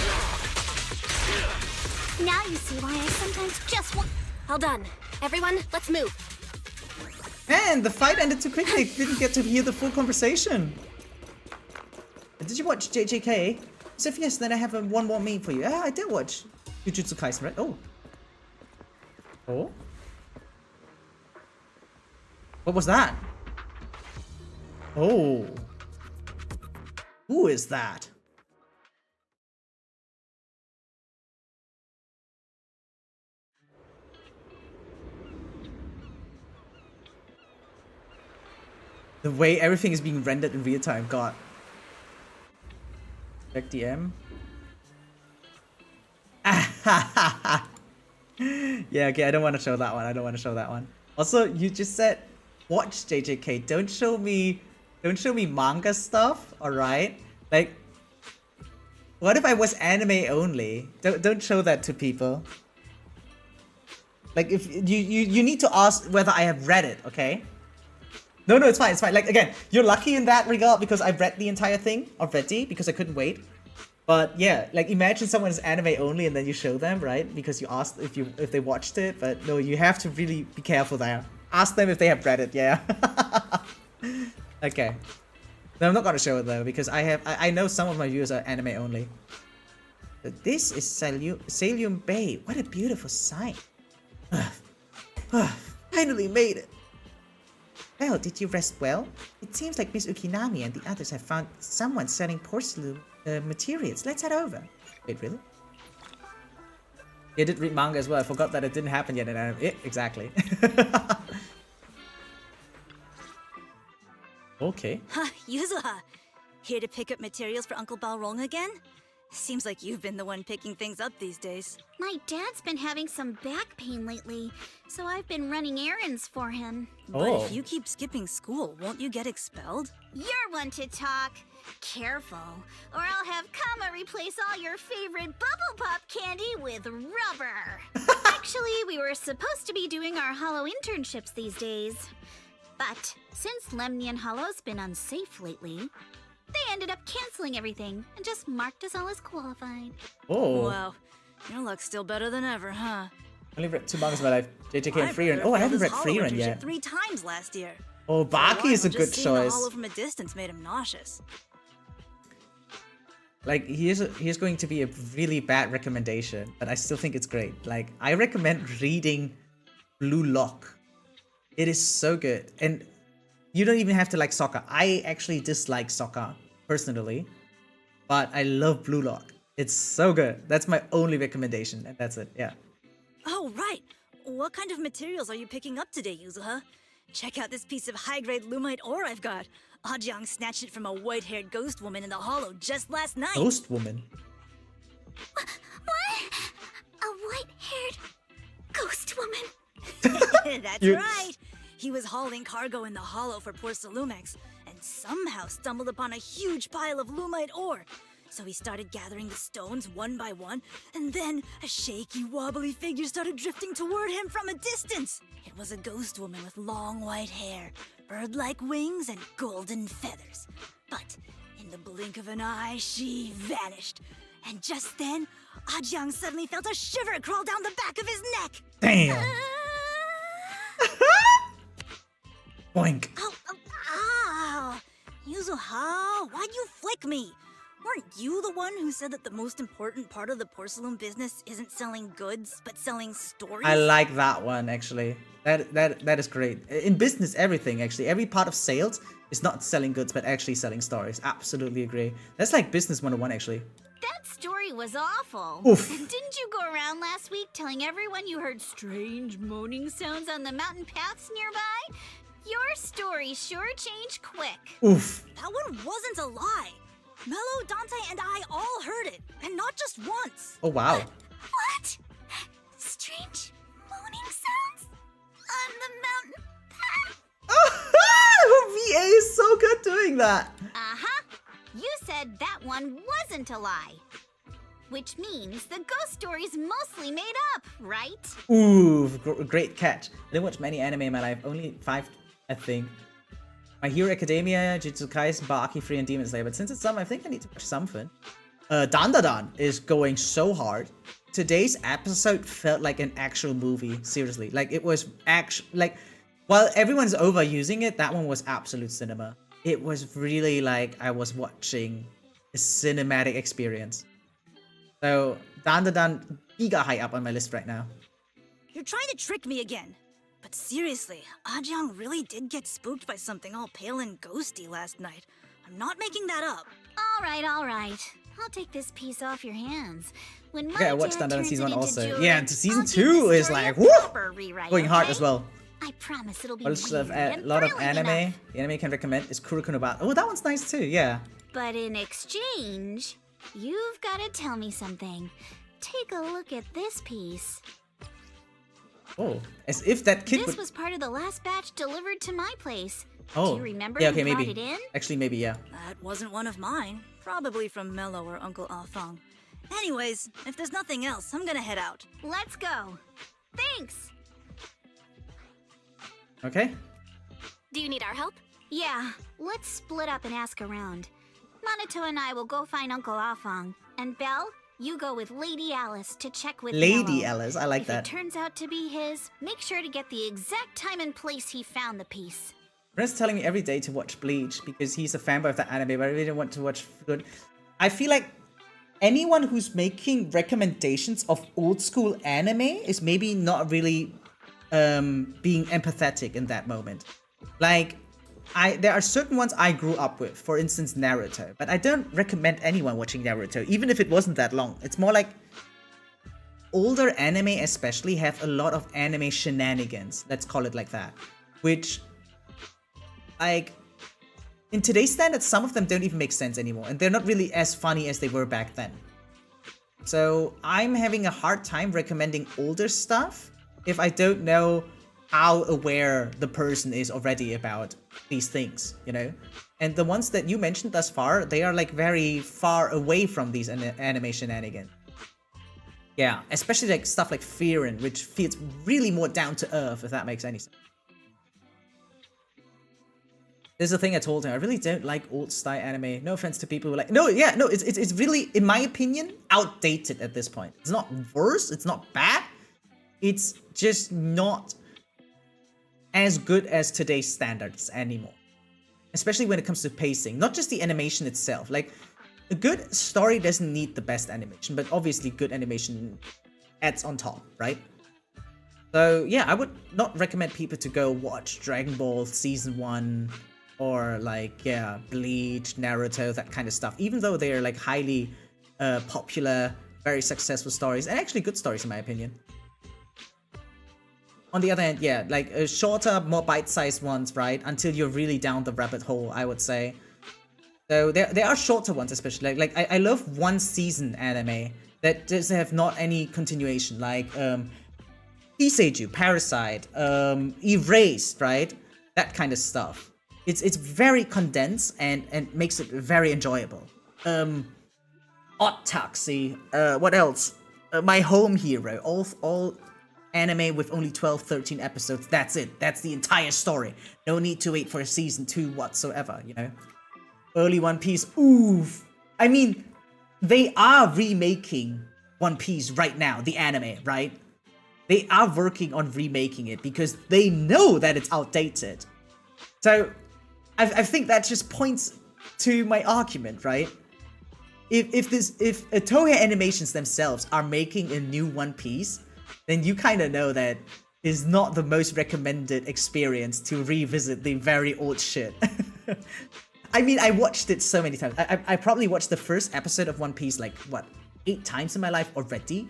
Speaker 9: Now you see why I sometimes just want.
Speaker 8: All done. Everyone, let's move.
Speaker 1: Man, the fight ended too quickly. Didn't get to hear the full conversation. Did you watch JJK? So if yes, then I have one more meme for you. Yeah, I did watch Jujutsu Kaisen, right? Oh. Oh? What was that? Oh. Who is that? The way everything is being rendered in real time, God. Check DM. Yeah, okay, I don't want to show that one. I don't want to show that one. Also, you just said watch JJK. Don't show me manga stuff, alright? Like, what if I was anime only? Don't show that to people. Like, if you need to ask whether I have read it, okay? No, it's fine, it's fine. Like, again, you're lucky in that regard because I've read the entire thing already because I couldn't wait. But yeah, like imagine someone's anime only and then you show them, right? Because you asked if they watched it, but no, you have to really be careful there. Ask them if they have read it, yeah. Okay. No, I'm not gonna show it though because I know some of my viewers are anime only. But this is Salium Bay. What a beautiful sight. Finally made it. Well, did you rest well? It seems like Miss Ukinami and the others have found someone selling porcelain materials. Let's head over. Wait, really? I did read manga as well. I forgot that it didn't happen yet in anime. Yeah, exactly. Okay.
Speaker 18: Yuzuha, here to pick up materials for Uncle Balrog again? Seems like you've been the one picking things up these days.
Speaker 9: My dad's been having some back pain lately, so I've been running errands for him.
Speaker 18: But if you keep skipping school, won't you get expelled?
Speaker 9: You're one to talk. Careful, or I'll have Kama replace all your favorite bubble pop candy with rubber. Actually, we were supposed to be doing our Hollow internships these days. But since Lemnian Hollow's been unsafe lately, they ended up canceling everything and just marked us all as qualified.
Speaker 1: Oh.
Speaker 18: Wow. Your luck's still better than ever, huh?
Speaker 1: I only read 2 mangas in my life. JJK and Freerun. Oh, I haven't read Freerun yet.
Speaker 18: 3 times last year.
Speaker 1: Oh, Baki is a good
Speaker 18: Just
Speaker 1: choice.
Speaker 18: seeing the hollow from a distance made him nauseous.
Speaker 1: Like, here's going to be a really bad recommendation, but I still think it's great. Like, I recommend reading Blue Lock. It is so good. And you don't even have to like soccer. I actually dislike soccer, personally. But I love Blue Lock. It's so good. That's my only recommendation, and that's it, yeah.
Speaker 18: Oh, right. What kind of materials are you picking up today, Yuzuha? Check out this piece of high-grade lumite ore I've got. Ajang snatched it from a white-haired ghost woman in the hollow just last night.
Speaker 1: Ghost woman?
Speaker 9: What? A white-haired ghost woman?
Speaker 18: That's right. He was hauling cargo in the hollow for poor Salumex, and somehow stumbled upon a huge pile of lumite ore. So he started gathering the stones one by one, and then a shaky, wobbly figure started drifting toward him from a distance. It was a ghost woman with long white hair, bird-like wings, and golden feathers. But in the blink of an eye, she vanished. And just then, Ajang suddenly felt a shiver crawl down the back of his neck.
Speaker 1: Damn! Boink.
Speaker 18: Ow! Yuzuha, why'd you flick me? Weren't you the one who said that the most important part of the porcelain business isn't selling goods, but selling stories?
Speaker 1: I like that one, actually. That is great. In business, everything, actually. Every part of sales is not selling goods, but actually selling stories. Absolutely agree. That's like business 101, actually.
Speaker 9: That story was awful.
Speaker 1: Oof.
Speaker 9: Didn't you go around last week telling everyone you heard strange moaning sounds on the mountain paths nearby? Your story sure changed quick.
Speaker 1: Oof.
Speaker 18: That one wasn't a lie. Mello, Dante, and I all heard it, and not just once.
Speaker 1: Oh, wow.
Speaker 9: What? Strange moaning sounds on the mountain path?
Speaker 1: VA is so good doing that.
Speaker 9: Uh-huh. You said that one wasn't a lie. Which means the ghost story's mostly made up, right?
Speaker 1: Ooh, great catch. I didn't watch many anime in my life. Only 5, I think. My Hero Academia, Jujutsu Kaisen, Baki, Free, and Demon Slayer. But since it's summer, I think I need to watch something. Dandadan is going so hard. Today's episode felt like an actual movie. Seriously, like it was like while everyone's overusing it, that one was absolute cinema. It was really like I was watching a cinematic experience. So Dandadan giga high up on my list right now.
Speaker 18: You're trying to trick me again. But seriously, Ajang really did get spooked by something all pale and ghosty last night. I'm not making that up.
Speaker 9: All right. I'll take this piece off your hands. When my
Speaker 1: Okay, I watched
Speaker 9: dad
Speaker 1: Dandadan
Speaker 9: turns
Speaker 1: season
Speaker 9: it
Speaker 1: 1
Speaker 9: into
Speaker 1: also.
Speaker 9: jewelry,
Speaker 1: Yeah, and season
Speaker 9: I'll give
Speaker 1: 2
Speaker 9: the
Speaker 1: is
Speaker 9: story
Speaker 1: like,
Speaker 9: a
Speaker 1: woo!
Speaker 9: proper rewrite,
Speaker 1: Going hard
Speaker 9: okay?
Speaker 1: as well.
Speaker 9: I promise it'll be
Speaker 1: Also,
Speaker 9: weird
Speaker 1: a
Speaker 9: and
Speaker 1: lot of
Speaker 9: thrilling
Speaker 1: anime.
Speaker 9: enough.
Speaker 1: The anime I can recommend is Kuroko no Bata. Oh, that one's nice too, yeah.
Speaker 9: But in exchange, you've got to tell me something. Take a look at this piece.
Speaker 1: Oh, as if that kid
Speaker 9: This
Speaker 1: would...
Speaker 9: was part of the last batch delivered to my place.
Speaker 1: Oh,
Speaker 9: Do you remember
Speaker 1: yeah,
Speaker 9: who
Speaker 1: okay,
Speaker 9: brought
Speaker 1: maybe.
Speaker 9: it in?
Speaker 1: Actually, maybe, yeah.
Speaker 18: That wasn't one of mine. Probably from Mello or Uncle Afang. Anyways, if there's nothing else, I'm gonna head out.
Speaker 9: Let's go. Thanks.
Speaker 1: Okay.
Speaker 8: Do you need our help?
Speaker 9: Yeah, let's split up and ask around. Minato and I will go find Uncle Afang. And Belle, you go with Lady Alice to check with
Speaker 1: Lady
Speaker 9: Mello.
Speaker 1: Alice, I like
Speaker 9: if
Speaker 1: that.
Speaker 9: If it turns out to be his, make sure to get the exact time and place he found the piece.
Speaker 1: Brent's telling me every day to watch Bleach because he's a fanboy of the anime, but I really don't want to watch good. I feel like anyone who's making recommendations of old school anime is maybe not really being empathetic in that moment. Like, there are certain ones I grew up with, for instance Naruto, but I don't recommend anyone watching Naruto, even if it wasn't that long. It's more like older anime especially have a lot of anime shenanigans, let's call it like that, which, like, in today's standards, some of them don't even make sense anymore, and they're not really as funny as they were back then. So I'm having a hard time recommending older stuff if I don't know how aware the person is already about these things, you know? And the ones that you mentioned thus far, they are like very far away from these anime shenanigans. Yeah, especially like stuff like Fearin', which feels really more down to earth, if that makes any sense. This is the thing I told him, I really don't like old style anime. No offense to people who are like, no, yeah, no, it's really, in my opinion, outdated at this point. It's not worse, it's not bad. It's just not as good as today's standards anymore. Especially when it comes to pacing, not just the animation itself. Like, a good story doesn't need the best animation, but obviously good animation adds on top, right? So yeah, I would not recommend people to go watch Dragon Ball Season 1 or like, yeah, Bleach, Naruto, that kind of stuff. Even though they are like highly popular, very successful stories, and actually good stories in my opinion. On the other hand, yeah, like shorter, more bite-sized ones, right? Until you're really down the rabbit hole, I would say. So there are shorter ones, especially. Like I love one-season anime that just have not any continuation, like Iseju, Parasite, Erased, right? That kind of stuff. It's very condensed and makes it very enjoyable. Odd Taxi, what else? My Home Hero, all anime with only 12, 13 episodes. That's it. That's the entire story. No need to wait for a season 2 whatsoever, you know? Early One Piece, oof. I mean, they are remaking One Piece right now, the anime, right? They are working on remaking it because they know that it's outdated. So, I think that just points to my argument, right? If Toei Animations themselves are making a new One Piece, then you kind of know that is not the most recommended experience to revisit the very old shit. I mean, I watched it so many times. I probably watched the first episode of One Piece like, what, 8 times in my life already?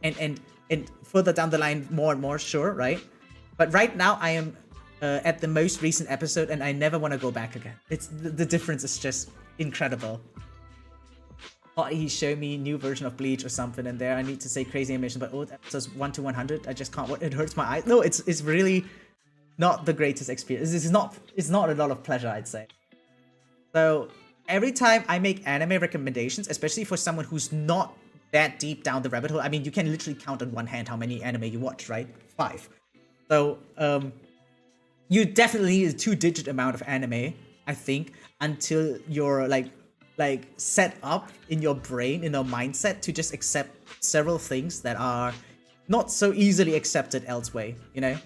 Speaker 1: And further down the line, more and more, sure, right? But right now, I am at the most recent episode, and I never want to go back again. It's the difference is just incredible. Thought he showed me new version of Bleach or something in there. I need to say crazy animation, but old episodes 1 to 100, I just can't. It hurts my eyes. No, it's really not the greatest experience. It's not a lot of pleasure, I'd say. So every time I make anime recommendations, especially for someone who's not that deep down the rabbit hole, I mean, you can literally count on one hand how many anime you watch, right? 5. So you definitely need a 2-digit amount of anime, I think, until you're like like set up in your brain, in your mindset to just accept several things that are not so easily accepted elsewhere, you know?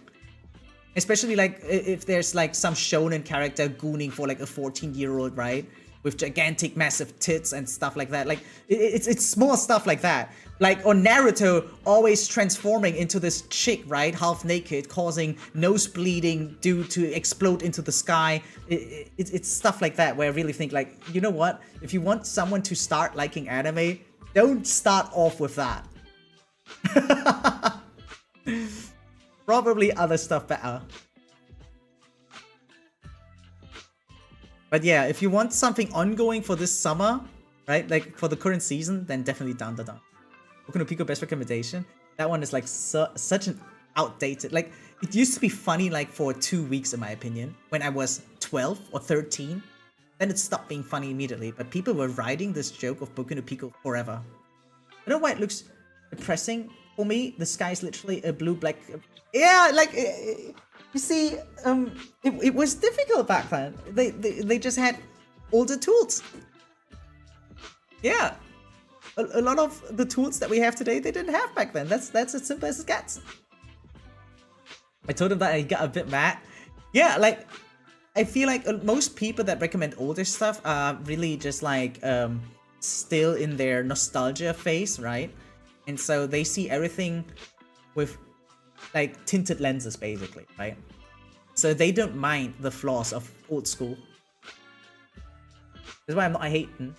Speaker 1: Especially like if there's like some shonen character gooning for like a 14-year-old, right? With gigantic massive tits and stuff like that. Like it's small stuff like that. Like, or Naruto always transforming into this chick, right? Half naked, causing nose bleeding due to explode into the sky. It's stuff like that where I really think like, you know what? If you want someone to start liking anime, don't start off with that. Probably other stuff better. But yeah, if you want something ongoing for this summer, right? Like for the current season, then definitely down. Boku no Pico best recommendation. That one is like such an outdated, like it used to be funny like for 2 weeks in my opinion, when I was 12 or 13. Then it stopped being funny immediately, but people were riding this joke of Boku no Pico forever. I don't know why it looks depressing for me. The sky is literally a blue-black... Yeah, like... You see, it was difficult back then. They just had older tools. Yeah. A lot of the tools that we have today, they didn't have back then. That's as simple as it gets. I told him that and he got a bit mad. Yeah, like, I feel like most people that recommend older stuff are really just like still in their nostalgia phase, right? And so they see everything with like tinted lenses, basically, right? So they don't mind the flaws of old school. That's why I'm not hating.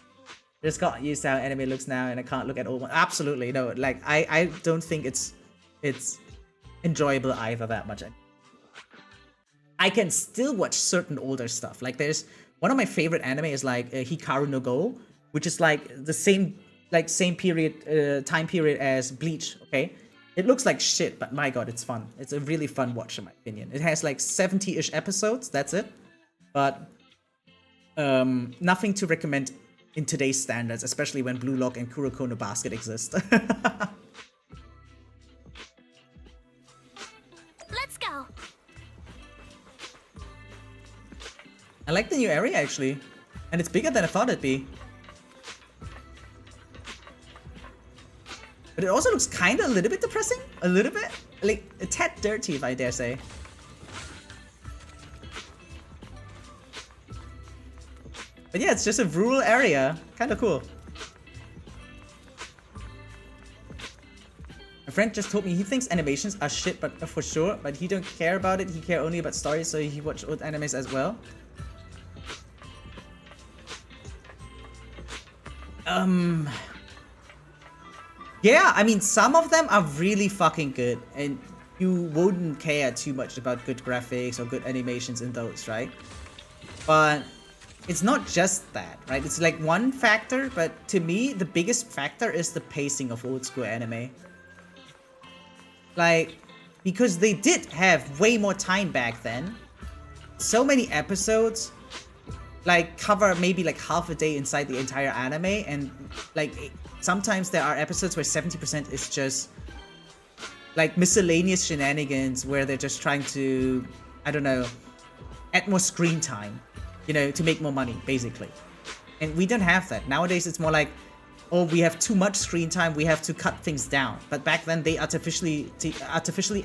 Speaker 1: Just got used to how anime looks now, and I can't look at old one. Absolutely no. Like I don't think it's enjoyable either that much. I can still watch certain older stuff. Like there's one of my favorite anime is like Hikaru no Go, which is like the same period time period as Bleach. Okay, it looks like shit, but my god, it's fun. It's a really fun watch in my opinion. It has like 70-ish episodes. That's it, but nothing to recommend in today's standards, especially when Blue Lock and Kuroko no Basket exist.
Speaker 9: Let's go.
Speaker 1: I like the new area actually, and it's bigger than I thought it'd be. But it also looks kind of a little bit depressing, a little bit, like a tad dirty, if I dare say. But yeah, it's just a rural area. Kind of cool. A friend just told me he thinks animations are shit, but for sure, but he don't care about it. He care only about stories, so he watch old animes as well. Yeah, I mean, some of them are really fucking good, and you wouldn't care too much about good graphics or good animations in those, right? But it's not just that, right? It's like one factor, but to me, the biggest factor is the pacing of old school anime. Like, because they did have way more time back then. So many episodes, like, cover maybe like half a day inside the entire anime, and like, sometimes there are episodes where 70% is just like miscellaneous shenanigans where they're just trying to, I don't know, add more screen time. You know, to make more money, basically. And we don't have that. Nowadays, it's more like, oh, we have too much screen time, we have to cut things down. But back then, they artificially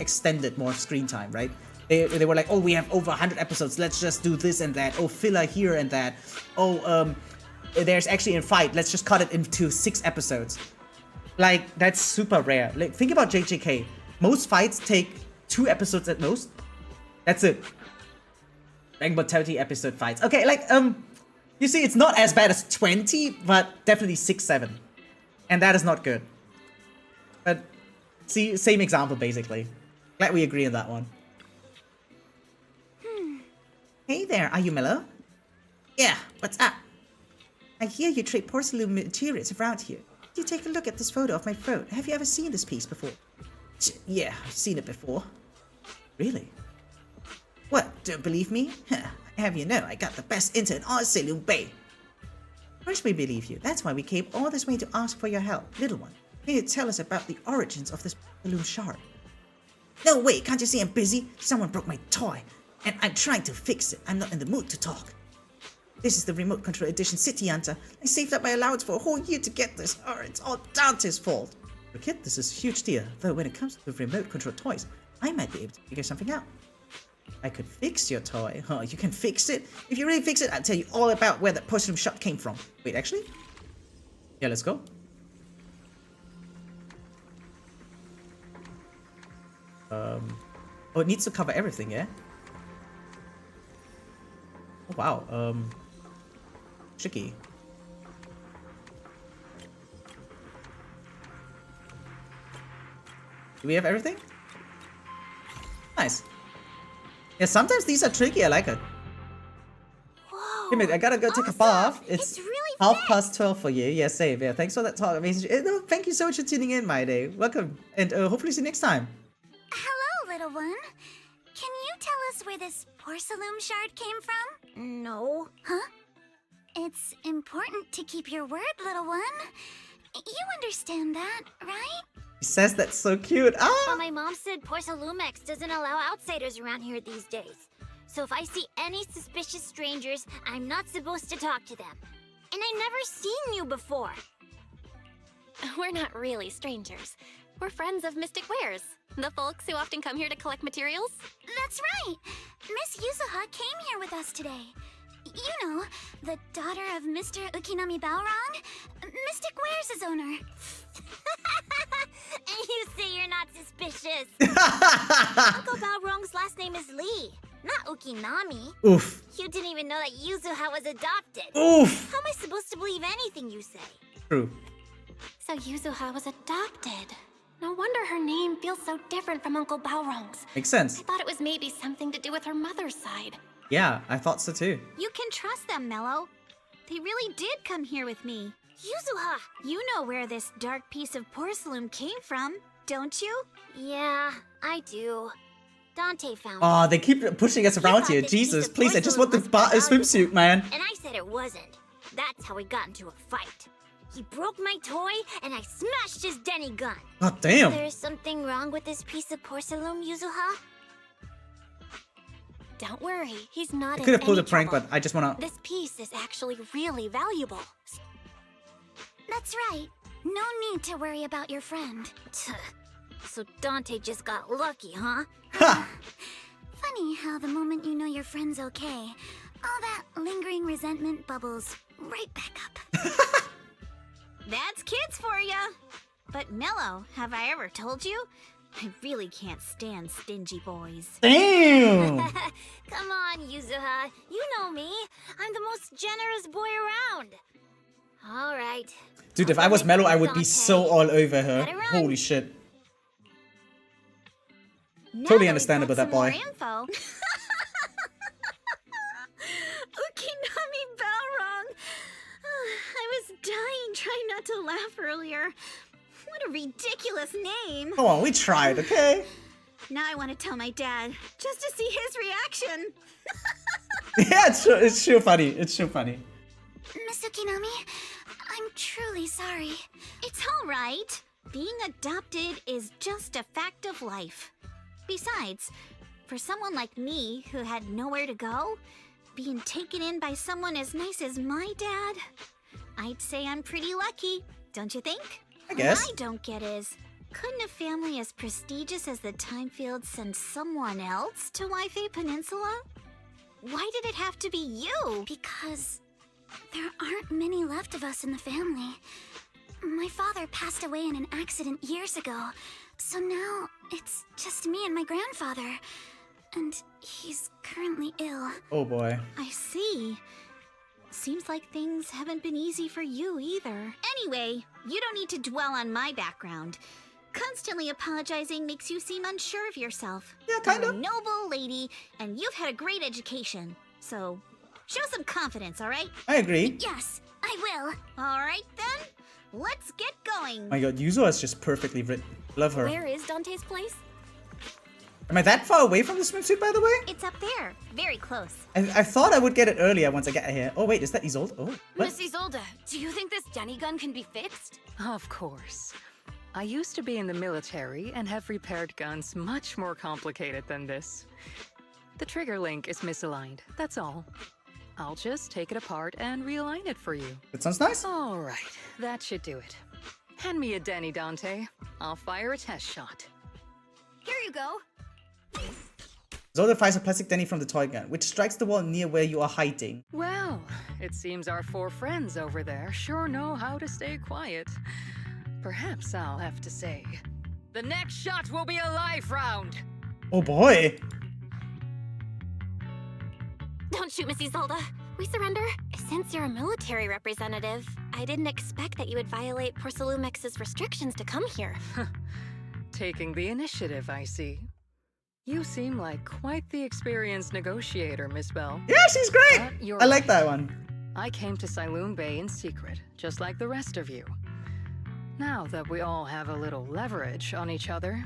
Speaker 1: extended more screen time, right? They were like, oh, we have over 100 episodes, let's just do this and that. Oh, filler here and that. Oh, there's actually a fight, let's just cut it into 6 episodes. Like, that's super rare. Like, think about JJK. Most fights take 2 episodes at most. That's it. About 30 episode fights. Okay, like, you see, it's not as bad as 20, but definitely 6, 7. And that is not good. But, see, same example, basically. Glad we agree on that one. Hey there, are you Mellow? Yeah, what's up? I hear you trade porcelain materials around here. Did you take a look at this photo of my phone? Have you ever seen this piece before? Yeah, I've seen it before. Really? What, don't believe me? Huh, have you know I got the best intern in all Saloon Bay. Of course we believe you. That's why we came all this way to ask for your help. Little one, can you tell us about the origins of this balloon shard? No way, can't you see I'm busy? Someone broke my toy, and I'm trying to fix it. I'm not in the mood to talk. This is the remote control edition City Hunter. I saved up my allowance for a whole year to get this. Oh, it's all Dante's fault. For kid, this is a huge deal. Though when it comes to remote control toys, I might be able to figure something out. I could fix your toy. Oh, you can fix it? If you really fix it, I'll tell you all about where that porcelain shot came from. Wait, actually? Yeah, let's go. Oh, it needs to cover everything, yeah? Oh, wow. Tricky. Do we have everything? Nice. Yeah, sometimes these are tricky. I like it.
Speaker 9: Whoa.
Speaker 1: Hey, mate, I gotta go take a bath. It's
Speaker 9: really
Speaker 1: 12:30 for you. Yeah, same. Yeah, thanks for that talk. Amazing. No, thank you so much for tuning in, mydei. Welcome. And hopefully see you next time.
Speaker 9: Hello, little one. Can you tell us where this porcelain shard came from? No. Huh? It's important to keep your word, little one. You understand that, right?
Speaker 1: He says that's so cute. Ah!
Speaker 19: Well, my mom said Porcelumex doesn't allow outsiders around here these days. So if I see any suspicious strangers, I'm not supposed to talk to them. And I've never seen you before.
Speaker 8: We're not really strangers. We're friends of Mystic Wares, the folks who often come here to collect materials.
Speaker 9: That's right. Miss Yuzuha came here with us today. You know, the daughter of Mr. Ukinami Balrog, Mystic Wares' owner.
Speaker 19: And you say you're not suspicious. Uncle Balrog's last name is Lee, not Ukinami.
Speaker 1: Oof.
Speaker 19: You didn't even know that Yuzuha was adopted.
Speaker 1: Oof.
Speaker 19: How am I supposed to believe anything you say?
Speaker 1: True.
Speaker 8: So Yuzuha was adopted. No wonder her name feels so different from Uncle Balrog's.
Speaker 1: Makes sense.
Speaker 8: I thought it was maybe something to do with her mother's side.
Speaker 1: Yeah, I thought so too.
Speaker 16: You can trust them, Mello. They really did come here with me.
Speaker 9: Yuzuha!
Speaker 16: You know where this dark piece of porcelain came from, don't you?
Speaker 19: Yeah, I do. Dante found
Speaker 1: Oh,
Speaker 19: it.
Speaker 1: they keep pushing us around here. Jesus, please, I just want the swimsuit, man.
Speaker 19: And I said it wasn't. That's how we got into a fight. He broke my toy, and I smashed his Denny gun.
Speaker 1: God damn.
Speaker 19: There's something wrong with this piece of porcelain, Yuzuha?
Speaker 8: Don't worry, he's not
Speaker 1: I could have pulled a prank, but I just wanna...
Speaker 8: This piece is actually really valuable.
Speaker 9: That's right. No need to worry about your friend.
Speaker 19: So Dante just got lucky, huh?
Speaker 9: Funny how the moment you know your friend's okay, all that lingering resentment bubbles right back up.
Speaker 16: That's kids for ya. But Mello, have I ever told you? I really can't stand stingy boys.
Speaker 1: Damn!
Speaker 19: Come on, Yuzuha. You know me. I'm the most generous boy around. All right.
Speaker 1: Dude, if I was Mello, I would be so all over her. Holy shit.
Speaker 16: Now
Speaker 1: Totally
Speaker 16: that
Speaker 1: understandable,
Speaker 16: we've got
Speaker 1: that boy.
Speaker 16: some more info. Ukinami Balrog. I was dying trying not to laugh earlier. What a ridiculous name.
Speaker 1: Come on, we tried, okay?
Speaker 16: Now I want to tell my dad, just to see his reaction.
Speaker 1: Yeah, it's so funny. It's so funny.
Speaker 9: Miss Ukinami, I'm truly sorry.
Speaker 16: It's all right. Being adopted is just a fact of life. Besides, for someone like me who had nowhere to go, being taken in by someone as nice as my dad, I'd say I'm pretty lucky, don't you think?
Speaker 1: I guess.
Speaker 16: What I don't get is, couldn't a family as prestigious as the Timefields send someone else to Waifei Peninsula? Why did it have to be you?
Speaker 9: Because there aren't many left of us in the family. My father passed away in an accident years ago, so now it's just me and my grandfather. And he's currently ill.
Speaker 1: Oh boy.
Speaker 16: I see. Seems like things haven't been easy for you either. Anyway, you don't need to dwell on my background. Constantly apologizing makes you seem unsure of yourself.
Speaker 1: Yeah, kind
Speaker 16: You're
Speaker 1: of.
Speaker 16: a noble lady, and you've had a great education. So, show some confidence, all right?
Speaker 1: I agree.
Speaker 9: Yes, I will.
Speaker 16: All right, then. Let's get going.
Speaker 1: My god, Yuzo is just perfectly written. Love her.
Speaker 8: Where is Dante's place?
Speaker 1: Am I that far away from the swimsuit, by the way?
Speaker 16: It's up there. Very close.
Speaker 1: I thought I would get it earlier once I get here. Oh wait, is that Isolde? Oh, what?
Speaker 8: Miss Isolde, do you think this Denny gun can be fixed?
Speaker 15: Of course. I used to be in the military and have repaired guns much more complicated than this. The trigger link is misaligned, that's all. I'll just take it apart and realign it for you.
Speaker 1: That sounds nice.
Speaker 15: All right, that should do it. Hand me a Denny, Dante. I'll fire a test shot.
Speaker 19: Here you go.
Speaker 1: Zolda fires a plastic Denny from the toy gun, which strikes the wall near where you are hiding.
Speaker 15: Well, it seems our 4 friends over there sure know how to stay quiet. Perhaps I'll have to say, the next shot will be a live round.
Speaker 1: Oh boy.
Speaker 8: Don't shoot, Missy Zolda. We surrender. Since you're a military representative, I didn't expect that you would violate Porcelumex's restrictions to come here.
Speaker 15: Taking the initiative, I see. You seem like quite the experienced negotiator, Miss Bell.
Speaker 1: Yeah, she's great! I like that one.
Speaker 15: I came to Saloon Bay in secret, just like the rest of you. Now that we all have a little leverage on each other,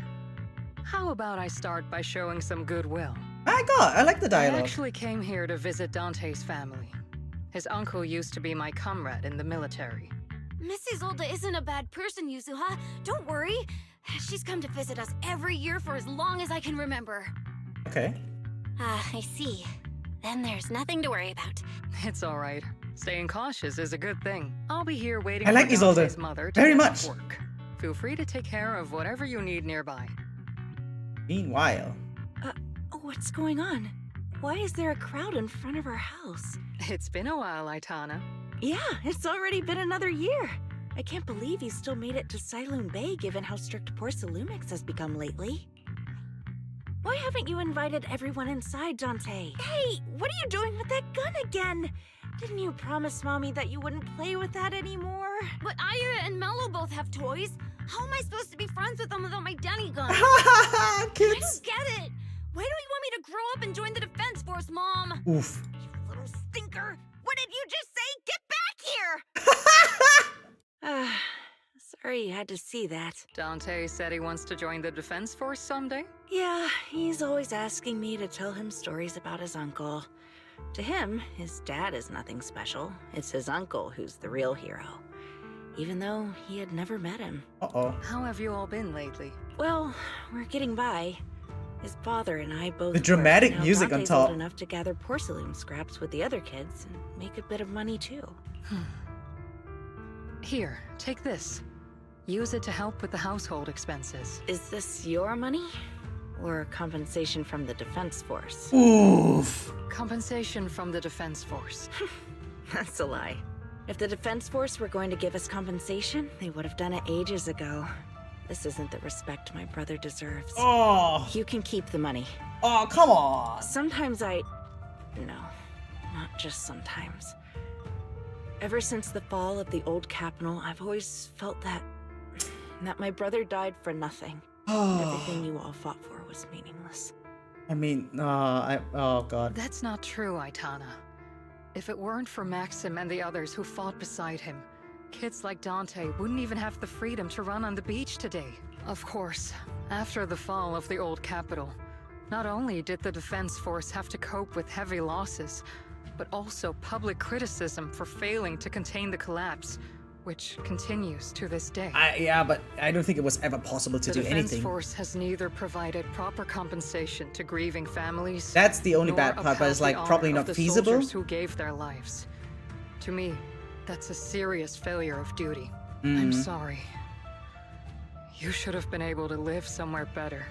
Speaker 15: how about I start by showing some goodwill?
Speaker 1: I like the dialogue.
Speaker 15: I actually came here to visit Dante's family. His uncle used to be my comrade in the military.
Speaker 16: Missy Zolda isn't a bad person, Yuzuha. Don't worry. She's come to visit us every year for as long as I can remember.
Speaker 1: Okay.
Speaker 8: I see. Then there's nothing to worry about.
Speaker 15: It's all right. Staying cautious is a good thing. I'll be here waiting
Speaker 1: I like
Speaker 15: for
Speaker 1: Isolde
Speaker 15: Dante's mother to
Speaker 1: very
Speaker 15: get
Speaker 1: much.
Speaker 15: off work. Feel free to take care of whatever you need nearby.
Speaker 1: Meanwhile.
Speaker 18: What's going on? Why is there a crowd in front of our house?
Speaker 15: It's been a while, Aitana.
Speaker 18: Yeah, it's already been another year. I can't believe you still made it to Saloon Bay given how strict Porcelumix has become lately. Why haven't you invited everyone inside, Dante? Hey, what are you doing with that gun again? Didn't you promise Mommy that you wouldn't play with that anymore?
Speaker 16: But Aya and Mello both have toys. How am I supposed to be friends with them without my Denny gun?
Speaker 1: Kids.
Speaker 16: I don't get it. Why don't you want me to grow up and join the Defense Force, Mom?
Speaker 1: Oof.
Speaker 16: You little stinker. What did you just say? Get back here!
Speaker 18: Sorry you had to see that.
Speaker 15: Dante said he wants to join the Defense Force someday?
Speaker 18: Yeah, he's always asking me to tell him stories about his uncle. To him, his dad is nothing special. It's his uncle who's the real hero. Even though he had never met him.
Speaker 1: Uh-oh.
Speaker 15: How have you all been lately?
Speaker 18: Well, we're getting by. His father and I both
Speaker 1: The dramatic
Speaker 18: work. Now
Speaker 1: music
Speaker 18: Dante's
Speaker 1: on top.
Speaker 18: old enough to gather porcelain scraps with the other kids and make a bit of money too.
Speaker 15: Here, take this. Use it to help with the household expenses.
Speaker 18: Is this your money? Or compensation from the Defense Force?
Speaker 1: Oof.
Speaker 15: Compensation from the Defense Force.
Speaker 18: That's a lie. If the Defense Force were going to give us compensation, they would have done it ages ago. This isn't the respect my brother deserves.
Speaker 1: Oh.
Speaker 18: You can keep the money.
Speaker 1: Oh, come on.
Speaker 18: Sometimes No, not just sometimes. Ever since the fall of the old capital, I've always felt that my brother died for nothing. Everything you all fought for was meaningless.
Speaker 1: I mean, oh god.
Speaker 15: That's not true, Aitana. If it weren't for Maxim and the others who fought beside him, kids like Dante wouldn't even have the freedom to run on the beach today. Of course, after the fall of the old capital, not only did the Defense Force have to cope with heavy losses, but also public criticism for failing to contain the collapse, which continues to this day.
Speaker 1: Yeah, but I don't think it was ever possible to do anything.
Speaker 15: The Defense Force has neither provided proper compensation to grieving families.
Speaker 1: That's the only
Speaker 15: nor
Speaker 1: bad part, but it's
Speaker 15: upheld
Speaker 1: like
Speaker 15: the
Speaker 1: probably
Speaker 15: honor
Speaker 1: not
Speaker 15: of the
Speaker 1: feasible.
Speaker 15: soldiers who gave their lives. To me, that's a serious failure of duty. I'm sorry. You should have been able to live somewhere better,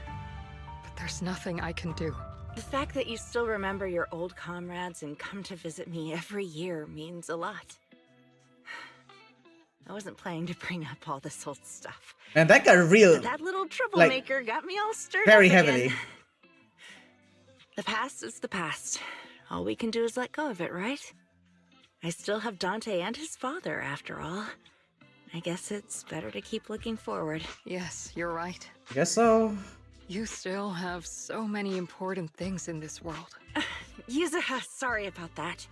Speaker 15: but there's nothing I can do.
Speaker 18: The fact that you still remember your old comrades and come to visit me every year means a lot. I wasn't planning to bring up all this old stuff.
Speaker 1: Man, that got real.
Speaker 18: But that little troublemaker got me all stirred
Speaker 1: very
Speaker 18: up
Speaker 1: heavily.
Speaker 18: again. The past is the past. All we can do is let go of it, right? I still have Dante and his father, after all. I guess it's better to keep looking forward.
Speaker 15: Yes, you're right.
Speaker 1: I guess so.
Speaker 15: You still have so many important things in this world.
Speaker 18: Yuzuha, sorry about that.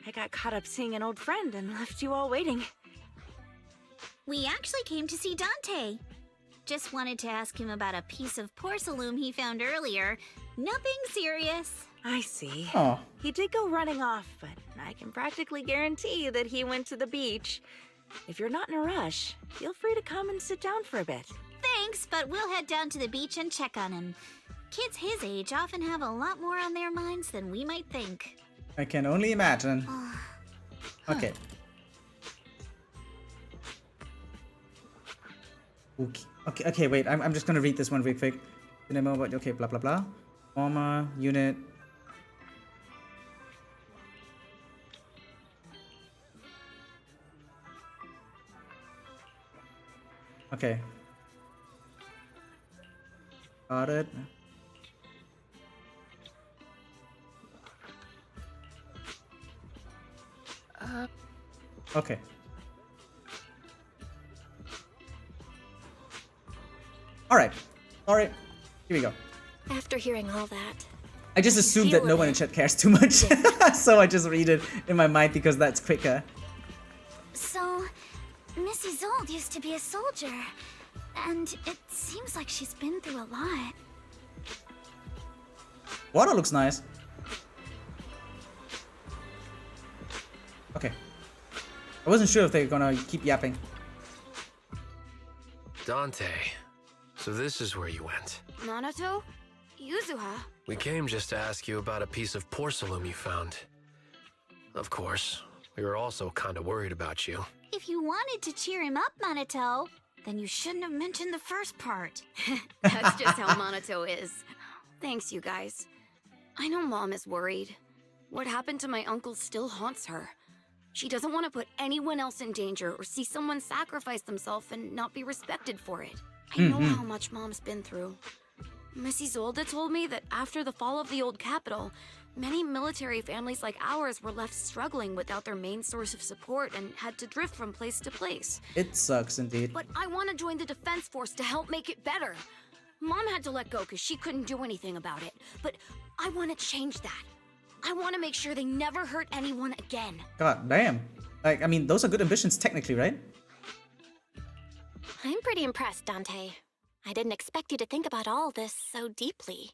Speaker 18: I got caught up seeing an old friend and left you all waiting.
Speaker 9: We actually came to see Dante. Just wanted to ask him about a piece of porcelain he found earlier. Nothing serious.
Speaker 18: I see.
Speaker 1: Oh.
Speaker 18: He did go running off, but I can practically guarantee that he went to the beach. If you're not in a rush, feel free to come and sit down for a bit.
Speaker 9: Thanks, but we'll head down to the beach and check on him. Kids his age often have a lot more on their minds than we might think.
Speaker 1: I can only imagine. Okay. Okay, wait. I'm just gonna read this one real quick. Okay, blah blah blah. Armor unit. Okay. Got it. Okay. Alright. Alright. Here we go.
Speaker 8: After hearing all that,
Speaker 1: I just assumed that no one in chat cares too much. So I just read it in my mind because that's quicker.
Speaker 9: So, Miss Isolde used to be a soldier, and it seems like she's been through a lot.
Speaker 1: Water looks nice. Okay. I wasn't sure if they were gonna keep yapping.
Speaker 14: Dante, so this is where you went.
Speaker 20: Minato? Yuzuha?
Speaker 14: We came just to ask you about a piece of porcelain you found. Of course, we were also kind of worried about you.
Speaker 9: If you wanted to cheer him up, Minato, then you shouldn't have mentioned the first part.
Speaker 20: That's just how Minato is. Thanks, you guys. I know Mom is worried. What happened to my uncle still haunts her. She doesn't want to put anyone else in danger or see someone sacrifice themselves and not be respected for it. I know how much Mom's been through. Miss Isolde told me that after the fall of the old capital, many military families like ours were left struggling without their main source of support and had to drift from place to place.
Speaker 1: It sucks indeed.
Speaker 20: But I want to join the defense force to help make it better. Mom had to let go because she couldn't do anything about it. But I want to change that. I want to make sure they never hurt anyone again.
Speaker 1: God damn. Like, I mean, those are good ambitions technically, right?
Speaker 8: I'm pretty impressed, Dante. I didn't expect you to think about all this so deeply.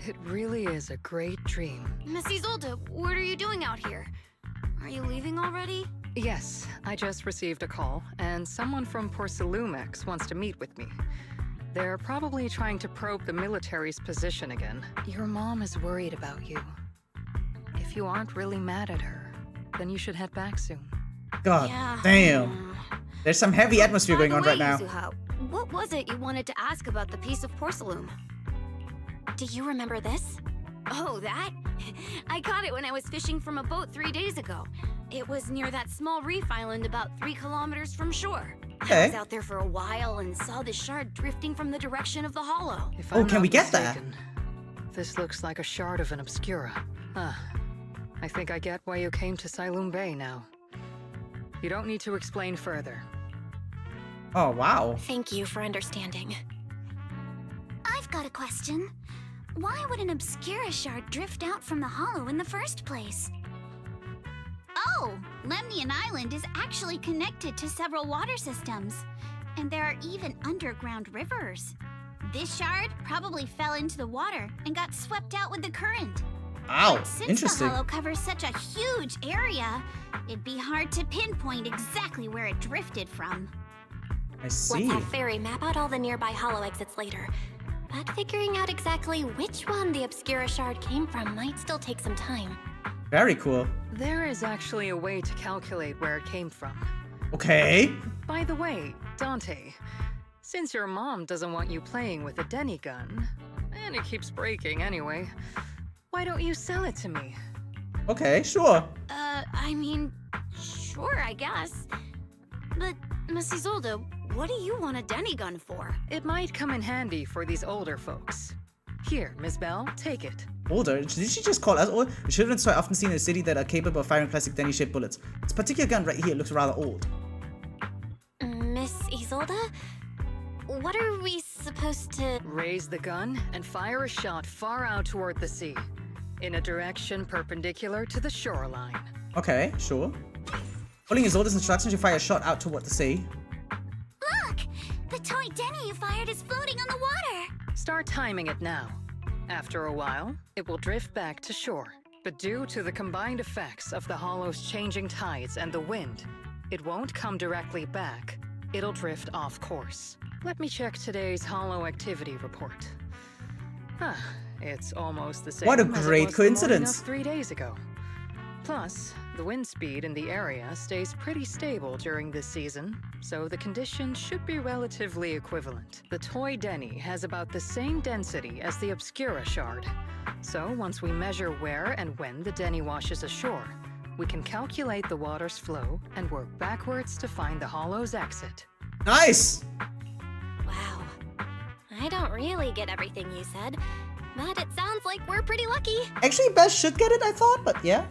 Speaker 15: It really is a great dream.
Speaker 20: Miss Isolde, what are you doing out here? Are you leaving already?
Speaker 15: Yes, I just received a call, and someone from Porcelumex wants to meet with me. They're probably trying to probe the military's position again. Your mom is worried about you. If you aren't really mad at her, then you should head back soon.
Speaker 1: God damn. There's some heavy atmosphere going on right now.
Speaker 20: Yuzuha, what was it you wanted to ask about the piece of porcelain?
Speaker 8: Do you remember this?
Speaker 20: Oh, that? I caught it when I was fishing from a boat 3 days ago. It was near that small reef island about 3 kilometers from shore. I was out there for a while and saw the shard drifting from the direction of the hollow.
Speaker 1: Oh, can we get that?
Speaker 15: This looks like a shard of an obscura. I think I get why you came to Silum Bay now. You don't need to explain further.
Speaker 1: Oh, wow.
Speaker 8: Thank you for understanding.
Speaker 9: I've got a question. Why would an obscura shard drift out from the hollow in the first place? Oh, Lemnian Island is actually connected to several water systems. And there are even underground rivers. This shard probably fell into the water and got swept out with the current.
Speaker 1: Ow,
Speaker 9: But since
Speaker 1: interesting.
Speaker 9: the hollow covers such a huge area, it'd be hard to pinpoint exactly where it drifted from.
Speaker 1: I see.
Speaker 8: Let's have Fairy map out all the nearby hollow exits later. But figuring out exactly which one the Obscura shard came from might still take some time.
Speaker 1: Very cool.
Speaker 15: There is actually a way to calculate where it came from.
Speaker 1: Okay.
Speaker 15: By the way, Dante, since your mom doesn't want you playing with a Denny gun, and it keeps breaking anyway, why don't you sell it to me?
Speaker 1: Okay, sure.
Speaker 20: I mean, sure, I guess. But, Miss Isolde, what do you want a Denny gun for?
Speaker 15: It might come in handy for these older folks. Here, Miss Bell, take it.
Speaker 1: Older? Did she just call us old? Children so often seen in a city that are capable of firing classic Denny-shaped bullets. This particular gun right here looks rather old.
Speaker 8: Miss Isolde? What are we supposed to...
Speaker 15: Raise the gun and fire a shot far out toward the sea, in a direction perpendicular to the shoreline.
Speaker 1: Okay, sure. Following Isolde's instructions, you fire a shot out toward the sea.
Speaker 9: Look! The toy Denny you fired is floating on the water!
Speaker 15: Start timing it now. After a while, it will drift back to shore. But due to the combined effects of the hollow's changing tides and the wind, it won't come directly back. It'll drift off course. Let me check today's hollow activity report. It's almost the same.
Speaker 1: What a
Speaker 15: as it
Speaker 1: great
Speaker 15: was the morning
Speaker 1: coincidence.
Speaker 15: of 3 days ago. Plus, the wind speed in the area stays pretty stable during this season, so the conditions should be relatively equivalent. The toy Denny has about the same density as the Obscura shard. So once we measure where and when the Denny washes ashore, we can calculate the water's flow and work backwards to find the hollow's exit.
Speaker 1: Nice!
Speaker 8: Wow. I don't really get everything you said, but it sounds like we're pretty lucky.
Speaker 1: Actually, Beth should get it, I thought, but yeah.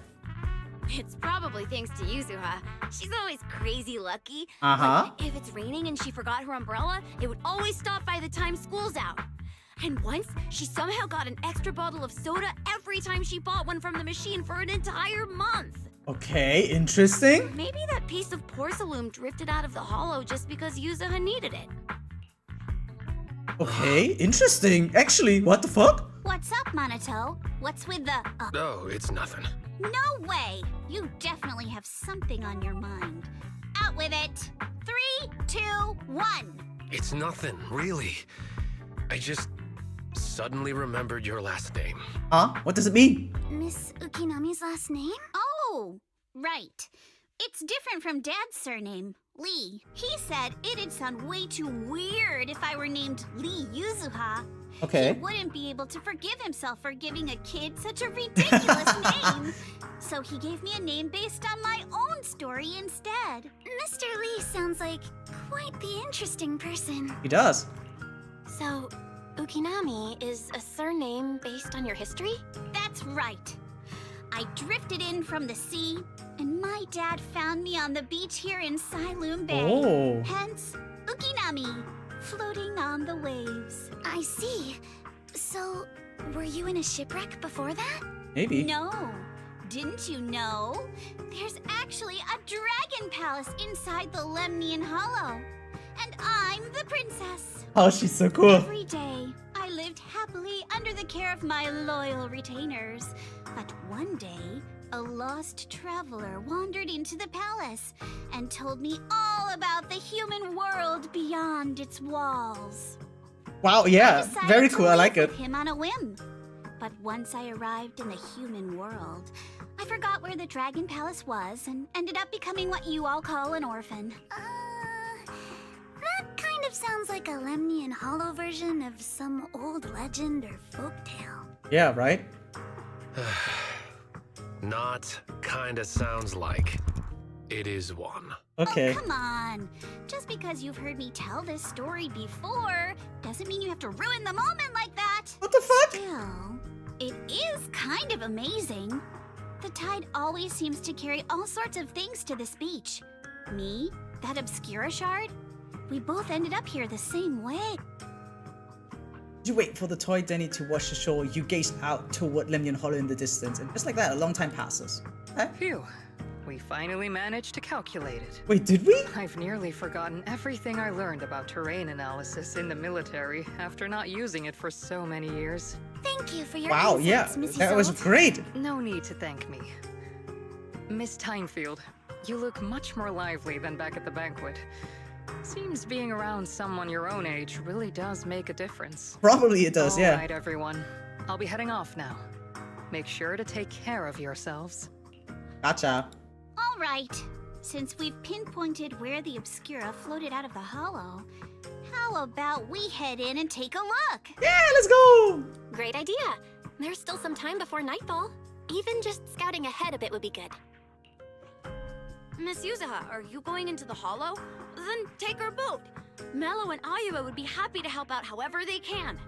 Speaker 19: It's probably thanks to Yuzuha. She's always crazy lucky.
Speaker 1: Uh-huh.
Speaker 19: Like, if it's raining and she forgot her umbrella, it would always stop by the time school's out. And once, she somehow got an extra bottle of soda every time she bought one from the machine for an entire month.
Speaker 1: Okay, interesting.
Speaker 19: Maybe that piece of porcelain drifted out of the hollow just because Yuzuha needed it.
Speaker 1: Okay, interesting. Actually, what the fuck?
Speaker 9: What's up, Monato? What's with the...
Speaker 14: No, it's nothing.
Speaker 9: No way! You definitely have something on your mind. Out with it! 3, 2, 1!
Speaker 14: It's nothing, really. I just suddenly remembered your last name.
Speaker 1: Huh? What does it mean?
Speaker 9: Miss Ukinami's last name? Oh, right. It's different from Dad's surname, Lee. He said it'd sound way too weird if I were named Lee Yuzuha.
Speaker 1: Okay.
Speaker 9: He wouldn't be able to forgive himself for giving a kid such a ridiculous name. So he gave me a name based on my own story instead. Mr. Lee sounds like quite the interesting person.
Speaker 1: He does.
Speaker 8: So, Ukinami is a surname based on your history?
Speaker 9: That's right. I drifted in from the sea, and my dad found me on the beach here in Siloom Bay.
Speaker 1: Oh.
Speaker 9: Hence, Ukinami, floating on the waves. I see. So, were you in a shipwreck before that?
Speaker 1: Maybe.
Speaker 9: No. Didn't you know? There's actually a dragon palace inside the Lemnian Hollow. And I'm the princess.
Speaker 1: Oh, she's so cool.
Speaker 9: Every day, I lived happily under the care of my loyal retainers. But one day, a lost traveler wandered into the palace and told me all about the human world beyond its walls.
Speaker 1: Wow, yeah, very cool. I like it.
Speaker 9: With him on a whim. But once I arrived in the human world, I forgot where the Dragon Palace was and ended up becoming what you all call an orphan. That kind of sounds like a Lemnian Hollow version of some old legend or folktale.
Speaker 1: Yeah, right?
Speaker 14: Not kinda sounds like. It is one.
Speaker 1: Okay.
Speaker 9: Oh, come on. Just because you've heard me tell this story before doesn't mean you have to ruin the moment like that.
Speaker 1: What the fuck?
Speaker 9: Still, it is kind of amazing. The tide always seems to carry all sorts of things to this beach. Me, that Obscura shard, we both ended up here the same way.
Speaker 1: You wait for the toy Denny to wash ashore, you gaze out toward Lemnian Hollow in the distance, and just like that, a long time passes.
Speaker 15: Phew. We finally managed to calculate it.
Speaker 1: Wait, did we?
Speaker 15: I've nearly forgotten everything I learned about terrain analysis in the military after not using it for so many years.
Speaker 9: Thank you for your
Speaker 1: Wow, yeah,
Speaker 9: insights, Mrs.
Speaker 1: that was
Speaker 9: Salt.
Speaker 1: great.
Speaker 15: No need to thank me. Miss Tynefield, you look much more lively than back at the banquet. Seems being around someone your own age really does make a difference.
Speaker 1: Probably it does, yeah.
Speaker 15: All right, everyone. I'll be heading off now. Make sure to take care of yourselves.
Speaker 1: Gotcha.
Speaker 9: All right. Since we've pinpointed where the Obscura floated out of the hollow, how about we head in and take a look?
Speaker 1: Yeah, let's go!
Speaker 8: Great idea. There's still some time before nightfall. Even just scouting ahead a bit would be good.
Speaker 20: Miss Yuzuha, are you going into the hollow? Then take our boat. Mello and Ayuba would be happy to help out however they can.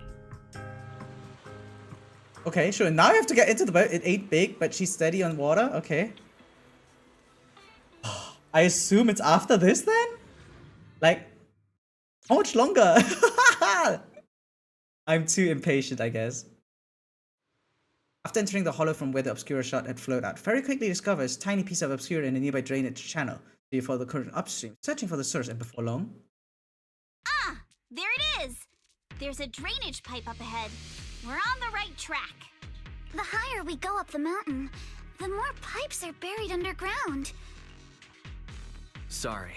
Speaker 1: Okay, sure. Now I have to get into the boat. It ain't big, but she's steady on water. Okay. I assume it's after this then? Like, how much longer? I'm too impatient, I guess. After entering the hollow from where the Obscura shot had flowed out, very quickly discovers a tiny piece of Obscura in a nearby drainage channel. So you follow the current upstream, searching for the source, and before long...
Speaker 9: Ah, there it is. There's a drainage pipe up ahead. We're on the right track. The higher we go up the mountain, the more pipes are buried underground.
Speaker 11: Sorry.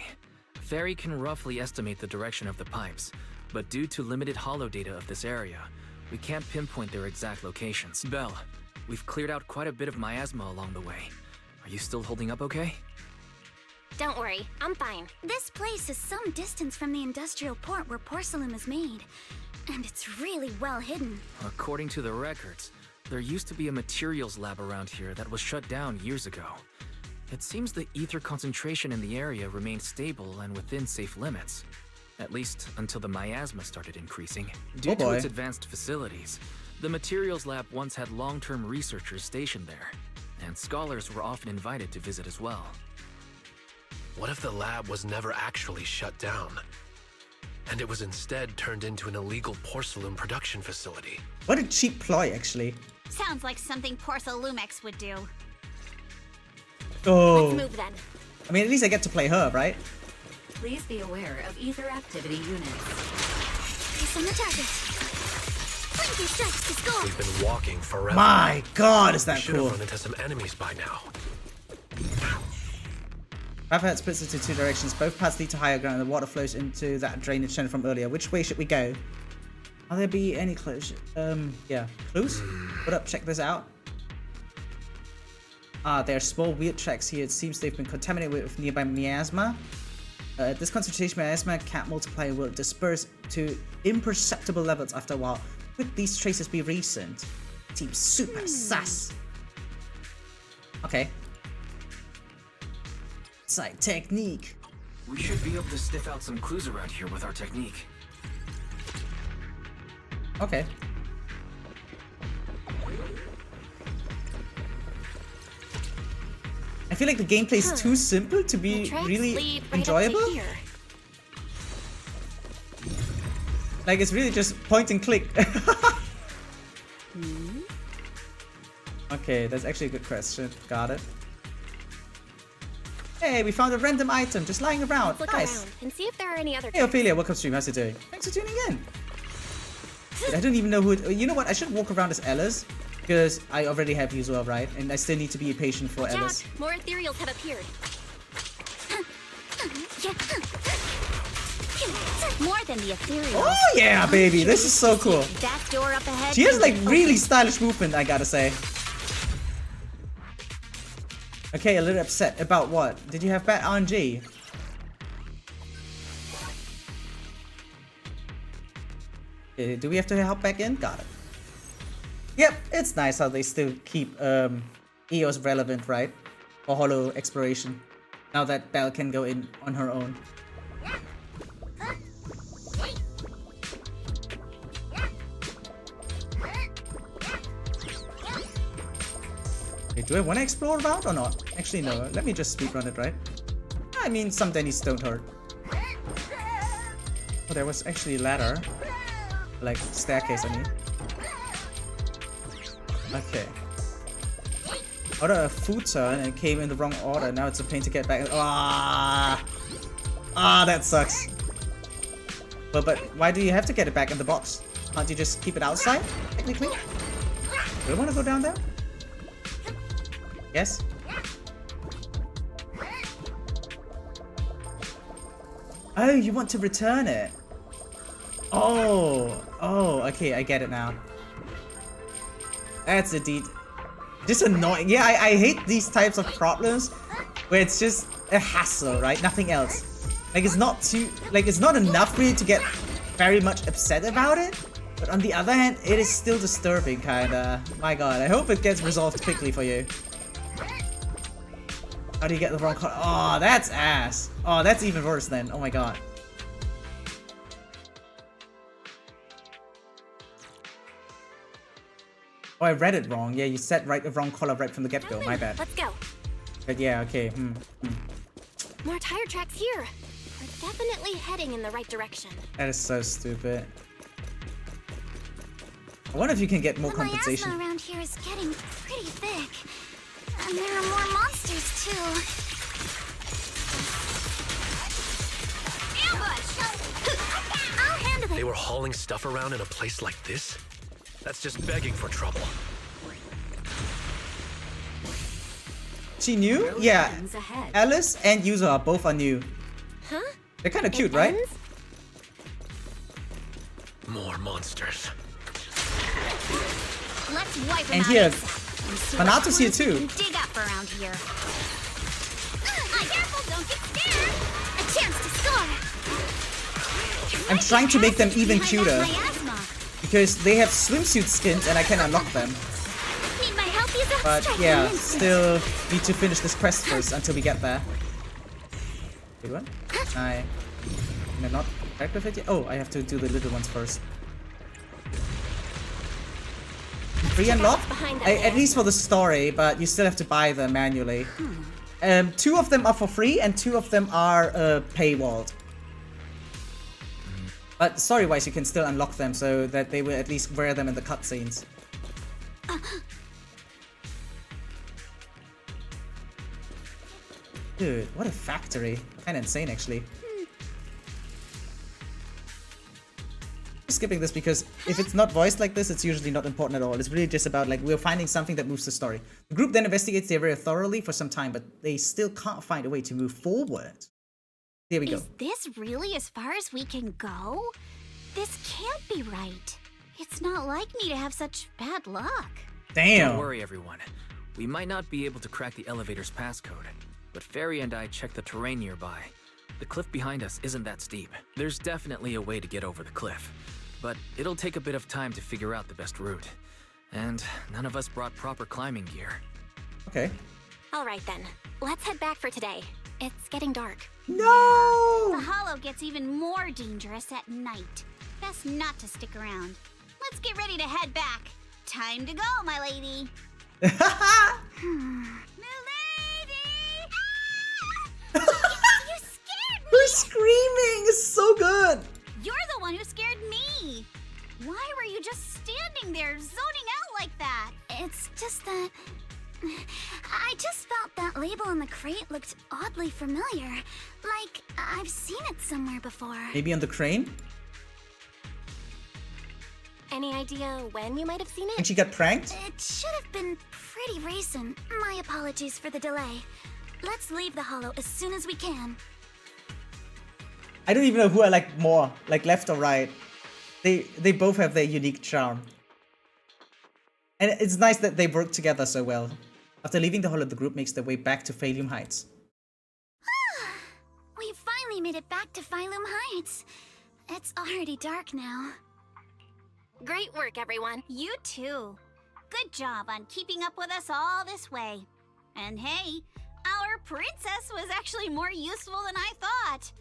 Speaker 11: Fairy can roughly estimate the direction of the pipes, but due to limited hollow data of this area, we can't pinpoint their exact locations. Belle, we've cleared out quite a bit of miasma along the way. Are you still holding up okay?
Speaker 19: Don't worry, I'm fine.
Speaker 9: This place is some distance from the industrial port where porcelain is made. And it's really well hidden.
Speaker 11: According to the records, there used to be a materials lab around here that was shut down years ago. It seems the ether concentration in the area remained stable and within safe limits. At least until the miasma started increasing. Due to its advanced facilities, the materials lab once had long-term researchers stationed there, and scholars were often invited to visit as well.
Speaker 14: What if the lab was never actually shut down? And it was instead turned into an illegal porcelain production facility?
Speaker 1: What a cheap ploy, actually.
Speaker 9: Sounds like something Porcelumex would do.
Speaker 1: Oh.
Speaker 19: Let's move then.
Speaker 1: I mean, at least I get to play her, right?
Speaker 17: Please be aware of ether activity units.
Speaker 9: He's on the target. Flanky strikes to score.
Speaker 14: We've been walking forever.
Speaker 1: My God, is that
Speaker 14: we should
Speaker 1: cool?
Speaker 14: have run into some enemies by now.
Speaker 1: Rapid splits into two directions. Both paths lead to higher ground, and the water flows into that drainage channel from earlier. Which way should we go? Will there be any clues? Yeah. Clues? What up? Check this out. There are small weird tracks here. It seems they've been contaminated with nearby miasma. This concentration miasma can't multiply and will disperse to imperceptible levels after a while. Could these traces be recent? Seems super sus. Okay. It's like technique.
Speaker 11: We should be able to sniff out some clues around here with our technique.
Speaker 1: Okay. I feel like the gameplay is too simple to be really enjoyable. Like, it's really just point and click. Okay, that's actually a good question. Got it. Hey, we found a random item just lying around.
Speaker 19: Let's look
Speaker 1: Nice.
Speaker 19: around and see if there are any other.
Speaker 1: Hey, Ophelia, welcome to stream. How's it doing? Thanks for tuning in. Dude, I don't even know who it... You know what? I should walk around as Ellis, because I already have Yuzua, right? And I still need to be patient for
Speaker 19: Watch
Speaker 1: Ellis.
Speaker 19: out. More ethereals have appeared. More than the ethereals.
Speaker 1: Oh yeah, baby! This is so cool.
Speaker 19: That door up ahead.
Speaker 1: She has like really stylish movement, I gotta say. Okay, a little upset about what? Did you have bad RNG? Do we have to hop back in? Got it. Yep, it's nice how they still keep EOS relevant, right? For holo exploration. Now that Belle can go in on her own. Okay, do I want to explore around or not? Actually, no. Let me just speedrun it, right? I mean, some Denny's don't hurt. Oh, there was actually a ladder. Like, staircase, I mean. Okay. Order a food turn and it came in the wrong order. Now it's a pain to get back. Ah, that sucks. But why do you have to get it back in the box? Can't you just keep it outside, technically? Do I want to go down there? Yes? Oh, you want to return it? Oh, okay, I get it now. That's indeed just annoying. Yeah, I hate these types of problems where it's just a hassle, right? Nothing else. Like, it's not too, like, it's not enough for you to get very much upset about it. But on the other hand, it is still disturbing, kinda. My god, I hope it gets resolved quickly for you. How do you get the wrong color? Oh, that's ass. Oh, that's even worse then. Oh my god. Oh, I read it wrong. Yeah, you said the wrong color right from the get-go. My bad.
Speaker 19: Let's go.
Speaker 1: But yeah, okay.
Speaker 19: More tire tracks here. We're definitely heading in the right direction.
Speaker 1: That is so stupid. I wonder if you can get more compensation.
Speaker 9: The miasma around here is getting pretty thick. And there are more monsters, too. Ambush! I'll handle it.
Speaker 14: They were hauling stuff around in a place like this? That's just begging for trouble.
Speaker 1: She new? Yeah. Alice and Yuzua both are new.
Speaker 19: Huh?
Speaker 1: They're kind of cute, right?
Speaker 14: More monsters.
Speaker 19: Let's wipe
Speaker 1: And
Speaker 19: him
Speaker 1: here,
Speaker 19: out ASAP and see what
Speaker 1: Manato's here
Speaker 19: clues we
Speaker 1: too.
Speaker 19: can dig up around here. Careful, don't get scared. A chance to score.
Speaker 1: I'm trying to make them even cuter.
Speaker 19: Miasma.
Speaker 1: Because they have swimsuit skins and I can unlock them.
Speaker 19: Need my help? Use a
Speaker 1: But
Speaker 19: striking
Speaker 1: yeah,
Speaker 19: instinct.
Speaker 1: still need to finish this quest first until we get there. Wait, what? Am I not character fit yet? Oh, I have to do the little ones first. Free unlock? At least for the story, but you still have to buy them manually. 2 of them are for free and 2 of them are paywalled. But story-wise, you can still unlock them so that they will at least wear them in the cutscenes. Dude, what a factory. Kinda insane, actually. Skipping this because if it's not voiced like this, it's usually not important at all. It's really just about, like, we're finding something that moves the story. The group then investigates the area thoroughly for some time, but they still can't find a way to move forward. Here we go.
Speaker 19: Is this really as far as we can go? This can't be right. It's not like me to have such bad luck.
Speaker 1: Damn.
Speaker 11: Don't worry, everyone. We might not be able to crack the elevator's passcode, but Fairy and I checked the terrain nearby. The cliff behind us isn't that steep. There's definitely a way to get over the cliff, but it'll take a bit of time to figure out the best route. And none of us brought proper climbing gear.
Speaker 1: Okay.
Speaker 8: All right then, let's head back for today. It's getting dark.
Speaker 1: No!
Speaker 19: The hollow gets even more dangerous at night. Best not to stick around. Let's get ready to head back. Time to go, my lady. You scared me!
Speaker 1: Who's screaming? It's so good!
Speaker 19: You're the one who scared me! Why were you just standing there, zoning out like that? It's just that... I just felt that label on the crate looked oddly familiar. Like, I've seen it somewhere before.
Speaker 1: Maybe on the crane?
Speaker 8: Any idea when you might have seen it?
Speaker 1: And she got pranked?
Speaker 19: It should have been pretty recent. My apologies for the delay. Let's leave the hollow as soon as we can.
Speaker 1: I don't even know who I like more, like left or right. They both have their unique charm. And it's nice that they work together so well. After leaving the hollow, the group makes their way back to Phainon Heights.
Speaker 19: We finally made it back to Phainon Heights. It's already dark now.
Speaker 8: Great work, everyone.
Speaker 19: You too. Good job on keeping up with us all this way. And hey, our princess was actually more useful than I thought.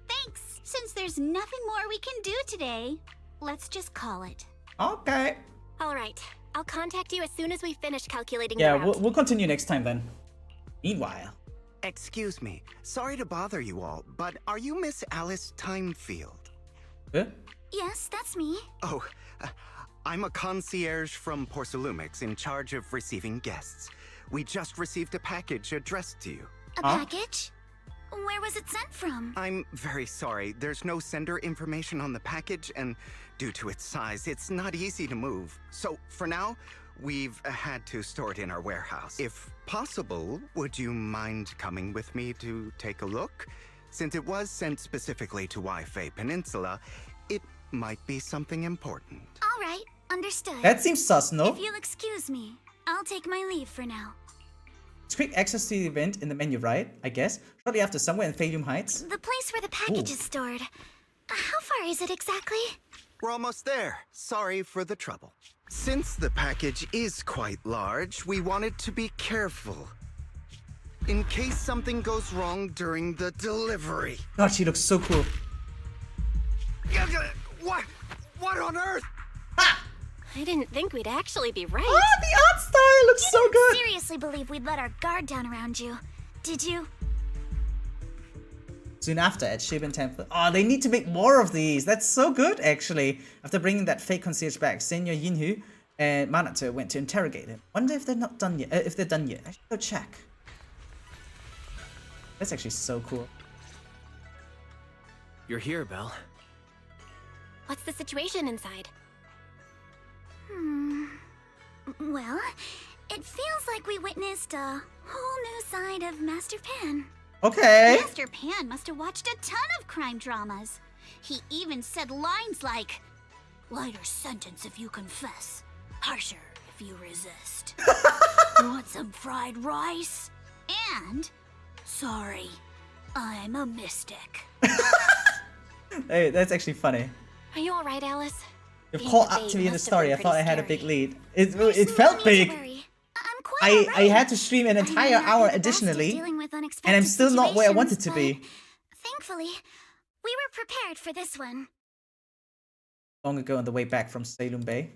Speaker 19: Thanks. Since there's nothing more we can do today, let's just call it.
Speaker 1: Okay.
Speaker 8: All right. I'll contact you as soon as we finish calculating
Speaker 1: Yeah,
Speaker 8: the route.
Speaker 1: we'll continue next time then. Meanwhile.
Speaker 21: Excuse me. Sorry to bother you all, but are you Miss Alice Timefield?
Speaker 1: Huh?
Speaker 19: Yes, that's me.
Speaker 21: Oh, I'm a concierge from Porcelumix in charge of receiving guests. We just received a package addressed to you.
Speaker 19: A package? Where was it sent from?
Speaker 21: I'm very sorry. There's no sender information on the package, and due to its size, it's not easy to move. So, for now, we've had to store it in our warehouse. If possible, would you mind coming with me to take a look? Since it was sent specifically to Waifei Peninsula, it might be something important.
Speaker 19: All right, understood.
Speaker 1: That seems sus, no?
Speaker 19: If you'll excuse me, I'll take my leave for now.
Speaker 1: It's quick access to the event in the menu, right? I guess. Shortly after, somewhere in Phainon Heights.
Speaker 19: The place where the package is stored. How far is it exactly?
Speaker 21: We're almost there. Sorry for the trouble. Since the package is quite large, we wanted to be careful. In case something goes wrong during the delivery.
Speaker 1: God, she looks so cool.
Speaker 21: What on earth?
Speaker 8: I didn't think we'd actually be right.
Speaker 1: Oh, the art style looks so good.
Speaker 19: Seriously believe we'd let our guard down around you. Did you?
Speaker 1: Soon after, at Shibin Temple. Oh, they need to make more of these. That's so good, actually. After bringing that fake concierge back, Senior Yinhu and Minato went to interrogate him. Wonder if they're not done yet. If they're done yet. I should go check. That's actually so cool.
Speaker 11: You're here, Belle.
Speaker 8: What's the situation inside?
Speaker 19: Well, it feels like we witnessed a whole new side of Master Pan.
Speaker 1: Okay.
Speaker 19: Master Pan must have watched a ton of crime dramas. He even said lines like, "Lighter sentence if you confess."
Speaker 18: harsher if you resist. You want some fried rice? And, sorry, I'm a mystic.
Speaker 1: Hey, that's actually funny.
Speaker 8: Are you alright, Alice?
Speaker 1: You've
Speaker 8: Being
Speaker 1: caught
Speaker 8: a
Speaker 1: up
Speaker 8: babe
Speaker 1: to me in the
Speaker 8: must have
Speaker 1: story.
Speaker 8: been
Speaker 1: I thought I
Speaker 8: pretty
Speaker 1: had a
Speaker 8: scary.
Speaker 1: big lead. It felt big. I had to stream an entire hour additionally, and I'm still not where I wanted to be.
Speaker 9: Thankfully, we were prepared for this one.
Speaker 1: Long ago on the way back from Salem Bay.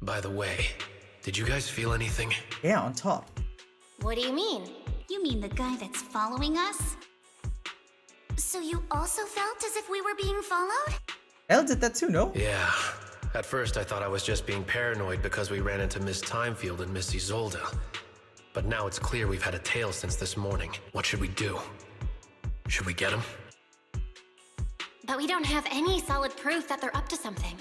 Speaker 14: By the way, did you guys feel anything?
Speaker 1: Yeah, on top.
Speaker 8: What do you mean?
Speaker 19: You mean the guy that's following us?
Speaker 9: So you also felt as if we were being followed?
Speaker 1: Elle did that too, no?
Speaker 14: Yeah. At first I thought I was just being paranoid because we ran into Miss Timefield and Miss Isolde. But now it's clear we've had a tail since this morning. What should we do? Should we get him?
Speaker 8: But we don't have any solid proof that they're up to something.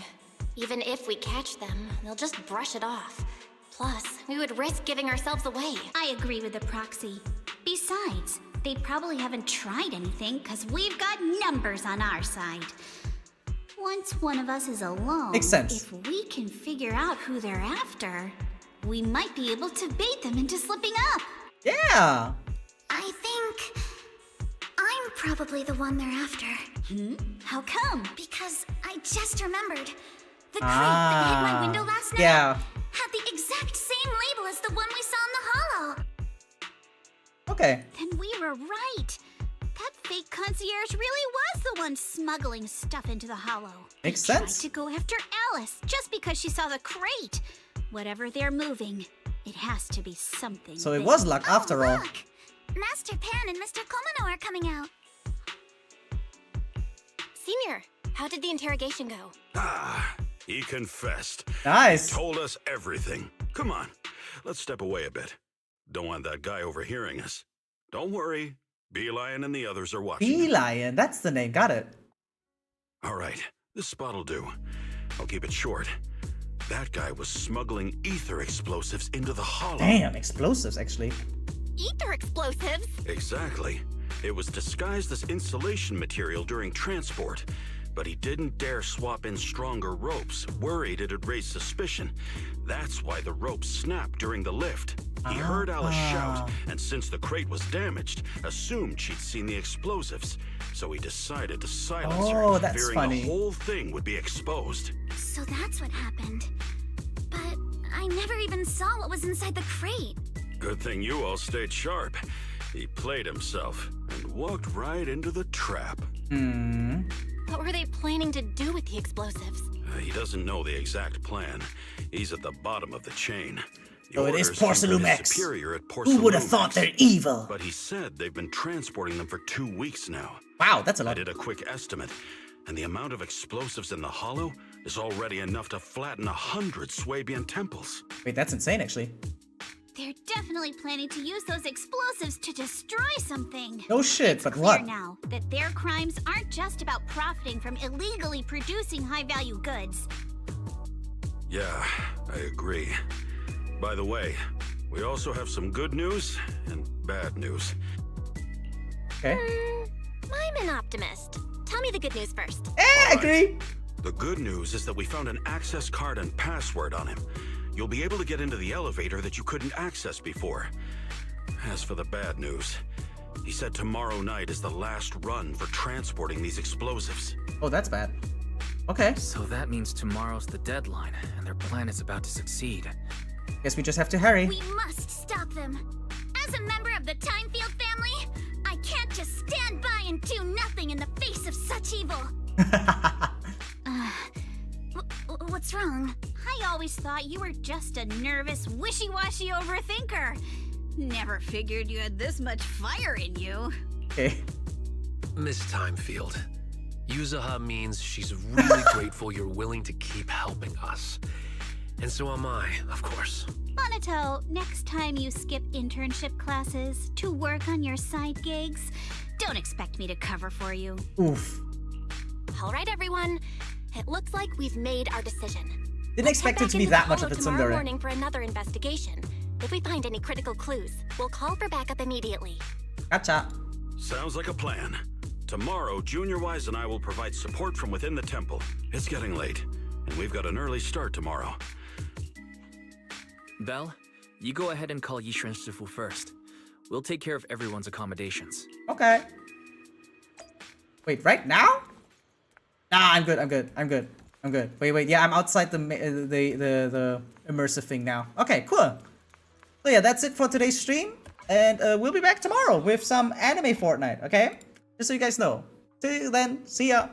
Speaker 8: Even if we catch them, they'll just brush it off. Plus, we would risk giving ourselves away.
Speaker 19: I agree with the proxy. Besides, they probably haven't tried anything because we've got numbers on our side. Once one of us is alone,
Speaker 1: Makes sense.
Speaker 19: if we can figure out who they're after, we might be able to bait them into slipping up.
Speaker 1: Yeah.
Speaker 9: I think I'm probably the one they're after.
Speaker 19: How come?
Speaker 9: Because I just remembered. The crate that hit my window last night
Speaker 1: Yeah.
Speaker 9: had the exact same label as the one we saw in the hollow.
Speaker 1: Okay.
Speaker 19: Then we were right. That fake concierge really was the one smuggling stuff into the hollow.
Speaker 1: Makes
Speaker 19: They
Speaker 1: sense.
Speaker 19: tried to go after Alice just because she saw the crate. Whatever they're moving, it has to be something.
Speaker 1: So it
Speaker 19: big.
Speaker 1: was luck after all.
Speaker 9: Master Pan and Mr. Komano are coming out.
Speaker 8: Senior, how did the interrogation go?
Speaker 10: Ah, he confessed.
Speaker 1: Nice.
Speaker 10: He told us everything. Come on, let's step away a bit. Don't want that guy overhearing us. Don't worry. Beelion and the others are watching.
Speaker 1: Beelion, that's the name. Got it.
Speaker 10: All right, this spot'll do. I'll keep it short. That guy was smuggling ether explosives into the hollow.
Speaker 1: Damn, explosives actually.
Speaker 8: Ether explosives?
Speaker 10: Exactly. It was disguised as insulation material during transport, but he didn't dare swap in stronger ropes, worried it'd raise suspicion. That's why the ropes snapped during the lift. He heard Alice shout, and since the crate was damaged, assumed she'd seen the explosives. So he decided to silence her,
Speaker 1: that's
Speaker 10: fearing
Speaker 1: funny.
Speaker 10: the whole thing would be exposed.
Speaker 9: So that's what happened. But I never even saw what was inside the crate.
Speaker 10: Good thing you all stayed sharp. He played himself and walked right into the trap.
Speaker 8: What were they planning to do with the explosives?
Speaker 10: He doesn't know the exact plan. He's at the bottom of the chain. The
Speaker 1: Oh, it is
Speaker 10: orders came from his
Speaker 1: Porcelumex.
Speaker 10: superior at
Speaker 1: Who would have thought
Speaker 10: Porcelumex.
Speaker 1: they're evil?
Speaker 10: But he said they've been transporting them for 2 weeks now.
Speaker 1: Wow, that's a
Speaker 10: I
Speaker 1: lot.
Speaker 10: did a quick estimate, and the amount of explosives in the hollow is already enough to flatten 100 Swabian temples.
Speaker 1: Wait, that's insane actually.
Speaker 19: They're definitely planning to use those explosives to destroy something.
Speaker 1: No shit, but
Speaker 19: Clear
Speaker 1: what?
Speaker 19: now that their crimes aren't just about profiting from illegally producing high-value goods.
Speaker 10: Yeah, I agree. By the way, we also have some good news and bad news.
Speaker 1: Okay.
Speaker 8: I'm an optimist. Tell me the good news first.
Speaker 1: I agree.
Speaker 10: The good news is that we found an access card and password on him. You'll be able to get into the elevator that you couldn't access before. As for the bad news, he said tomorrow night is the last run for transporting these explosives.
Speaker 1: Oh, that's bad. Okay.
Speaker 11: So that means tomorrow's the deadline, and their plan is about to succeed.
Speaker 1: Guess we just have to hurry.
Speaker 9: We must stop them. As a member of the Timefield family, I can't just stand by and do nothing in the face of such evil. What's wrong?
Speaker 19: I always thought you were just a nervous, wishy-washy overthinker. Never figured you had this much fire in you.
Speaker 1: Okay.
Speaker 14: Miss Timefield, Yuzaha means she's really grateful you're willing to keep helping us. And so am I, of course.
Speaker 19: Monato, next time you skip internship classes to work on your side gigs, don't expect me to cover for you.
Speaker 1: Oof.
Speaker 8: All right, everyone. It looks like we've made our decision.
Speaker 1: Didn't expect it to be that much of a
Speaker 8: tomorrow
Speaker 1: tsundere.
Speaker 8: morning for another investigation. If we find any critical clues, we'll call for backup immediately.
Speaker 1: Gotcha.
Speaker 10: Sounds like a plan. Tomorrow, Junior Wise and I will provide support from within the temple. It's getting late, and we've got an early start tomorrow.
Speaker 11: Val, you go ahead and call Yixuan Shifu first. We'll take care of everyone's accommodations.
Speaker 1: Okay. Wait, right now? Nah, I'm good. Wait, yeah, I'm outside the immersive thing now. Okay, cool. So yeah, that's it for today's stream. And we'll be back tomorrow with some anime Fortnite, okay? Just so you guys know. Till then, see ya.